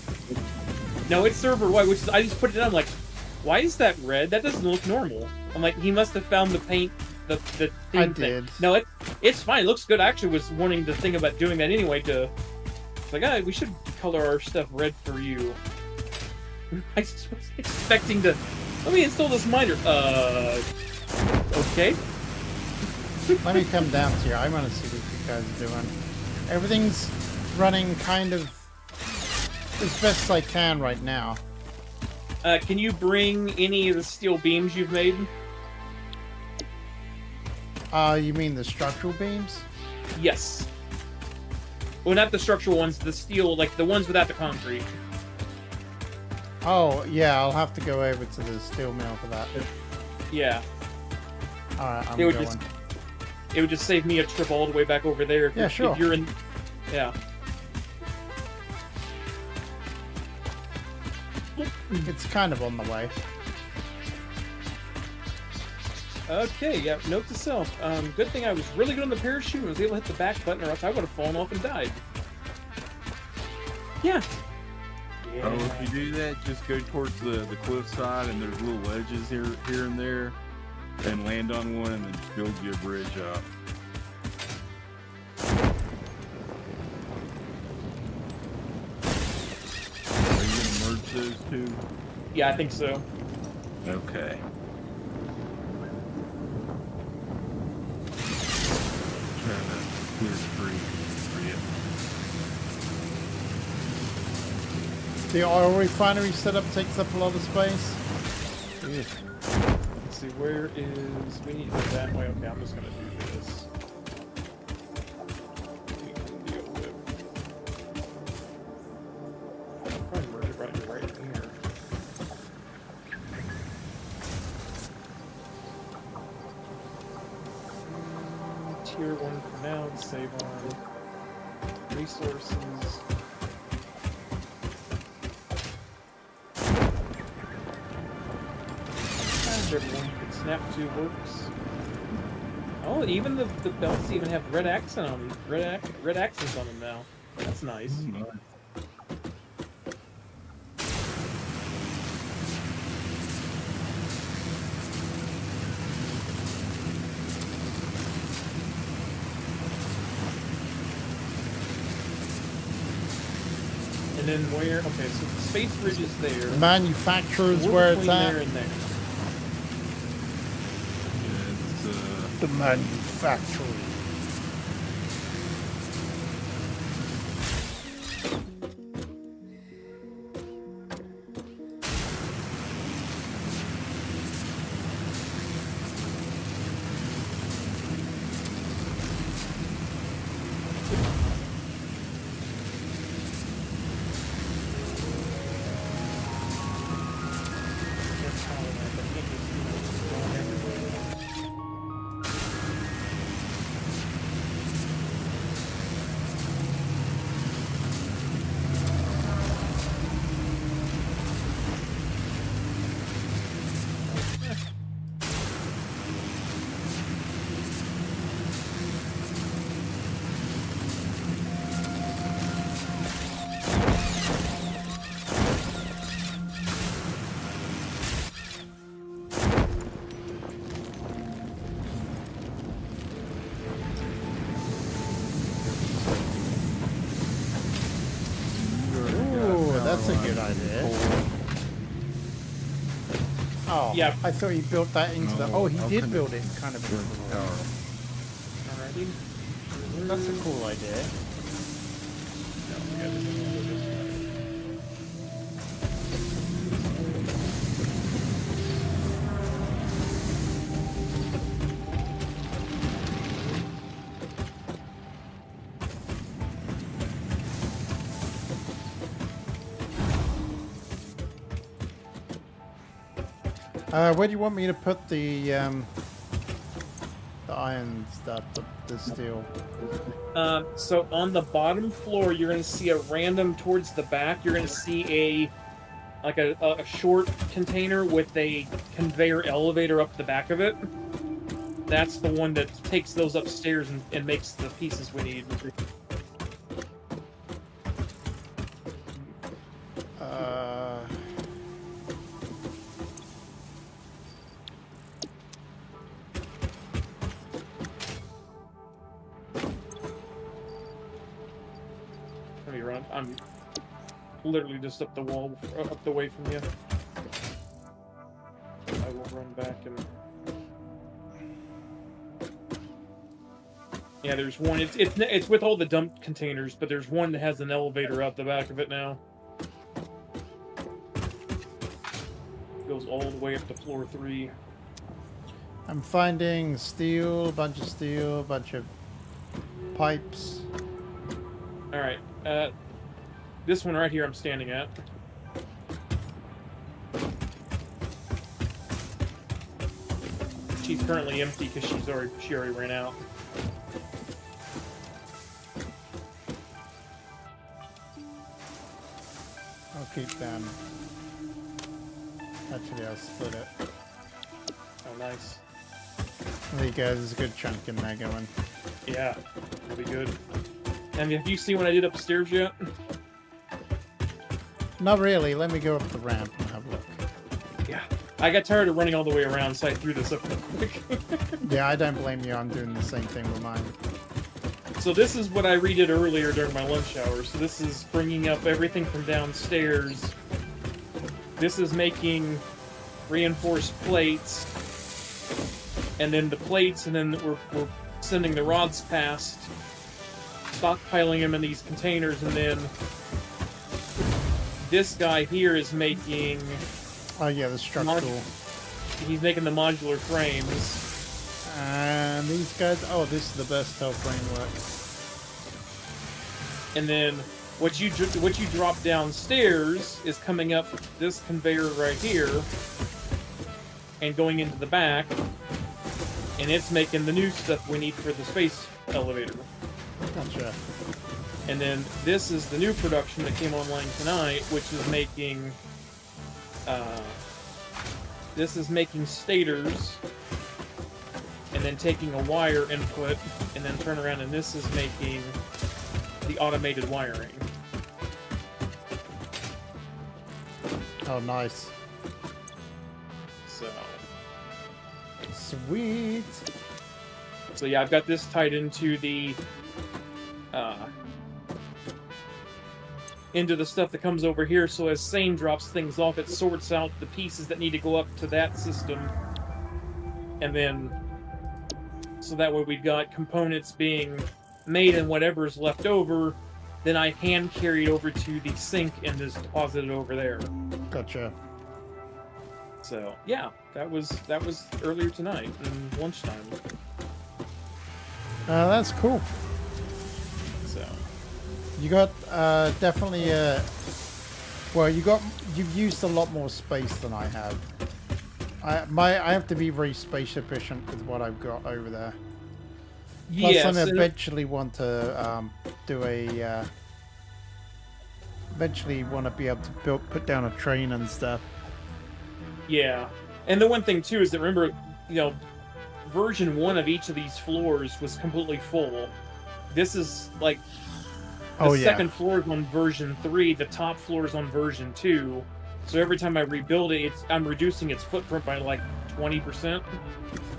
No, it's server wide, which is I just put it on like, why is that red? That doesn't look normal. I'm like, he must have found the paint, the theme I thing. did. No, it's fine. It looks good. I actually was wanting to think about doing that anyway. It's like, we should color our stuff red for you. I was expecting to. Let me install this miner. Okay. Let me come down to here. I want to see what you guys are doing. Everything's running kind of as best I can right now. Can you bring any of the steel beams you've made? You mean the structural beams? Yes. Well, not the structural ones, the steel, like the ones without the concrete. Oh, yeah, I'll have to go over to the steel mill for that. Yeah. Alright, I'm It would going. just- It would just save me a trip all the way back over there. Yeah, sure. If you're in, yeah. It's kind of on the way. Okay, yeah, note to self. Good thing I was really good on the parachute and was able to hit the back button, or else I would have fallen off and died. Yeah. Oh, if you do that, just go towards the cliff side and there's little ledges here and there, and land on one and then build you a bridge up. Are you gonna merge those two? Yeah, I think so. Okay. Trying to clear screen for you. The oil refinery setup takes up a lot of space. Let's see, where is... We need to go that way. Okay, I'm just going to do this. We can deal with... I'll probably merge it right here. Tier 1 for now, let's save on resources. Everyone can snap 2 works. Oh, even the belts even have red accent on them. Red accents on them now. That's nice. And then where? Okay, so the space bridge is there. The manufacturer's We're where it's between at. there and there. It's, The manufacturer. That's a good idea. Oh, Yeah. I thought he built that into the... Oh, he did build it kind of... Alrighty. That's a cool idea. Where do you want me to put the iron stuff, the steel? So on the bottom floor, you're going to see a random towards the back. You're going to see a short container with a conveyor elevator up the back of it. That's the one that takes those upstairs and makes the pieces we need. I'm literally just up the wall, up the way from you. I will run back and... Yeah, there's one. It's with all the dump containers, but there's one that has an elevator out the back of it now. Goes all the way up to floor 3. I'm finding steel, a bunch of pipes. Alright, this one right here I'm standing at. She's currently empty because she already ran out. I'll keep them. Actually, I'll split it. Oh, nice. There you go, there's a good chunk in there going. Yeah, that'll be good. And have you seen what I did upstairs yet? Not really. Let me go up the ramp and have a look. Yeah. I got tired of running all the way around, so I threw this up real quick. Yeah, I don't blame you. I'm doing the same thing with mine. So this is what I redid earlier during my lunch hour. So this is bringing up everything from downstairs. This is making reinforced plates. And then the plates, and then we're sending the rods past, stockpiling them in these containers, and then this guy here is making... Oh yeah, the structural. He's making the modular frames. And these guys... Oh, this is the best how frame works. And then what you drop downstairs is coming up this conveyor right here and going into the back, and it's making the new stuff we need for the space elevator. Gotcha. And then this is the new production that came online tonight, which is making this is making stators, and then taking a wire input, and then turn around, and this is making the automated wiring. Oh, nice. So sweet. So yeah, I've got this tied into the into the stuff that comes over here, so as Sane drops things off, it sorts out the pieces that need to go up to that system. And then, so that way we've got components being made and whatever's left over, then I hand carry it over to the sink and just deposit it over there. Gotcha. So, yeah, that was earlier tonight, lunchtime. That's cool. So, you got definitely well, you've used a lot more space than I have. I have to be very space efficient with what I've got over there. Plus, yes, I eventually want to eventually want to be able to put down a train and stuff. yeah. And the one thing too is that, remember, version 1 of each of these floors was completely full. This is like the second floor is on version 3, the top floor is on version 2. So every time I rebuild it, I'm reducing its footprint by like 20%.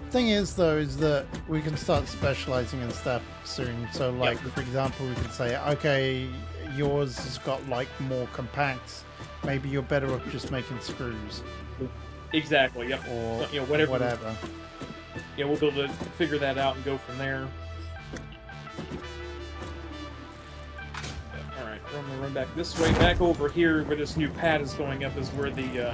Thing is, though, is that we can start specializing in stuff soon. So, like, for example, we can say, okay, yours has got like more compacts. Maybe you're better off just making screws. Exactly. Yep. Or so, whatever. Yeah, we'll be able to figure that out and go from there. All right, I'm gonna run back this way. Back over here, where this new pad is going up, is where the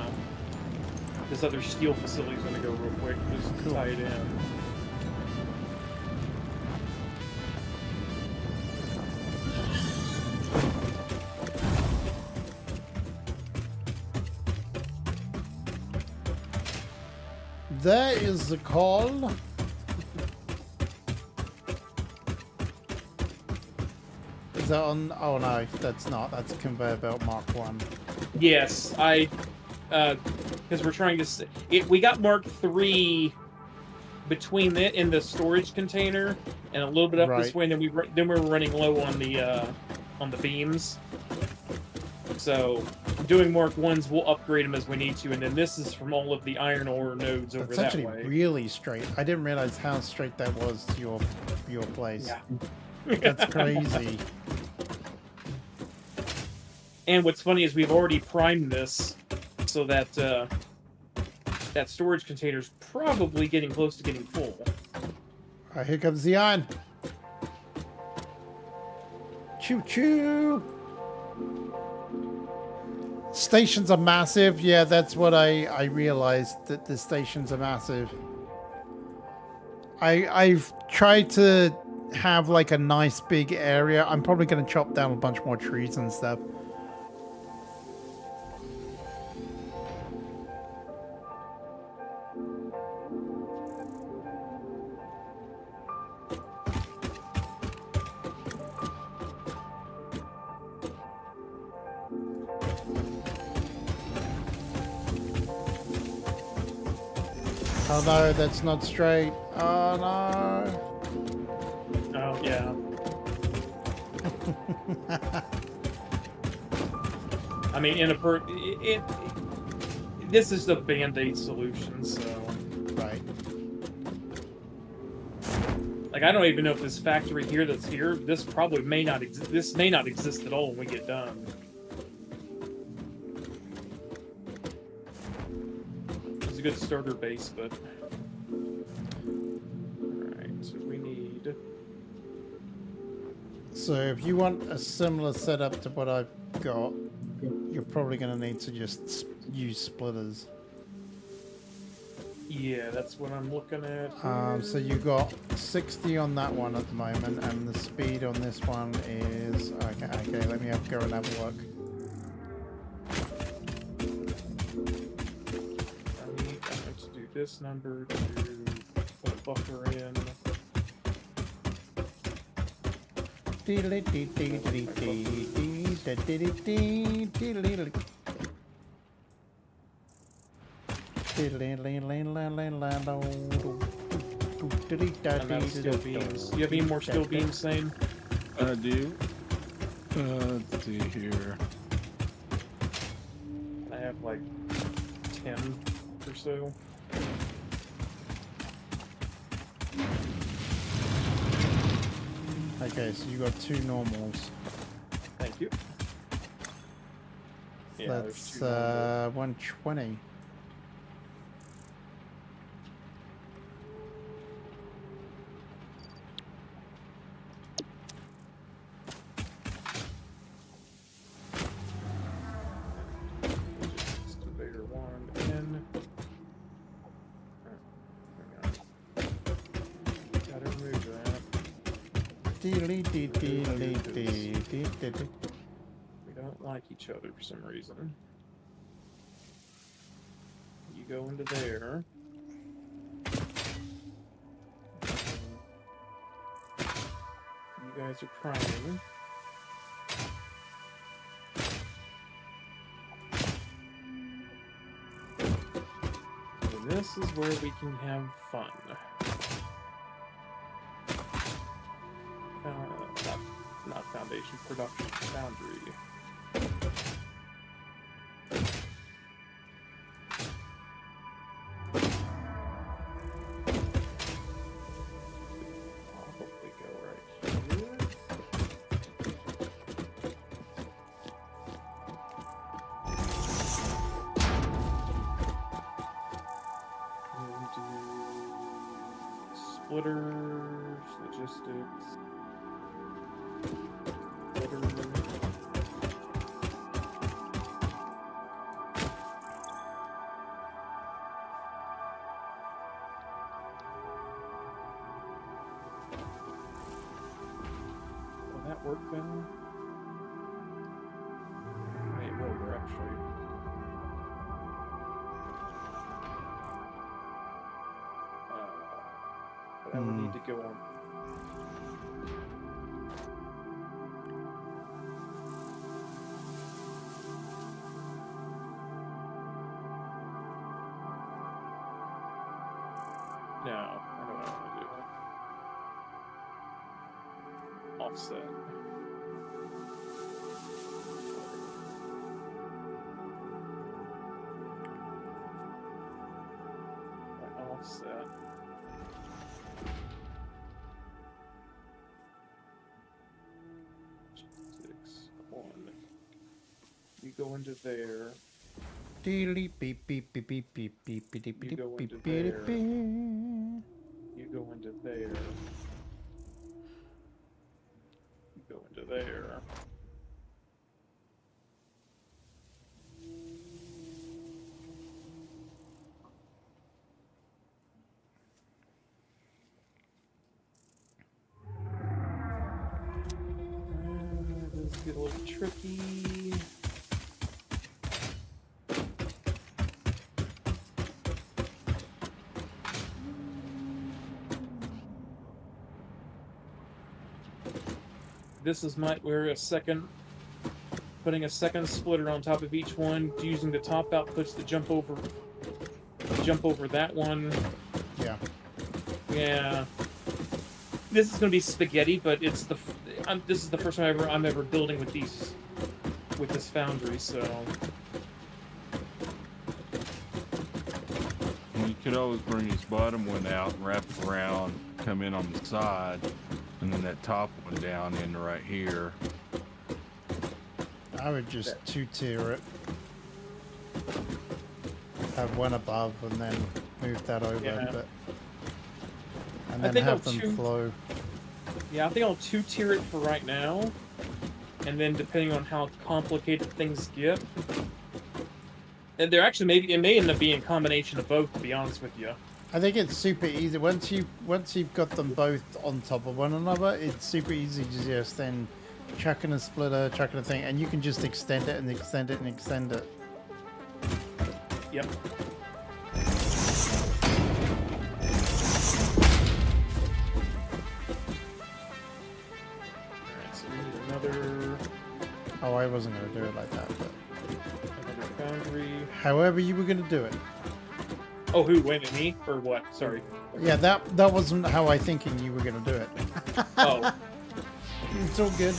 this other steel facility is gonna go real quick. Just tie it in. There is the call. Is that on? Oh no, that's not. That's conveyor belt Mark 1. Yes, because we're trying to. We got Mark 3 between it and the storage container, and a little bit up this way, and then we were running low on the beams. So, doing Mark 1s, we'll upgrade them as we need to, and then this is from all of the iron ore nodes over that way. That's actually really straight. I didn't realize how straight that was to your place. Yeah. That's crazy. And what's funny is we've already primed this, so that that storage container is probably getting close to getting full. Alright, here comes the iron. Choo choo. Stations are massive. Yeah, that's what I realized, that the stations are massive. I've tried to have like a nice big area. I'm probably going to chop down a bunch more trees and stuff. Oh no, that's not straight. Oh no. Oh, yeah. I mean, this is the Band-Aid solution, so... Right. Like, I don't even know if this factory here that's here, this probably may not exist. This may not exist at all when we get done. It's a good starter base, but... Alright, so we need... So if you want a similar setup to what I've got, you're probably going to need to just use splitters. Yeah, that's what I'm looking at. So you got 60 on that one at the moment, and the speed on this one is... Okay, let me go and have a look. I need to do this number to put a buffer in. And that's steel beams. Do you have any more steel beams, Sane? I do. Let's see here. I have like 10 or so. Okay, so you got 2 normals. Thank you. Yeah, That's 120. Just a bigger one in. Gotta remove that. We don't like each other for some reason. You go into there. You guys are priming. And this is where we can have fun. Not foundation, production, foundry. Probably go right here. And do splitters, logistics. Will that work then? Wait, it will work actually. But I would need to go on. No, I don't want to do that. Offset. Offset. You go into there. You go into there. You go into there. You go into there. This get a little tricky. This is where putting a second splitter on top of each one, using the top outputs to jump over that one. Yeah. Yeah. This is gonna be spaghetti, but it's this is the first time I'm ever building with this foundry, so. You could always bring this bottom one out and wrap it around, come in on the side, and then that top one down into right here. I would just two-tier it. Have one above and then move that over Yeah. a bit. And then have them flow. Yeah, I think I'll two-tier it for right now. And then depending on how complicated things get. And they're actually it may end up being a combination of both, to be honest with you. I think it's super easy. Once you've got them both on top of one another, it's super easy to just then chuck in a splitter, chuck in a thing, and you can just extend it and extend it and extend it. Yep. Alright, so we need another Oh, I wasn't going to do it like that, but foundry. however you were going to do it. Oh, who? Wait a minute, me? Or what? Sorry. Yeah, that wasn't how I thinking you were going to do it. Oh. It's all good.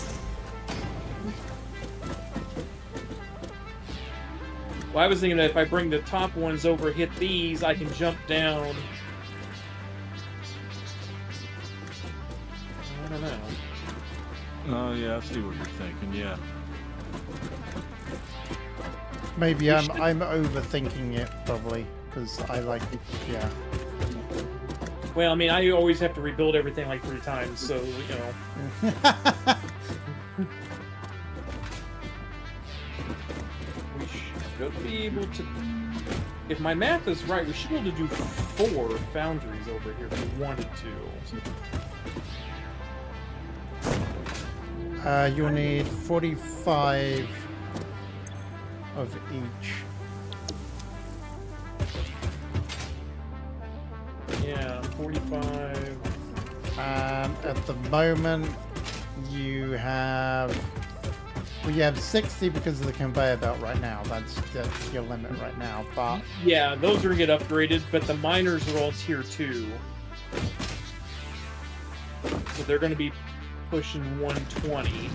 Well, I was thinking that if I bring the top ones over, hit these, I can jump down. I don't know. Oh, yeah, I see what you're thinking, yeah. Maybe I'm overthinking it probably because I like it. Yeah. Well, I mean, I always have to rebuild everything like 3 times, so you know. We should be able to. If my math is right, we should be able to do 4 foundries over here if we wanted to. You'll need 45 of each. Yeah, 45. And at the moment, you have 60 because of the conveyor belt right now. That's your limit right now. But Yeah, those are gonna get upgraded, but the miners are all tier 2. So they're gonna be pushing 120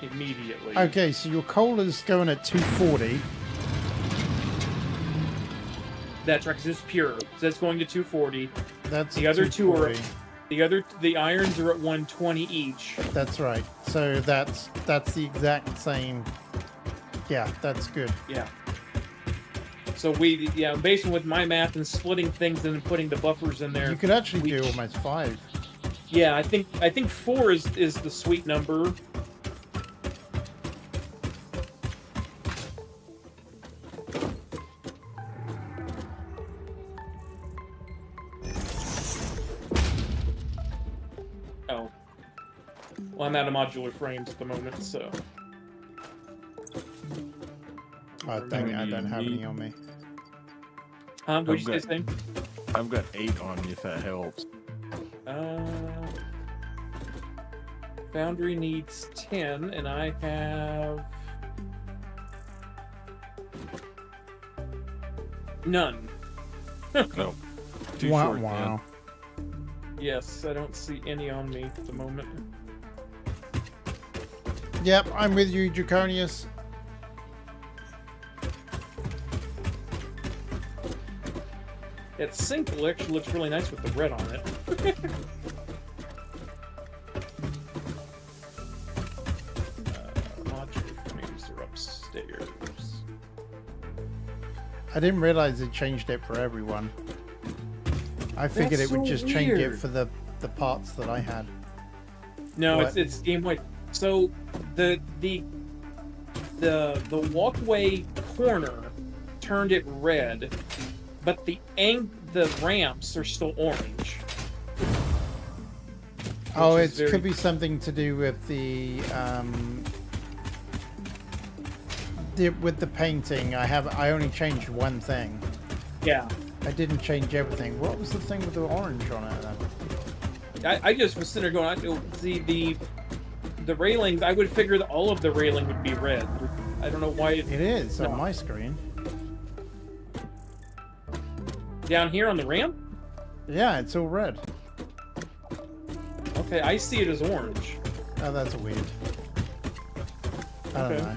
immediately. okay, so your coal is going at 240. That's right, 'cause it's pure. So that's going to 240. That's The other 2 are 240. the irons are at 120 each. That's right. So that's the exact same. Yeah, that's good. Yeah. So based on with my math and splitting things and then putting the buffers in there. You could actually do almost 5. Yeah, I think 4 is the sweet number. Oh. Well, I'm out of modular frames at the moment, so. I think I don't have any on me. What'd you say, Sting? I've got 8 on me if that helps. Foundry needs 10, and I have none. No. Too Wow, short, wow. man. Yes, I don't see any on me at the moment. Yep, I'm with you, Draconius. That sink actually looks really nice with the red on it. Modular frames are upstairs. I didn't realize it changed it for everyone. I figured That's it would so just change it weird. for the parts that I had. No, What? it's game wide. So the walkway corner turned it red, but the ramps are still orange. Oh, Which it is very- could be something to do with the with the painting. I only changed one thing. Yeah. I didn't change everything. What was the thing with the orange on it then? I just was sitting there going, the railings. I would figure that all of the railing would be red. I don't know why It is No. on my screen. down here on the ramp. Yeah, it's all red. Okay, I see it as orange. Oh, that's weird. I don't Okay. know.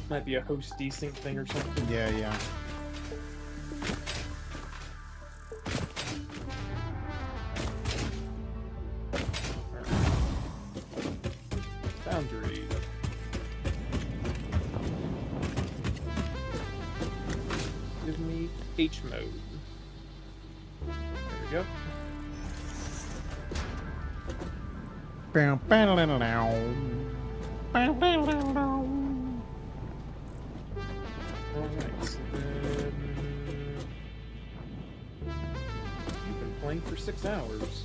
Might be a host desync thing or something. Yeah, yeah. Boundary. Give me H mode. There we go. Bow, bow, bow, bow. Bow, bow, bow, bow. Alright, so then... You've been playing for 6 hours.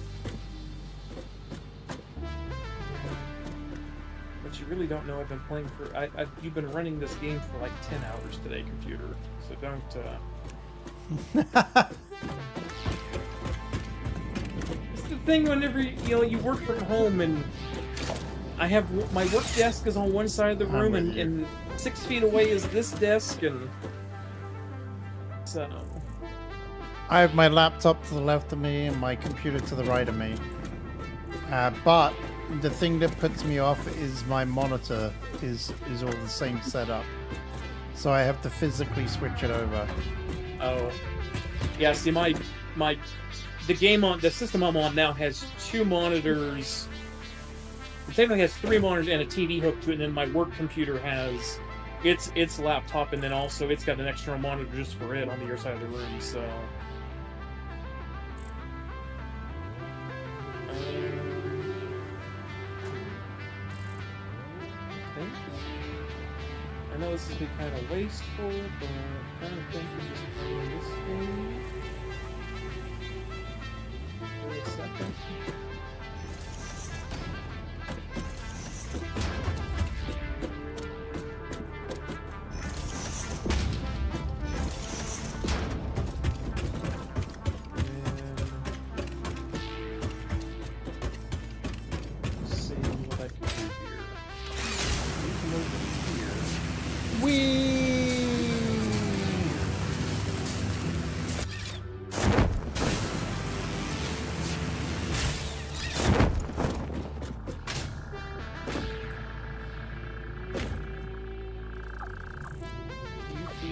But you really don't know I've been playing for... you've been running this game for like 10 hours today, computer. So don't, It's the thing whenever, you work from home and... I have... My work desk is on one side of the room with and, you. and 6 feet away is this desk and... So... I have my laptop to the left of me and my computer to the right of me. But the thing that puts me off is my monitor is all the same setup. So I have to physically switch it over. Oh, yeah. See, my the system I'm on now has 2 monitors. It technically has 3 monitors and a TV hooked to it, and then my work computer has its laptop, and then also it's got an external monitor just for it on the other side of the room. So. I know this has been kind of wasteful, but I kind of think we just play this thing for a second.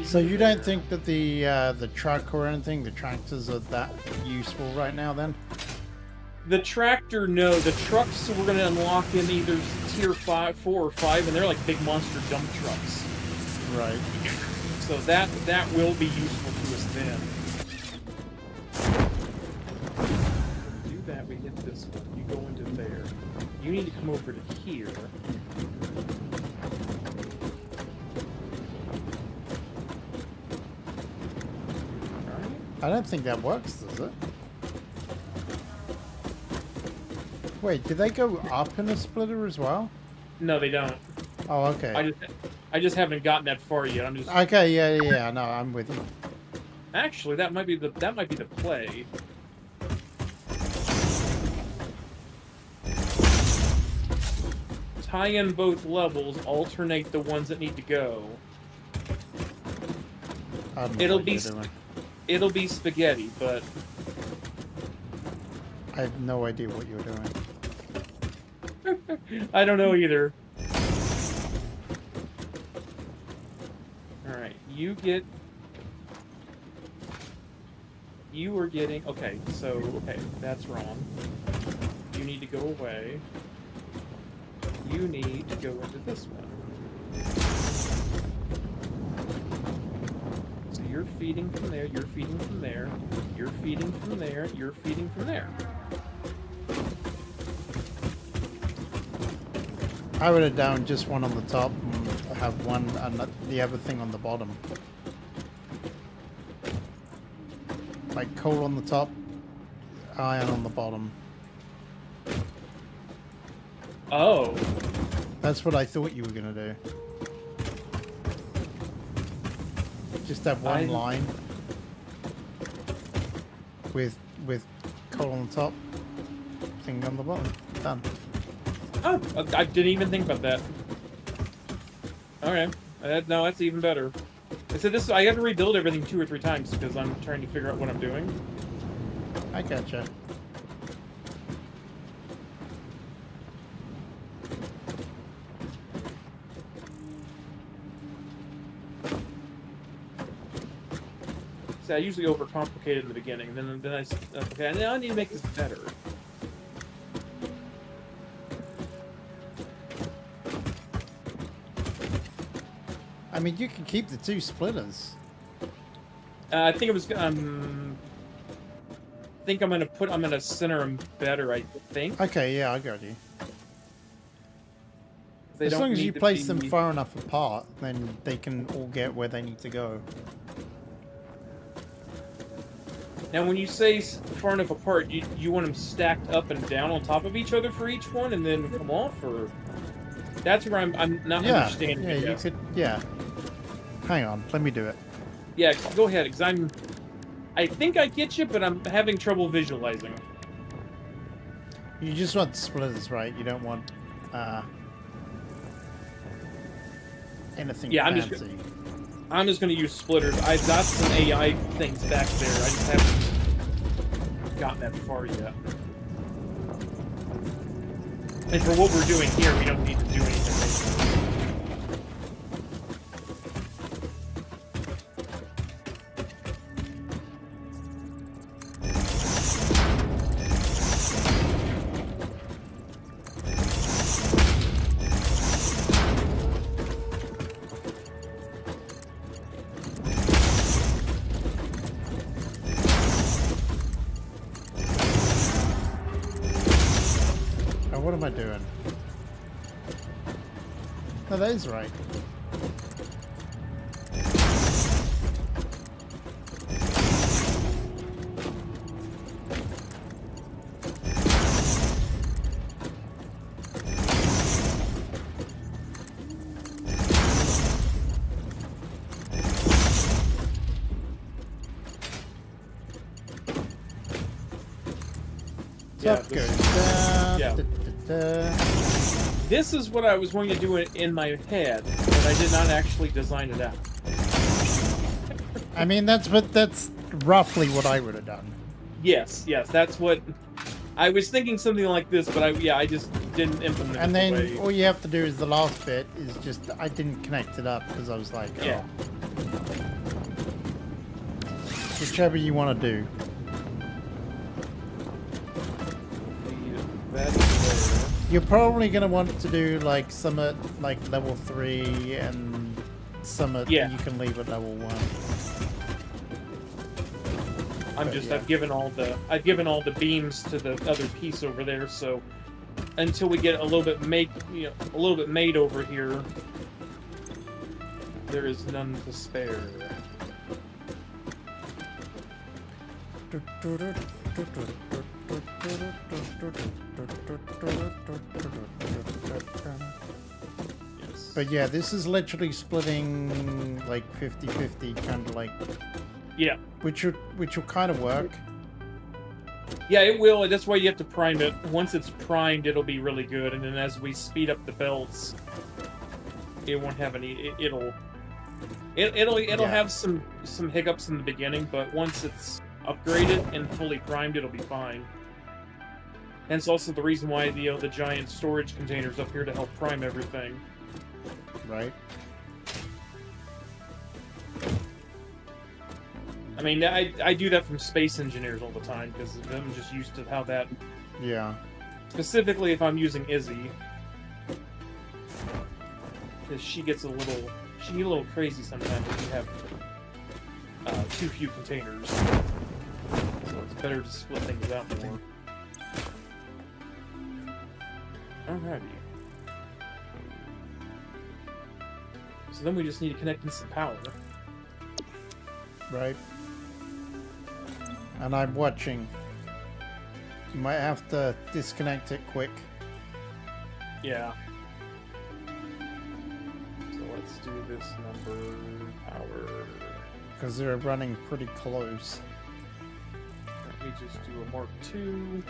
So you don't think that the truck or anything, the tractors are that useful right now then? The tractor, no. The trucks we're going to unlock in either tier 4 or 5, and they're like big monster dump trucks. Right. So that will be useful to us then. To do that, we hit this one. You go into there. You need to come over to here. I don't think that works, does it? Wait, do they go up in a splitter as well? No, they don't. Oh, okay. I just haven't gotten that far yet. I'm just. Okay, yeah. No, I'm with you. Actually, that might be the play. Tie in both levels, alternate the ones that need to go. I don't know what you're doing. It'll be spaghetti, but I have no idea what you're doing. I don't know either. Alright, you were getting... Okay, that's wrong. You need to go away. You need to go into this one. So you're feeding from there, you're feeding from there, you're feeding from there, you're feeding from there. I would have down just one on the top and have one and the other thing on the bottom. Like coal on the top, iron on the bottom. Oh. That's what I thought you were gonna do. Just have one line with coal on the top, thing on the bottom. Done. Oh, I didn't even think about that. Okay, no, that's even better. I said this. I have to rebuild everything 2 or 3 times because I'm trying to figure out what I'm doing. I gotcha. See, I usually overcomplicate it in the beginning, and then I okay, now I need to make this better. I mean, you can keep the 2 splitters. I think it was. I think I'm gonna center them better. I think. Okay, yeah, I got you. They as don't long as need you to place be... them far enough apart, then they can all get where they need to go. Now, when you say far enough apart, you want them stacked up and down on top of each other for each one, and then come off, or that's where I'm not understanding. Yeah, you could. Yeah. Hang on, let me do it. Yeah, go ahead, because I think I get you, but I'm having trouble visualizing. You just want splitters, right? You don't want anything fancy. I'm just going to use splitters. I've got some AI things back there. I just haven't gotten that far yet. And for what we're doing here, we don't need to do anything. what am I doing? No, that is right. Yeah, Up goes down. yeah. Da. This is what I was going to do in my head, but I did not actually design it out. I mean, that's roughly what I would have done. Yes, that's what I was thinking. Something like this, but I just didn't implement it. And then the way. all you have to do is the last bit is just I didn't connect it up because I was like, oh. Yeah. Whichever you want to do. That is there. You're probably gonna want to do like some at like level 3 and some at Yeah. you can leave at level 1. I've given all the beams to the other piece over there, so until we get a little bit made over here, there is none to spare. Yes. But yeah, this is literally splitting like 50-50, kind of like, Yeah. which will kind of work. Yeah, it will. That's why you have to prime it. Once it's primed, it'll be really good, and then as we speed up the belts, it won't have any. It'll Yeah. have some hiccups in the beginning, but once it's upgraded and fully primed, it'll be fine. Hence, also the reason why the giant storage containers up here to help prime everything. Right. I mean, I do that from space engineers all the time because I'm just used to how that. Yeah. Specifically, if I'm using Izzy, because she gets a little crazy sometimes if you have too few containers. So it's better to split things out more. Alrighty. So then we just need to connect in some power. Right. And I'm watching. You might have to disconnect it quick. Yeah. So let's do this number power. Because they're running pretty close. Let me just do a Mark II.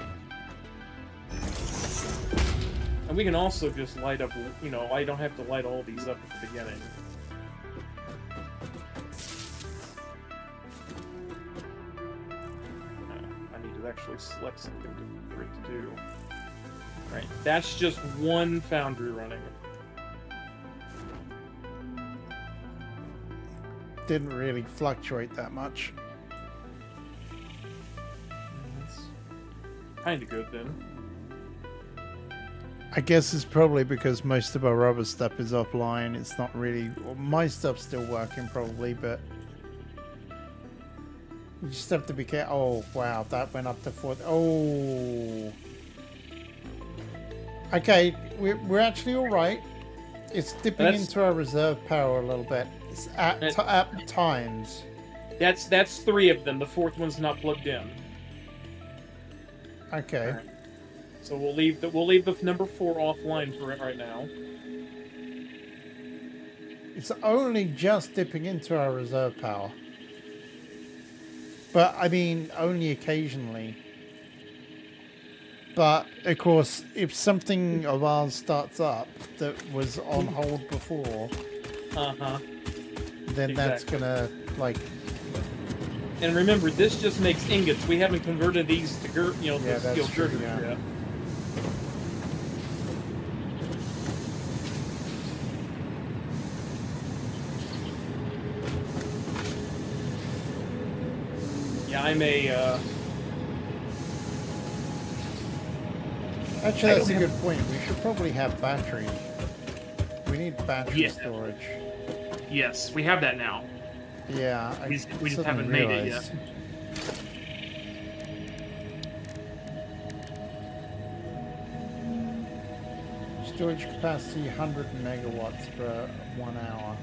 And we can also just light up, I don't have to light all these up at the beginning. I need to actually select something for it to do. Right, that's just one foundry running. Didn't really fluctuate that much. That's kind of good then. I guess it's probably because most of our rubber stuff is offline. It's not really... Well, my stuff's still working probably, but... You just have to be careful. Oh, wow. That went up to 4... Oh. Okay. We're actually alright. It's dipping into our reserve power a little bit. It's at times. That's 3 of them. The 4th one's not plugged in. Okay. Right. So we'll leave the number 4 offline for it right now. It's only just dipping into our reserve power. But, I mean, only occasionally. But, of course, if something of ours starts up that was on hold before, then that's gonna, like... And remember, this just makes ingots. We haven't converted these to steel girders yet. Yeah, I'm a, Actually, that's a good point. We should probably have battery. We need battery storage. Yes, we have that now. Yeah, We just haven't made it yet. Storage capacity 100 megawatts per 1 hour.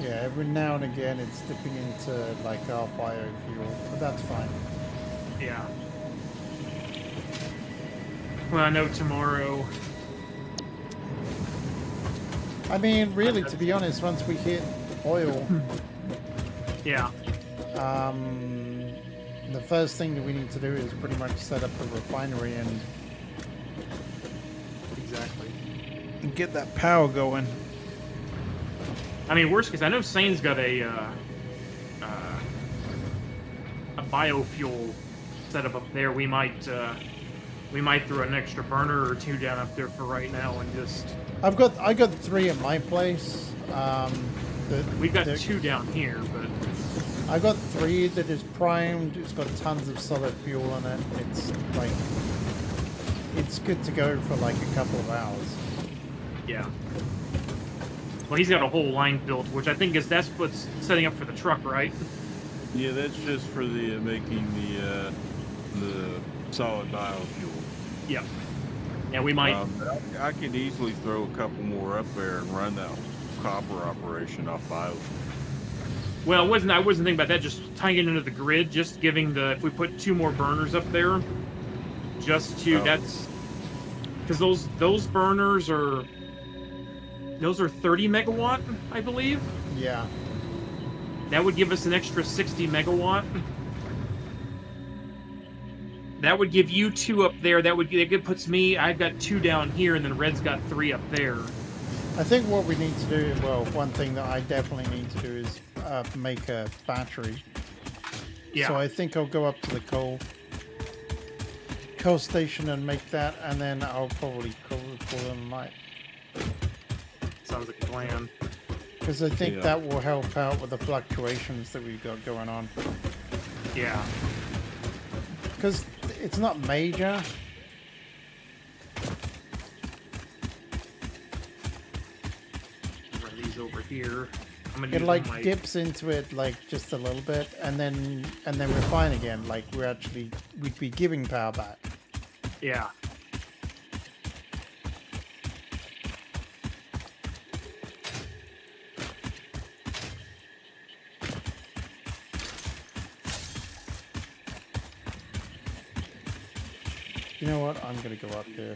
Yeah, every now and again it's dipping into like our biofuel, but that's fine. Yeah. Well, I know tomorrow. I mean, really, to be honest, once we hit oil, Yeah. the first thing that we need to do is pretty much set up a refinery and Exactly. get that power going. I mean, worst case, I know Sane's got a biofuel setup up there. We might throw an extra burner or two down up there for right now and just. I got 3 at my place. We've got 2 down here, but I got 3 that is primed. It's got tons of solid fuel in it. It's like it's good to go for like a couple of hours. yeah. Well, he's got a whole line built, which I think that's what's setting up for the truck, right? Yeah, that's just for the making the solid biofuel. Yep. Yeah, we might. I could easily throw a couple more up there and run that copper operation off biofuel. Well, I wasn't thinking about that. Just tying it into the grid, just giving if we put 2 more burners up there, just to that's because those burners are. Those are 30 megawatt, I believe. Yeah. That would give us an extra 60 megawatt. That would give you 2 up there. That puts me. I've got 2 down here, and then Red's got 3 up there. I think what we need to do, well, one thing that I definitely need to do is make a battery. Yeah. So I think I'll go up to the coal station and make that, and then I'll probably call it a night. Sounds like a plan. Because I think that will help out with the fluctuations that we've got going on. Yeah. Because it's not major. Run these over here. I'm gonna It use like my... dips into it like just a little bit, and then refine again. Like we'd be giving power back. Yeah. You know what? I'm gonna go up there.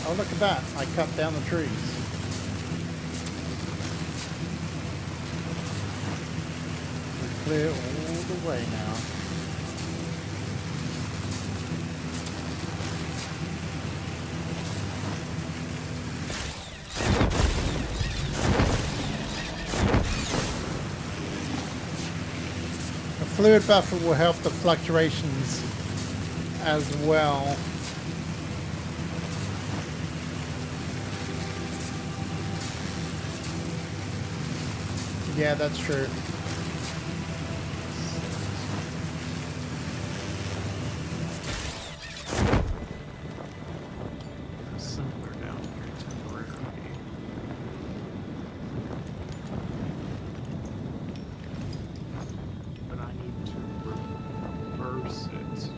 Oh, look at that. I cut down the trees. We're clear all the way now. fluid buffer will help the fluctuations as well. Yeah, that's true. Simpler down here temporarily. But I need to reverse it.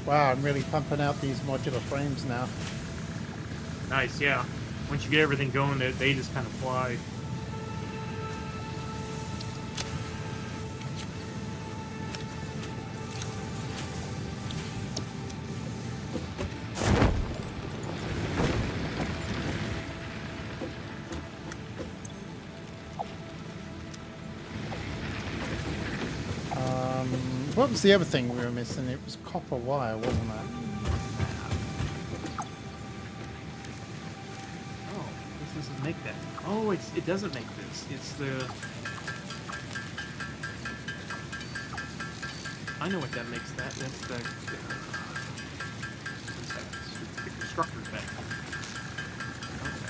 Wow, I'm really pumping out these modular frames now. Nice, yeah. Once you get everything going, they just kind of fly. What was the other thing we were missing? It was copper wire, wasn't it? Oh, this doesn't make that. Oh, it doesn't make this. It's the... I know what that makes that. That's the constructor thing. Okay.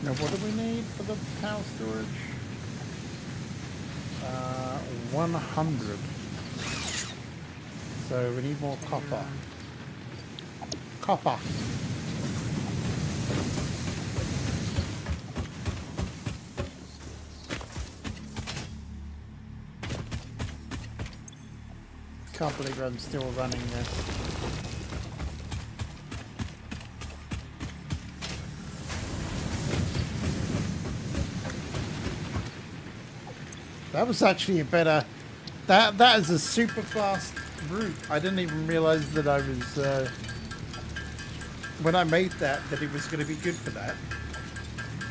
Now, what do we need for the power storage? 100. So we need more copper. Copper. Can't believe I'm still running this. That was actually a better... That is a super fast route. I didn't even realize that I was... when I made that it was going to be good for that.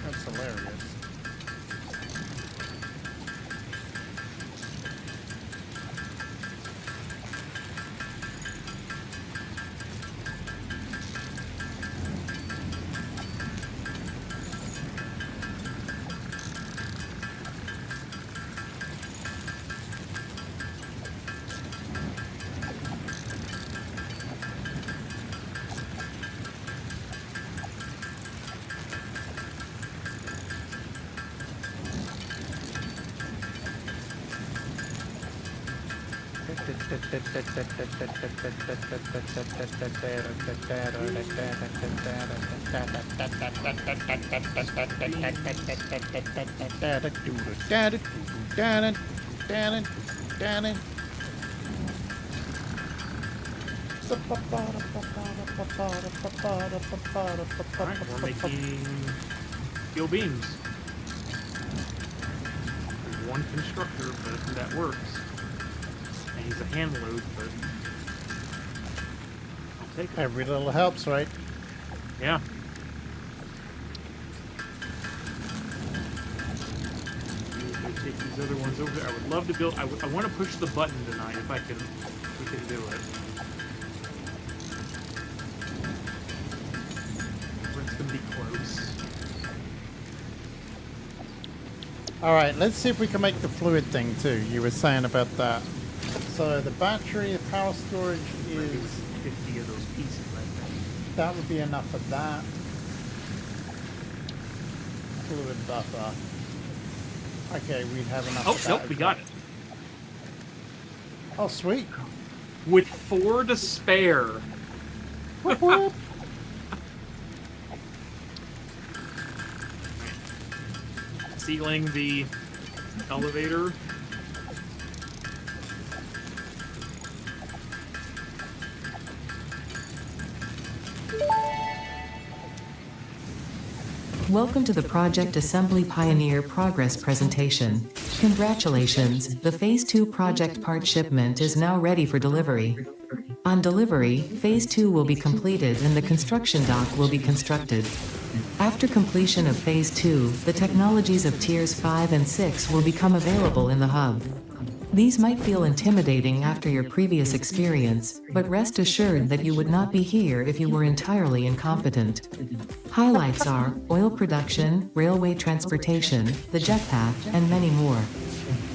That's hilarious. Alright, we're making steel beams. There's one constructor, but that works. And he's a hand load, but I'll take it. Every little helps, right? Yeah. Usually take these other ones over there. I would love to build. I want to push the button tonight if I can. If we can do it. It's gonna be close. All right, let's see if we can make the fluid thing too. You were saying about that. So the battery, the power storage is 50 of those pieces, I think. that would be enough of that. Fluid buffer. Okay, we'd have enough. Oh, of that nope, as we well. got it. Oh, sweet. With 4 to spare. Sealing the elevator. Welcome to the Project Assembly Pioneer Progress presentation. Congratulations, the Phase 2 project part shipment is now ready for delivery. On delivery, Phase 2 will be completed and the construction dock will be constructed. After completion of Phase 2, the technologies of Tiers 5 and 6 will become available in the hub. These might feel intimidating after your previous experience, but rest assured that you would not be here if you were entirely incompetent. Highlights are oil production, railway transportation, the jetpack, and many more.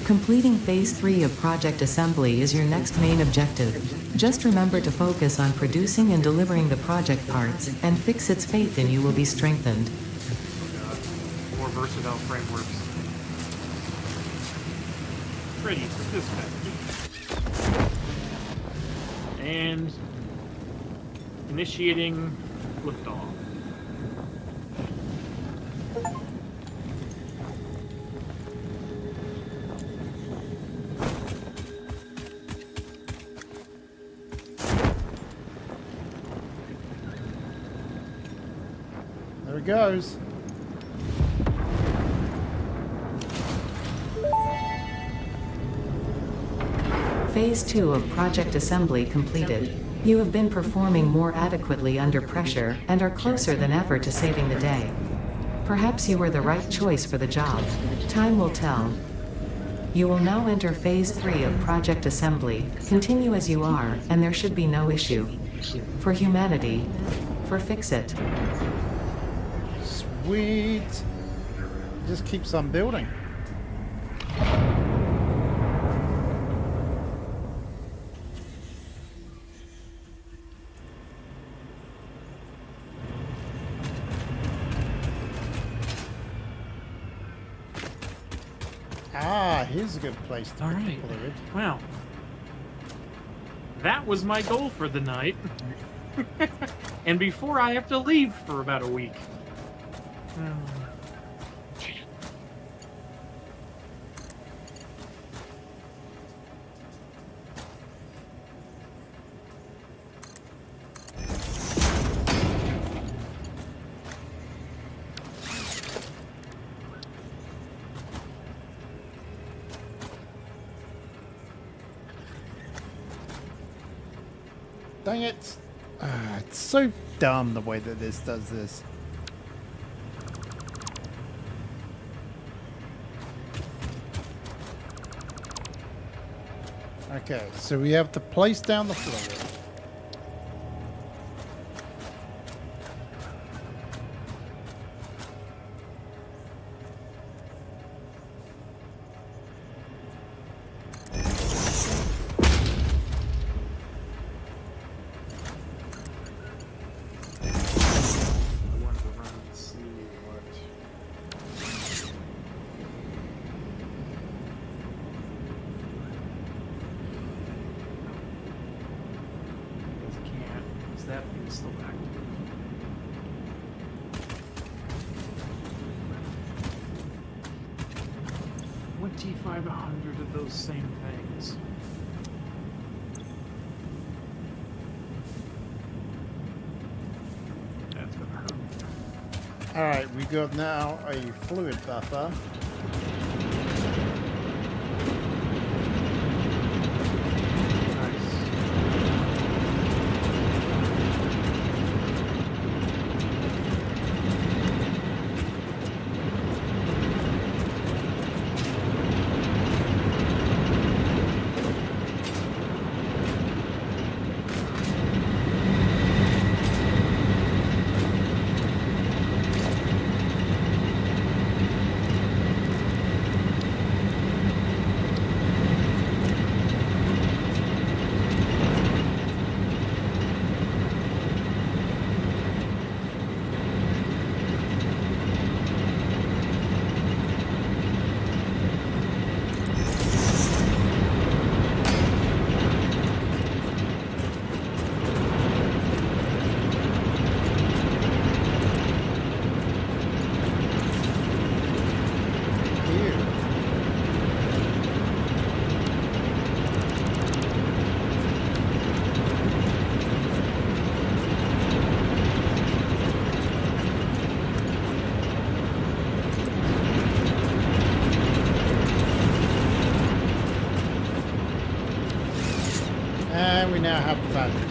Completing Phase 3 of Project Assembly is your next main objective. Just remember to focus on producing and delivering the project parts, and Fixit's faith in you will be strengthened. More versatile frameworks. Ready for dispatch. And initiating liftoff. There it goes. Phase 2 of Project Assembly completed. You have been performing more adequately under pressure, and are closer than ever to saving the day. Perhaps you were the right choice for the job. Time will tell. You will now enter Phase 3 of Project Assembly. Continue as you are, and there should be no issue. For humanity. For Fixit. Sweet. Just keeps on building. Ah, here's a good place to All right. explode it. Wow. That was my goal for the night. And before I have to leave for about a week. Dang it. It's so dumb the way that this does this. Okay, so we have to place down the fluid. I wanted to run and see what. Can't, because that thing's still active. 2,500 of those same things. That's gonna hurt. Alright, we got now a fluid buffer. Nice. And we now have the batteries.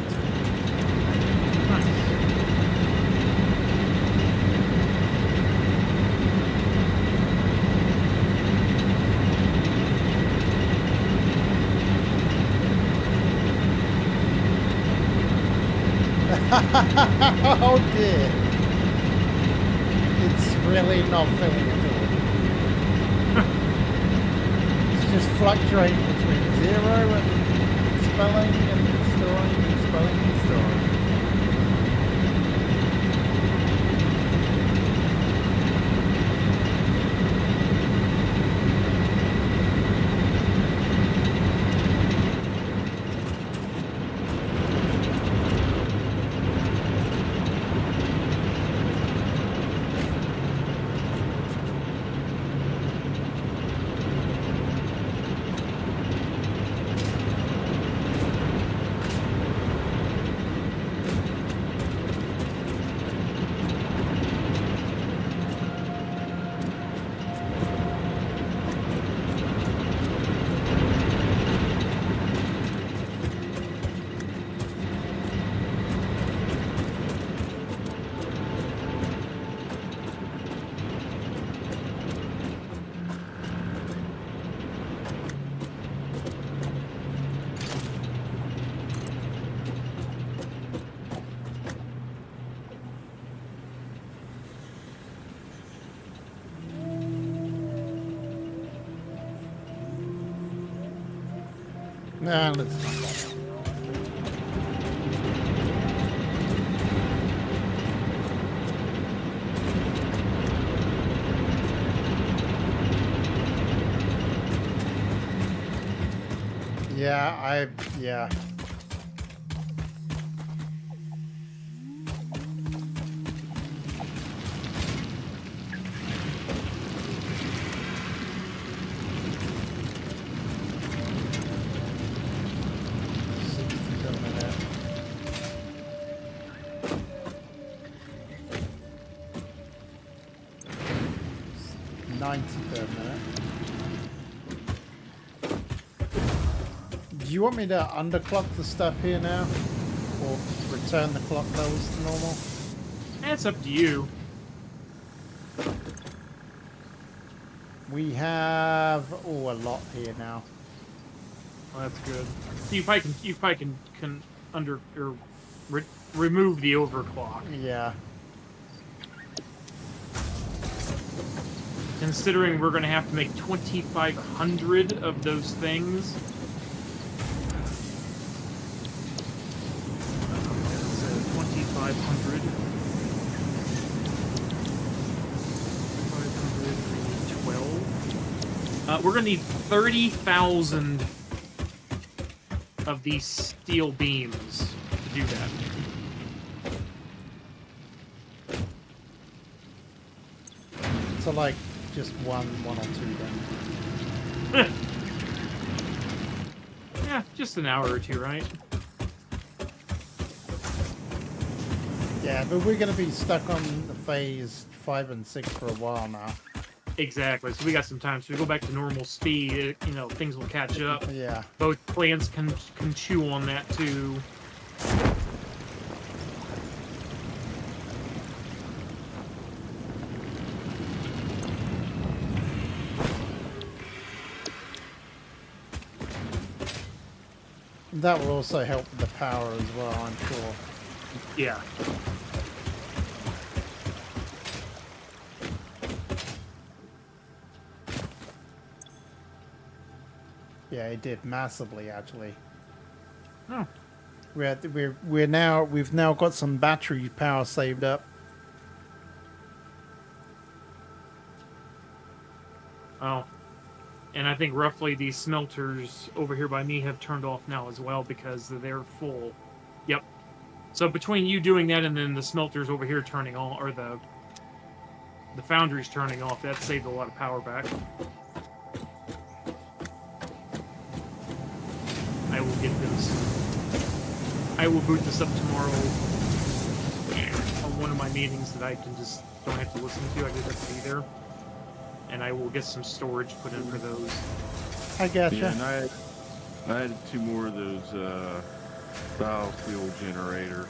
Oh dear. It's really not filling at all. It's just fluctuating between 0 and spelling and storing and spelling and storing. Nah, let's not bother. Yeah. Per minute. Do you want me to underclock the stuff here now? Or return the clock levels to normal? That's up to you. We have a lot here now. Well, that's good. So you probably can remove the overclock. Yeah. Considering we're going to have to make 2,500 of those things. 2,500. 512. We're going to need 30,000 of these steel beams to do that. So like just one or two then. Yeah, just an hour or two, right? Yeah, but we're going to be stuck on the phase 5 and 6 for a while now. Exactly. So we got some time. So we go back to normal speed. You know, things will catch up. Yeah. Both plants can chew on that too. That will also help with the power as well, I'm sure. Yeah. Yeah, it did massively actually. Oh. We've now got some battery power saved up. Oh. And I think roughly these smelters over here by me have turned off now as well because they're full. Yep. So between you doing that and then the smelters over here turning on, or the foundries turning off, that saved a lot of power back. I will get this. I will boot this up tomorrow on one of my meetings that I can just don't have to listen to. I just have to be there. And I will get some storage put in for those. I gotcha. Yeah, and I had 2 more of those biofuel generators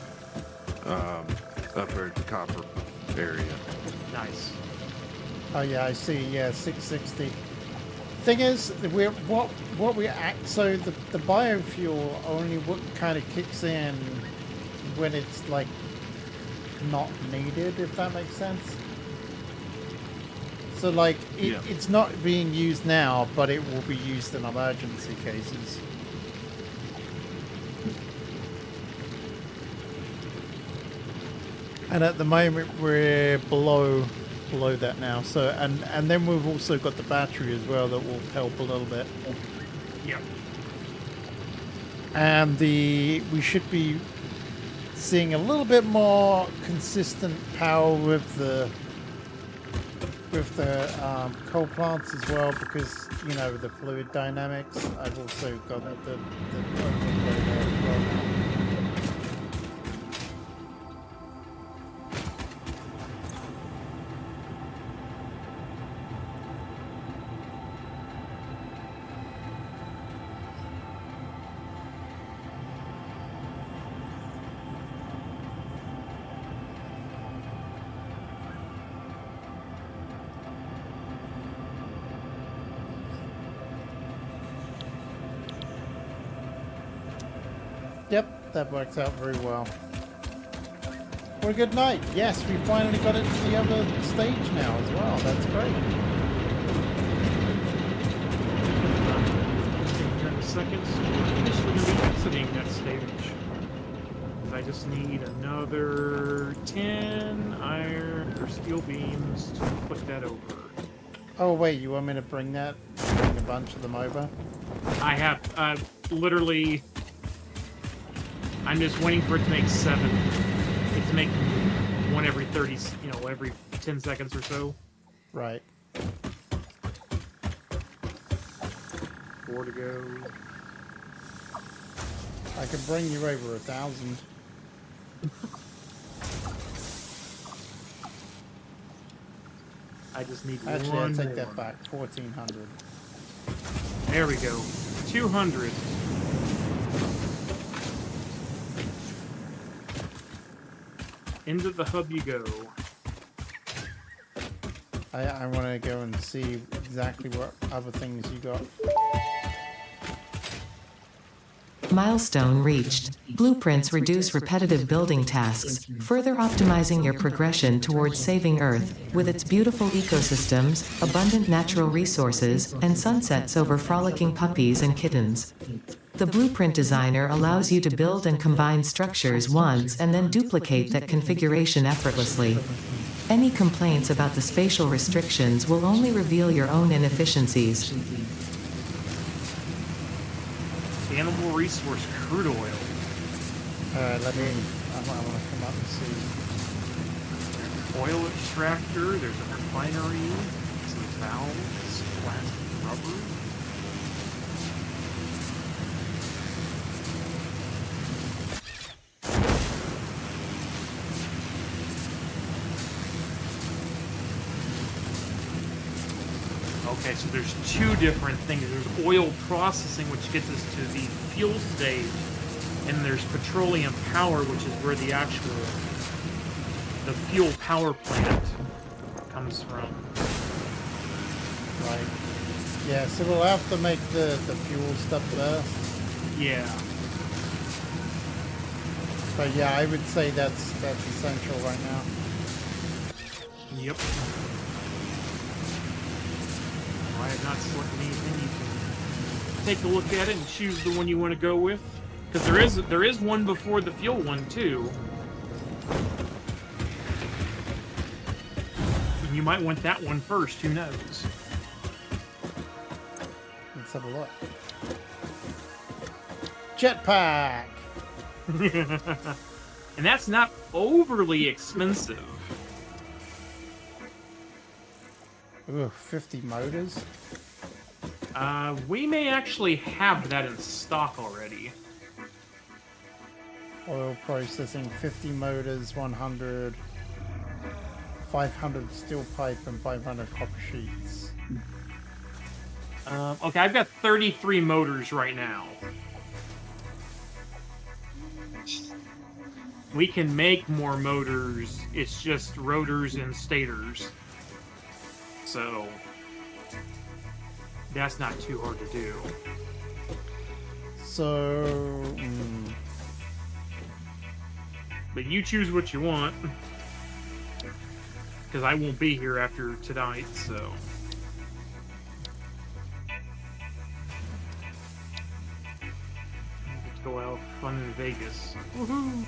up there at the copper area. Nice. Oh yeah, I see. Yeah, 660. Thing is, so the biofuel only kind of kicks in when it's like not needed, if that makes sense. So like it's not being used now, but it will be used in emergency cases. And at the moment we're below that now. So and then we've also got the battery as well that will help a little bit. Yep. And we should be seeing a little bit more consistent power with the coal plants as well, because you know the fluid dynamics. I've also got the overlay there as well now. Yep, that works out very well. What a good night. Yes, we finally got it to the other stage now as well. That's great. In a second, so we're officially going to be exiting that stage. I just need another 10 iron or steel beams to put that over. Oh wait, you want me to bring a bunch of them over? I have, literally... I'm just waiting for it to make 7. It's making one every 30, every 10 seconds or so. Right. 4 to go. I can bring you over 1,000. I just need Actually, one I take more. that back. 1,400. There we go. 200. Into the hub you go. I want to go and see exactly what other things you got. Milestone reached. Blueprints reduce repetitive building tasks, further optimizing your progression towards saving Earth, with its beautiful ecosystems, abundant natural resources, and sunsets over frolicking puppies and kittens. The blueprint designer allows you to build and combine structures once and then duplicate that configuration effortlessly. Any complaints about the spatial restrictions will only reveal your own inefficiencies. Animal resource crude oil. Let me. I want to come up and see. Oil extractor. There's a refinery. Some valves. Plastic rubber. Okay, so there's 2 different things. There's oil processing, which gets us to the fuel stage, and there's petroleum power, which is where the fuel power plant comes from. Right. Yeah, so we'll have to make the fuel stuff first. Yeah. But yeah, I would say that's essential right now. Yep. I have not selected anything. You can take a look at it and choose the one you want to go with. Because there is one before the fuel one too. And you might want that one first, who knows? Let's have a look. Jetpack! And that's not overly expensive. Ooh, 50 motors? We may actually have that in stock already. Oil processing, 50 motors, 100, 500 steel pipe, and 500 copper sheets. Okay, I've got 33 motors right now. We can make more motors, it's just rotors and stators. So, that's not too hard to do. So, But you choose what you want. Because I won't be here after tonight, so... Let's go out fun in Vegas. Woohoo!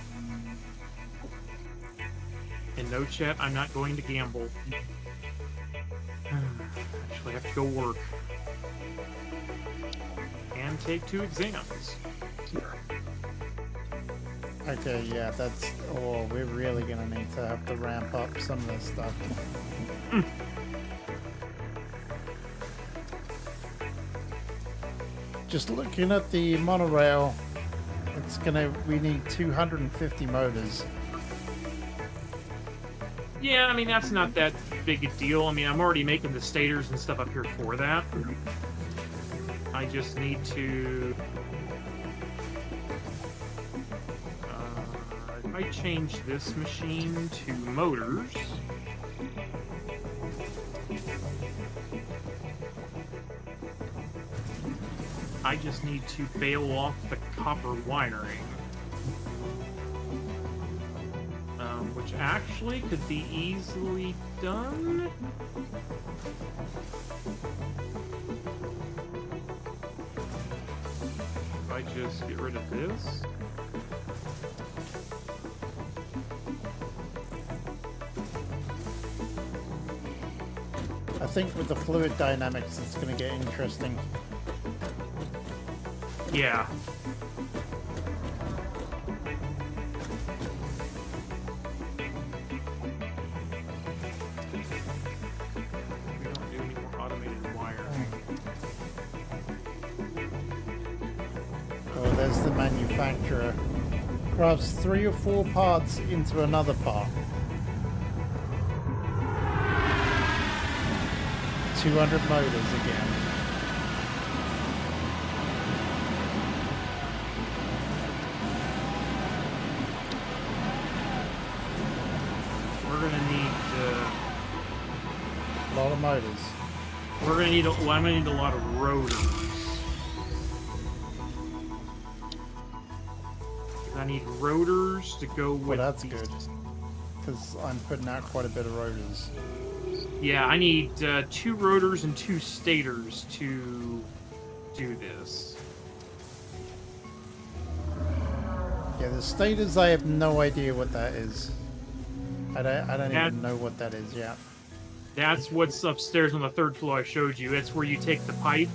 And no chat, I'm not going to gamble. Actually, I have to go work. And take 2 exams. Okay, yeah, that's... Oh, we're really gonna need to have to ramp up some of this stuff. Just looking at the monorail, it's gonna... We need 250 motors. Yeah, I mean, that's not that big a deal. I mean, I'm already making the stators and stuff up here for that. I just need to... if I change this machine to motors... I just need to bail off the copper wiring. Which actually could be easily done. If I just get rid of this. I think with the fluid dynamics, it's going to get interesting. Yeah. There's the manufacturer. Grabs 3 or 4 parts into another part. 200 motors again. We're gonna need a lot of motors. We're gonna need. I'm gonna need a lot of rotors. I need rotors to go with. Well, that's good, because I'm putting out quite a bit of rotors. Yeah, I need 2 rotors and 2 stators to do this. Yeah, the stators, I have no idea what that is. I don't even know what that is yet. That's what's upstairs on the 3rd floor I showed you. It's where you take the pipe.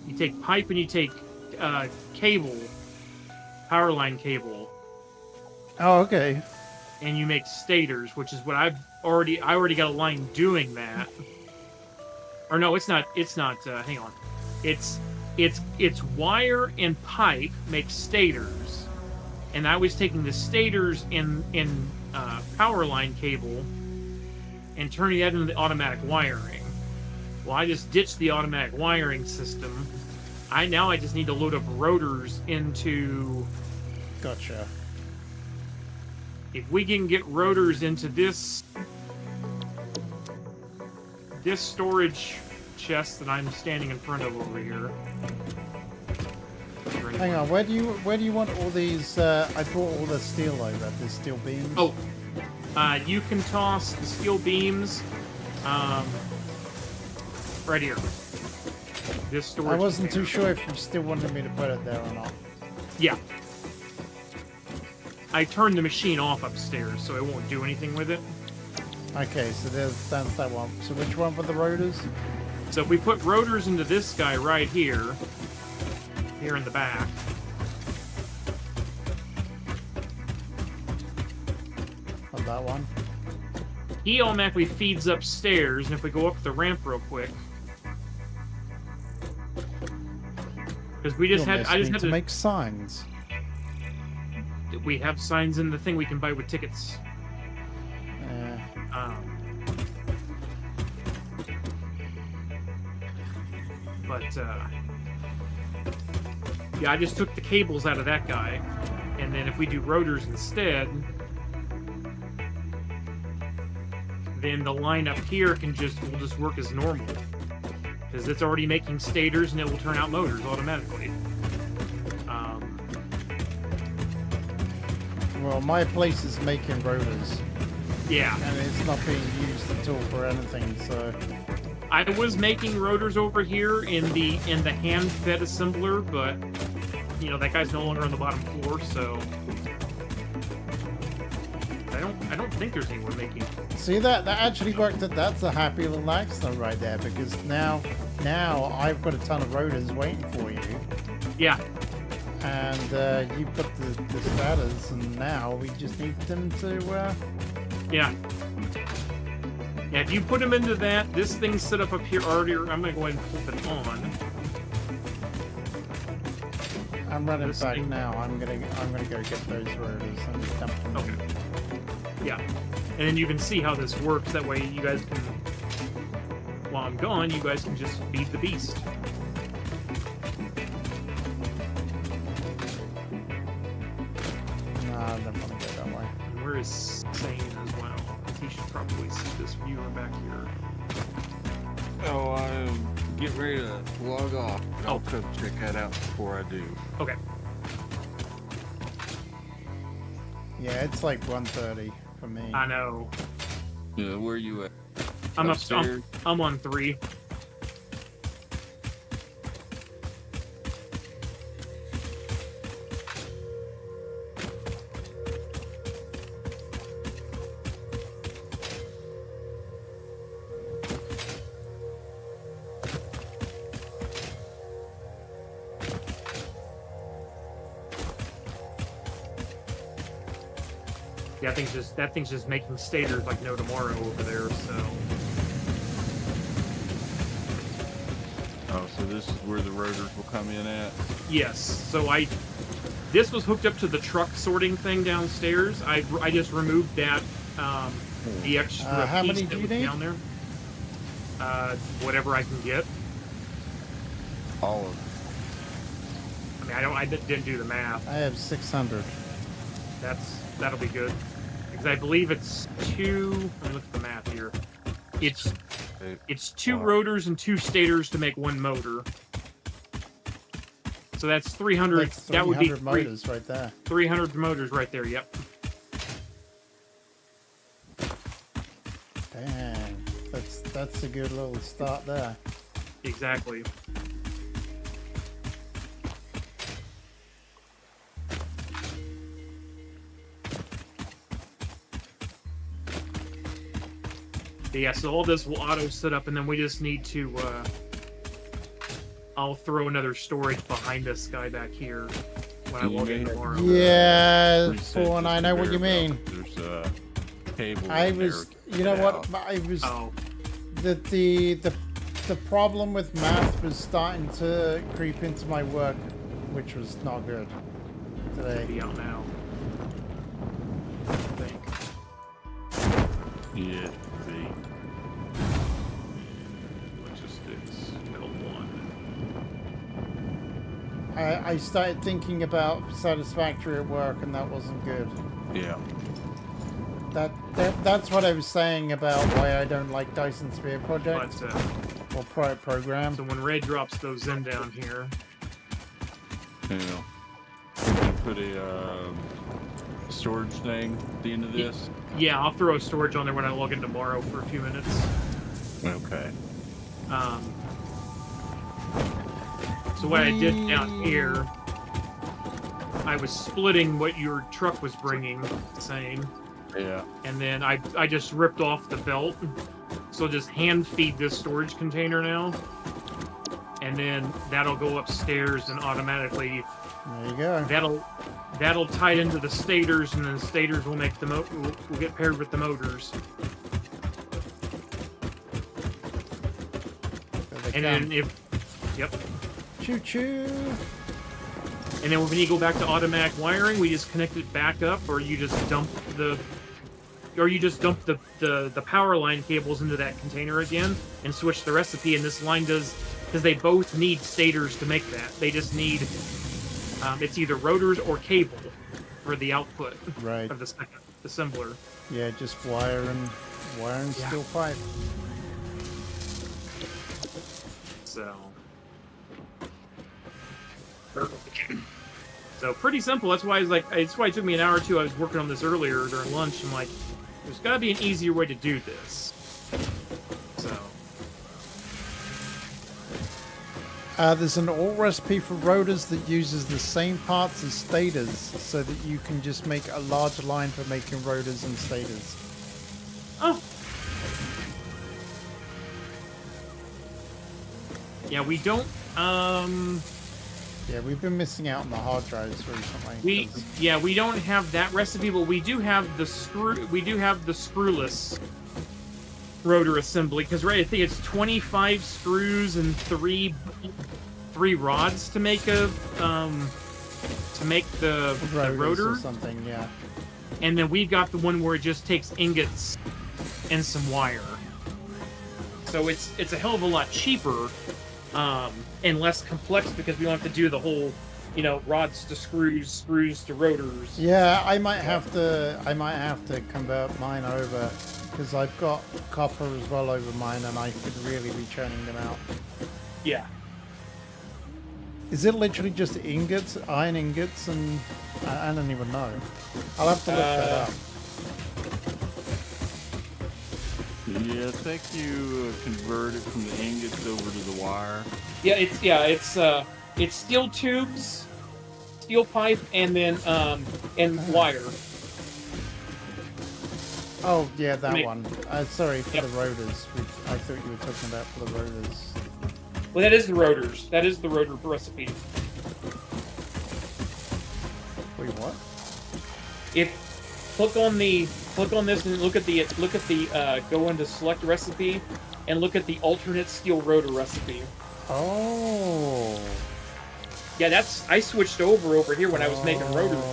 You take pipe and you take cable. Power line cable. Oh, okay. And you make stators, which is what I already got a line doing that. Or no, it's not, hang on. It's wire and pipe make stators. And I was taking the stators in power line cable and turning that into the automatic wiring. Well, I just ditched the automatic wiring system. I just need to load up rotors into... Gotcha. If we can get rotors into this storage chest that I'm standing in front of over here. Hang on, where do you want all these? I brought all the steel over. The steel beams. Oh, you can toss the steel beams right here. This storage. I wasn't too sure if you still wanted me to put it there or not. Yeah. I turned the machine off upstairs, so it won't do anything with it. Okay, so that's that one. So which one for the rotors? So if we put rotors into this guy right here in the back. Of that one? He automatically feeds upstairs, and if we go up the ramp real quick. Because I just had to make signs. We have signs in the thing we can buy with tickets. Yeah, I just took the cables out of that guy, and then if we do rotors instead, then the line up here will just work as normal, because it's already making stators and it will turn out motors automatically. Well, my place is making rotors, Yeah. and it's not being used at all for anything, so... I was making rotors over here in the hand-fed assembler, but, you know, that guy's no longer on the bottom floor, so... I don't think there's anyone making... See, that actually worked. That's a happy little accident right there, because now I've got a ton of rotors waiting for you. Yeah. And you've got the status, and now we just need them to... Yeah. Yeah, if you put them into that, this thing's set up here already. I'm going to go ahead and flip it on. I'm running This back thing- now. I'm gonna go get those rotors and dump them. Okay. Yeah. And then you can see how this works. That way you guys can... While I'm gone, you guys can just feed the beast. Nah, I don't want to go that way. And where is Sane as well? He should probably see this viewer back here. Oh, I'm getting ready to log off. I'll Oh. come check that out before I do. Okay. Yeah, it's like 1:30 for me. I know. Yeah, where you at? I'm Upstairs? I'm on 3. Yeah, that thing's just making stators like no tomorrow over there. So Oh, so this is where the rotors will come in at? yes, so this was hooked up to the truck sorting thing downstairs. I just removed that the extra how piece many that do you was need? down there. Whatever I can get. All of I mean, I didn't do the math. I have 600. That'll be good. Because I believe it's 2. Let me look at the math here. It's 2 rotors and 2 stators to make 1 motor. So that's 300. That's That would be 300 motors right there. 300 motors right there. Yep. Dang, that's a good little start there. Exactly. But yeah, so all this will auto set up, and then we just need to, I'll throw another storage behind this guy back here when I log in tomorrow. Yeah, Reset Fawn, I just know to what you verify mean. There's a cable I in there was, you know what? I was Oh, the problem with math was starting to creep into my work, which was not good today. be out now. I think. Yeah, see. Logistics, L1. I started thinking about Satisfactory at work, and that wasn't good. Yeah. That's what I was saying about why I don't like Dyson Sphere Project But, or Program. so when Ray drops those in down here, Yeah. You can put a storage thing at the end of this? yeah, I'll throw a storage on there when I log in tomorrow for a few minutes. Okay. So what I did down here, I was splitting what your truck was bringing, saying, Yeah. and then I just ripped off the belt, so just hand feed this storage container now, and then that'll go upstairs and automatically There you go. that'll tie it into the stators, and then the stators will make the will get paired with the motors. There they And come. then yep. Choo choo. And then when you go back to automatic wiring, we just connect it back up, or you just dump the power line cables into that container again and switch the recipe. And this line does, because they both need stators to make that. They just need it's either rotors or cable for the output Right. of the second assembler. Yeah, just wire and Yeah. steel pipe. So So pretty simple. That's why it's why it took me an hour or two. I was working on this earlier during lunch. I'm like, there's got to be an easier way to do this. So. There's an alt recipe for rotors that uses the same parts as stators, so that you can just make a large line for making rotors and stators. Oh. Yeah, we don't. Yeah, we've been missing out on the hard drives recently. We don't have that recipe, but we do have the screwless rotor assembly, because I think it's 25 screws and three rods to make the rotor or something. Yeah. And then we've got the one where it just takes ingots and some wire. So it's a hell of a lot cheaper and less complex, because we don't have to do the whole, rods to screws to rotors. Yeah, I might have to convert mine over, because I've got copper as well over mine, and I could really be churning them out. Yeah. Is it literally just ingots, iron ingots, and I don't even know. I'll have to look that up. Yeah, I think you convert it from the ingots over to the wire. Yeah, it's steel tubes, steel pipe, and then wire. Oh yeah, that one. Sorry for the rotors. I thought you were talking about for the rotors. Well, that is the rotors. That is the rotor recipe. Wait, what? Click on this and look at the go into select recipe and look at the alternate steel rotor recipe. Oh. Yeah, I switched over here when I was making rotors.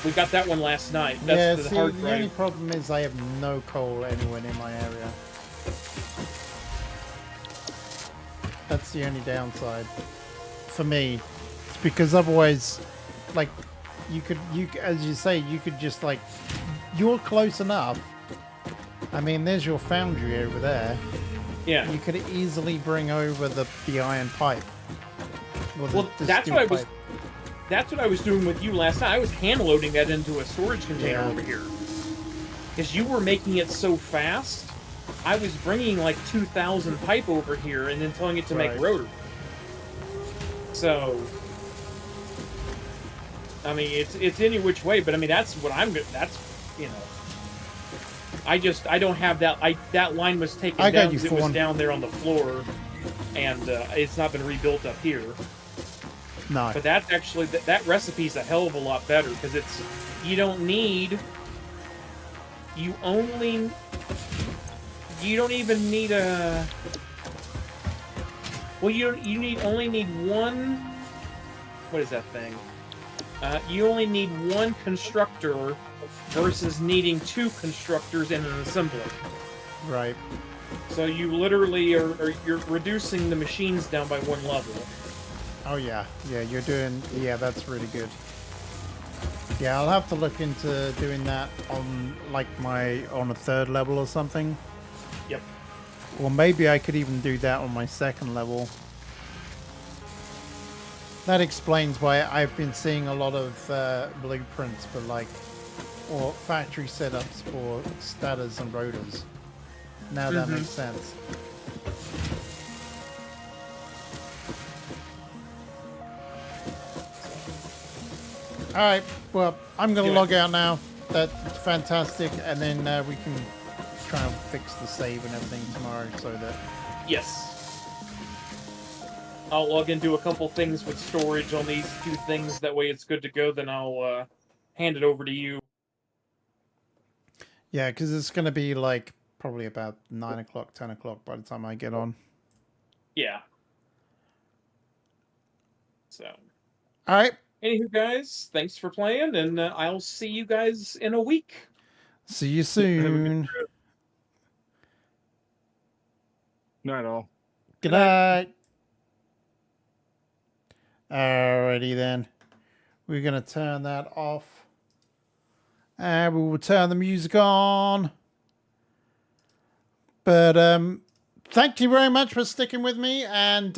We got that one last night. That's the only problem is I have no coal anywhere near my area. That's the only downside for me. It's because otherwise, like, you as you say, you could just, like, you're close enough. I mean, there's your foundry over there. Yeah. You could easily bring over the iron pipe. Well, that's what I was doing with you last night. I was hand loading that into a storage container over here. Because you were making it so fast, I was bringing like 2,000 pipe over here and then telling it to make rotor. So, I mean, it's any which way, but I mean, that's what I don't have that. That line was taken down because it was down there on the floor, and it's not been rebuilt up here. No. But that's actually, that recipe's a hell of a lot better, because you don't even need only need one, what is that thing? You only need one constructor versus needing two constructors in an assembler. Right. So you literally you're reducing the machines down by one level. Oh yeah, that's really good. Yeah, I'll have to look into doing that on on a third level or something. Yep. Or maybe I could even do that on my second level. That explains why I've been seeing a lot of blueprints for or factory setups for stators and rotors. Now that makes sense. Alright, well, I'm going to log out now. That's fantastic. And then we can try and fix the save and everything tomorrow so that... Yes. I'll log into a couple things with storage on these two things. That way it's good to go. Then I'll hand it over to you. Yeah, because it's going to be probably about 9 o'clock, 10 o'clock by the time I get on. Yeah. So. All right. Anywho, guys, thanks for playing, and I'll see you guys in a week. See you soon. Night all. Good night. Alrighty then. We're going to turn that off. And we will turn the music on. But thank you very much for sticking with me. And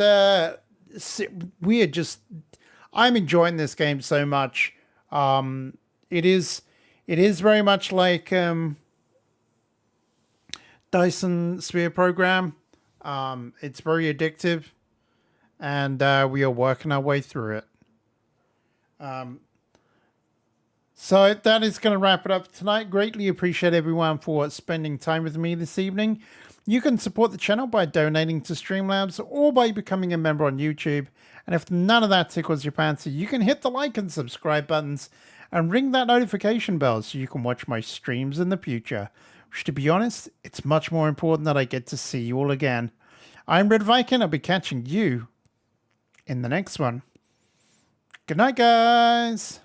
I'm enjoying this game so much. It is very much like Dyson Sphere Program. It's very addictive, and we are working our way through it. So that is going to wrap it up tonight. Greatly appreciate everyone for spending time with me this evening. You can support the channel by donating to Streamlabs or by becoming a member on YouTube. And if none of that tickles your fancy, you can hit the like and subscribe buttons and ring that notification bell so you can watch my streams in the future. Which, to be honest, it's much more important that I get to see you all again. I'm Red Viking. I'll be catching you in the next one. Good night, guys.